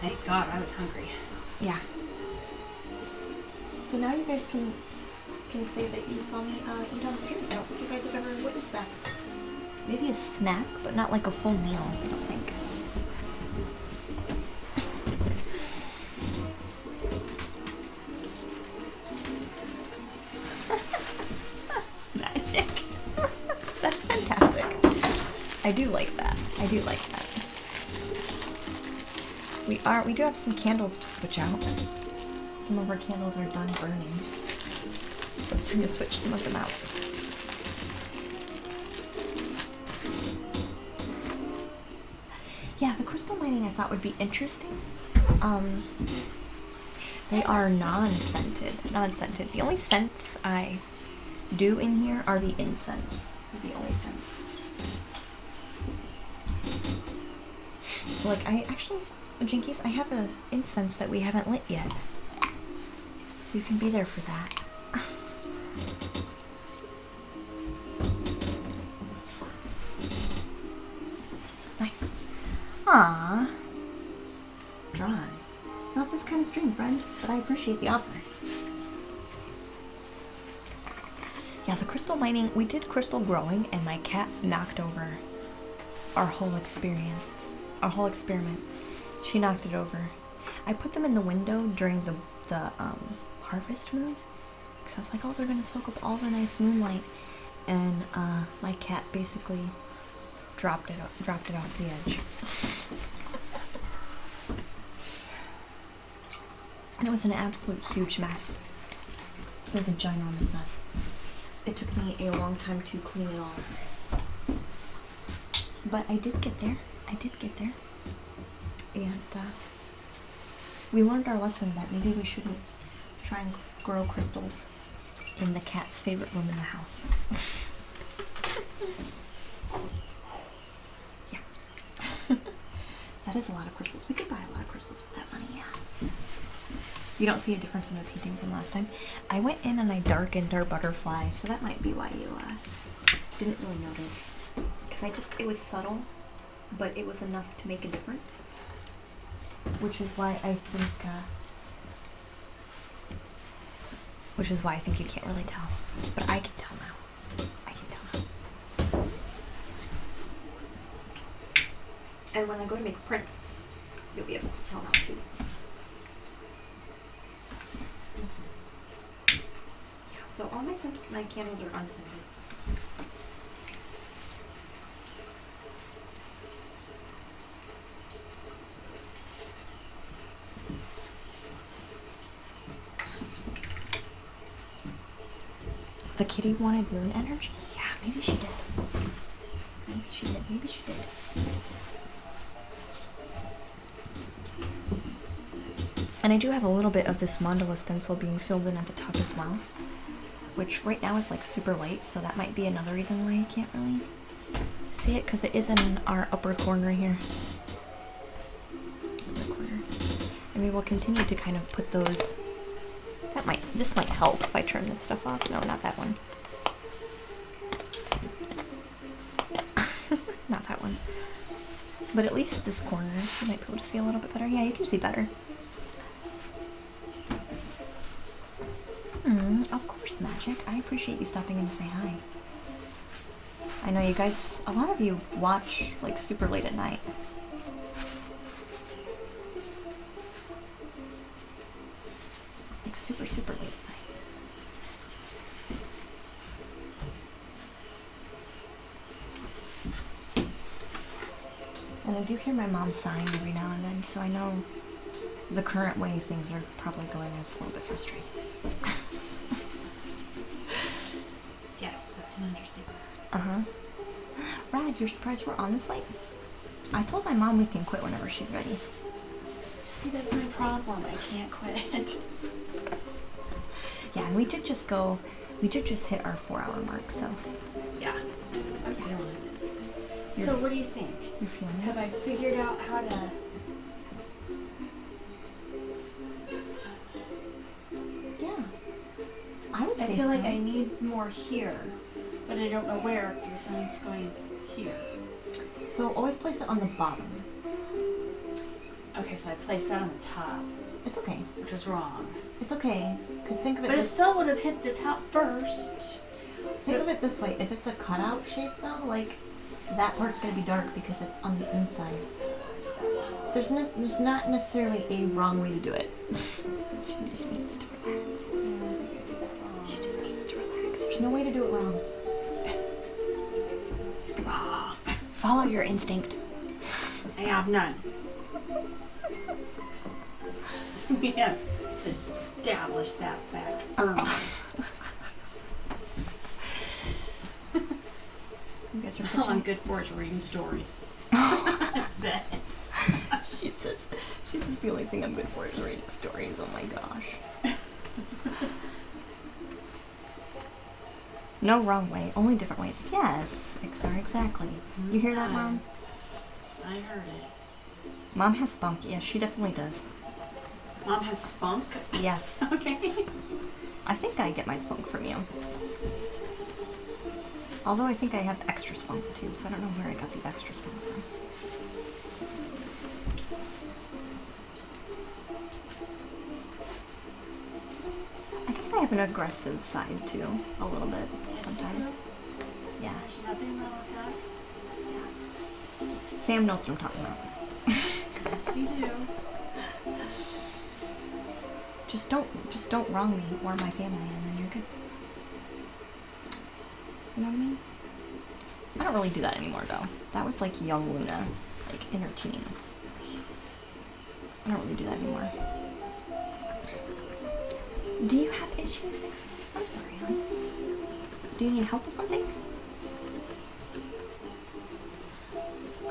Thank God I was hungry. Yeah. So now you guys can say that you saw me eat on stream. I don't think you guys have ever witnessed that. Maybe a snack, but not like a full meal, I don't think. Magic. That's fantastic. I do like that. I do like that. We do have some candles to switch out. Some of our candles are done burning. So it's time to switch some of them out. Yeah, the crystal mining I thought would be interesting. They are non-scented. The only scents I do in here are the incense. The only scents. So like I actually, Jinkies, I have an incense that we haven't lit yet. So you can be there for that. Nice. Aww. Draws. Not this kind of stream, friend, but I appreciate the offer. Yeah, the crystal mining, we did crystal growing and my cat knocked over our whole experience. Our whole experiment. She knocked it over. I put them in the window during the harvest moon. Because I was like, oh, they're going to soak up all the nice moonlight. And my cat basically dropped it off the edge. And it was an absolute huge mess. It was a ginormous mess. It took me a long time to clean it all. But I did get there. And we learned our lesson that maybe we shouldn't try and grow crystals in the cat's favorite room in the house. Yeah. That is a lot of crystals. We could buy a lot of crystals with that money, yeah. You don't see a difference in the painting from last time. I went in and I darkened our butterfly, so that might be why you didn't really notice. Because it was subtle, but it was enough to make a difference. Which is why I think you can't really tell. But I can tell now. I can tell now. And when I go to make prints, you'll be able to tell now too. Yeah, so all my candles are unscented. The kitty wanted moon energy? Yeah, maybe she did. Maybe she did. Maybe she did. And I do have a little bit of this mandala stencil being filled in at the top as well. Which right now is like super light, so that might be another reason why you can't really see it, because it is in our upper corner here. Upper corner. And we will continue to kind of put those. This might help if I turn this stuff off. No, not that one. Not that one. But at least this corner, you might be able to see a little bit better. Yeah, you can see better. Of course, Magic. I appreciate you stopping in to say hi. I know you guys, a lot of you watch like super late at night. Like super late at night. And I do hear my mom sighing every now and then, so I know the current way things are probably going is a little bit frustrating. Yes, that's an interesting one. Uh-huh. Rad, you're surprised we're on this late? I told my mom we can quit whenever she's ready. See, that's my problem. I can't quit. Yeah, and we did just hit our 4-hour mark, so. Yeah, I'm feeling it. So what do you think? You're feeling it? Have I figured out how to... Yeah. I feel like I need more here, but I don't know where if the sun's going here. So always place it on the bottom. Okay, so I placed that on the top, It's okay. which was wrong. It's okay, because think of it But it this still would have hit the top first. Think of it this way, if it's a cutout shape though, like, that part's gonna be dark because it's on the inside. There's not necessarily a wrong way to do it. She just needs to relax. She just needs to relax. There's no way to do it wrong. Follow your instinct. I have none. We have established that fact firmly. You guys are All I'm bitching. good for is reading stories. She says the only thing I'm good for is reading stories. Oh my gosh. No wrong way, only different ways. Yes, XR, exactly. You hear that, Mom? I heard it. Mom has spunk. Yes, she definitely does. Mom has spunk? Yes. Okay. I think I get my spunk from you. Although I think I have extra spunk too, so I don't know where I got the extra spunk from. I guess I have an aggressive side too, a little bit, sometimes. Yeah. There's nothing wrong with that. Yeah. Sam knows what I'm talking about. Yes, you do. Just don't wrong me or my family, and then you're good. You know what I mean? I don't really do that anymore, though. That was like young Luna, like in her teens. I don't really do that anymore. Do you have issues? I'm sorry, hon. Do you need help with something?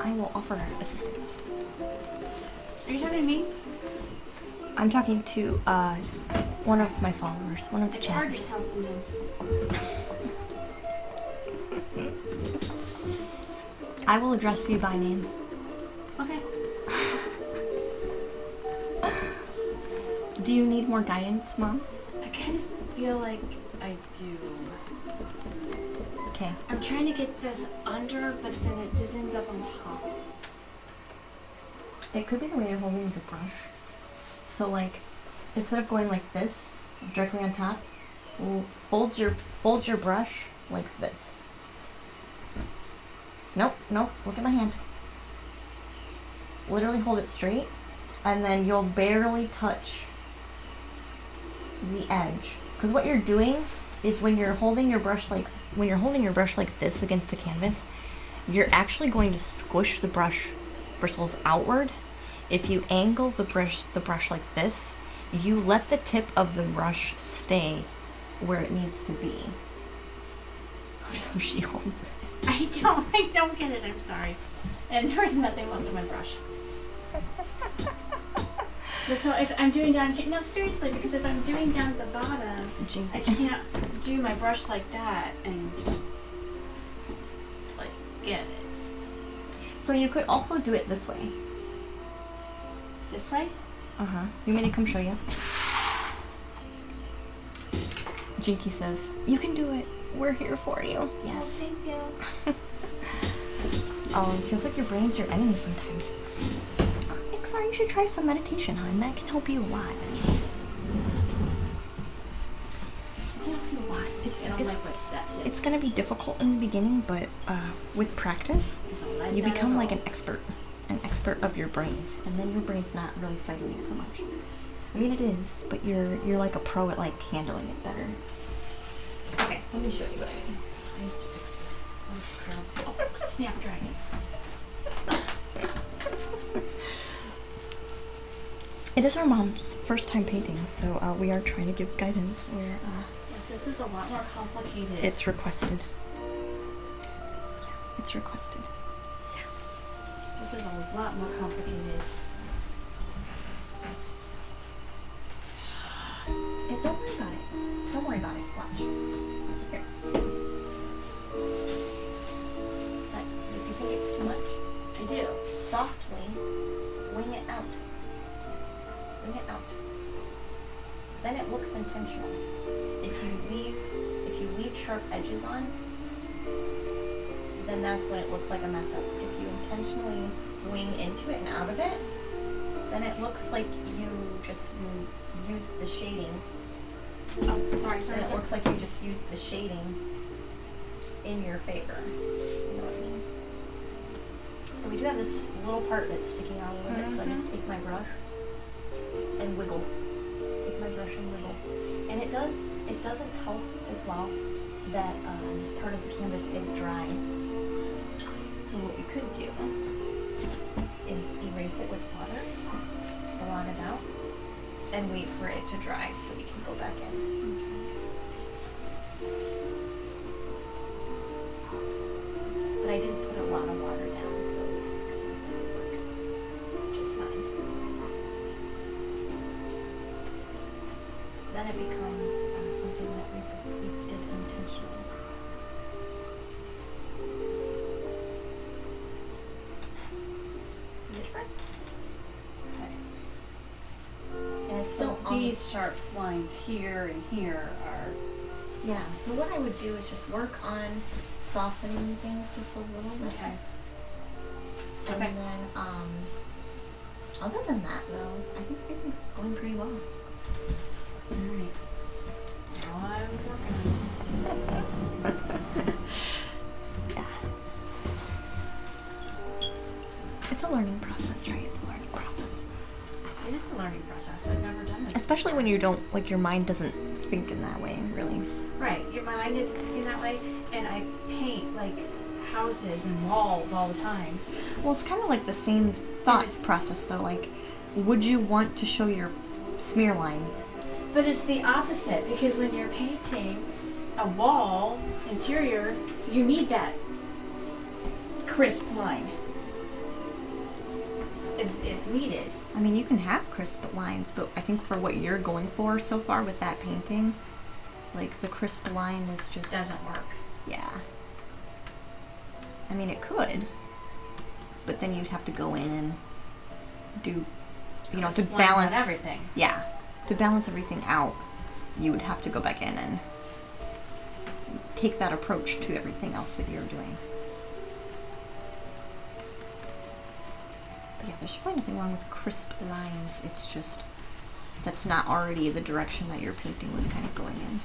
I will offer assistance. Are you talking to me? I'm talking to one of my followers, one of the It's hard to chatters. tell sometimes. I will address you by name. Okay. Do you need more guidance, Mom? I kind of feel like I do. Okay. I'm trying to get this under, but then it just ends up on top. It could be the way you're holding the brush. So like, instead of going like this, directly on top, fold your brush like this. Nope, look at my hand. Literally hold it straight, and then you'll barely touch the edge. Because what you're doing is when you're holding your brush like this against the canvas, you're actually going to squish the brush bristles outward. If you angle the brush like this, you let the tip of the brush stay where it needs to be. So she holds it. I don't get it. I'm sorry. And there was nothing left of my brush. But so if I'm doing down here, no, seriously, because if I'm doing down at the bottom, I can't do my brush like that and like get it. So you could also do it this way. This way? Uh-huh. You want me to come show you? Jinky says, "You can do it. We're here for you." Yes. Oh, thank you. Oh, it feels like your brain's your enemy sometimes. Pixar, you should try some meditation, hon. That can help you a lot. It can help you a lot. It's gonna be difficult in the beginning, but with practice, you become like an expert of your brain, and then your brain's not really fighting you so much. I mean, it is, but you're like a pro at like handling it better. Okay, let me show you what I mean. I need to fix this. Oh, it's terrible. Oh, Snapdragon. It is our mom's first time painting, so we are trying to give guidance where Yeah, this is a lot more complicated. it's requested. Yeah, it's requested. This is a lot more complicated. Don't worry about it. Don't worry about it. Watch. Here. Is that, if you think it's too much, I do. softly wing it out. Wing it out. Then it looks intentional. If you leave sharp edges on, then that's when it looks like a mess up. If you intentionally wing into it and out of it, then it looks like you just used the shading. Oh, sorry. And it looks like you just used the shading in your favor. You know what I mean? So we do have this little part that's sticking out a little bit, so I just take my brush and wiggle. Take my brush and wiggle. And it doesn't help as well that this part of the canvas is dry. So what we could do is erase it with water, blot it out, and wait for it to dry so we can go back in. But I did put a lot of water down, so it's going to work just fine. Then it becomes something that we did intentionally. See the difference? Okay. And it's still on these sharp lines here and here are. Yeah, so what I would do is just work on softening things just a little bit. Okay. And Okay. then, other than that though, I think everything's going pretty well. Alright. Now I'm working on Yeah. It's a learning process, right? It's a learning process. it. It is a learning process. I've never done this. Especially when you don't, like, your mind doesn't think in that way, really. Right. My mind isn't thinking that way, and I paint like houses and walls all the time. Well, it's kind of like the same thought It is. process, though. Like, would you want to show your smear line? But it's the opposite, because when you're painting a wall, interior, you need that crisp line. It's needed. I mean, you can have crisp lines, but I think for what you're going for so far with that painting, like, the crisp line is just... Doesn't work. Yeah. I mean, it could, but then you'd have to go in and do, you know, to Crisp lines on balance everything. Yeah. to balance everything out, you would have to go back in and take that approach to everything else that you're doing. But yeah, there's probably nothing wrong with crisp lines. It's just that's not already the direction that your painting was kind of going in.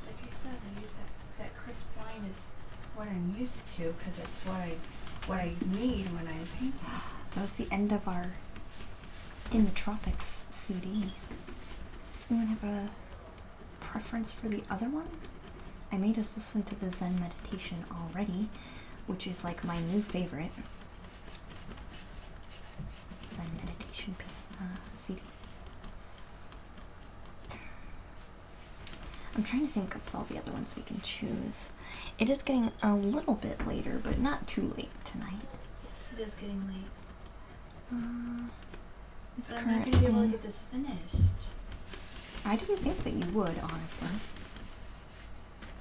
Like I said, I use that crisp line is what I'm used to because it's what I need when I'm painting. That was the end of our In the Tropics CD. Does anyone have a preference for the other one? I made us listen to the Zen meditation already, which is like my new favorite. Zen meditation CD. I'm trying to think of all the other ones we can choose. It is getting a little bit later, but not too late tonight. Yes, it is getting late. This But I'm not going to be able to currently- get this finished. I didn't think that you would, honestly.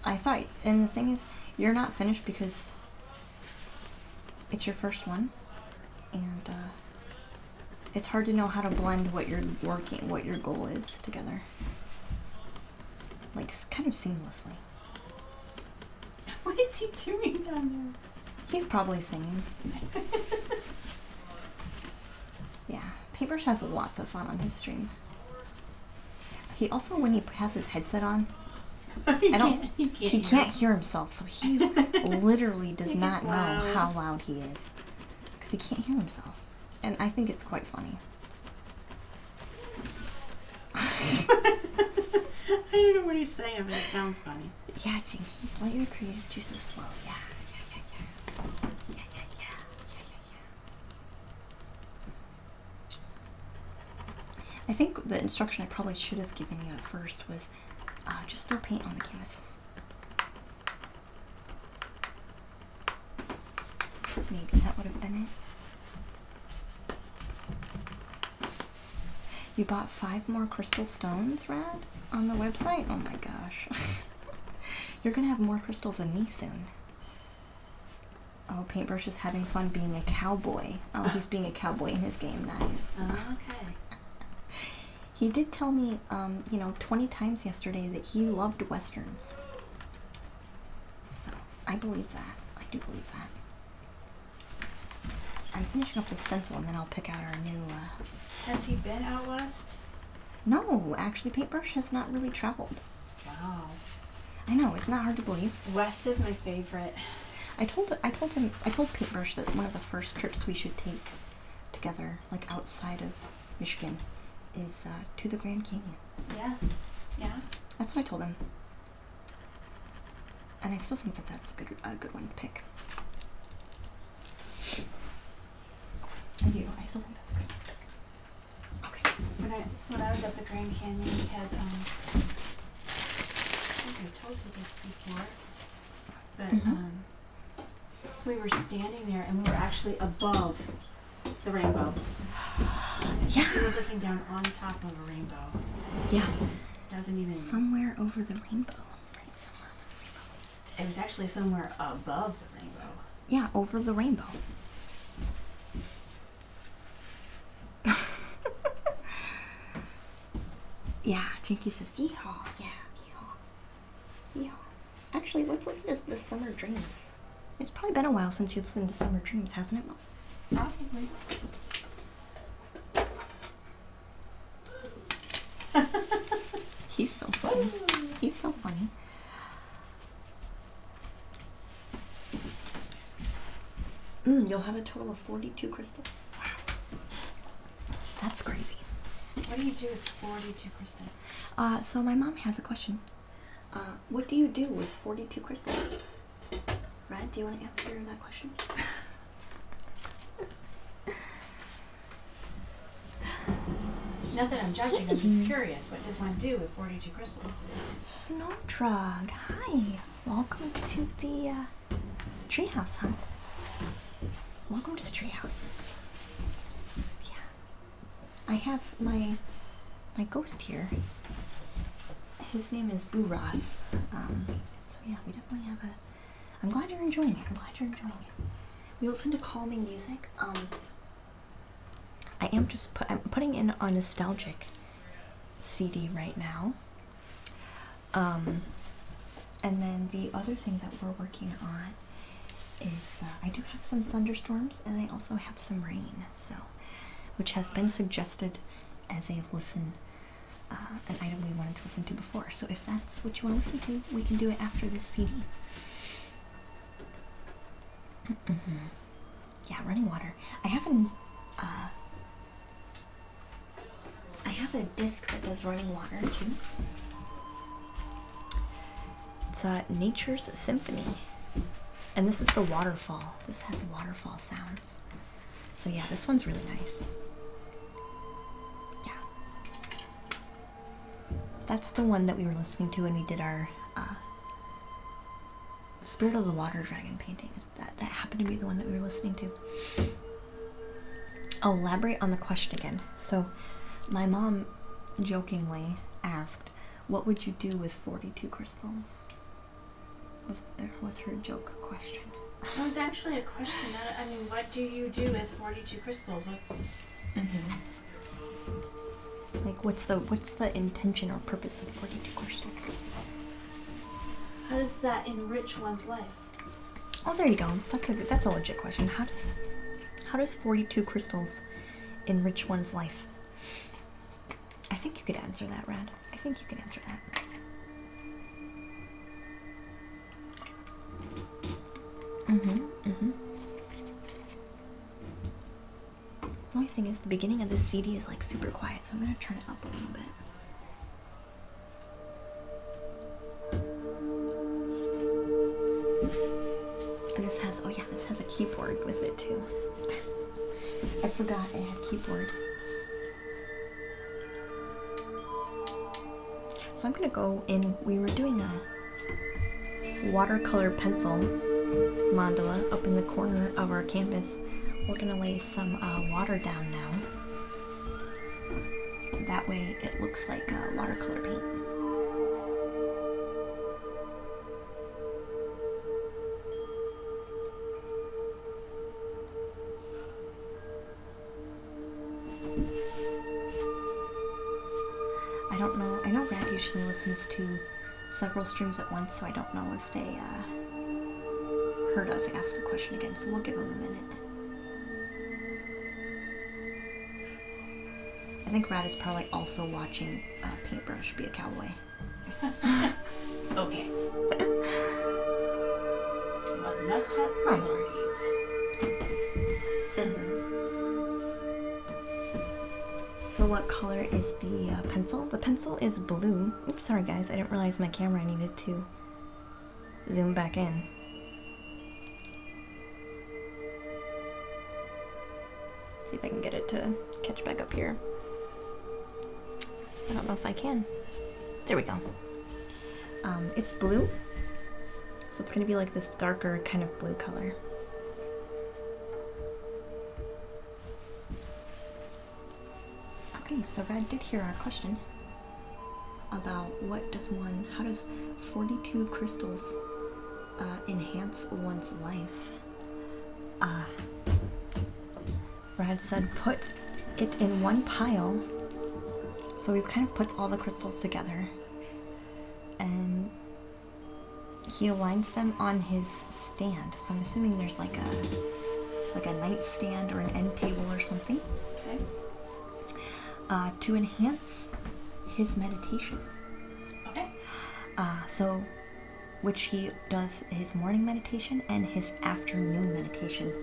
I thought, and the thing is, you're not finished because it's your first one, and it's hard to know how to blend what you're working, what your goal is together. Like, kind of seamlessly. What is he doing down He's probably singing. Yeah, Paintbrush has lots of fun on his stream. He also, when he has his headset on, there? he can't hear himself, so he literally does He's not know loud. how loud he is. Because he can't hear himself. And I think it's quite funny. I don't know what he's saying, but it sounds funny. Yeah, Jinkies, let your creative juices flow. Yeah, yeah, yeah, yeah. Yeah, yeah, yeah. Yeah, yeah, yeah. I think the instruction I probably should have given you at first was just throw paint on the canvas. Maybe that would have been it. You bought 5 more crystal stones, Rad, on the website? Oh my gosh. You're gonna have more crystals than me soon. Oh, Paintbrush is having fun being a cowboy. Oh, he's being a cowboy in his game. Nice. Okay. He did tell me, 20 times yesterday that he loved Westerns. So, I believe that. I do believe that. I'm finishing up the stencil and then I'll pick out our new, Has he been out west? No, actually, Paintbrush has not really traveled. Wow. I know, it's not hard to believe. West is my favorite. I told Paintbrush that one of the first trips we should take together, like outside of Michigan, is to the Grand Canyon. Yes. Yeah. That's what I told him. And I still think that that's a good one to pick. I do. I still think that's good. Okay. When I was at the Grand Canyon, we had I think I told you this before, but we were standing there and we were actually above the rainbow. Yeah. We were looking down on top of a rainbow. Yeah. Doesn't even. Somewhere over the rainbow. Right, somewhere over the rainbow. It was actually somewhere above the rainbow. Yeah, over the rainbow. Yeah, Jinky says, yeehaw. Yeah, yeehaw. Yeehaw. Actually, let's listen to the Summer Dreams. It's probably been a while since you listened to Summer Dreams, hasn't it, Mom? Probably. He's so funny. He's so funny. You'll have a total of 42 crystals. Wow. That's crazy. What do you do with 42 crystals? So my mom has a question. What do you do with 42 crystals? Brad, do you want to answer that question? Not that I'm judging, I'm just curious. What does one do with 42 crystals? Snowtrug, hi. Welcome to the treehouse, hon. Welcome to the treehouse. Yeah. I have my ghost here. His name is Buras. So yeah, we definitely have a. I'm glad you're enjoying it. We listen to calming music. I'm putting in a nostalgic CD right now. And then the other thing that we're working on is I do have some thunderstorms and I also have some rain, so which has been suggested as a listen, an item we wanted to listen to before. So if that's what you want to listen to, we can do it after this CD. Yeah, running water. I have a disc that does running water too. It's Nature's Symphony. And this is the waterfall. This has waterfall sounds. So yeah, this one's really nice. Yeah. That's the one that we were listening to when we did our Spirit of the Water Dragon paintings. That happened to be the one that we were listening to. I'll elaborate on the question again. So my mom jokingly asked, what would you do with 42 crystals? Was her joke question. It was actually a question. I mean, what do you do with 42 crystals? What's... Like, what's the intention or purpose of 42 crystals? How does that enrich one's life? Oh, there you go. That's a legit question. How does 42 crystals enrich one's life? I think you could answer that, Rad. I think you can answer that. The only thing is the beginning of this CD is like super quiet, so I'm gonna turn it up a little bit. And this has, this has a keyboard with it too. I forgot it had keyboard. So I'm gonna go in, we were doing a watercolor pencil mandala up in the corner of our canvas. We're gonna lay some water down now. That way it looks like watercolor paint. I don't know, I know Rad usually listens to several streams at once, so I don't know if they heard us ask the question again, so we'll give them a minute. I think Rad is probably also watching Paintbrush Be a Cowboy. Okay. One must have priorities. So what color is the pencil? The pencil is blue. Oops, sorry guys, I didn't realize my camera needed to zoom back in. See if I can get it to catch back up here. I don't know if I can. There we go. It's blue, so it's gonna be like this darker kind of blue color. Okay, so Rad did hear our question about how does 42 crystals enhance one's life? Rad said put it in one pile. So we kind of puts all the crystals together and he aligns them on his stand. So I'm assuming there's like a nightstand or an end table or something. Okay. To enhance his meditation. Okay. So which he does his morning meditation and his afternoon meditation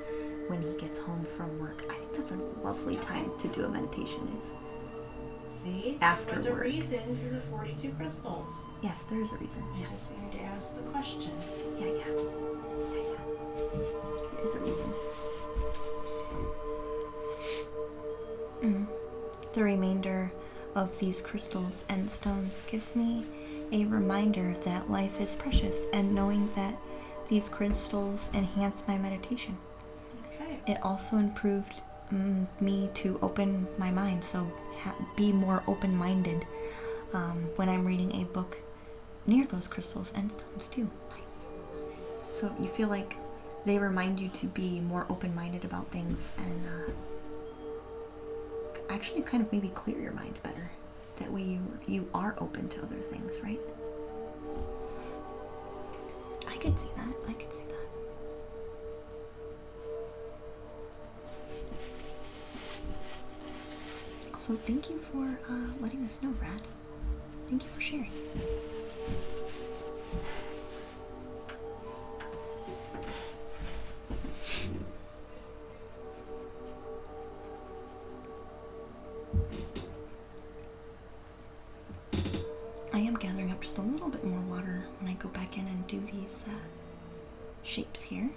when he gets home from work. I think that's a lovely time to do a meditation is See? after There's a work. reason for the 42 crystals. Yes, there is a reason. I Yes. just need to ask the question. Yeah. There is a reason. The remainder of these crystals and stones gives me a reminder that life is precious and knowing that these crystals enhance my meditation. Okay. It also improved me to open my mind, so be more open-minded when I'm reading a book near those crystals and stones too. Nice. So you feel like they remind you to be more open-minded about things and actually kind of maybe clear your mind better. That way you are open to other things, right? I could see that. I could see that. Also, thank you for letting us know, Brad. Thank you for sharing. I am gathering up just a little bit more water when I go back in and do these shapes here.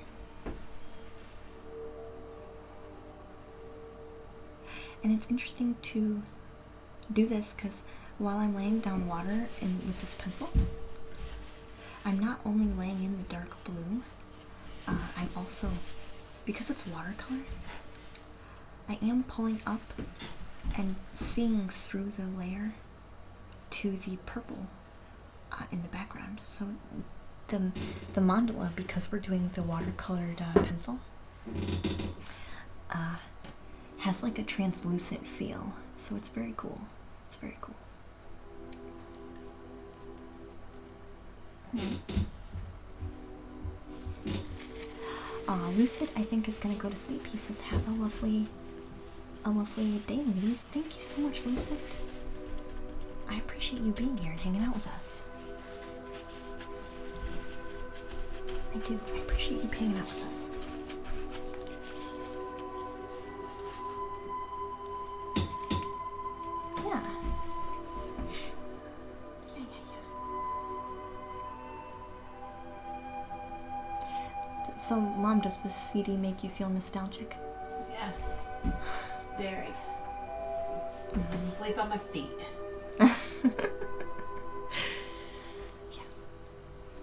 And it's interesting to do this because while I'm laying down water with this pencil, I'm not only laying in the dark blue, I'm also, because it's watercolor, I am pulling up and seeing through the layer to the purple in the background. So the mandala, because we're doing the watercolored pencil, has like a translucent feel. So it's very cool. It's very cool. Lucid, I think, is gonna go to sleep. He says, have a lovely day, ladies. Thank you so much, Lucid. I appreciate you being here and hanging out with us. I do. I appreciate you hanging out with us. Yeah. So, Mom, does this CD make you feel nostalgic? Yes. Very. Just sleep on my feet. Yeah.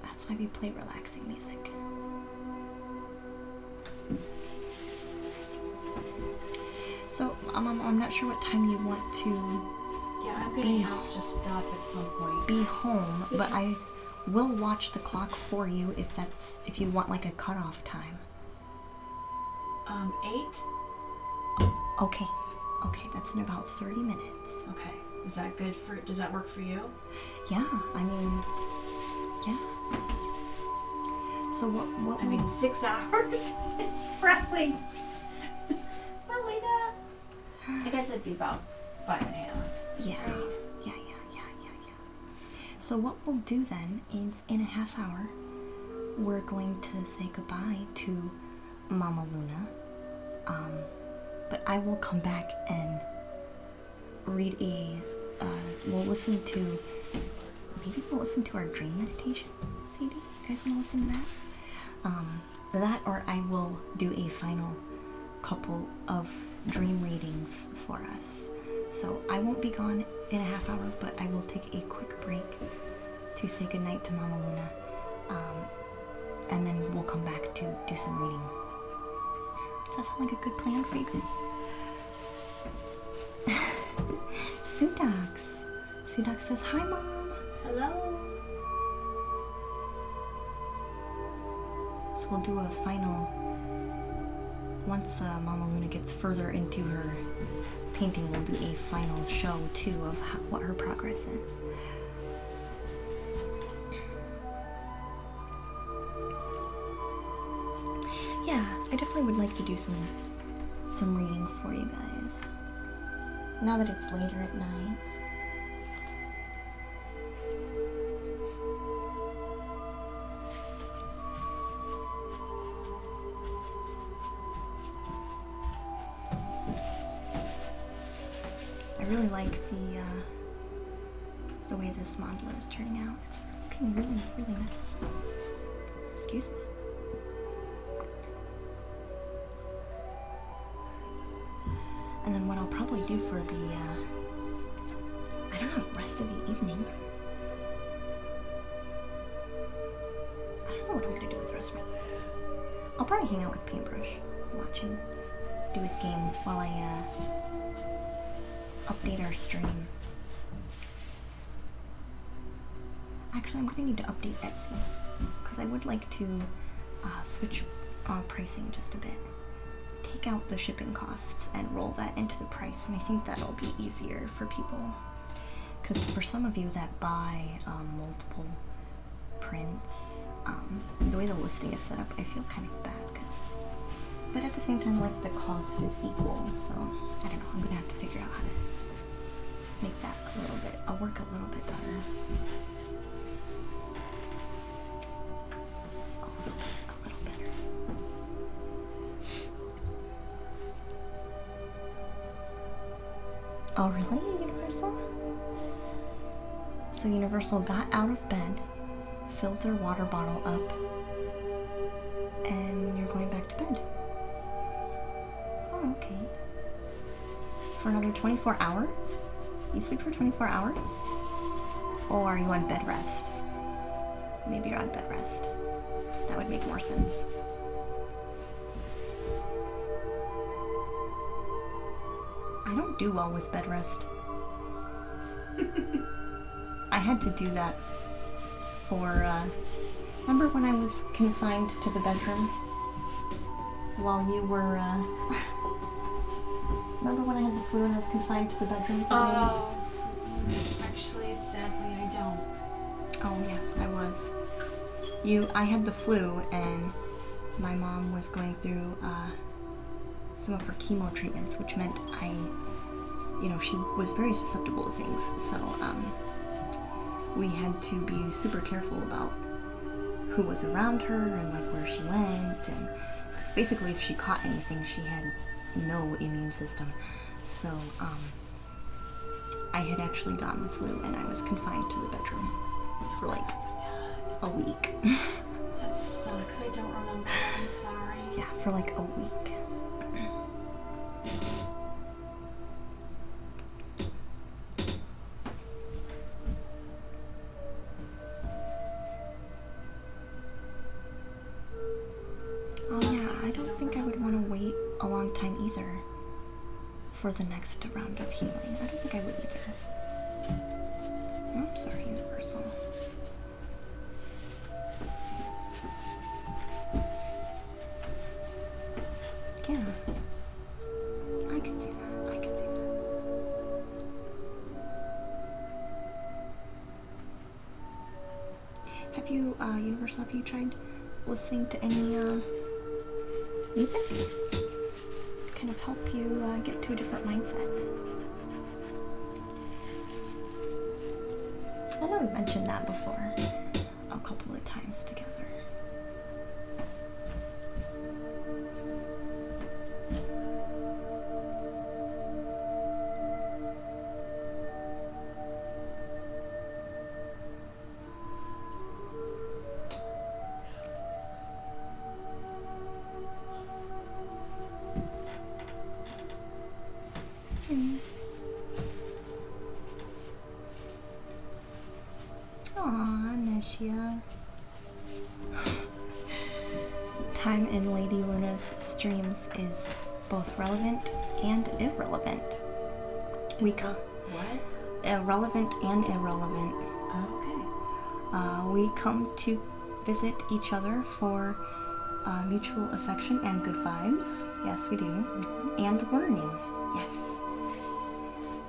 That's why we play relaxing music. So, I'm not sure what time you want to Yeah, I'm gonna have to stop at some point. be home, but I will watch the clock for you if you want like a cutoff time. 8? Okay. Okay, that's in about 30 minutes. Okay. Is that good for, does that work for you? Yeah, I mean, yeah. So what I mean, 6 hours? It's probably that. I guess it'd be about 5.5. Yeah. Yeah. So what we'll do then is in a half hour, we're going to say goodbye to Mama Luna. But I will come back and read we'll listen to our dream meditation CD. You guys want to listen to that? That, or I will do a final couple of dream readings for us. So I won't be gone in a half hour, but I will take a quick break to say goodnight to Mama Luna. And then we'll come back to do some reading. Does that sound like a good plan for you guys? Sudax. Sudax says, hi, Mom. Hello? So we'll do a final, once Mama Luna gets further into her painting, we'll do a final show too of what her progress is. Yeah, I definitely would like to do some reading for you guys. Now that it's later at night. I really like the way this mandala is turning out. It's looking really, really nice. Excuse me. And then what I'll probably do for the, I don't know, rest of the evening. I don't know what I'm gonna do with the rest of my life. I'll probably hang out with Paintbrush, watch him do his game while I, update our stream. Actually, I'm gonna need to update Etsy, because I would like to, switch pricing just a bit. take out the shipping costs and roll that into the price, and I think that'll be easier for people. Because for some of you that buy multiple prints, the way the listing is set up, I feel kind of bad. But at the same time, like, the cost is equal, so I don't know. I'm gonna have to figure out how to make that a little bit, work a little bit better. A little better. Oh, really, Universal? So Universal got out of bed, filled their water bottle up, and you're going back to bed. Oh, okay. For another 24 hours? You sleep for 24 hours? Or are you on bed rest? Maybe you're on bed rest. That would make more sense. I don't do well with bed rest. I had to do that for, remember when I was confined to the bedroom? While you were, remember when I had the flu and I was confined to the bedroom for days? Actually, sadly, I don't. Oh, yes, I was. I had the flu, and my mom was going through, some of her chemo treatments, which meant she was very susceptible to things, so, we had to be super careful about who was around her and, like, where she went, and because basically if she caught anything, she had no immune system. So, I had actually gotten the flu, and I was confined to the bedroom for, like, a week. That sucks. I don't remember. I'm sorry. Yeah, for, like, a week. A long time either for the next round of healing. I don't think I would either. Oh, I'm sorry, Universal. Yeah. I can see that. I can see that. Have you, Universal, have you tried listening to any, music? Kind of help you get to a different mindset. I know we mentioned that before a couple of times together. Aw, Neshia. Time in Lady Luna's streams is both relevant and irrelevant. What? Relevant and irrelevant. Okay. We come to visit each other for mutual affection and good vibes. Yes, we do. Mm-hmm. And learning. Yes.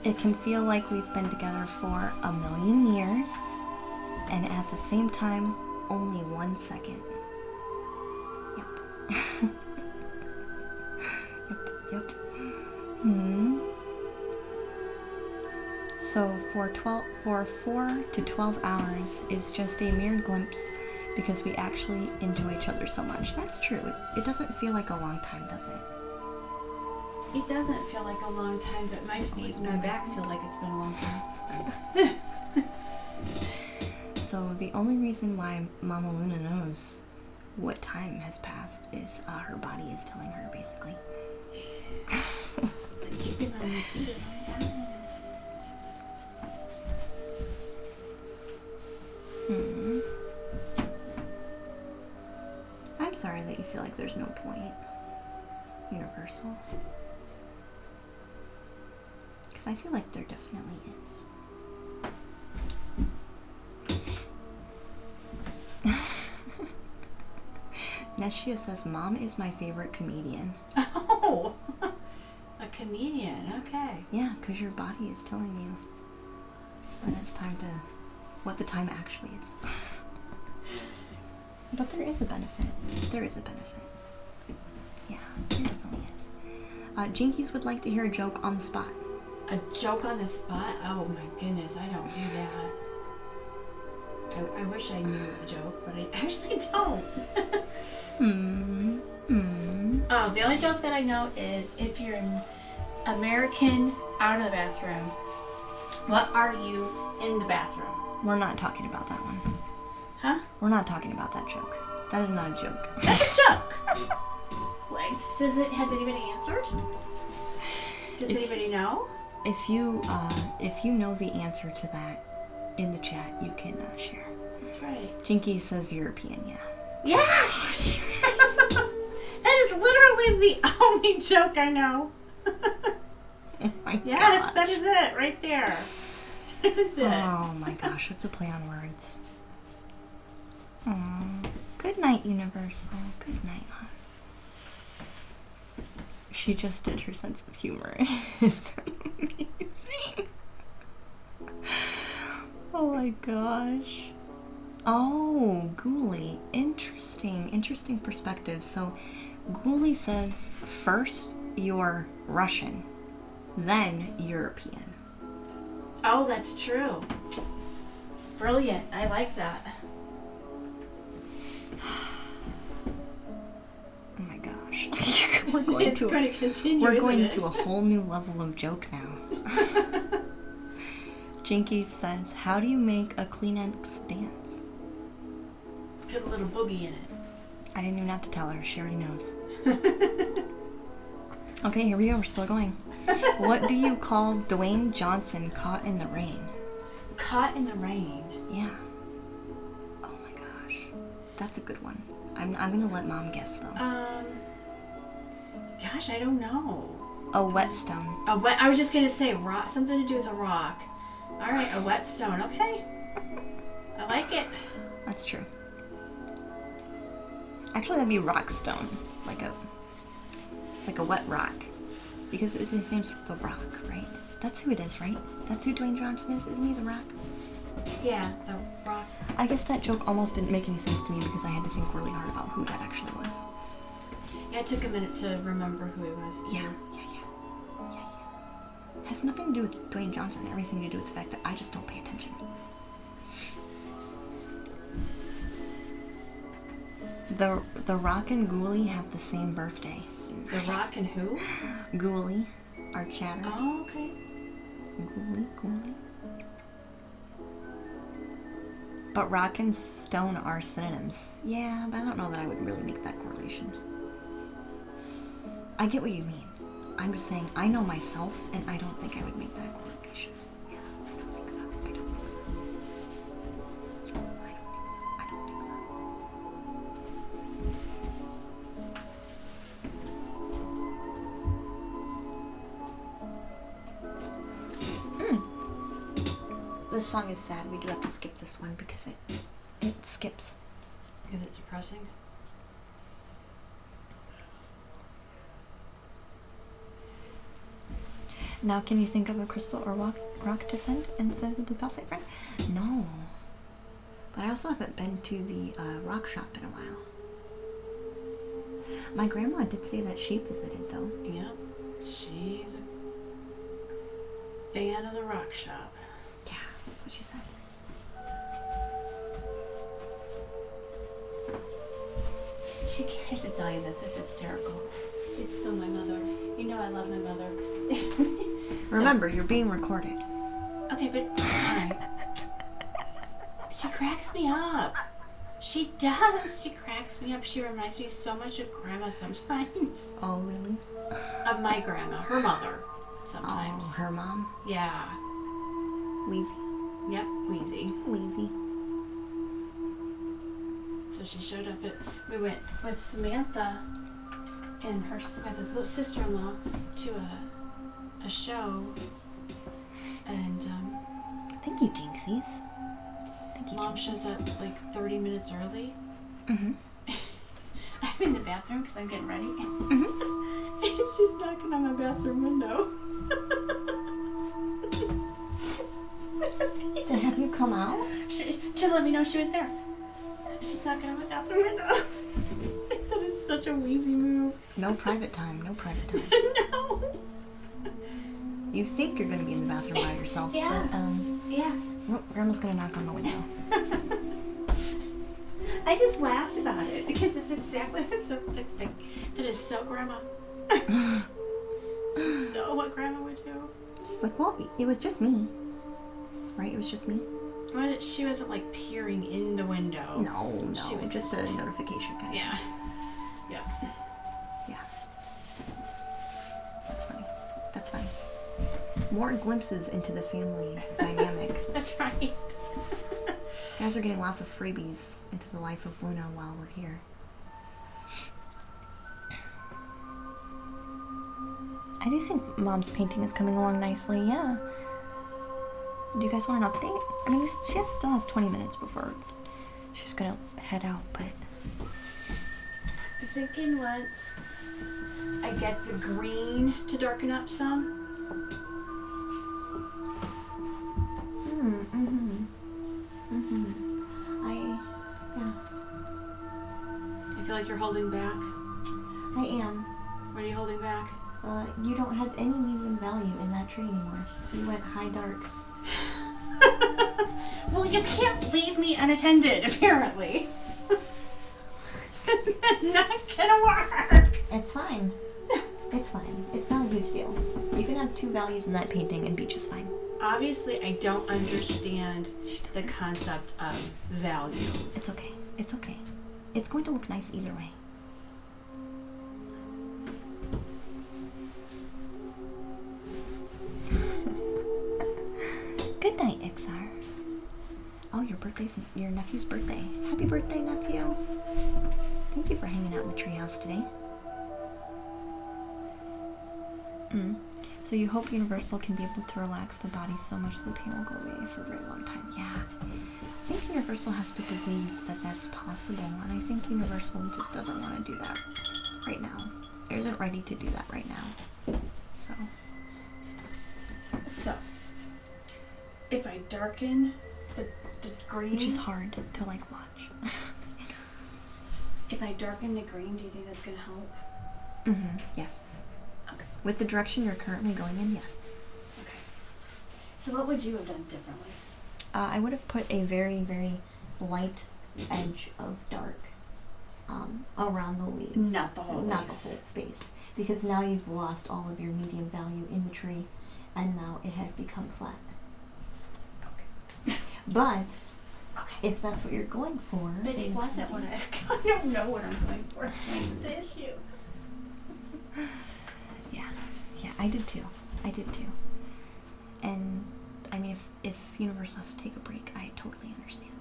It can feel like we've been together for 1,000,000 years, and at the same time, only 1 second. Yep. Yep. So for 4 to 12 hours is just a mere glimpse because we actually enjoy each other so much. That's true. It doesn't feel like a long time, does it? It doesn't feel like a long time, but my feet and my back feel like it's been a long time. So the only reason why Mama Luna knows what time has passed is her body is telling her, basically. Keeping on your feet. I'm sorry that you feel like there's no point, Universal. Because I feel like there definitely is. Neshia says, Mom is my favorite comedian. Oh! because your body is telling you when it's time to, what the time actually is. But there is a benefit. There is a benefit. Yeah, there definitely is. Jinkies would like to hear a joke on the spot. A joke on the spot? Oh my goodness, I don't do that. I wish I knew a joke, but I actually don't. Oh, the only joke that I know is if you're an American out of the bathroom, what are you in the bathroom? We're not talking about that one. Huh? We're not talking about that joke. That is not a joke. That's a joke! Has anybody answered? Does anybody know? If you know the answer to that in the chat, you can share. That's right. Jinky says European, yeah. Yes! That is literally the only joke I know. Oh my Yes, gosh. that is it, right there. That is it. Oh my gosh, it's a play on words. Aww. Good night, Universal. Good night, hon. She just did her sense of humor. It's amazing. Oh my gosh. Oh, Ghoulie. Interesting perspective. So, Ghoulie says, first you're Russian, then European. Oh, that's true. Brilliant. I like that. Oh my gosh. We're going It's going to continue, We're isn't going it? to a whole new level of joke now. Jinky says, how do you make a Kleenex dance? Put a little boogie in it. I didn't even have to tell her. She already knows. Okay, here we go. We're still going. What do you call Dwayne Johnson caught in the rain? Caught in the rain. Yeah. Oh my gosh. That's a good one. I'm going to let Mom guess, though. Gosh, I don't know. A whetstone. I was just going to say rock, something to do with a rock. All right, a whetstone. Okay. I like it. That's true. Actually, that'd be Rockstone. Like a wet rock. Because his name's The Rock, right? That's who it is, right? That's who Dwayne Johnson is, isn't he? The Rock? Yeah, the rock. I guess that joke almost didn't make any sense to me because I had to think really hard about who that actually was. Yeah, it took a minute to remember who he was. Too. Yeah. Has nothing to do with Dwayne Johnson, everything to do with the fact that I just don't pay attention. The Rock and Ghoulie have the same birthday. The rock and who? Ghoulie, our chatter. Oh, okay. Ghoulie. But rock and stone are synonyms. Yeah, but I don't know that I would really make that correlation. I get what you mean. I'm just saying, I know myself, and I don't think I would make that correlation. Yeah, I don't think so. I don't think so. This song is sad. We do have to skip this one because it skips. Is it depressing? Now, can you think of a crystal or rock to send instead of the blue calcite friend? No. But I also haven't been to the rock shop in a while. My grandma did say that she visited, though. Yeah. She's a fan of the rock shop. Yeah, that's what she said. She can't to tell you this. It's hysterical. It's still my mother. You know I love my mother. Remember, you're being recorded. Okay, but alright. She cracks me up. She does. She cracks me up. She reminds me so much of Grandma sometimes. Oh, really? Of my grandma, her mother. Sometimes. Oh, her mom? Yeah. Wheezy. Yep, Wheezy. Wheezy. So she showed up we went with Samantha and Samantha's little sister-in-law to a show, and Thank you, Jinxies. Thank you, Mom Jinxies. shows up like 30 minutes early. Mm-hmm. I'm in the bathroom because I'm getting ready. Mm-hmm. And she's knocking on my bathroom window. To have you come out? To let me know she was there. She's knocking on my bathroom window. That is such a lazy move. No private time. No private time. No. You think you're gonna be in the bathroom by yourself, Yeah. but Yeah. nope, Grandma's gonna knock on the window. I just laughed about it because it's exactly that is so Grandma. So what Grandma would do. Just like, well, it was just me, right? It was just me. Well, she wasn't like peering in the window. No, She was just a notification kind of. Yeah. Yep. Yeah. That's funny. That's funny. More glimpses into the family dynamic. That's right. You guys are getting lots of freebies into the life of Luna while we're here. I do think Mom's painting is coming along nicely, yeah. Do you guys want an update? I mean, she still has 20 minutes before she's gonna head out, but... I'm thinking once I get the green to darken up some. Yeah. I feel like you're holding back. I am. What are you holding back? You don't have any medium value in that tree anymore. You went high dark. Well, you can't leave me unattended, apparently. Not gonna work. It's fine. It's fine. It's not a huge deal. You can have 2 values in that painting and be just fine. Obviously, I don't understand the concept of value. It's okay. It's okay. It's going to look nice either way. Good night, Ixar. Oh, your nephew's birthday. Happy birthday, nephew. Thank you for hanging out in the treehouse today. So you hope Universal can be able to relax the body so much that the pain will go away for a very long time. Yeah. I think Universal has to believe that that's possible, and I think Universal just doesn't want to do that right now. It isn't ready to do that right now. So, if I darken the green, which is hard to like watch. if I darken the green, do you think that's gonna help? Yes. Okay. With the direction you're currently going in, yes. Okay. So what would you have done differently? I would have put a very, very light edge of dark around the leaves. Not the whole Not leaf. the whole space. Because now you've lost all of your medium value in the tree, and now it has become flat. Okay. But Okay. if that's what you're going for, But it wasn't what I was. I don't know what I'm going for. That's the issue. Yeah, I did too. And I mean, if Universal has to take a break, I totally understand.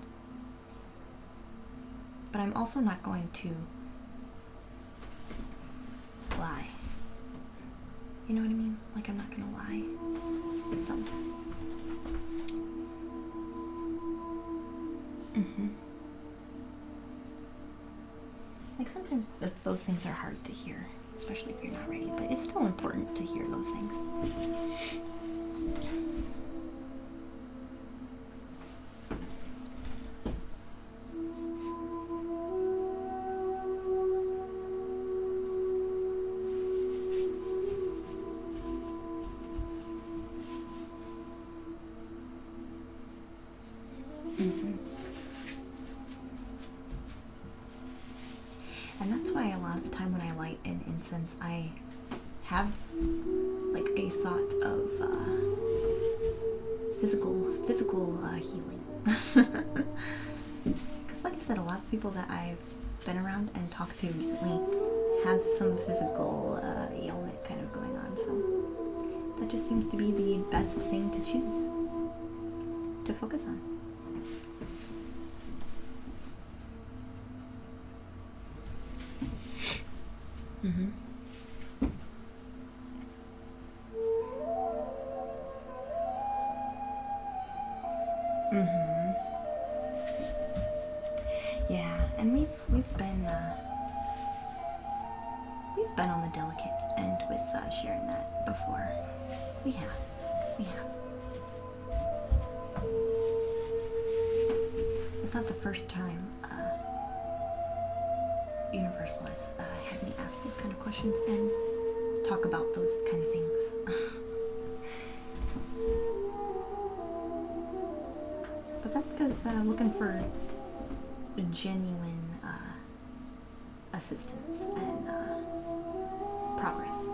But I'm also not going to lie. You know what I mean? Like, I'm not gonna lie. So. Like, sometimes those things are hard to hear, especially if you're not ready, but it's still important to hear those things. And that's why a lot of the time when I light an incense, I have like a thought of physical healing. Because like I said, a lot of people that I've been around and talked to recently have some physical ailment kind of going on, so that just seems to be the best thing to choose to focus on. Yeah, and we've been on the delicate end with sharing that before. We have. It's not the first time Universal has had me ask those kind of questions and talk about those kind of things. But that's because looking for genuine assistance and progress.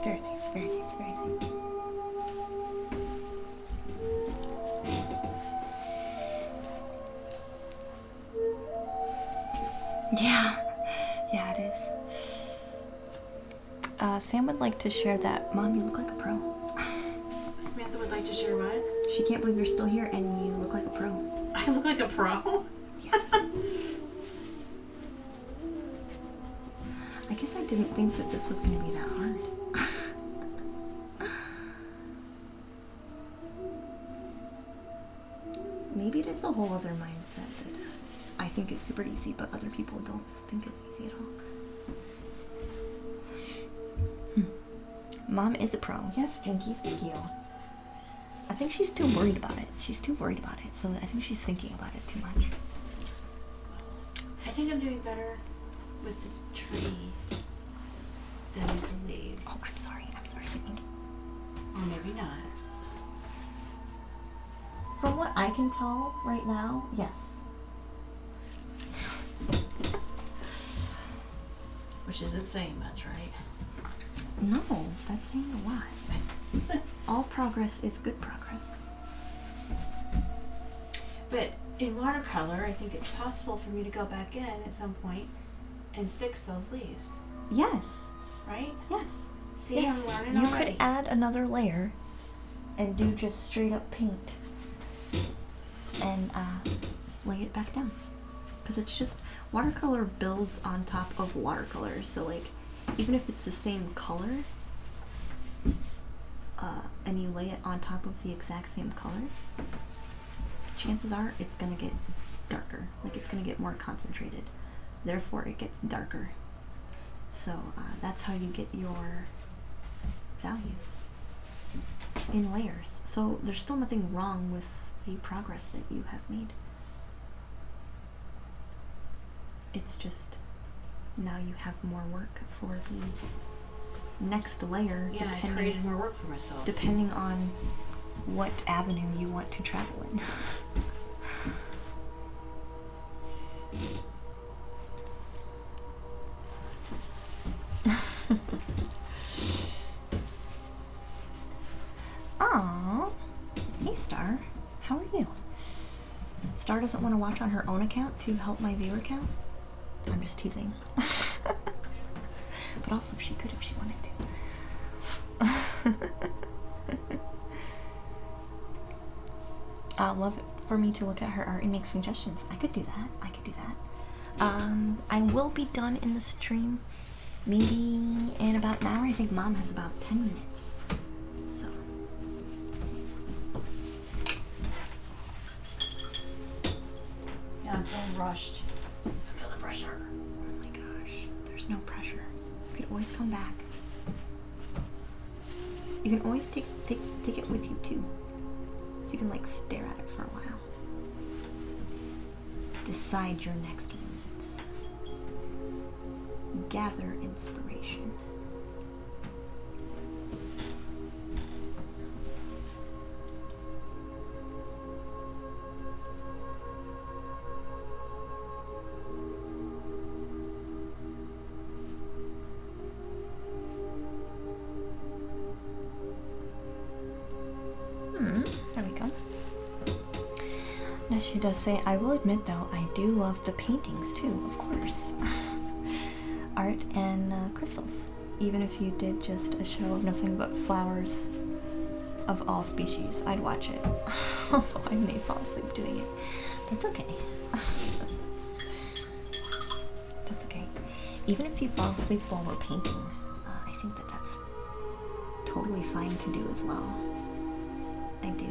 Very nice, very nice, very nice. Yeah, it is. Sam would like to share that. Mom, you look like a pro. Samantha would like to share what? She can't believe you're still here and you look like a pro. I look like a pro? Yeah. I guess I didn't think that this was going to be that hard. Maybe it is a whole other mindset that I think is super easy, but other people don't think it's easy at all. Mom is a pro. Yes, Jinkies, thank you. I think she's too worried about it. So I think she's thinking about it too much. I think I'm doing better with the tree than with the leaves. Oh, I'm sorry. Didn't mean to. Or maybe not. From what I can tell right now, yes. Which isn't saying much, right? No, that's saying a lot. All progress is good progress. But in watercolor, I think it's possible for me to go back in at some point and fix those leaves, Yes. right? Yes. See, Yes. I'm learning You already. could add another layer and do just straight up paint and lay it back down. Because it's just, watercolor builds on top of watercolor. So like, even if it's the same color, and you lay it on top of the exact same color, chances are it's gonna get darker. Like it's gonna get more concentrated. Therefore, it gets darker. So that's how you get your values in layers. So there's still nothing wrong with the progress that you have made. It's just now you have more work for the next layer, Yeah, I created more work for myself. depending on what avenue you want to travel in. Aww. Hey, Star. How are you? Star doesn't want to watch on her own account to help my viewer count? I'm just teasing. But also, she could if she wanted to. Love it for me to look at her art and make suggestions. I could do that. I will be done in the stream maybe in about an hour. I think Mom has about 10 minutes. So. Yeah, I'm feeling rushed. I feel the pressure. Oh my gosh, there's no pressure. You could always come back. You can always take it with you too. So you can like stare at it for a while. Decide your next moves. Gather inspiration. There we go. Now she does say, I will admit though, I do love the paintings too, of course. Art and crystals. Even if you did just a show of nothing but flowers of all species, I'd watch it. Although I may fall asleep doing it. That's okay. That's even if you fall asleep while we're painting, I think that that's totally fine to do as well. I do.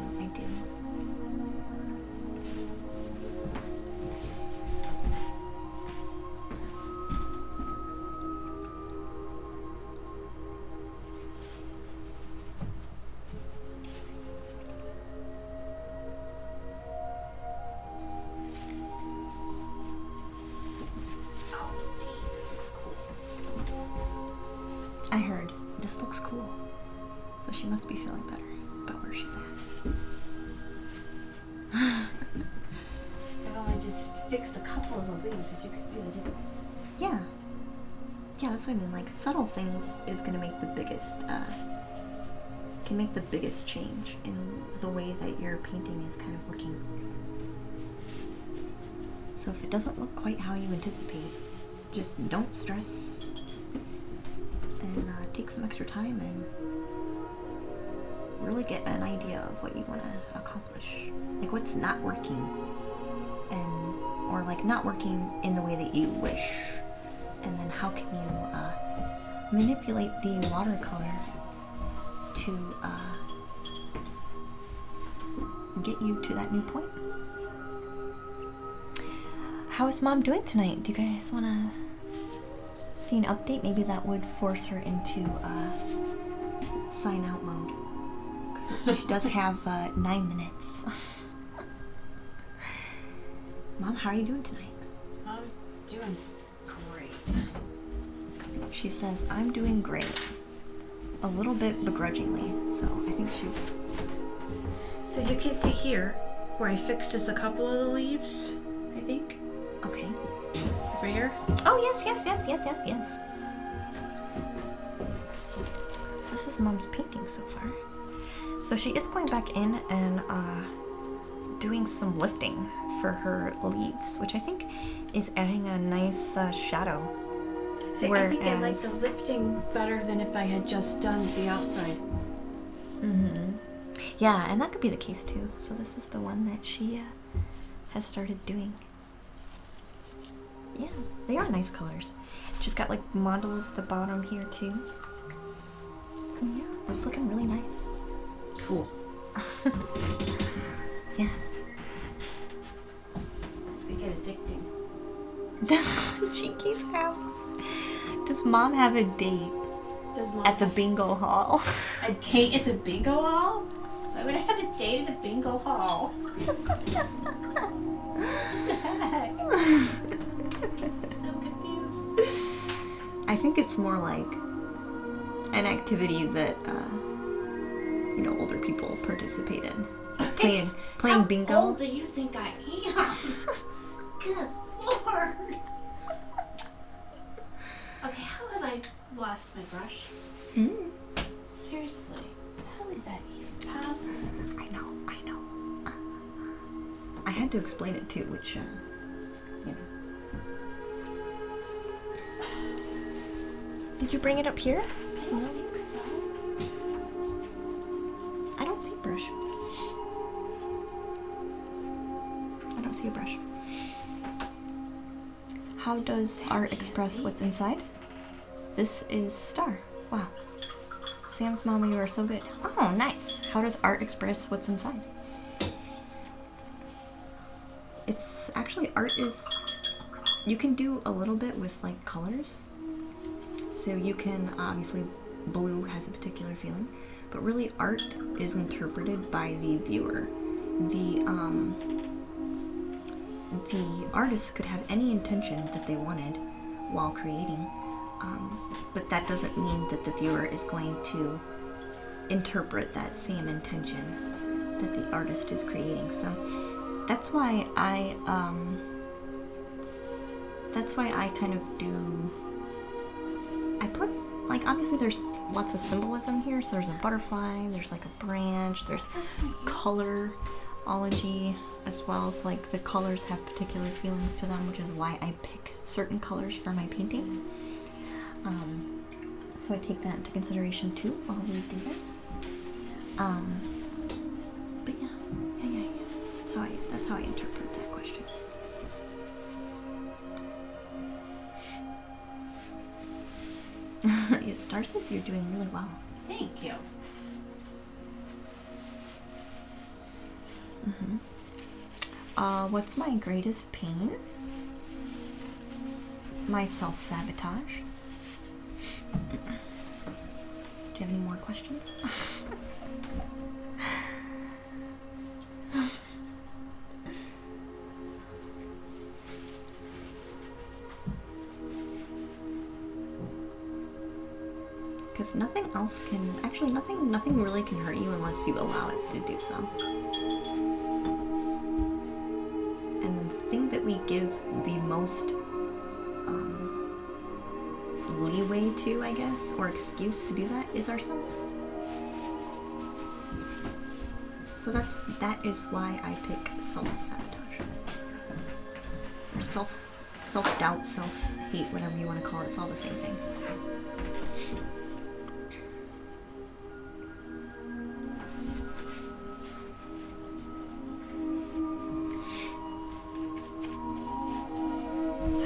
I heard. This looks cool. So she must be feeling better about where she's at. I've only just fixed a couple of the leaves, but you can see the difference. Yeah. Yeah, that's what I mean. Like, subtle things is gonna make the biggest, can make the biggest change in the way that your painting is kind of looking. So if it doesn't look quite how you anticipate, just don't stress and take some extra time and really get an idea of what you want to accomplish. Like what's not working, or like not working in the way that you wish, and then how can you manipulate the watercolor to get you to that new point. How is Mom doing tonight? Do you guys want to see an update? Maybe that would force her into sign out mode. Because she does have 9 minutes. Mom, how are you doing tonight? I'm doing great. She says, I'm doing great. A little bit begrudgingly, so I think she's... So you can see here where I fixed just a couple of the leaves, I think. Okay. Over here. Oh, yes. So this is Mom's painting so far. So she is going back in and doing some lifting for her leaves, which I think is adding a nice shadow. See, I think I like the lifting better than if I had just done the outside. Mm-hmm. Yeah, and that could be the case too. So this is the one that she has started doing. Yeah, they are nice colors. She's got like models at the bottom here too. So yeah, it's looking really nice. Cool. Yeah. It's gonna get addicting. Cheeky asks, does Mom have a date Does Mom at the bingo hall? a date at the bingo hall? Why would I have a date at the bingo hall? So confused. I think it's more like an activity that older people participate in. Playing bingo. How old do you think I am? Good Lord. Okay, how have I lost my brush? Mm. Seriously, how is that even possible? I know. I had to explain it too, which, Did you bring it up here? I don't think so. I don't see a brush. I don't see a brush. How does art express what's inside? This is Star. Wow. Sam's mom, you are so good. Oh, nice. How does art express what's inside? It's actually, art is, you can do a little bit with like colors. So you can, obviously blue has a particular feeling, but really art is interpreted by the viewer. The artist could have any intention that they wanted while creating, but that doesn't mean that the viewer is going to interpret that same intention that the artist is creating. So that's why I kind of do, I put, like, obviously there's lots of symbolism here, so there's a butterfly, there's like a branch, there's colorology, as well as like the colors have particular feelings to them, which is why I pick certain colors for my paintings. So I take that into consideration too while we do this. But yeah. That's how I interpret that question. Starsis, you're doing really well. Thank you. What's my greatest pain? My self-sabotage. Do you have any more questions? Because nothing else can, actually nothing really can hurt you unless you allow it to do so. And the thing that we give the most leeway to, I guess, or excuse to do that is ourselves. So that is why I pick self-sabotage. Or self-doubt, self-hate, whatever you want to call it, it's all the same thing.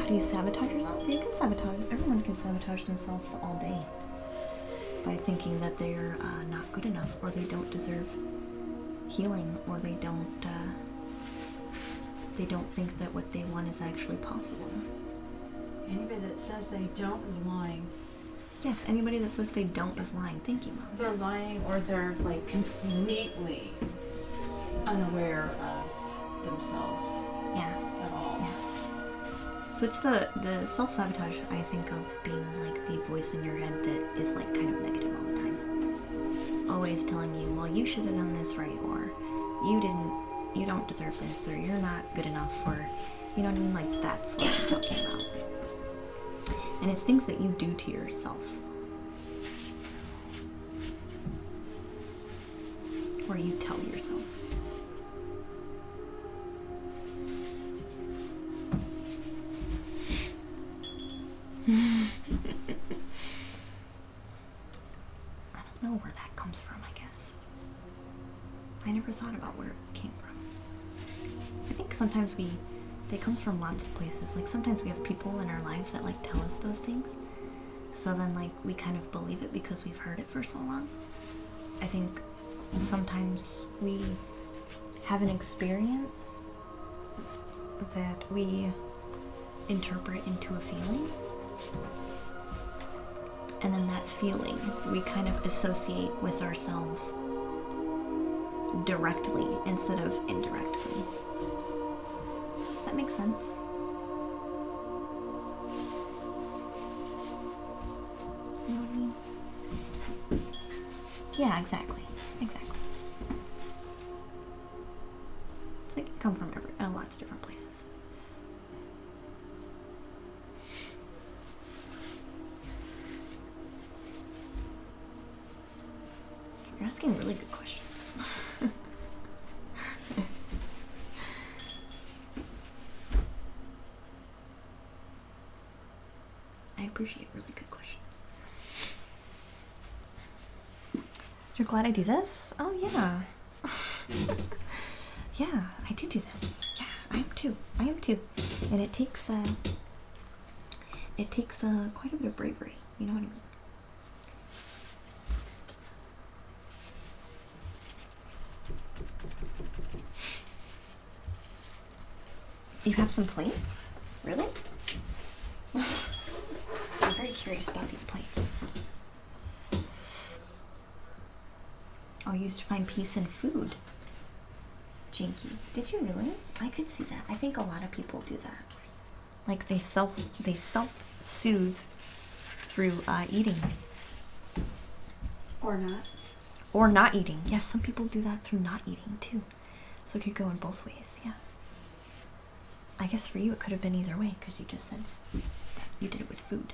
Do you sabotage yourself? You can sabotage. Everyone can sabotage themselves all day by thinking that they're not good enough, or they don't deserve healing, or they don't think that what they want is actually possible. Anybody that says they don't is lying. Yes, anybody that says they don't is lying. Thank you, Mom. They're lying, or they're like completely unaware of themselves Yeah. at all. Yeah. So it's the self-sabotage, I think, of being like the voice in your head that is like kind of negative all the time. Always telling you, well, you should have done this right, or you don't deserve this, or you're not good enough, or, you know what I mean? Like, that's what I'm talking about. And it's things that you do to yourself. Or you tell yourself. I don't know where that comes from, I guess. I never thought about where it came from. I think sometimes they come from lots of places. Like sometimes we have people in our lives that like tell us those things. So then like we kind of believe it because we've heard it for so long. I think sometimes we have an experience that we interpret into a feeling. And then that feeling we kind of associate with ourselves directly instead of indirectly. Does that make sense? You know what I mean? Yeah, exactly. Exactly. So it can come from lots of different places. You're asking really good questions. I appreciate really good questions. You're glad I do this? Oh yeah. Yeah, I do this. Yeah, I am too. And it takes quite a bit of bravery. You know what I mean? You have some plates? Really? I'm very curious about these plates. Oh, you used to find peace in food. Jinkies. Did you really? I could see that. I think a lot of people do that. Like they self-soothe through eating. Or not. Or not eating. Yes, some people do that through not eating too. So it could go in both ways, yeah. I guess for you it could have been either way, because you just said that you did it with food.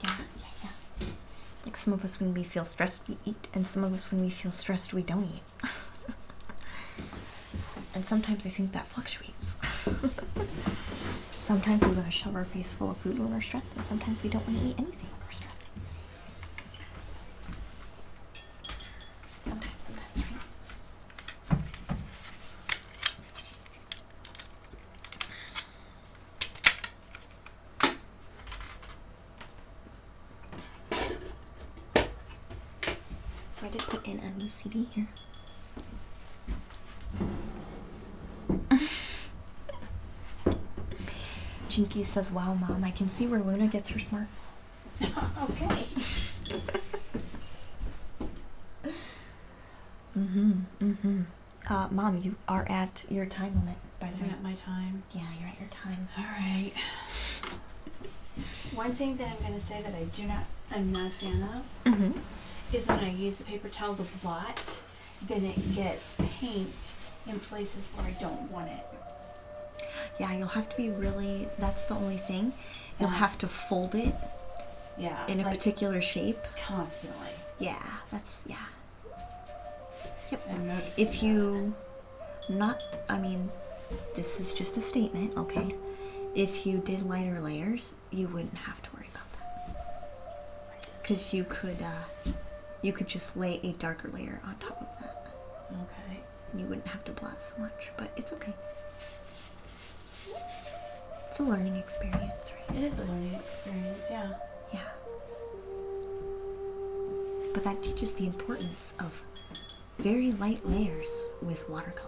Yeah. Like some of us, when we feel stressed, we eat, and some of us, when we feel stressed, we don't eat. And sometimes I think that fluctuates. Sometimes we want to shove our face full of food when we're stressed, and sometimes we don't want to eat anything when we're stressed. Sometimes, right? So I did put in a new CD here. Jinky says, "Wow, Mom, I can see where Luna gets her smarts." Okay. Mom, you are at your time limit, by the I'm way. at my time. Yeah, you're at your time. All right. One thing that I'm gonna say that I'm not a fan of, Mm-hmm. is when I use the paper towel to blot, then it gets paint in places where I don't want it. Yeah, you'll have to be really, that's the only thing. You'll Yeah. have to fold it Yeah. in a like particular shape. constantly. Yeah, that's, yeah. I'm noticing If you this is just a statement, okay? If you did lighter layers, you wouldn't have to worry about that. Because you could just lay a darker layer on top of that. Okay. You wouldn't have to blot so much, but it's okay. It's a learning experience, right? It is a learning experience, yeah. Yeah. But that teaches the importance of very light layers with watercolor.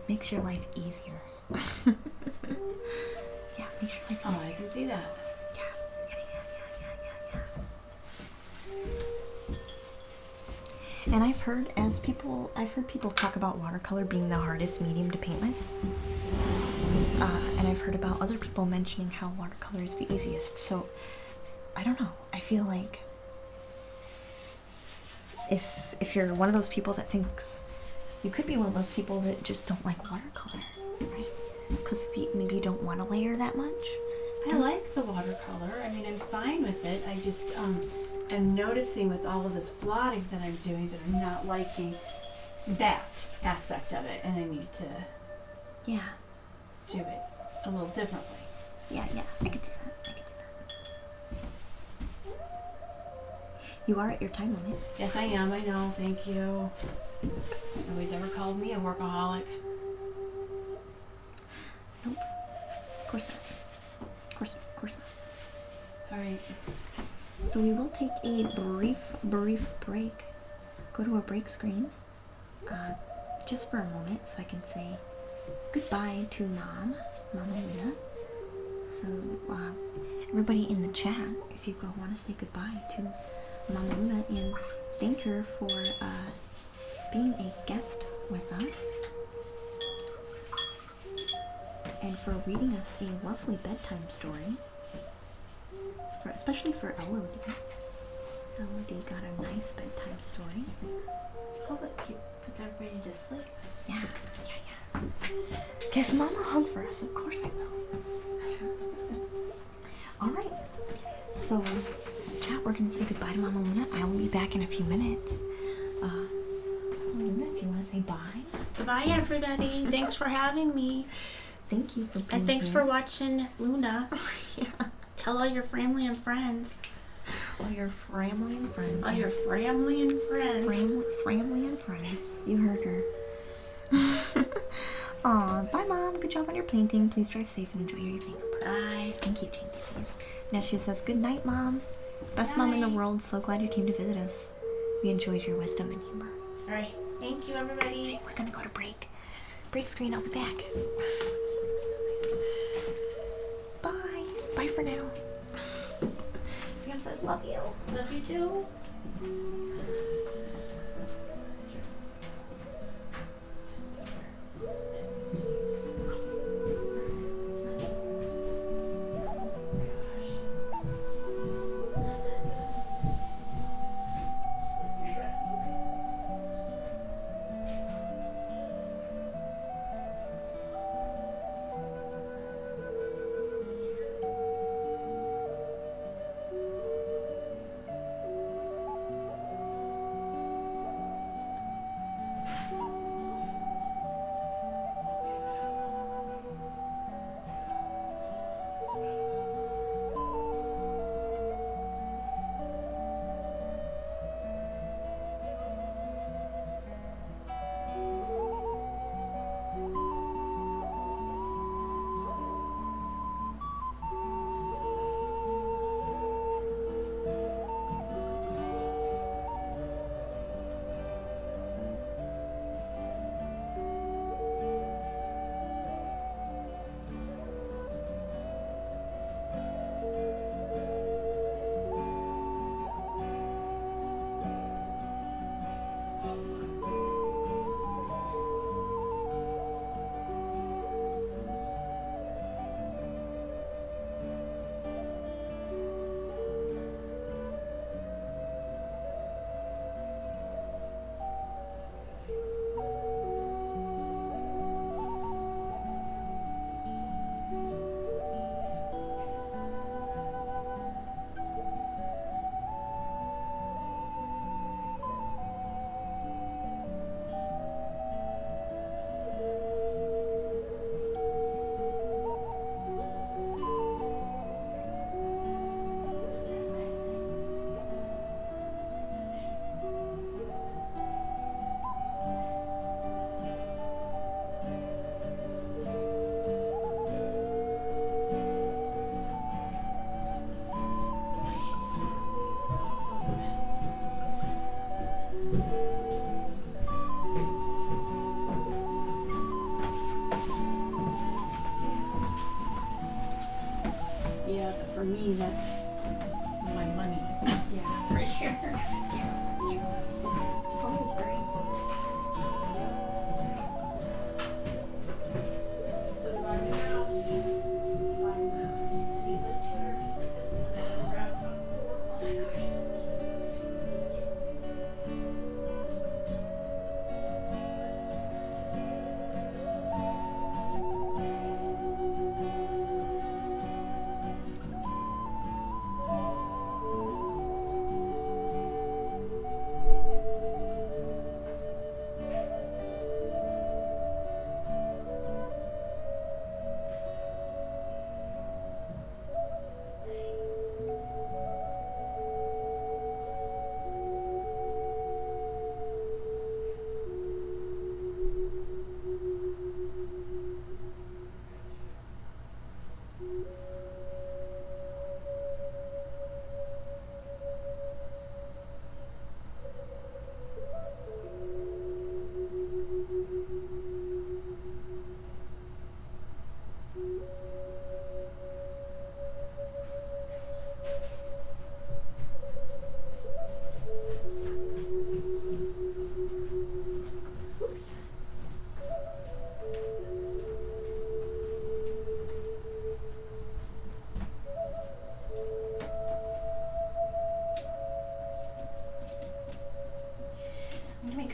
Makes your life easier. Yeah, makes your life Oh, easier. I can see that. Yeah. And I've heard people talk about watercolor being the hardest medium to paint with. And I've heard about other people mentioning how watercolor is the easiest. So, I don't know. I feel like if you're one of those people that thinks, you could be one of those people that just don't like watercolor, right? Because maybe you don't want to layer that much. I like the watercolor. I mean, I'm fine with it. I just am noticing with all of this blotting that I'm doing that I'm not liking that aspect of it, and I need to Yeah. do it a little differently. Yeah, I could see that. You are at your time limit. Yes, I am. I know. Thank you. Nobody's ever called me a workaholic. Nope. Of course not. Of course not. All right. So we will take a brief break. Go to a break screen. Just for a moment so I can say goodbye to Mama Luna. So everybody in the chat, if you want to say goodbye to Mama Luna and thank her for being a guest with us and for reading us a lovely bedtime story, especially for Elodie. Elodie got a nice bedtime story. Oh, that cute. Puts everybody to sleep. Yeah. Give Mama a hug for us. Of course I will. All right. So, chat, we're going to say goodbye to Mama Luna. I will be back in a few minutes. Mama Luna, if you want to say bye. Bye, everybody. Thanks for having me. Thank you for being And thanks here. for watching Luna. Yeah. Tell all your family and friends. All your family and friends. All your family and friends. Family and friends. You heard her. Aw, bye Mom. Good job on your painting. Please drive safe and enjoy your evening. Bye. Thank you, Jinky says. Now she says, good night, Mom. Best mom in the world. So glad you came to visit us. We enjoyed your wisdom and humor. All right. Thank you, everybody. We're gonna go to break. Break screen, I'll be back. Bye. Bye for now. Sam says, love you. Love you too.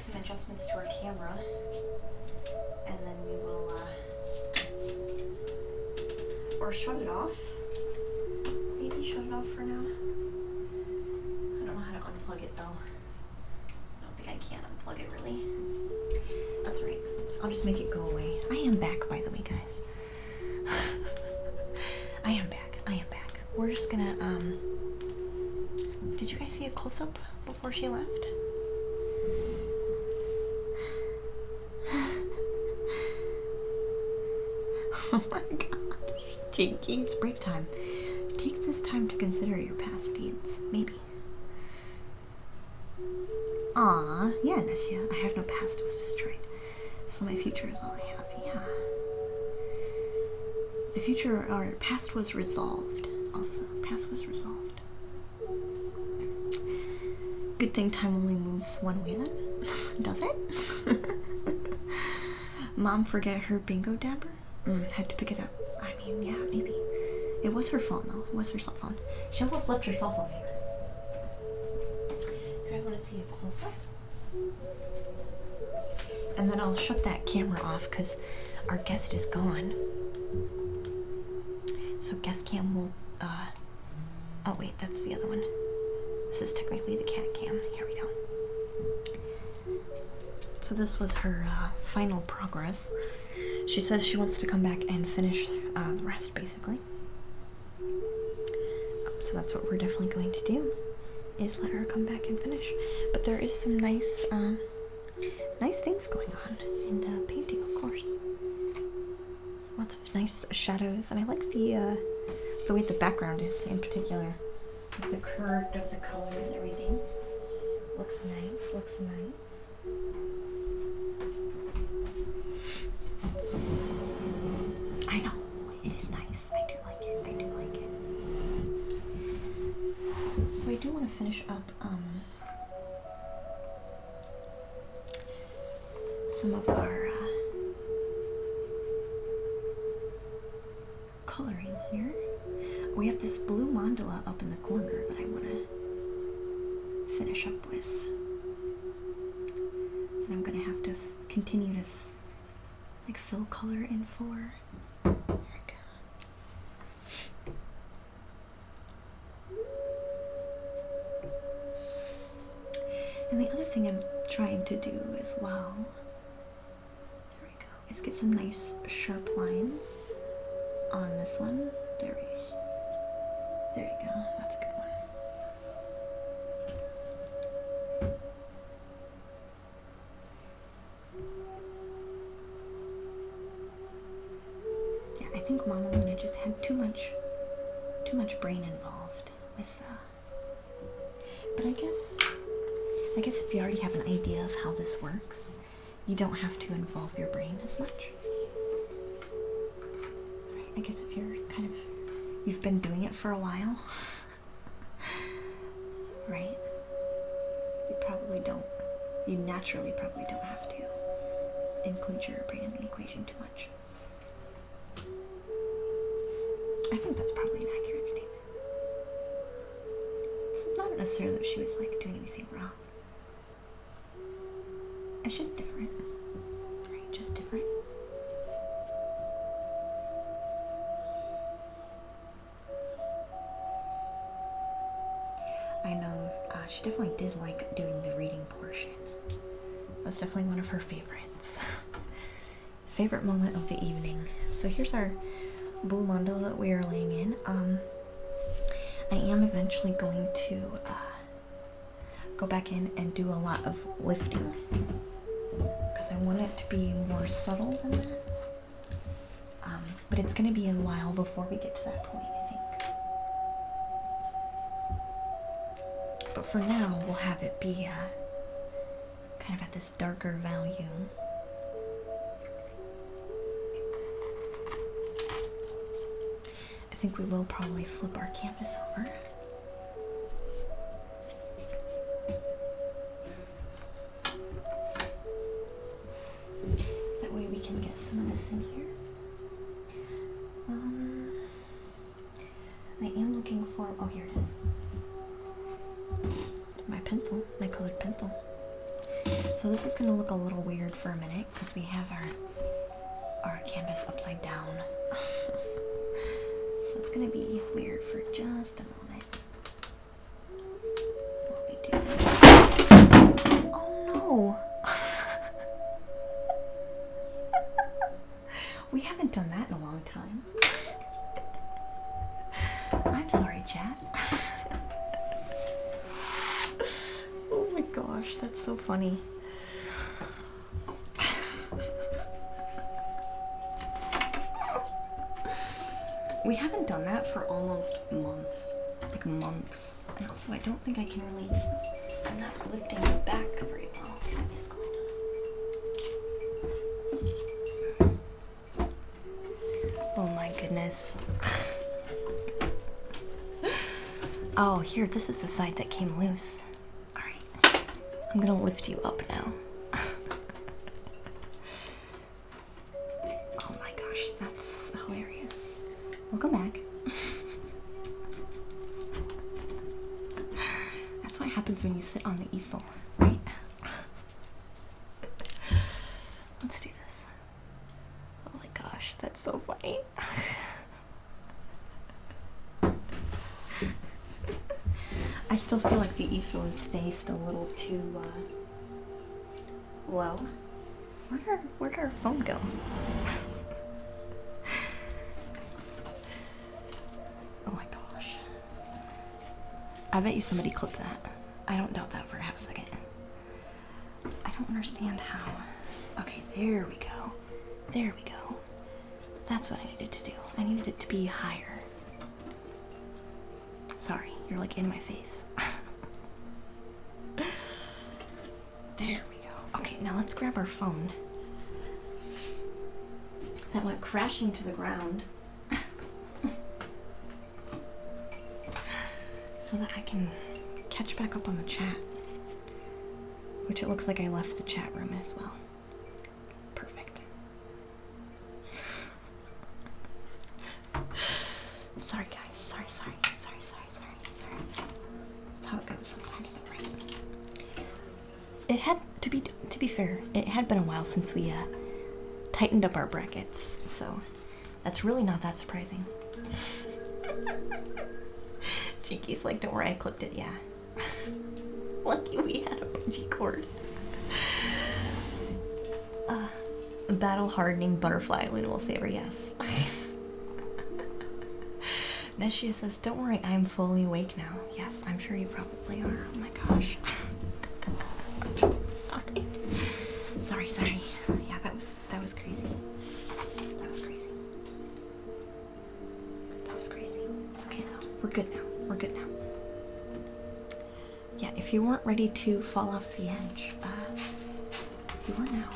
some adjustments to our camera, and then we will, or shut it off. Maybe shut it off for now. I don't know how to unplug it though. I don't think I can unplug it really. That's right. I'll just make it go away. I am back, by the way, guys. I am back. We're just gonna, did you guys see a close-up before she left? Oh my gosh. Jinky, it's break time. Take this time to consider your past deeds. Maybe. Aw, yeah, Nessia. I have no past, it was destroyed. So my future is all I have, yeah. The future, or past was resolved. Also, past was resolved. Good thing time only moves one way then. Does it? Mom forget her bingo dabber? Had to pick it up. I mean, yeah, maybe. It was her phone though. It was her cell phone. She almost left her cell phone here. You guys want to see a close-up? And then I'll shut that camera off because our guest is gone. So guest cam will, oh wait, that's the other one. This is technically the cat cam. Here we go. So this was her final progress. She says she wants to come back and finish the rest, basically. So that's what we're definitely going to do, is let her come back and finish. But there is some nice, nice things going on in the painting, of course. Lots of nice shadows, and I like the way the background is in particular. Like the curve of the colors and everything. Looks nice, looks nice. I know, it is nice. I do like it, I do like it. So I do want to finish up, some of our, coloring here. We have this blue mandala up in the corner that I want to finish up with. And I'm going to have to continue to like fill color in for. There we go. And the other thing I'm trying to do as well, there we go, is get some nice sharp lines on this one. There you go. That's a good one. Yeah, I think Mama Luna just had too much brain involved with but I guess if you already have an idea of how this works, you don't have to involve your brain as much. I guess if you're you've been doing it for a while, right? You naturally probably don't have to include your brain in the equation too much. I think that's probably an accurate statement. It's not necessarily that she was like doing anything wrong. It's just different, right? Just different. I know she definitely did like doing the reading portion. That's definitely one of her favorites. Favorite moment of the evening. So here's our blue mandala that we are laying in. I am eventually going to go back in and do a lot of lifting because I want it to be more subtle than that. But it's going to be a while before we get to that point, I think. But for now, we'll have it be kind of at this darker value. I think we will probably flip our canvas over. That way we can get some of this in here. I am looking for, oh, here it is. My pencil, my colored pencil. So this is gonna look a little weird for a minute because we have our canvas upside down. So it's gonna be weird for just a moment. While we do this. Oh no! We haven't done that in a long time. I'm sorry, chat. Oh my gosh, that's so funny. We haven't done that for almost months. Like months. And also I don't think I can really, I'm not lifting the back very well. What is going on? Oh my goodness. Oh, here, this is the side that came loose. Alright. I'm gonna lift you up now. Oh my gosh, that's hilarious. Welcome back. That's what happens when you sit on the easel, right? Let's do this. Oh my gosh, that's so funny. I still feel like the easel is faced a little too low. Where'd our phone go? Oh my gosh. I bet you somebody clipped that. I don't doubt that for a half a second. I don't understand how. Okay, there we go. There we go. That's what I needed to do. I needed it to be higher. Sorry, you're like in my face. There we go. Okay, now let's grab our phone. That went crashing to the ground. So that I can catch back up on the chat. Which it looks like I left the chat room as well. Perfect. Sorry guys. Sorry. That's how it goes sometimes, though, right? It had to be fair, it had been a while since we tightened up our brackets, so that's really not that surprising. Jinky's like, don't worry, I clipped it, yeah. Lucky we had a bungee cord. Battle hardening butterfly, Luna will save her, yes. Neshia says, don't worry, I'm fully awake now. Yes, I'm sure you probably are. Oh my gosh. Sorry. Yeah, that was crazy. That was crazy. It's okay though. We're good now. Yeah, if you weren't ready to fall off the edge, you are now.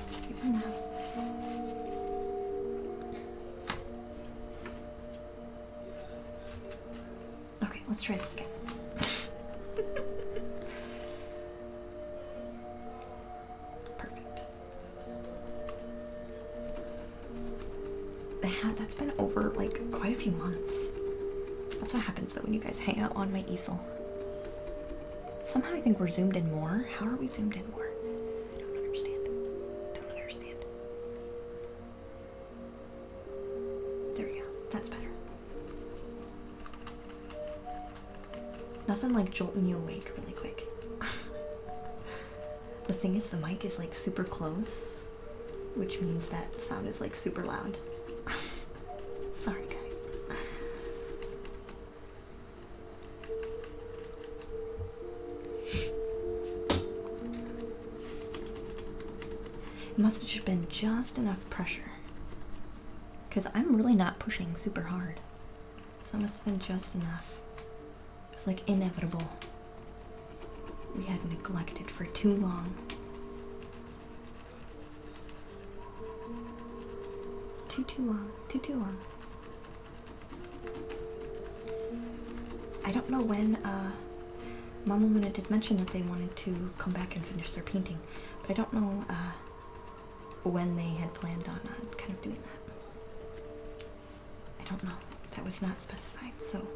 Okay, let's try this again. Perfect. That's been over like quite a few months. That's what happens though when you guys hang out on my easel. Somehow I think we're zoomed in more. How are we zoomed in more? I don't understand. There we go. That's better. Nothing like jolting you awake really quick. The thing is, the mic is like super close, which means that sound is like super loud. Sorry, guys. It must have just been just enough pressure. Because I'm really not pushing super hard. So it must have been just enough. It was like inevitable. We had neglected for too long. Too long. I don't know when, Mama Luna did mention that they wanted to come back and finish their painting, but I don't know, when they had planned on kind of doing that. I don't know. That was not specified, so.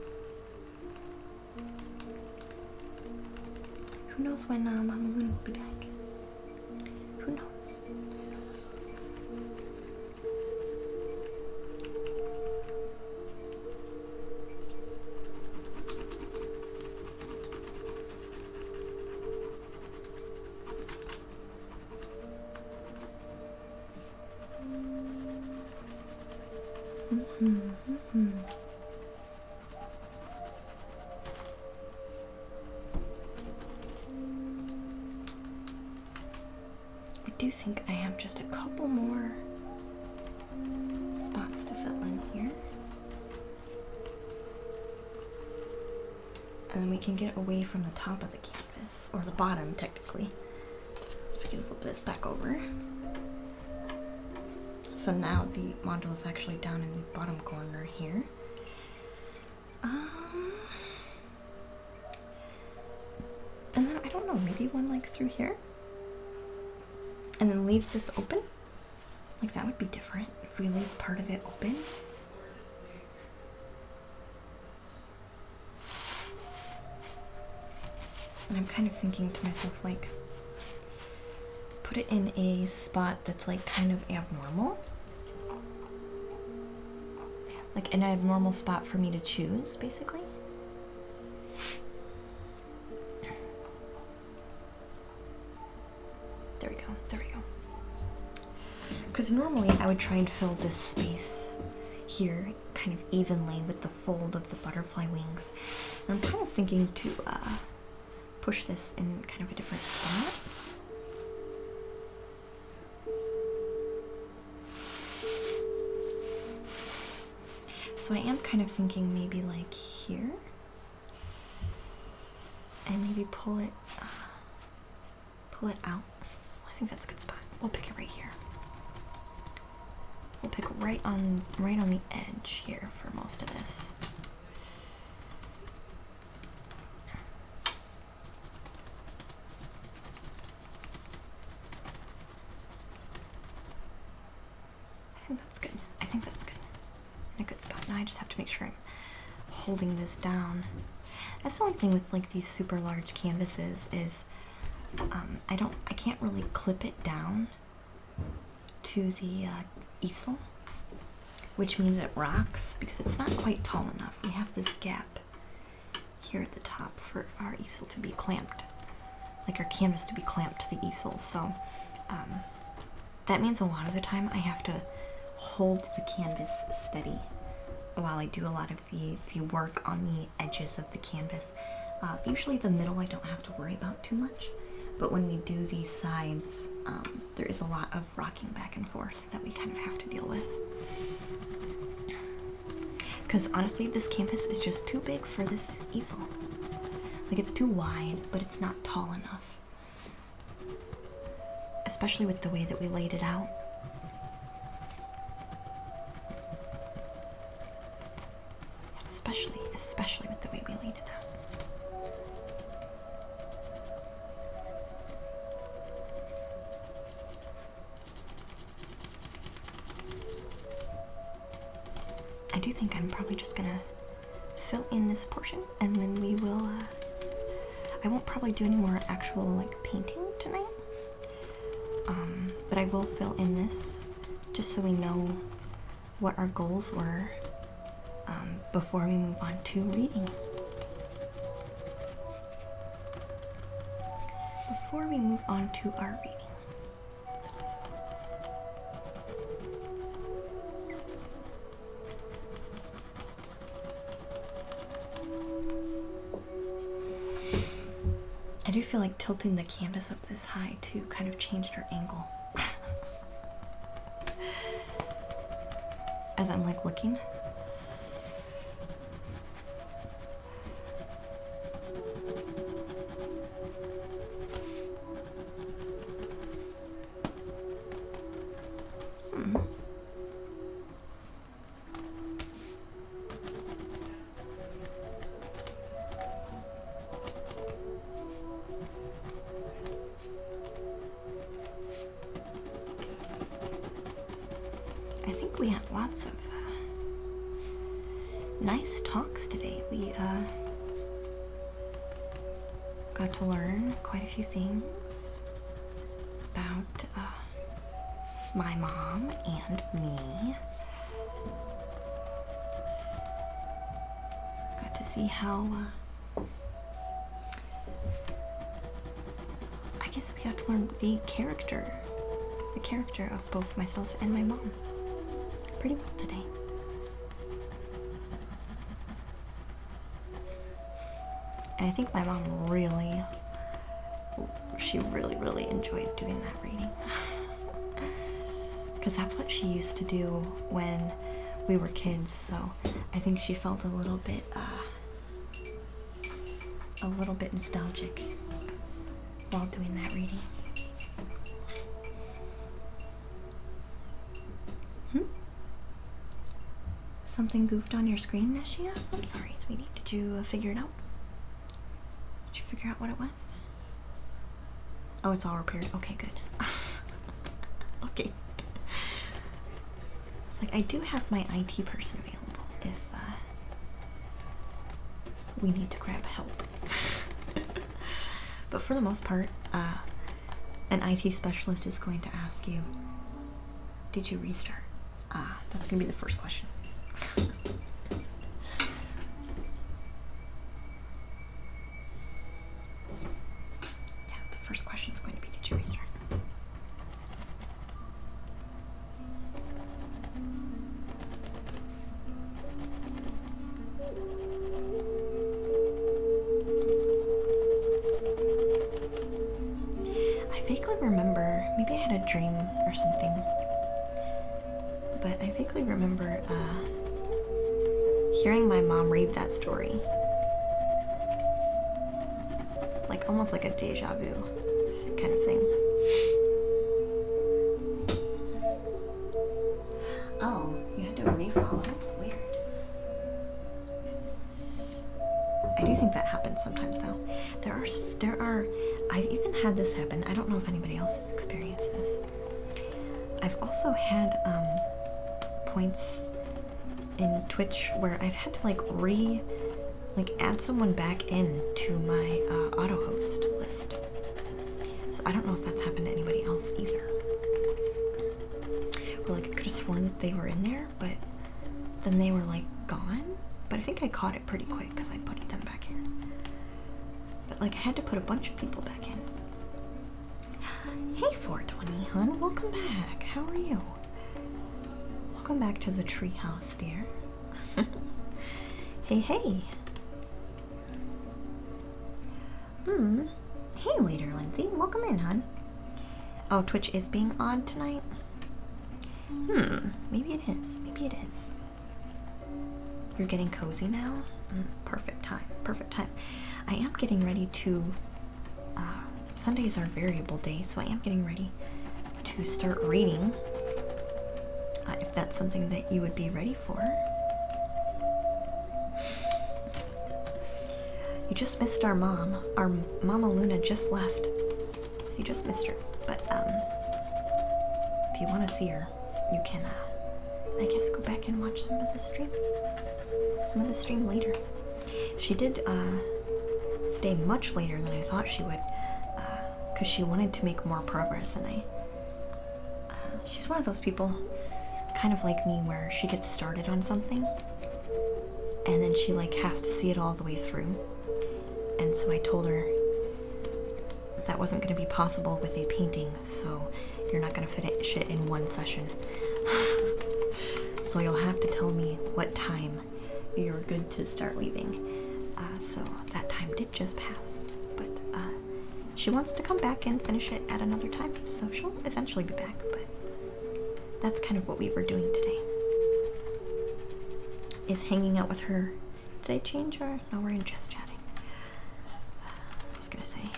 Who knows when Mama Luna will be back? Who knows? Who knows? I do think I have just a couple more spots to fill in here. And then we can get away from the top of the canvas, or the bottom technically. So we can flip this back over. So now the module is actually down in the bottom corner here. And then I don't know, maybe one like through here? And then leave this open? Like that would be different if we leave part of it open. And I'm kind of thinking to myself, like, put it in a spot that's like kind of abnormal. Like an abnormal spot for me to choose, basically. There we go, there we go. Because normally I would try and fill this space here kind of evenly with the fold of the butterfly wings. And I'm kind of thinking to push this in kind of a different spot. So I am kind of thinking maybe like here. And maybe pull it out. I think that's a good spot. We'll pick it right here. We'll pick right on the edge here for most of this. I think that's good. I think that's good. In a good spot. Now I just have to make sure I'm holding this down. That's the only thing with like these super large canvases is I can't really clip it down to the easel, which means it rocks because it's not quite tall enough. We have this gap here at the top for our easel to be clamped, like our canvas to be clamped to the easel. So that means a lot of the time I have to hold the canvas steady while I do a lot of the work on the edges of the canvas. Usually the middle I don't have to worry about too much, but when we do these sides, there is a lot of rocking back and forth that we kind of have to deal with. Because honestly, this canvas is just too big for this easel. Like, it's too wide, but it's not tall enough. Especially with the way that we laid it out. Especially with the way we laid it out. I do think I'm probably just gonna fill in this portion, and then we will, I won't probably do any more actual, like, painting tonight. But I will fill in this, just so we know what our goals were, before we move on to reading. Before we move on to our reading. I do feel like tilting the canvas up this high too kind of changed our angle. As I'm like looking. I think we had lots of nice talks today. We got to learn quite a few things about my mom and me. Got to see how, I guess we got to learn the character of both myself and my mom pretty well today. And I think my mom really enjoyed doing that reading. Because that's what she used to do when we were kids, so I think she felt a little bit nostalgic while doing that reading. Something goofed on your screen, Neshia? I'm sorry, sweetie. Did you figure it out? Did you figure out what it was? Oh, it's all repaired. Okay, good. Okay. It's like, I do have my IT person available if we need to grab help. But for the most part, an IT specialist is going to ask you, did you restart? That's going to be the first question. Yeah, the first question is going to be, did you restart? I vaguely remember, maybe I had a dream or something, but I vaguely remember hearing my mom read that story. Like, almost like a deja vu kind of thing. Oh, you had to refollow? Weird. I do think that happens sometimes, though. There are, I've even had this happen. I don't know if anybody else has experienced this. I've also had, points in Twitch where I've had to add someone back in to my auto host list. So I don't know if that's happened to anybody else either. Or I could have sworn that they were in there, but then they were gone. But I think I caught it pretty quick because I put them back in. But I had to put a bunch of people back in. Hey 420, hun, welcome back. How are you? Welcome back to the treehouse, dear. Hey. Hey, Later Lindsay. Welcome in, hun. Oh, Twitch is being on tonight? Maybe it is. You're getting cozy now? Perfect time. I am getting ready to... Sunday is our variable day, so I am getting ready to start reading. If that's something that you would be ready for. You just missed our mom. Our Mama Luna just left. So you just missed her. But, if you want to see her, you can, I guess go back and watch some of the stream later. She did, stay much later than I thought she would, because she wanted to make more progress, and she's one of those people, kind of like me, where she gets started on something, and then she, has to see it all the way through. And so I told her that wasn't going to be possible with a painting, so you're not going to finish it in one session. So you'll have to tell me what time you're good to start leaving. So that time did just pass, but she wants to come back and finish it at another time, so she'll eventually be back, but that's kind of what we were doing today. Is hanging out with her. Did I change her? No, we're in just chatting. I was gonna say.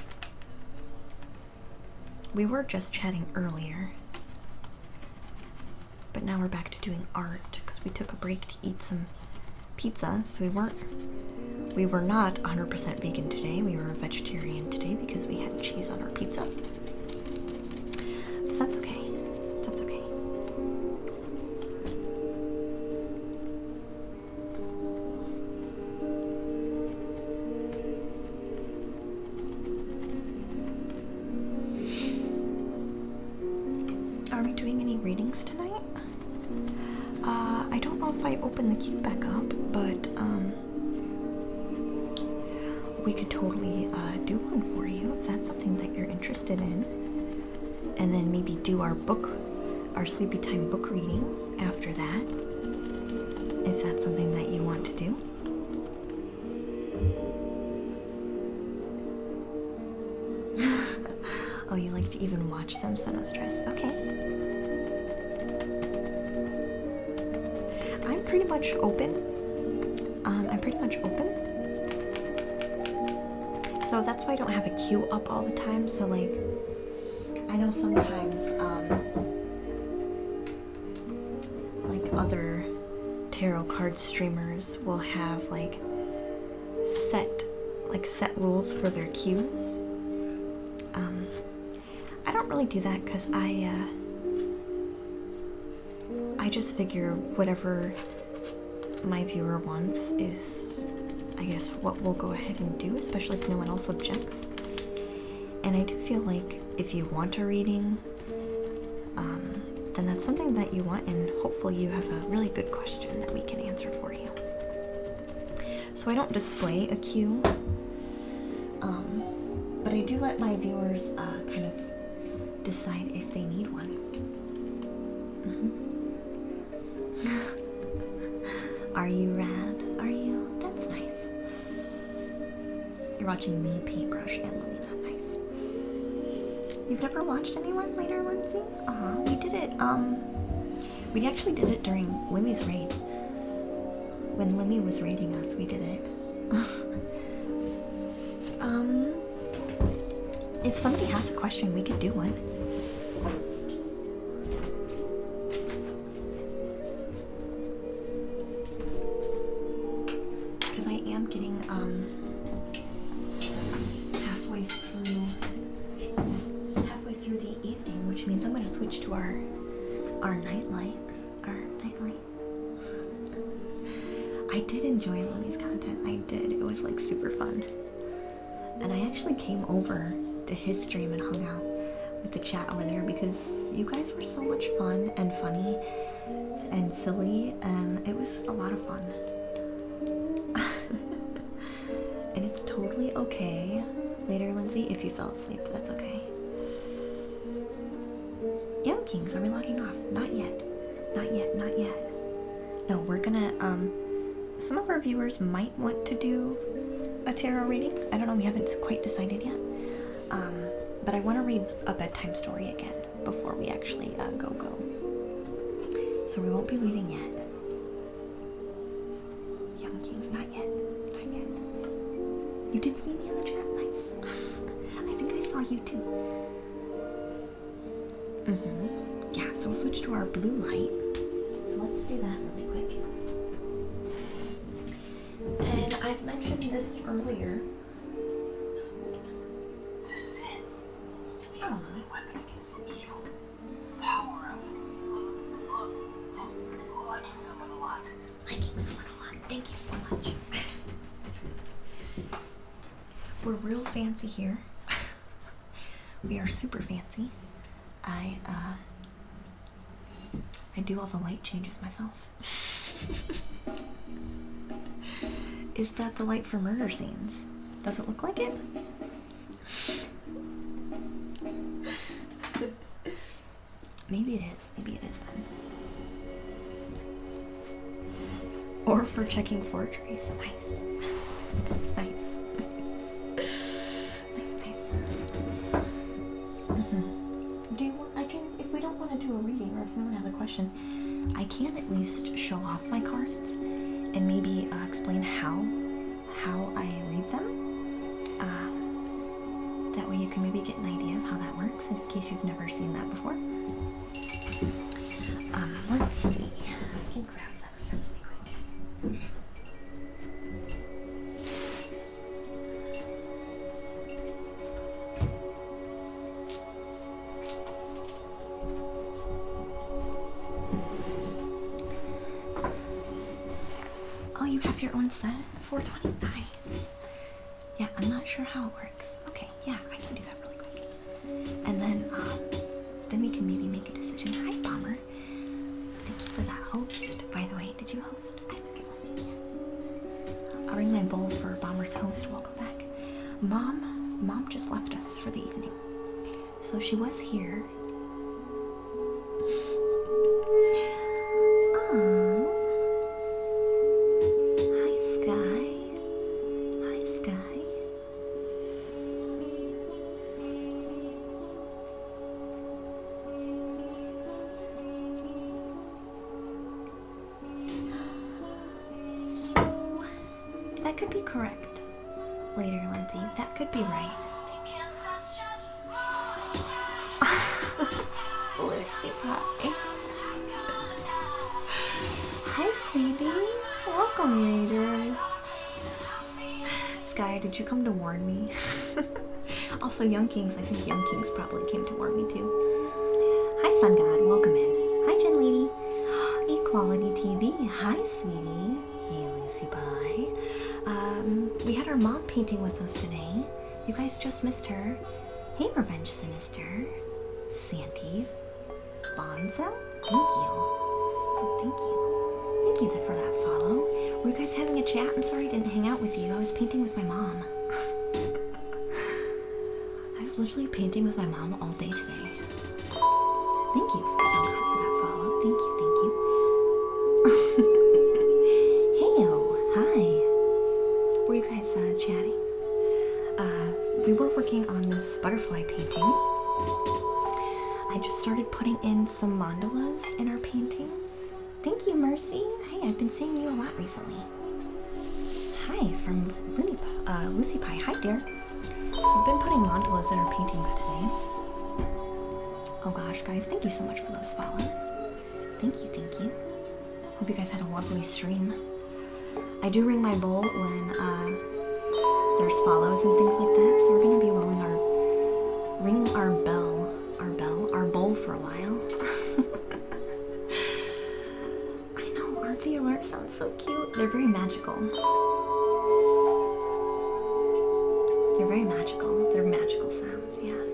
We were just chatting earlier, but now we're back to doing art because we took a break to eat some pizza, so we were not 100% vegan today. We were vegetarian today because we had cheese on our pizza. But that's okay. That's okay. doing any readings tonight? I don't know if I open the queue back up, but we could totally do one for you if that's something that you're interested in. And then maybe do our sleepy time book reading after that, if that's something that you want to do. Oh, you like to even watch them, so no stress. Okay. I'm pretty much open. So that's why I don't have a queue up all the time. So like, I know sometimes like other tarot card streamers will have like set rules for their queues. I don't really do that because I just figure whatever my viewer wants is, I guess, what we'll go ahead and do, especially if no one else objects. And I do feel like if you want a reading, then that's something that you want, and hopefully you have a really good question that we can answer for you. So I don't display a queue, but I do let my viewers kind of decide if they need one. Are you rad? Are you? That's nice. You're watching me paintbrush and Lamina. Nice. You've never watched anyone later, Lindsay? We did it, we actually did it during Limmy's raid. When Limmy was raiding us, we did it. If somebody has a question, we could do one. Because I am getting, halfway through the evening, which means I'm going to switch to our nightlight. I did enjoy Limmy's content. I did. It was like super fun. And I actually came over to his stream and hung out with the chat over there because you guys were so much fun and funny and silly, and it was a lot of fun. And it's totally okay later, Lindsay, if you fell asleep. That's okay. Young Kings, are we logging off? Not yet. Not yet, not yet. No, we're gonna, some of our viewers might want to do a tarot reading. I don't know, we haven't quite decided yet. But I want to read a bedtime story again before we actually go. So we won't be leaving yet. Young Kings, not yet. Not yet. You did see me in the chat? Nice. I think I saw you too. Yeah, so we'll switch to our blue light. So let's do that really quick. And I've mentioned this earlier. This is it. The ultimate weapon against evil. Power of liking someone a lot. Liking someone a lot. Thank you so much. We're real fancy here. We are super fancy. I do all the light changes myself. Is that the light for murder scenes? Does it look like it? Maybe it is. Maybe it is then. Or for checking forgeries. Nice. Nice. Nice. Do you want, if we don't want to do a reading, or if no one has a question, I can at least show off my cards and maybe explain how I read them. That way you can maybe get an idea of how that works, in case you've never seen that before. Let's see. I can grab that really quick. Oh, you have your own set? 420, nice. Yeah, I'm not sure how it works. Okay, yeah, I can do that really quick. And then, then we can maybe make a decision. Hi, Bomber. Thank you for that host. By the way, did you host? I think it was you, yes. I'll ring my bowl for Bomber's host. Welcome back. Mom just left us for the evening. So she was here. Oh. Hi, Sky. Hi, Sky. So, that could be correct. Later, Lindsay. That could be right. Lucy Pie. Hi, sweetie. Welcome, Raiders. Sky, did you come to warn me? Also, Young Kings. I think Young Kings probably came to warn me too. Hi, Sun God. Welcome in. Hi, Gen Lady. Equality TV. Hi, sweetie. Hey, Lucy Pie. We had our mom painting with us today. You guys just missed her. Hey, Revenge Sinister. Santi. Bonzo. Thank you. Thank you. Thank you for that follow. Were you guys having a chat? I'm sorry I didn't hang out with you. I was painting with my mom. I was literally painting with my mom all day today. Thank you for that follow. Thank you, thank you. Heyo, hi. Were you guys chatting? We were working on this butterfly painting. I just started putting in some mandalas in our painting. Thank you, Mercy. Hey, I've been seeing you a lot recently. Hi, from Lucy Pie. Hi, dear. So we've been putting mandalas in our paintings today. Oh gosh, guys, thank you so much for those follows. Thank you, thank you. Hope you guys had a lovely stream. I do ring my bowl when there's follows and things like that, so we're gonna be ringing our bowl for a while. I know, aren't the alerts sound so cute? They're very magical. They're very magical. They're magical sounds, yeah.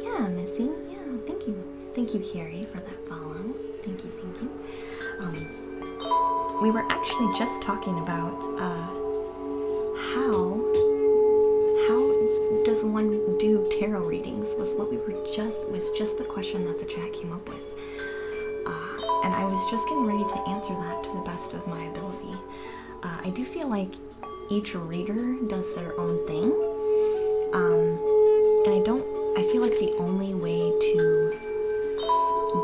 Yeah, Missy. Yeah, thank you. Thank you, Carrie, for that follow. Thank you, thank you. We were actually just talking about how does one do tarot readings was just the question that the chat came up with. And I was just getting ready to answer that to the best of my ability. I do feel like each reader does their own thing. And I feel like the only way to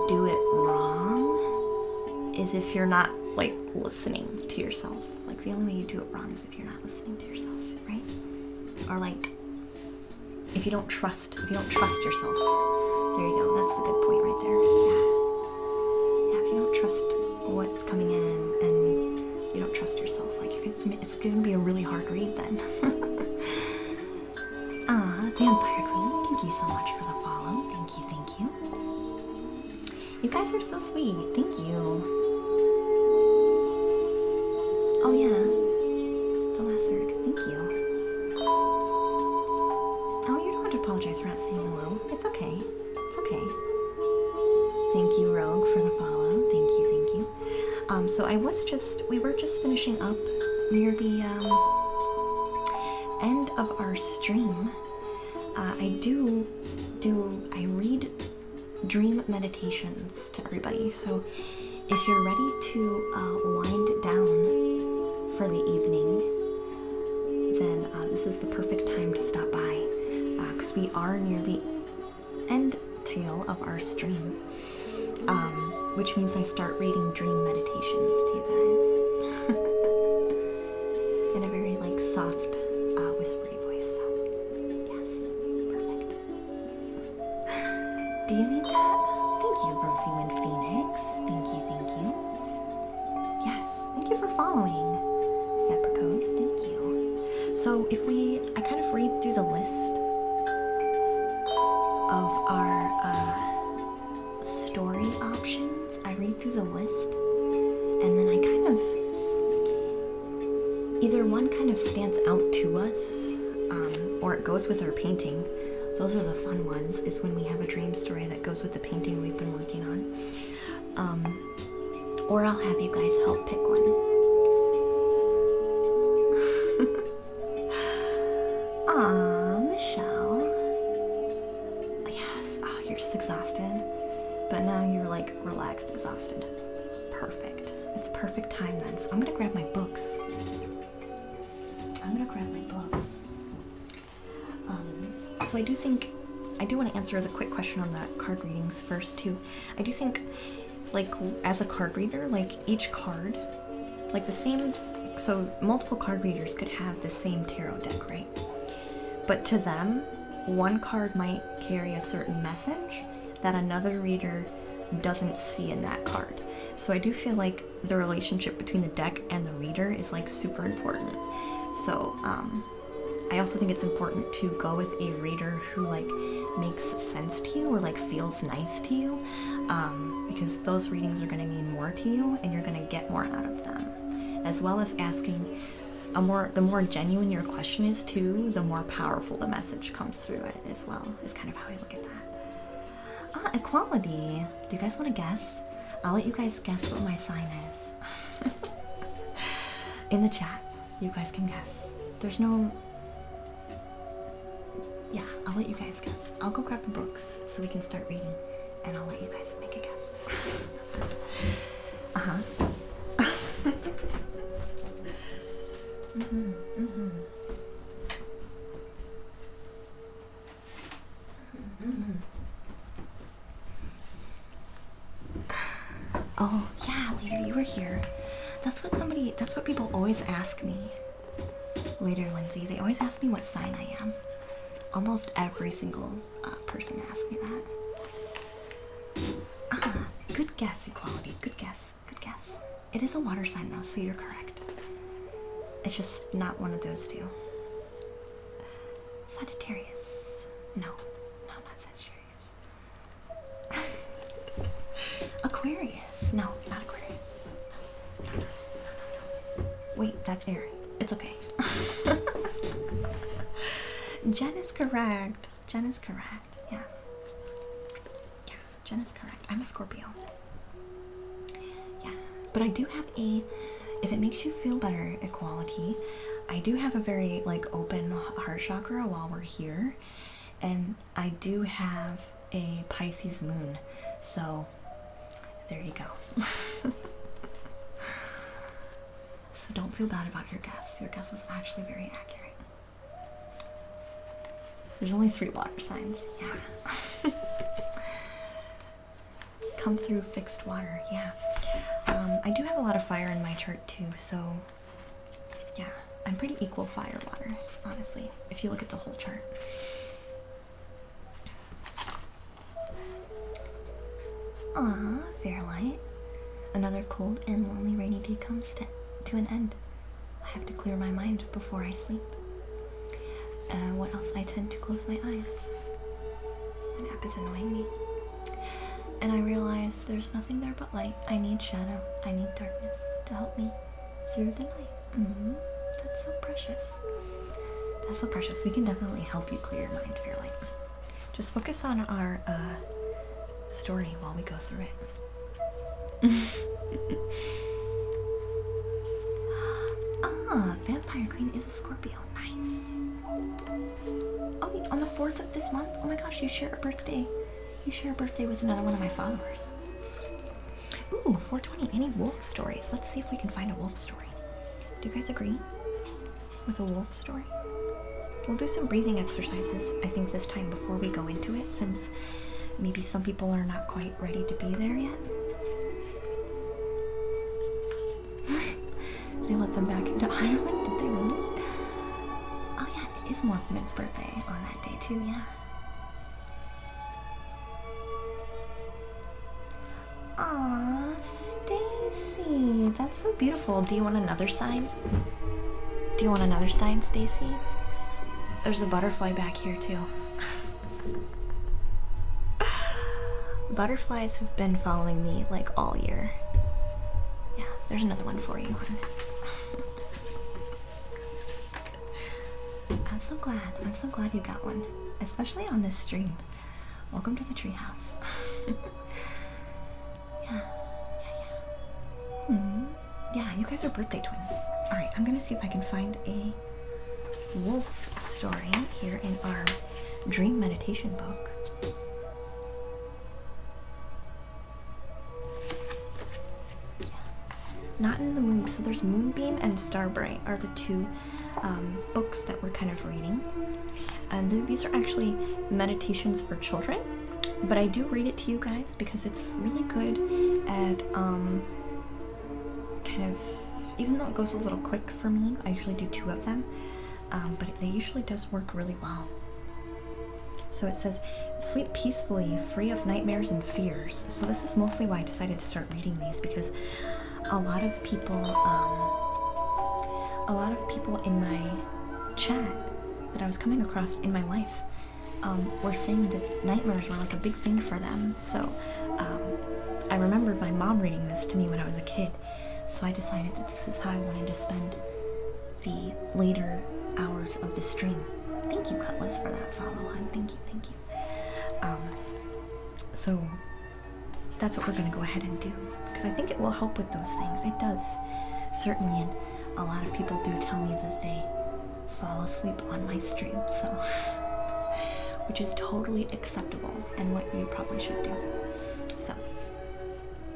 do it wrong is if you're not, like, listening to yourself. Like, the only way you do it wrong is if you're not listening to yourself, right? Or, like, if you don't trust yourself. There you go, that's the good point right there. Yeah, if you don't trust what's coming in and you don't trust yourself, like, it's gonna be a really hard read then. Vampire Queen, thank you so much for the follow. Thank you, thank you. You guys are so sweet, thank you. Oh yeah, the Lasserg, thank you. Oh, you don't have to apologize for not saying hello. It's okay. It's okay. Thank you, Rogue, for the follow. Thank you, thank you. So we were just finishing up near the end of our stream. I read dream meditations to everybody. So if you're ready to wind down for the evening, then this is the perfect time to stop by, because we are near the end tail of our stream, which means I start reading dream meditations to you guys in a very, like, soft, whispery voice. So yes, perfect. Do you need that? Thank you, Rosie Wind Phoenix. Thank you, thank you. Yes, thank you for following, Vepricos. Thank you. So I kind of read through the list of our story options. I read through the list, and then I kind of, either one kind of stands out to us, or it goes with our painting. Those are the fun ones, is when we have a dream story that goes with the painting we've been working on. Or I'll have you guys help pick one. Aw, Michelle. Yes, oh, you're just exhausted. But now you're like relaxed, exhausted. Perfect. It's perfect time then. So I'm gonna grab my books. So I do want to answer the quick question on the card readings first too. I do think, like, as a card reader, like each card, like the same, so multiple card readers could have the same tarot deck, right? But to them, one card might carry a certain message that another reader doesn't see in that card. So I do feel like the relationship between the deck and the reader is like super important. So I also think it's important to go with a reader who like makes sense to you or like feels nice to you, because those readings are going to mean more to you and you're going to get more out of them, as well as asking the more genuine your question is too, the more powerful the message comes through it as well, is kind of how I look at that. Equality. Do you guys want to guess? I'll let you guys guess what my sign is. In the chat, you guys can guess. There's no... Yeah, I'll let you guys guess. I'll go grab the books so we can start reading, and I'll let you guys make a guess. Oh, yeah, later, you were here. That's what people always ask me. Later, Lindsay, they always ask me what sign I am. Almost every single person asks me that. Good guess, Equality. Good guess. It is a water sign though, so you're correct. It's just not one of those two. Sagittarius. No, not Sagittarius. Aquarius. No, not Aquarius. No. Wait, that's Aries. It's okay. Jen is correct. Yeah, Jen is correct. I'm a Scorpio. Yeah, but I do have if it makes you feel better, Equality, I do have a very like open heart chakra while we're here, and I do have a Pisces moon, so there you go. So don't feel bad about your guess. Your guess was actually very accurate. There's only 3 water signs. Yeah. Come through fixed water. Yeah. I do have a lot of fire in my chart too, so yeah, I'm pretty equal fire water, honestly, if you look at the whole chart. Aw, Fairlight. Another cold and lonely rainy day comes to an end. I have to clear my mind before I sleep. What else? I tend to close my eyes. An app is annoying me. And I realize there's nothing there but light. I need shadow. I need darkness to help me through the night. That's so precious. That's so precious. We can definitely help you clear your mind, Fairlight. Just focus on our story while we go through it. Vampire Queen is a Scorpio. Nice. Oh, on the 4th of this month? Oh my gosh, you share a birthday. You share a birthday with another one of my followers. Ooh, 420. Any wolf stories? Let's see if we can find a wolf story. Do you guys agree with a wolf story? We'll do some breathing exercises, I think, this time before we go into it, since maybe some people are not quite ready to be there yet. They let them back into Ireland? Did they really? Oh yeah, it is Morphin's birthday on that day too, yeah. Aw, Stacy, that's so beautiful. Do you want another sign? Do you want another sign, Stacy? There's a butterfly back here too. Butterflies have been following me like all year. Yeah, there's another one for you, hon. I'm so glad you got one. especially on this stream. Welcome to the treehouse. Yeah. Yeah, you guys are birthday twins. Alright, I'm gonna see if I can find a wolf story here in our dream meditation book. Not in the moon. So there's Moonbeam and Starbright are the two books that we're kind of reading. And these are actually meditations for children, but I do read it to you guys because it's really good at kind of, even though it goes a little quick for me, I usually do 2 of them, but it usually does work really well. So it says, sleep peacefully, free of nightmares and fears. So this is mostly why I decided to start reading these, because a lot of people in my chat that I was coming across in my life were saying that nightmares were like a big thing for them. So I remembered my mom reading this to me when I was a kid. So I decided that this is how I wanted to spend the later hours of the stream. Thank you, Cutlass, for that follow on. Thank you. So that's what we're going to go ahead and do, because I think it will help with those things. It does, certainly, and a lot of people do tell me that they fall asleep on my stream, so which is totally acceptable and what you probably should do. So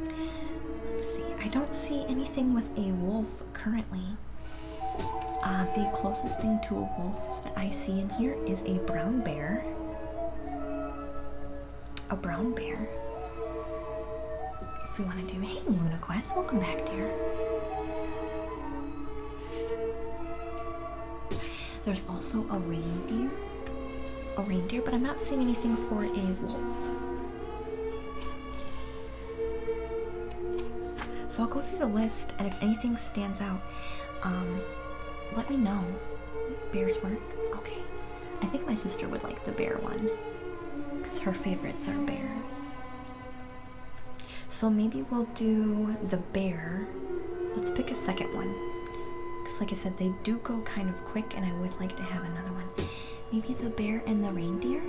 let's see. I don't see anything with a wolf currently. The closest thing to a wolf that I see in here is a brown bear. A brown bear. If we want to do, hey Luna Quest, welcome back, dear. There's also a reindeer. But I'm not seeing anything for a wolf. So I'll go through the list, and if anything stands out, let me know. Bears work? Okay. I think my sister would like the bear one, because her favorites are bears. So maybe we'll do the bear. Let's pick a second one, because like I said, they do go kind of quick, and I would like to have another one. Maybe the bear and the reindeer?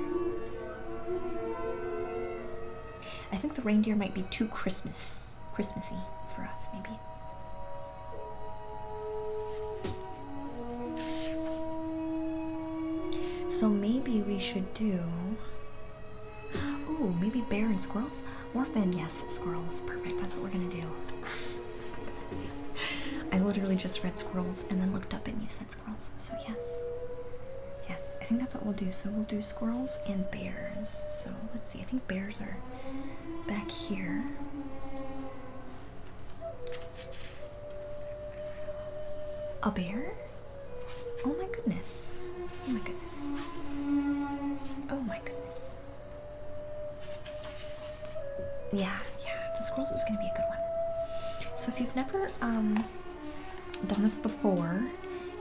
I think the reindeer might be too Christmassy for us, maybe. So maybe we should do... Ooh, maybe bear and squirrels? Morphin, yes, squirrels. Perfect, that's what we're gonna do. I literally just read squirrels and then looked up and you said squirrels, so yes. Yes, I think that's what we'll do. So we'll do squirrels and bears. So let's see, I think bears are back here. A bear? Oh my goodness. Oh my goodness. Oh my goodness. Yeah, the squirrels is gonna be a good one. So if you've never done this before,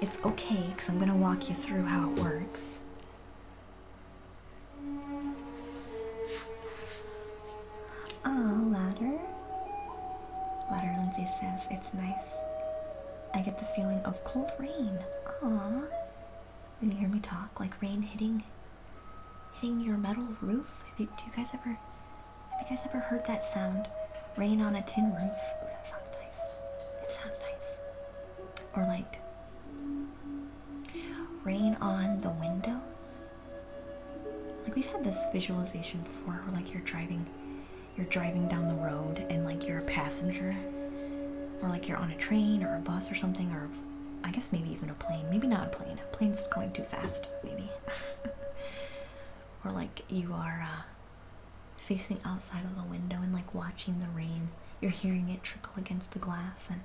it's okay, because I'm gonna walk you through how it works. Ladder. Ladder Lindsay says it's nice. I get the feeling of cold rain. Aww. When you hear me talk, like rain hitting your metal roof. Have you guys ever heard that sound? Rain on a tin roof. Ooh, that sounds nice. It sounds nice. Or like rain on the windows. Like we've had this visualization before where like you're driving down the road and like you're a passenger, or like you're on a train or a bus or something, or I guess maybe even a plane. Maybe not a plane. A plane's going too fast, maybe. Or like you are facing outside of the window and like watching the rain. You're hearing it trickle against the glass and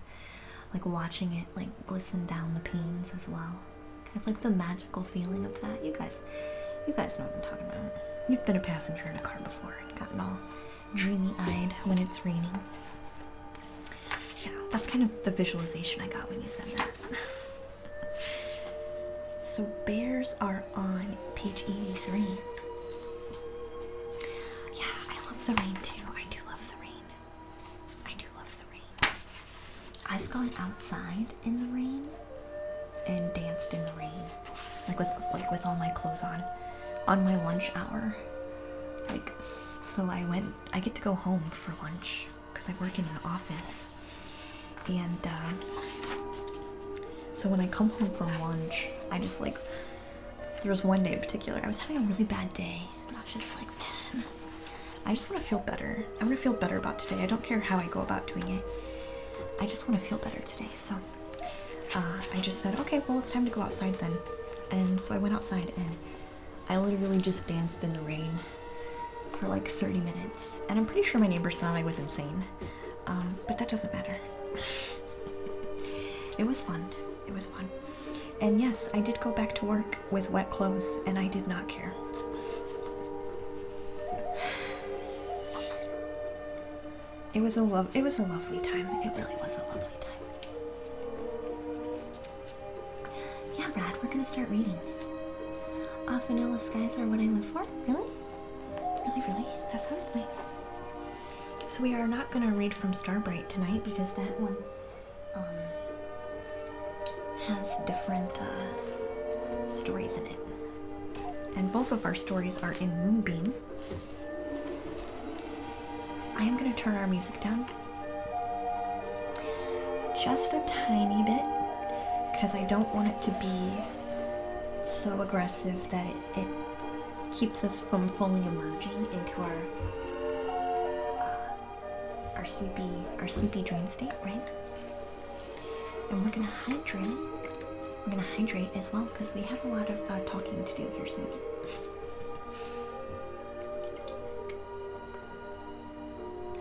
like watching it like glisten down the panes as well. Kind of like the magical feeling of that. You guys know what I'm talking about. You've been a passenger in a car before and gotten all dreamy-eyed when it's raining. Yeah, that's kind of the visualization I got when you said that. So bears are on page 83. Yeah, I love the rain too. I do love the rain. I do love the rain. I've gone outside in the rain and danced in the rain, like with all my clothes on. on my lunch hour. Like, so I get to go home for lunch because I work in an office. And so when I come home from lunch, I just like, there was one day in particular, I was having a really bad day. And I was just like, man, I just want to feel better. I want to feel better about today. I don't care how I go about doing it. I just want to feel better today. So I just said, okay, well, it's time to go outside then. And so I went outside and I literally just danced in the rain for like 30 minutes. And I'm pretty sure my neighbors thought I was insane. But that doesn't matter. It was fun. It was fun. And yes, I did go back to work with wet clothes and I did not care. It was a lovely time. It really was a lovely time. Yeah, Brad, we're gonna start reading. Vanilla skies are what I live for? Really? Really? That sounds nice. So we are not gonna read from Starbright tonight because that one has different stories in it. And both of our stories are in Moonbeam. I am going to turn our music down just a tiny bit because I don't want it to be so aggressive that it keeps us from fully emerging into our sleepy dream state, right? And we're going to hydrate. We're going to hydrate as well because we have a lot of talking to do here soon.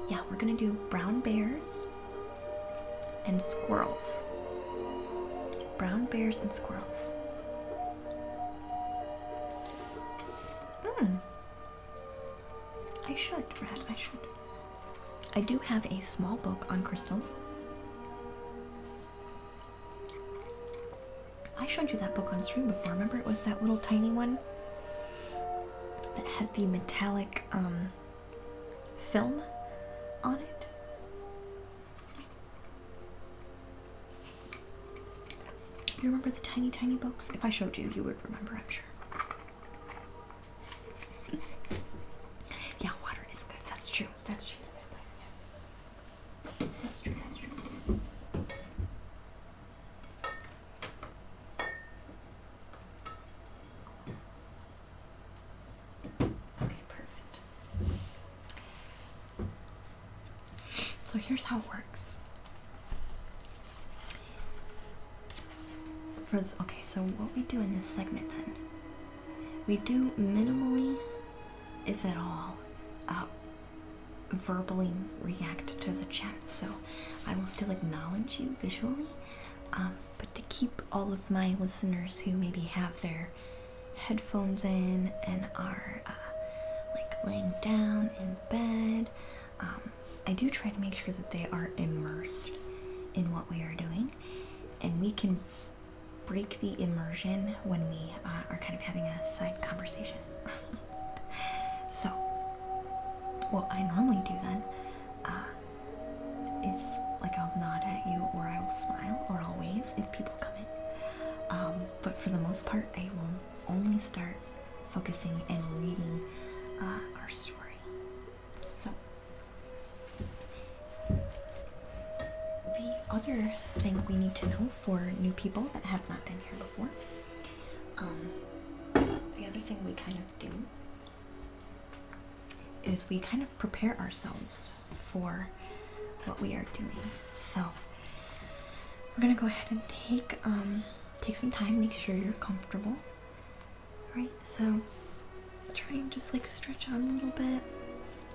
Yeah, we're gonna do brown bears and squirrels. Brown bears and squirrels. I should, Brad, I should. I do have a small book on crystals. I showed you that book on stream before. Remember, it was that little tiny one that had the metallic film on it. You remember the tiny books? If I showed you, you would remember, I'm sure. Yeah, water is good. That's true. That's true. That's true. That's true. Okay, perfect. So here's how it works. Okay, so what we do in this segment then, we do minimally, if at all, verbally react to the chat. So I will still acknowledge you visually, but to keep all of my listeners who maybe have their headphones in and are like laying down in bed, I do try to make sure that they are immersed in what we are doing, and we can break the immersion when we are kind of having a side conversation. So what I normally do then is like I'll nod at you, or I will smile, or I'll wave if people come in. But for the most part, I will only start focusing and reading our story. So the other thing we need to know for new people that have not been here before, the other thing we kind of do is we kind of prepare ourselves for what we are doing. So we're gonna go ahead and take some time, make sure you're comfortable. Alright, so try and just like stretch out a little bit,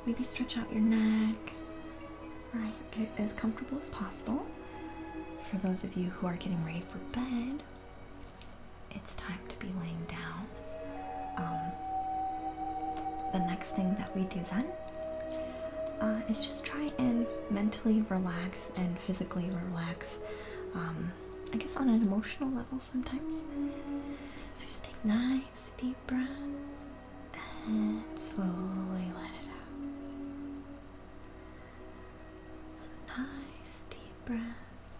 maybe stretch out your neck. Alright, get as comfortable as possible. For those of you who are getting ready for bed, it's time to be laying down. The next thing that we do then is just try and mentally relax and physically relax. I guess on an emotional level sometimes. So just take nice deep breaths and slowly let it out. So nice deep breaths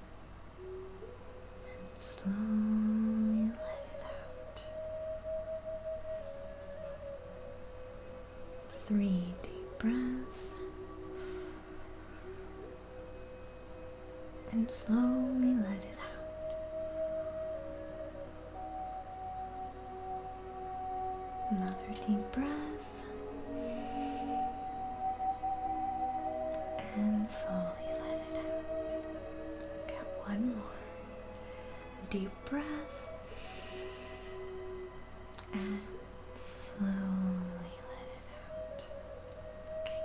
and slowly let it out. breaths. And slowly let it out. Another deep breath. And slowly let it out. Got one more. Deep breath. And slowly let it out. Okay.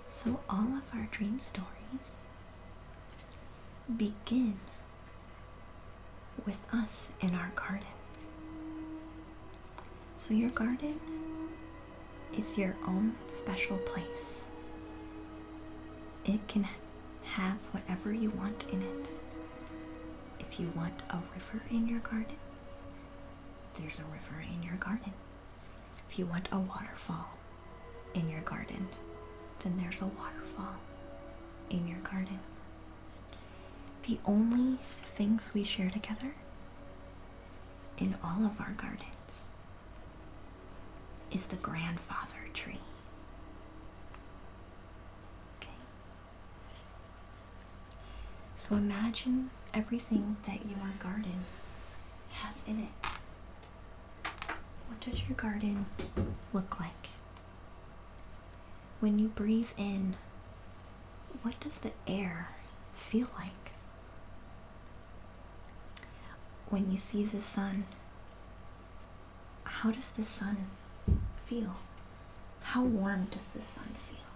So all of our dream stories begin with us in our garden. So your garden is your own special place. It can have whatever you want in it. If you want a river in your garden, there's a river in your garden. If you want a waterfall in your garden, then there's a waterfall in your garden. The only things we share together in all of our gardens is the grandfather tree. Okay? So imagine everything that your garden has in it. What does your garden look like? When you breathe in, what does the air feel like? When you see the sun, how does the sun feel? How warm does the sun feel?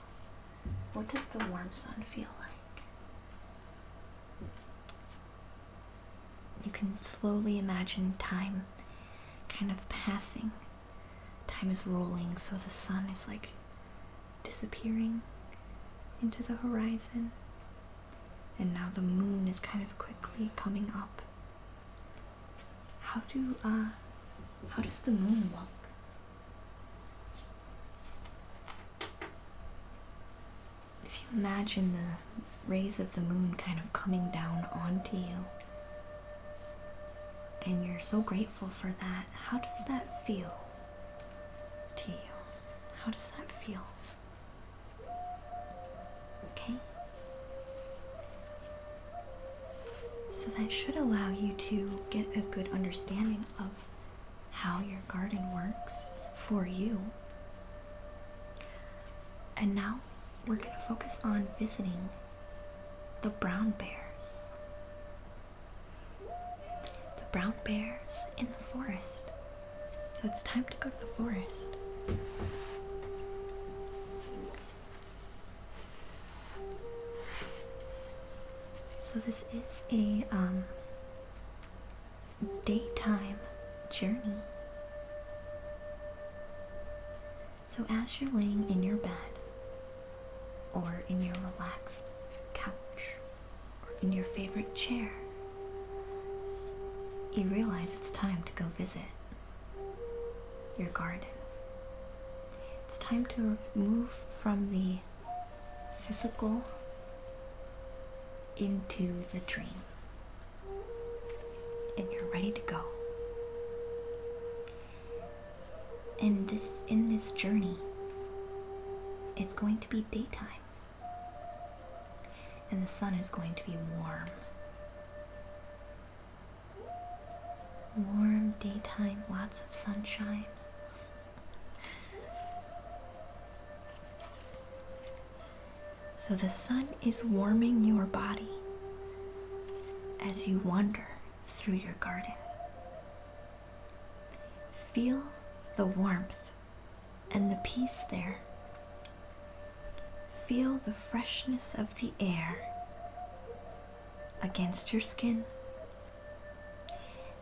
What does the warm sun feel like? You can slowly imagine time kind of passing. Time is rolling, so the sun is like disappearing into the horizon. And now the moon is kind of quickly coming up. How does the moon look? If you imagine the rays of the moon kind of coming down onto you, and you're so grateful for that, how does that feel to you? How does that feel? Okay? So that should allow you to get a good understanding of how your garden works for you. And now we're going to focus on visiting the brown bears. The brown bears in the forest. So it's time to go to the forest. So this is a daytime journey. So as you're laying in your bed, or in your relaxed couch, or in your favorite chair, you realize it's time to go visit your garden. It's time to move from the physical into the dream. And you're ready to go. And in this journey, it's going to be daytime. And the sun is going to be warm. Warm daytime, lots of sunshine. So the sun is warming your body as you wander through your garden. Feel the warmth and the peace there. Feel the freshness of the air against your skin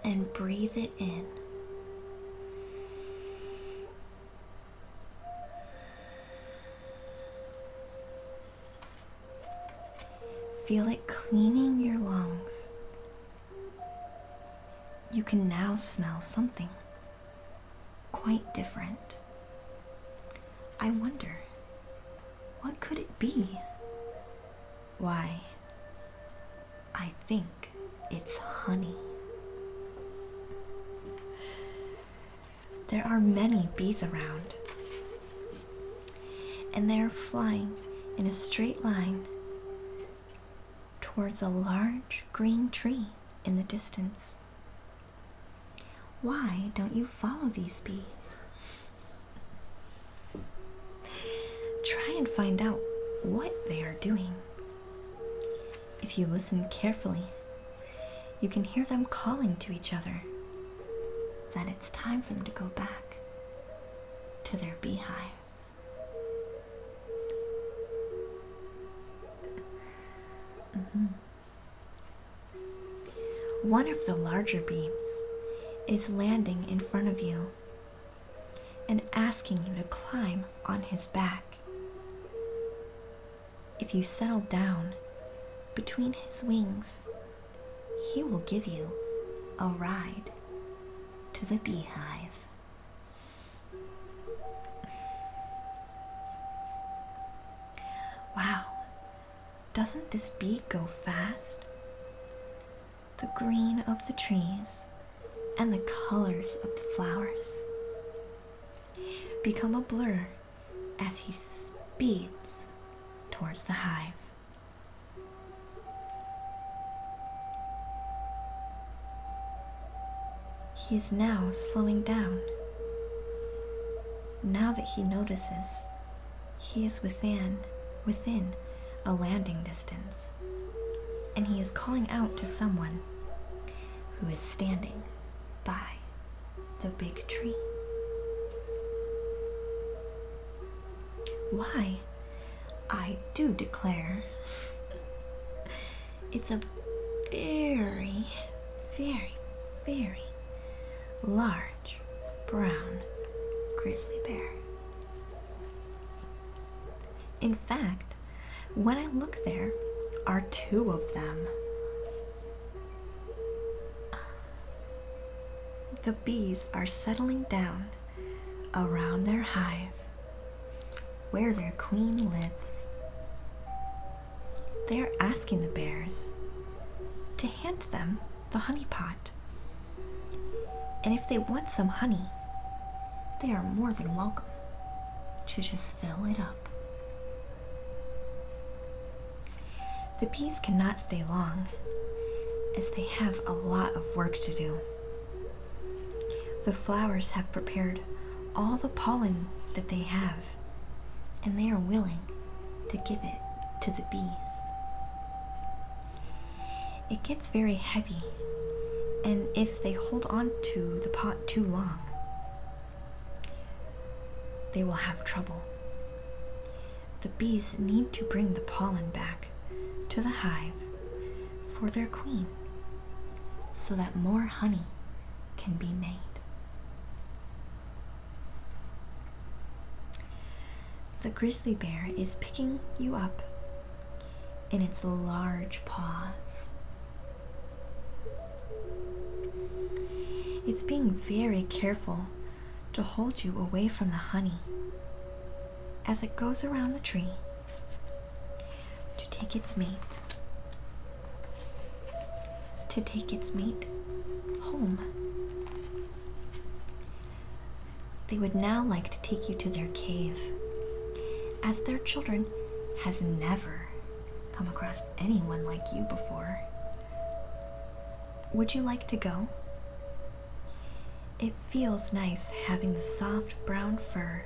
and breathe it in. Feel it cleaning your lungs. You can now smell something quite different. I wonder, what could it be? Why, I think it's honey. there are many bees around, and they are flying in a straight line towards a large green tree in the distance. Why don't you follow these bees? Try and find out what they are doing. If you listen carefully, you can hear them calling to each other that it's time for them to go back to their beehive. One of the larger bees is landing in front of you and asking you to climb on his back. If you settle down between his wings, he will give you a ride to the beehive. Wow, doesn't this bee go fast? The green of the trees and the colors of the flowers become a blur as he speeds towards the hive. He is now slowing down. Now that he notices he is within a landing distance, and he is calling out to someone who is standing by the big tree. Why, I do declare, it's a very, very, very large brown grizzly bear. In fact, when I look, there are two of them. The bees are settling down around their hive where their queen lives. They are asking the bears to hand them the honey pot. And if they want some honey, they are more than welcome to just fill it up. The bees cannot stay long, as they have a lot of work to do. The flowers have prepared all the pollen that they have, and they are willing to give it to the bees. It gets very heavy, and if they hold on to the pot too long, they will have trouble. The bees need to bring the pollen back to the hive for their queen so that more honey can be made. The grizzly bear is picking you up in its large paws. It's being very careful to hold you away from the honey as it goes around the tree to take its mate home. They would now like to take you to their cave, as their children has never come across anyone like you before. Would you like to go? It feels nice having the soft brown fur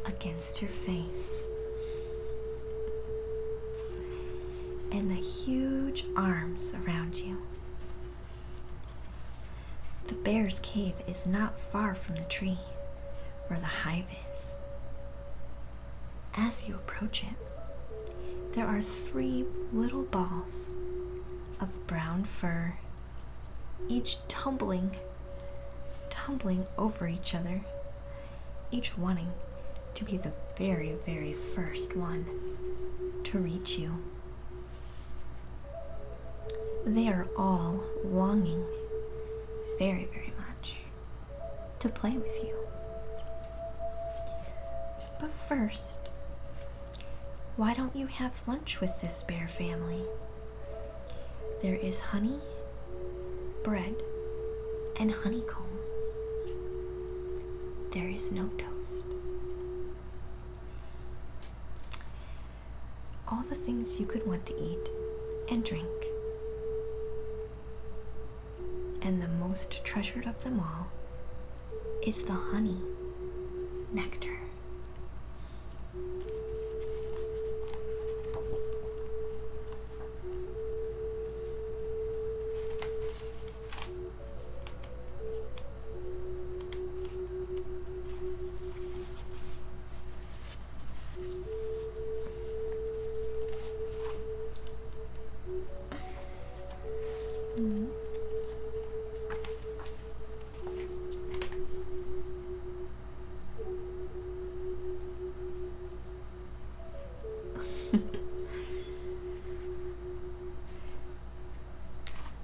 against your face and the huge arms around you. The bear's cave is not far from the tree where the hive is. As you approach it, there are 3 little balls of brown fur, each tumbling over each other, each wanting to be the very, very first one to reach you. They are all longing very, very much to play with you. But first, why don't you have lunch with this bear family? There is honey, bread, and honeycomb. there is no toast. All the things you could want to eat and drink. And the most treasured of them all is the honey nectar.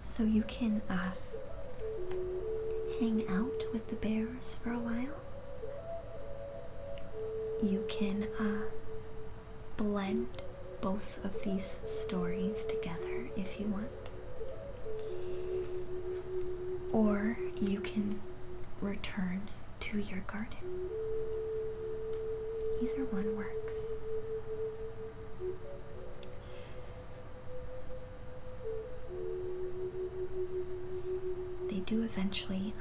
So you can hang out with the bears for a while. You can blend both of these stories together if you want. Or you can return to your garden. Either one works. They do eventually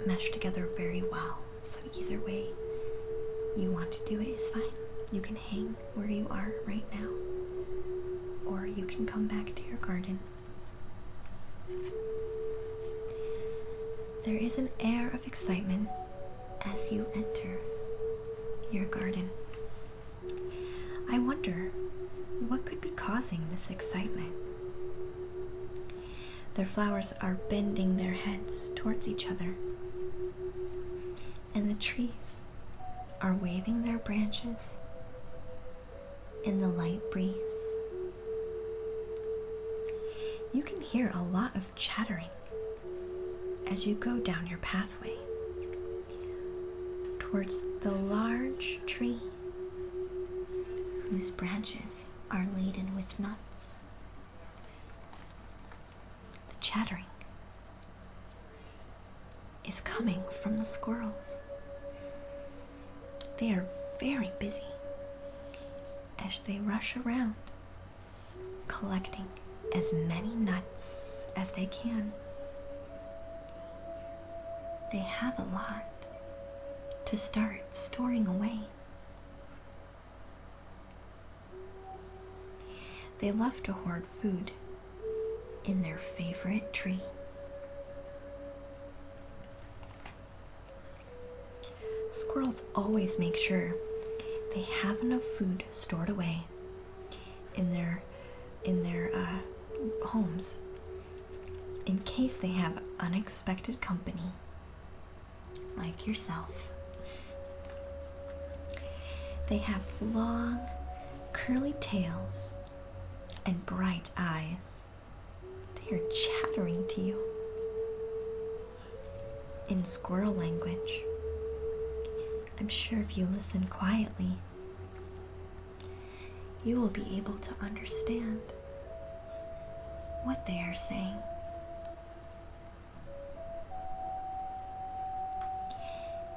mesh together very well, so either way you want to do it is fine. You can hang where you are right now, or you can come back to your garden. There is an air of excitement as you enter your garden. I wonder what could be causing this excitement. Their flowers are bending their heads towards each other, and the trees are waving their branches in the light breeze. You can hear a lot of chattering as you go down your pathway towards the large tree whose branches are laden with nuts. The chattering is coming from the squirrels. They are very busy as they rush around, collecting as many nuts as they can. They have a lot to start storing away. They love to hoard food in their favorite tree. Squirrels always make sure they have enough food stored away in their homes in case they have unexpected company like yourself. They have long, curly tails and bright eyes. They are chattering to you in squirrel language. I'm sure if you listen quietly, you will be able to understand what they are saying.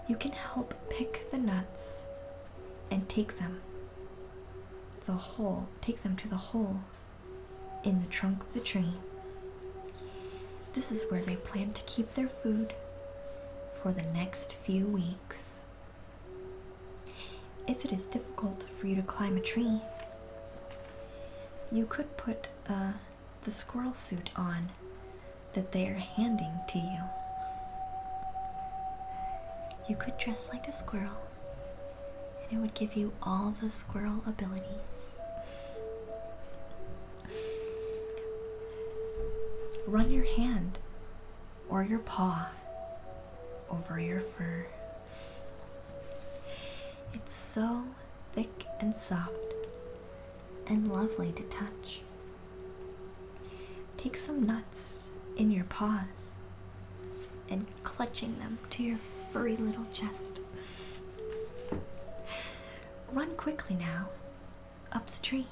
You can help pick the nuts and take them to the hole in the trunk of the tree. This is where they plan to keep their food for the next few weeks. If it is difficult for you to climb a tree, you could put the squirrel suit on that they are handing to you. You could dress like a squirrel, and it would give you all the squirrel abilities. Run your hand or your paw over your fur. It's so thick and soft and lovely to touch. Take some nuts in your paws and clutching them to your furry little chest. Run quickly now, up the tree.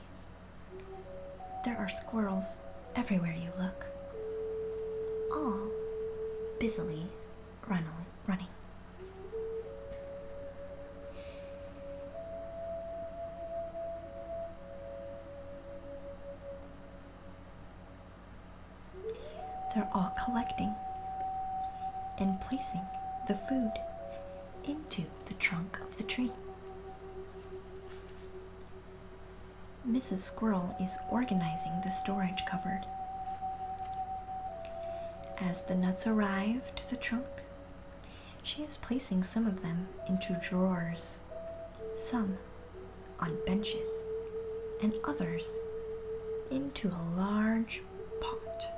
There are squirrels everywhere you look, all busily collecting and placing the food into the trunk of the tree. Mrs. Squirrel is organizing the storage cupboard. As the nuts arrive to the trunk, she is placing some of them into drawers, some on benches, and others into a large pot.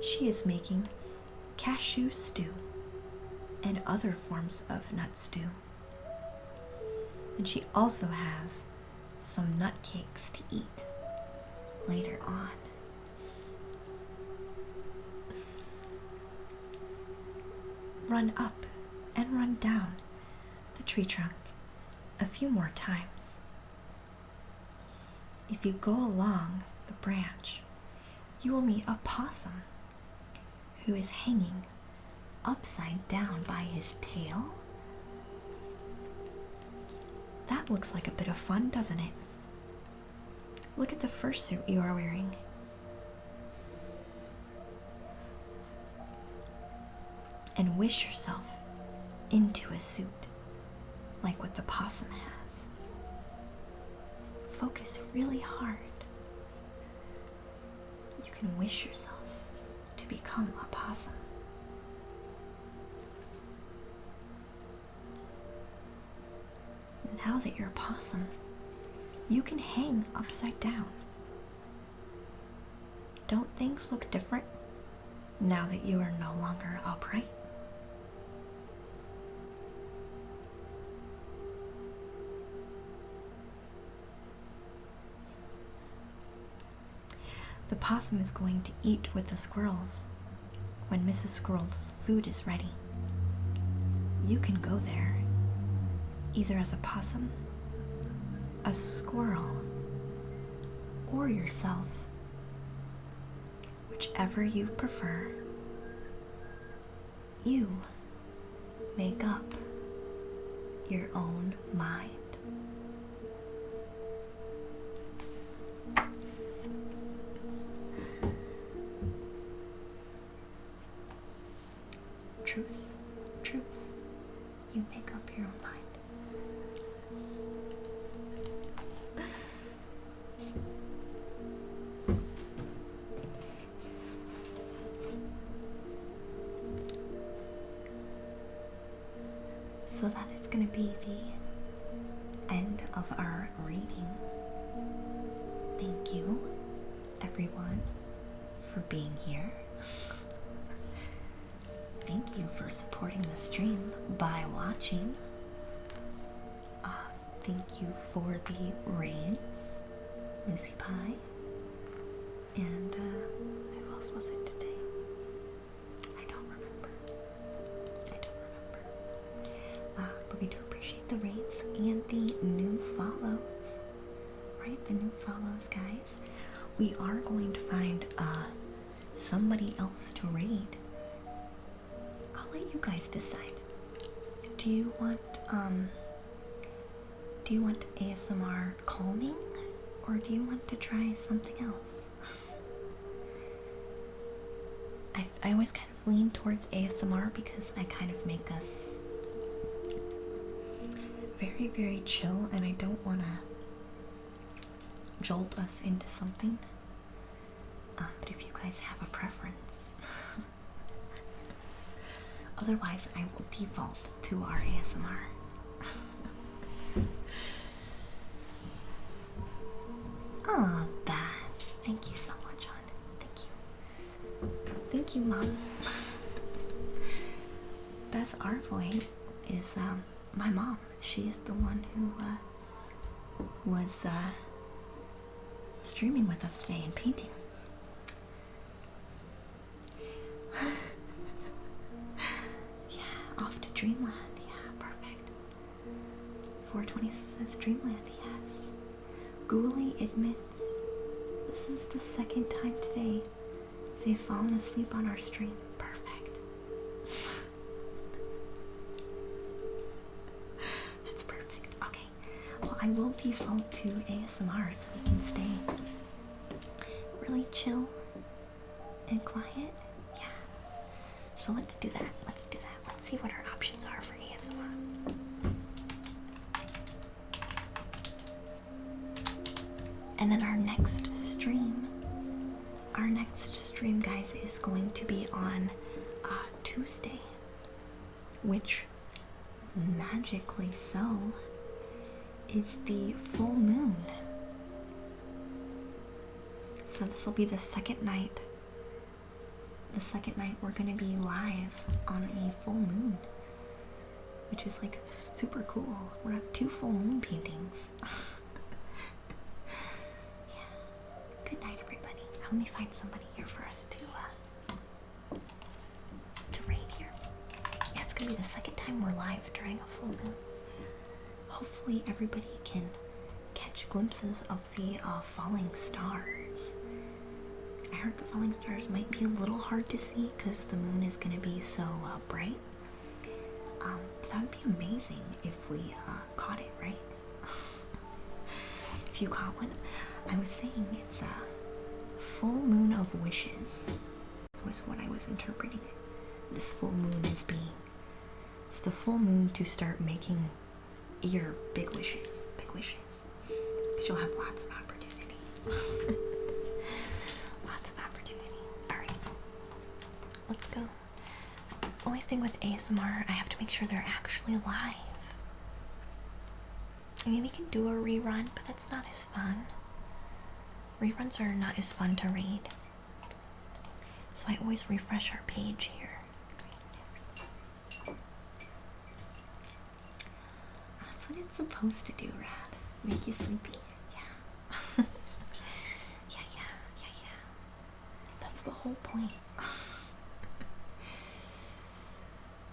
She is making cashew stew and other forms of nut stew. And she also has some nut cakes to eat later on. Run up and run down the tree trunk a few more times. If you go along the branch, you will meet a possum who is hanging upside down by his tail. That looks like a bit of fun, doesn't it? Look at the fursuit you are wearing. And wish yourself into a suit like what the possum has. Focus really hard. You can wish yourself to become a possum. Now that you're a possum, you can hang upside down. Don't things look different now that you are no longer upright? The possum is going to eat with the squirrels when Mrs. Squirrel's food is ready. You can go there either as a possum, a squirrel, or yourself, whichever you prefer. You make up your own mind. Truth, truth, you make up your own mind. So that is going to be the end of our reading. Thank you, everyone, for being here. Thank you for supporting the stream by watching. Thank you for the rains, Lucy Pie, and who else was it today? I don't remember. But we do appreciate the rates and the new follows. Right, the new follows, guys. We are going to find somebody else to raid. I'll let you guys decide. Do you want ASMR calming, or do you want to try something else? I always kind of lean towards ASMR because I kind of make us very, very chill, and I don't want to jolt us into something. But if you guys have a preference, otherwise I will default to our ASMR. Oh, Beth, thank you so much, hon. Thank you. Thank you, Mom. Beth Arvoy is my mom. She is the one who was streaming with us today and painting. Yeah, off to Dreamland. Yeah, perfect. 420 says Dreamland, yes. Ghoulie admits this is the second time today they've fallen asleep on our stream. Perfect. That's perfect. Okay. Well, I will default to ASMR so we can stay really chill and quiet? Yeah. So let's do that. Let's do that. Let's see what our options are for ASMR. And then our next stream, guys, is going to be on Tuesday, which magically so is the full moon. So this will be the second night. The second night we're gonna be live on a full moon, which is like super cool. We're at 2 full moon paintings. Yeah. Good night, everybody. Let me find somebody here for us to raid here. Yeah, it's gonna be the second time we're live during a full moon. Hopefully everybody can catch glimpses of the falling stars. I heard the falling stars might be a little hard to see because the moon is going to be so bright. That would be amazing if we caught it, right? If you caught one. I was saying it's a full moon of wishes was what I was interpreting it. This full moon as being. It's the full moon to start making your big wishes. Big wishes. Because you'll have lots of opportunity. Let's go. Only thing with ASMR, I have to make sure they're actually live. I mean, we can do a rerun, but that's not as fun. Reruns are not as fun to read. So I always refresh our page here. That's what it's supposed to do, Rad. Make you sleepy. Yeah. Yeah. That's the whole point.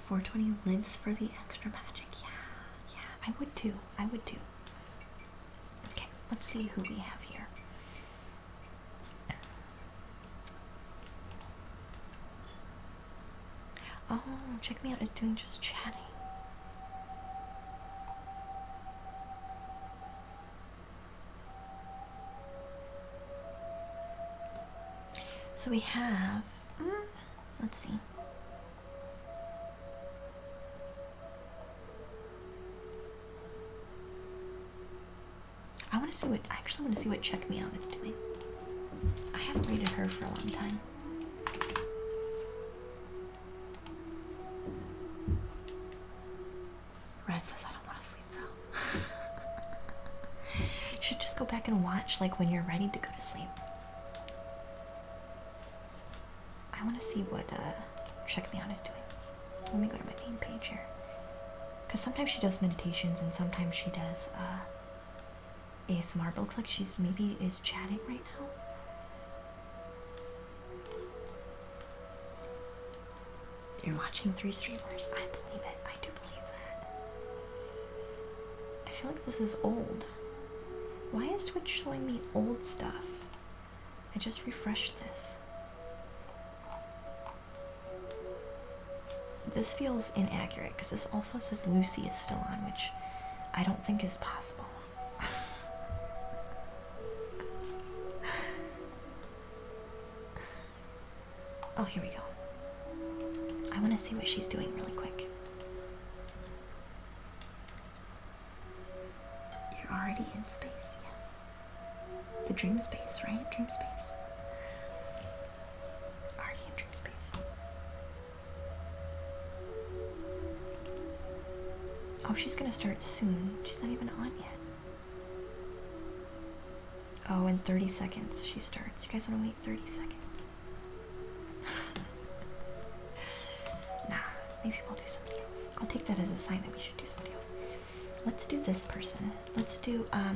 420 lives for the extra magic. Yeah, I would too. Okay, let's see who we have here. Oh, Check Me Out is doing just chatting. So we have, let's see. I actually want to see what Check Me Out is doing. I haven't rated her for a long time. Red says I don't want to sleep though. You should just go back and watch like when you're ready to go to sleep. I want to see what Check Me Out is doing. Let me go to my main page here. Because sometimes she does meditations and sometimes she does ASMR, but looks like she's maybe is chatting right now. You're watching 3 streamers. I believe it. I do believe that. I feel like this is old. Why is Twitch showing me old stuff? I just refreshed this. This feels inaccurate because this also says Lucy is still on, which I don't think is possible. Oh, here we go. I want to see what she's doing really quick. You're already in space, yes. The dream space, right? Dream space. Already in dream space. Oh, she's gonna start soon. She's not even on yet. Oh, in 30 seconds she starts. You guys want to wait 30 seconds? Nah, maybe we'll do something else. I'll take that as a sign that we should do something else. Let's do this person. Let's do, I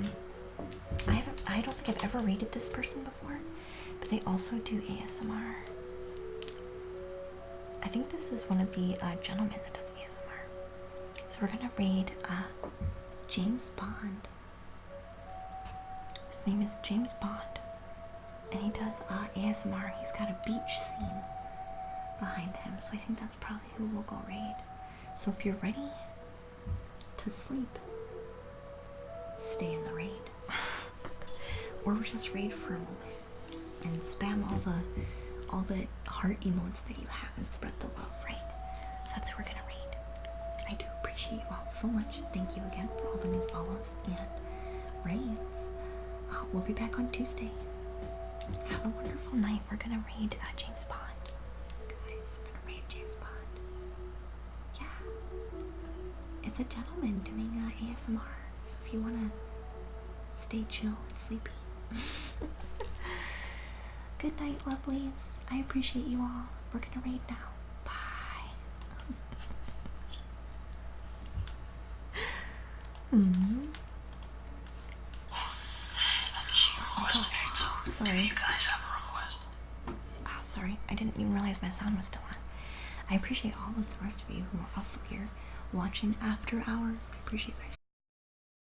don't think I've ever rated this person before, but they also do ASMR. I think this is one of the gentlemen that does ASMR. So we're gonna raid James Bond. His name is James Bond, and he does ASMR. He's got a beach scene behind him, so I think that's probably who we'll go raid. So if you're ready to sleep, stay in the raid. Or just raid for a moment and spam all the heart emotes that you have and spread the love, right? So that's who we're gonna raid. I do appreciate you all so much. Thank you again for all the new follows and raids. We'll be back on Tuesday. Have a wonderful night. We're gonna raid James Bond. Guys, we're gonna raid James Bond. Yeah. It's a gentleman doing ASMR. So if you wanna stay chill and sleepy. Good night, lovelies. I appreciate you all. We're gonna raid now. Bye. Oh, sorry. You guys have a request. Sorry, I didn't even realize my sound was still on. I appreciate all of the rest of you who are also here watching after hours. I appreciate you guys.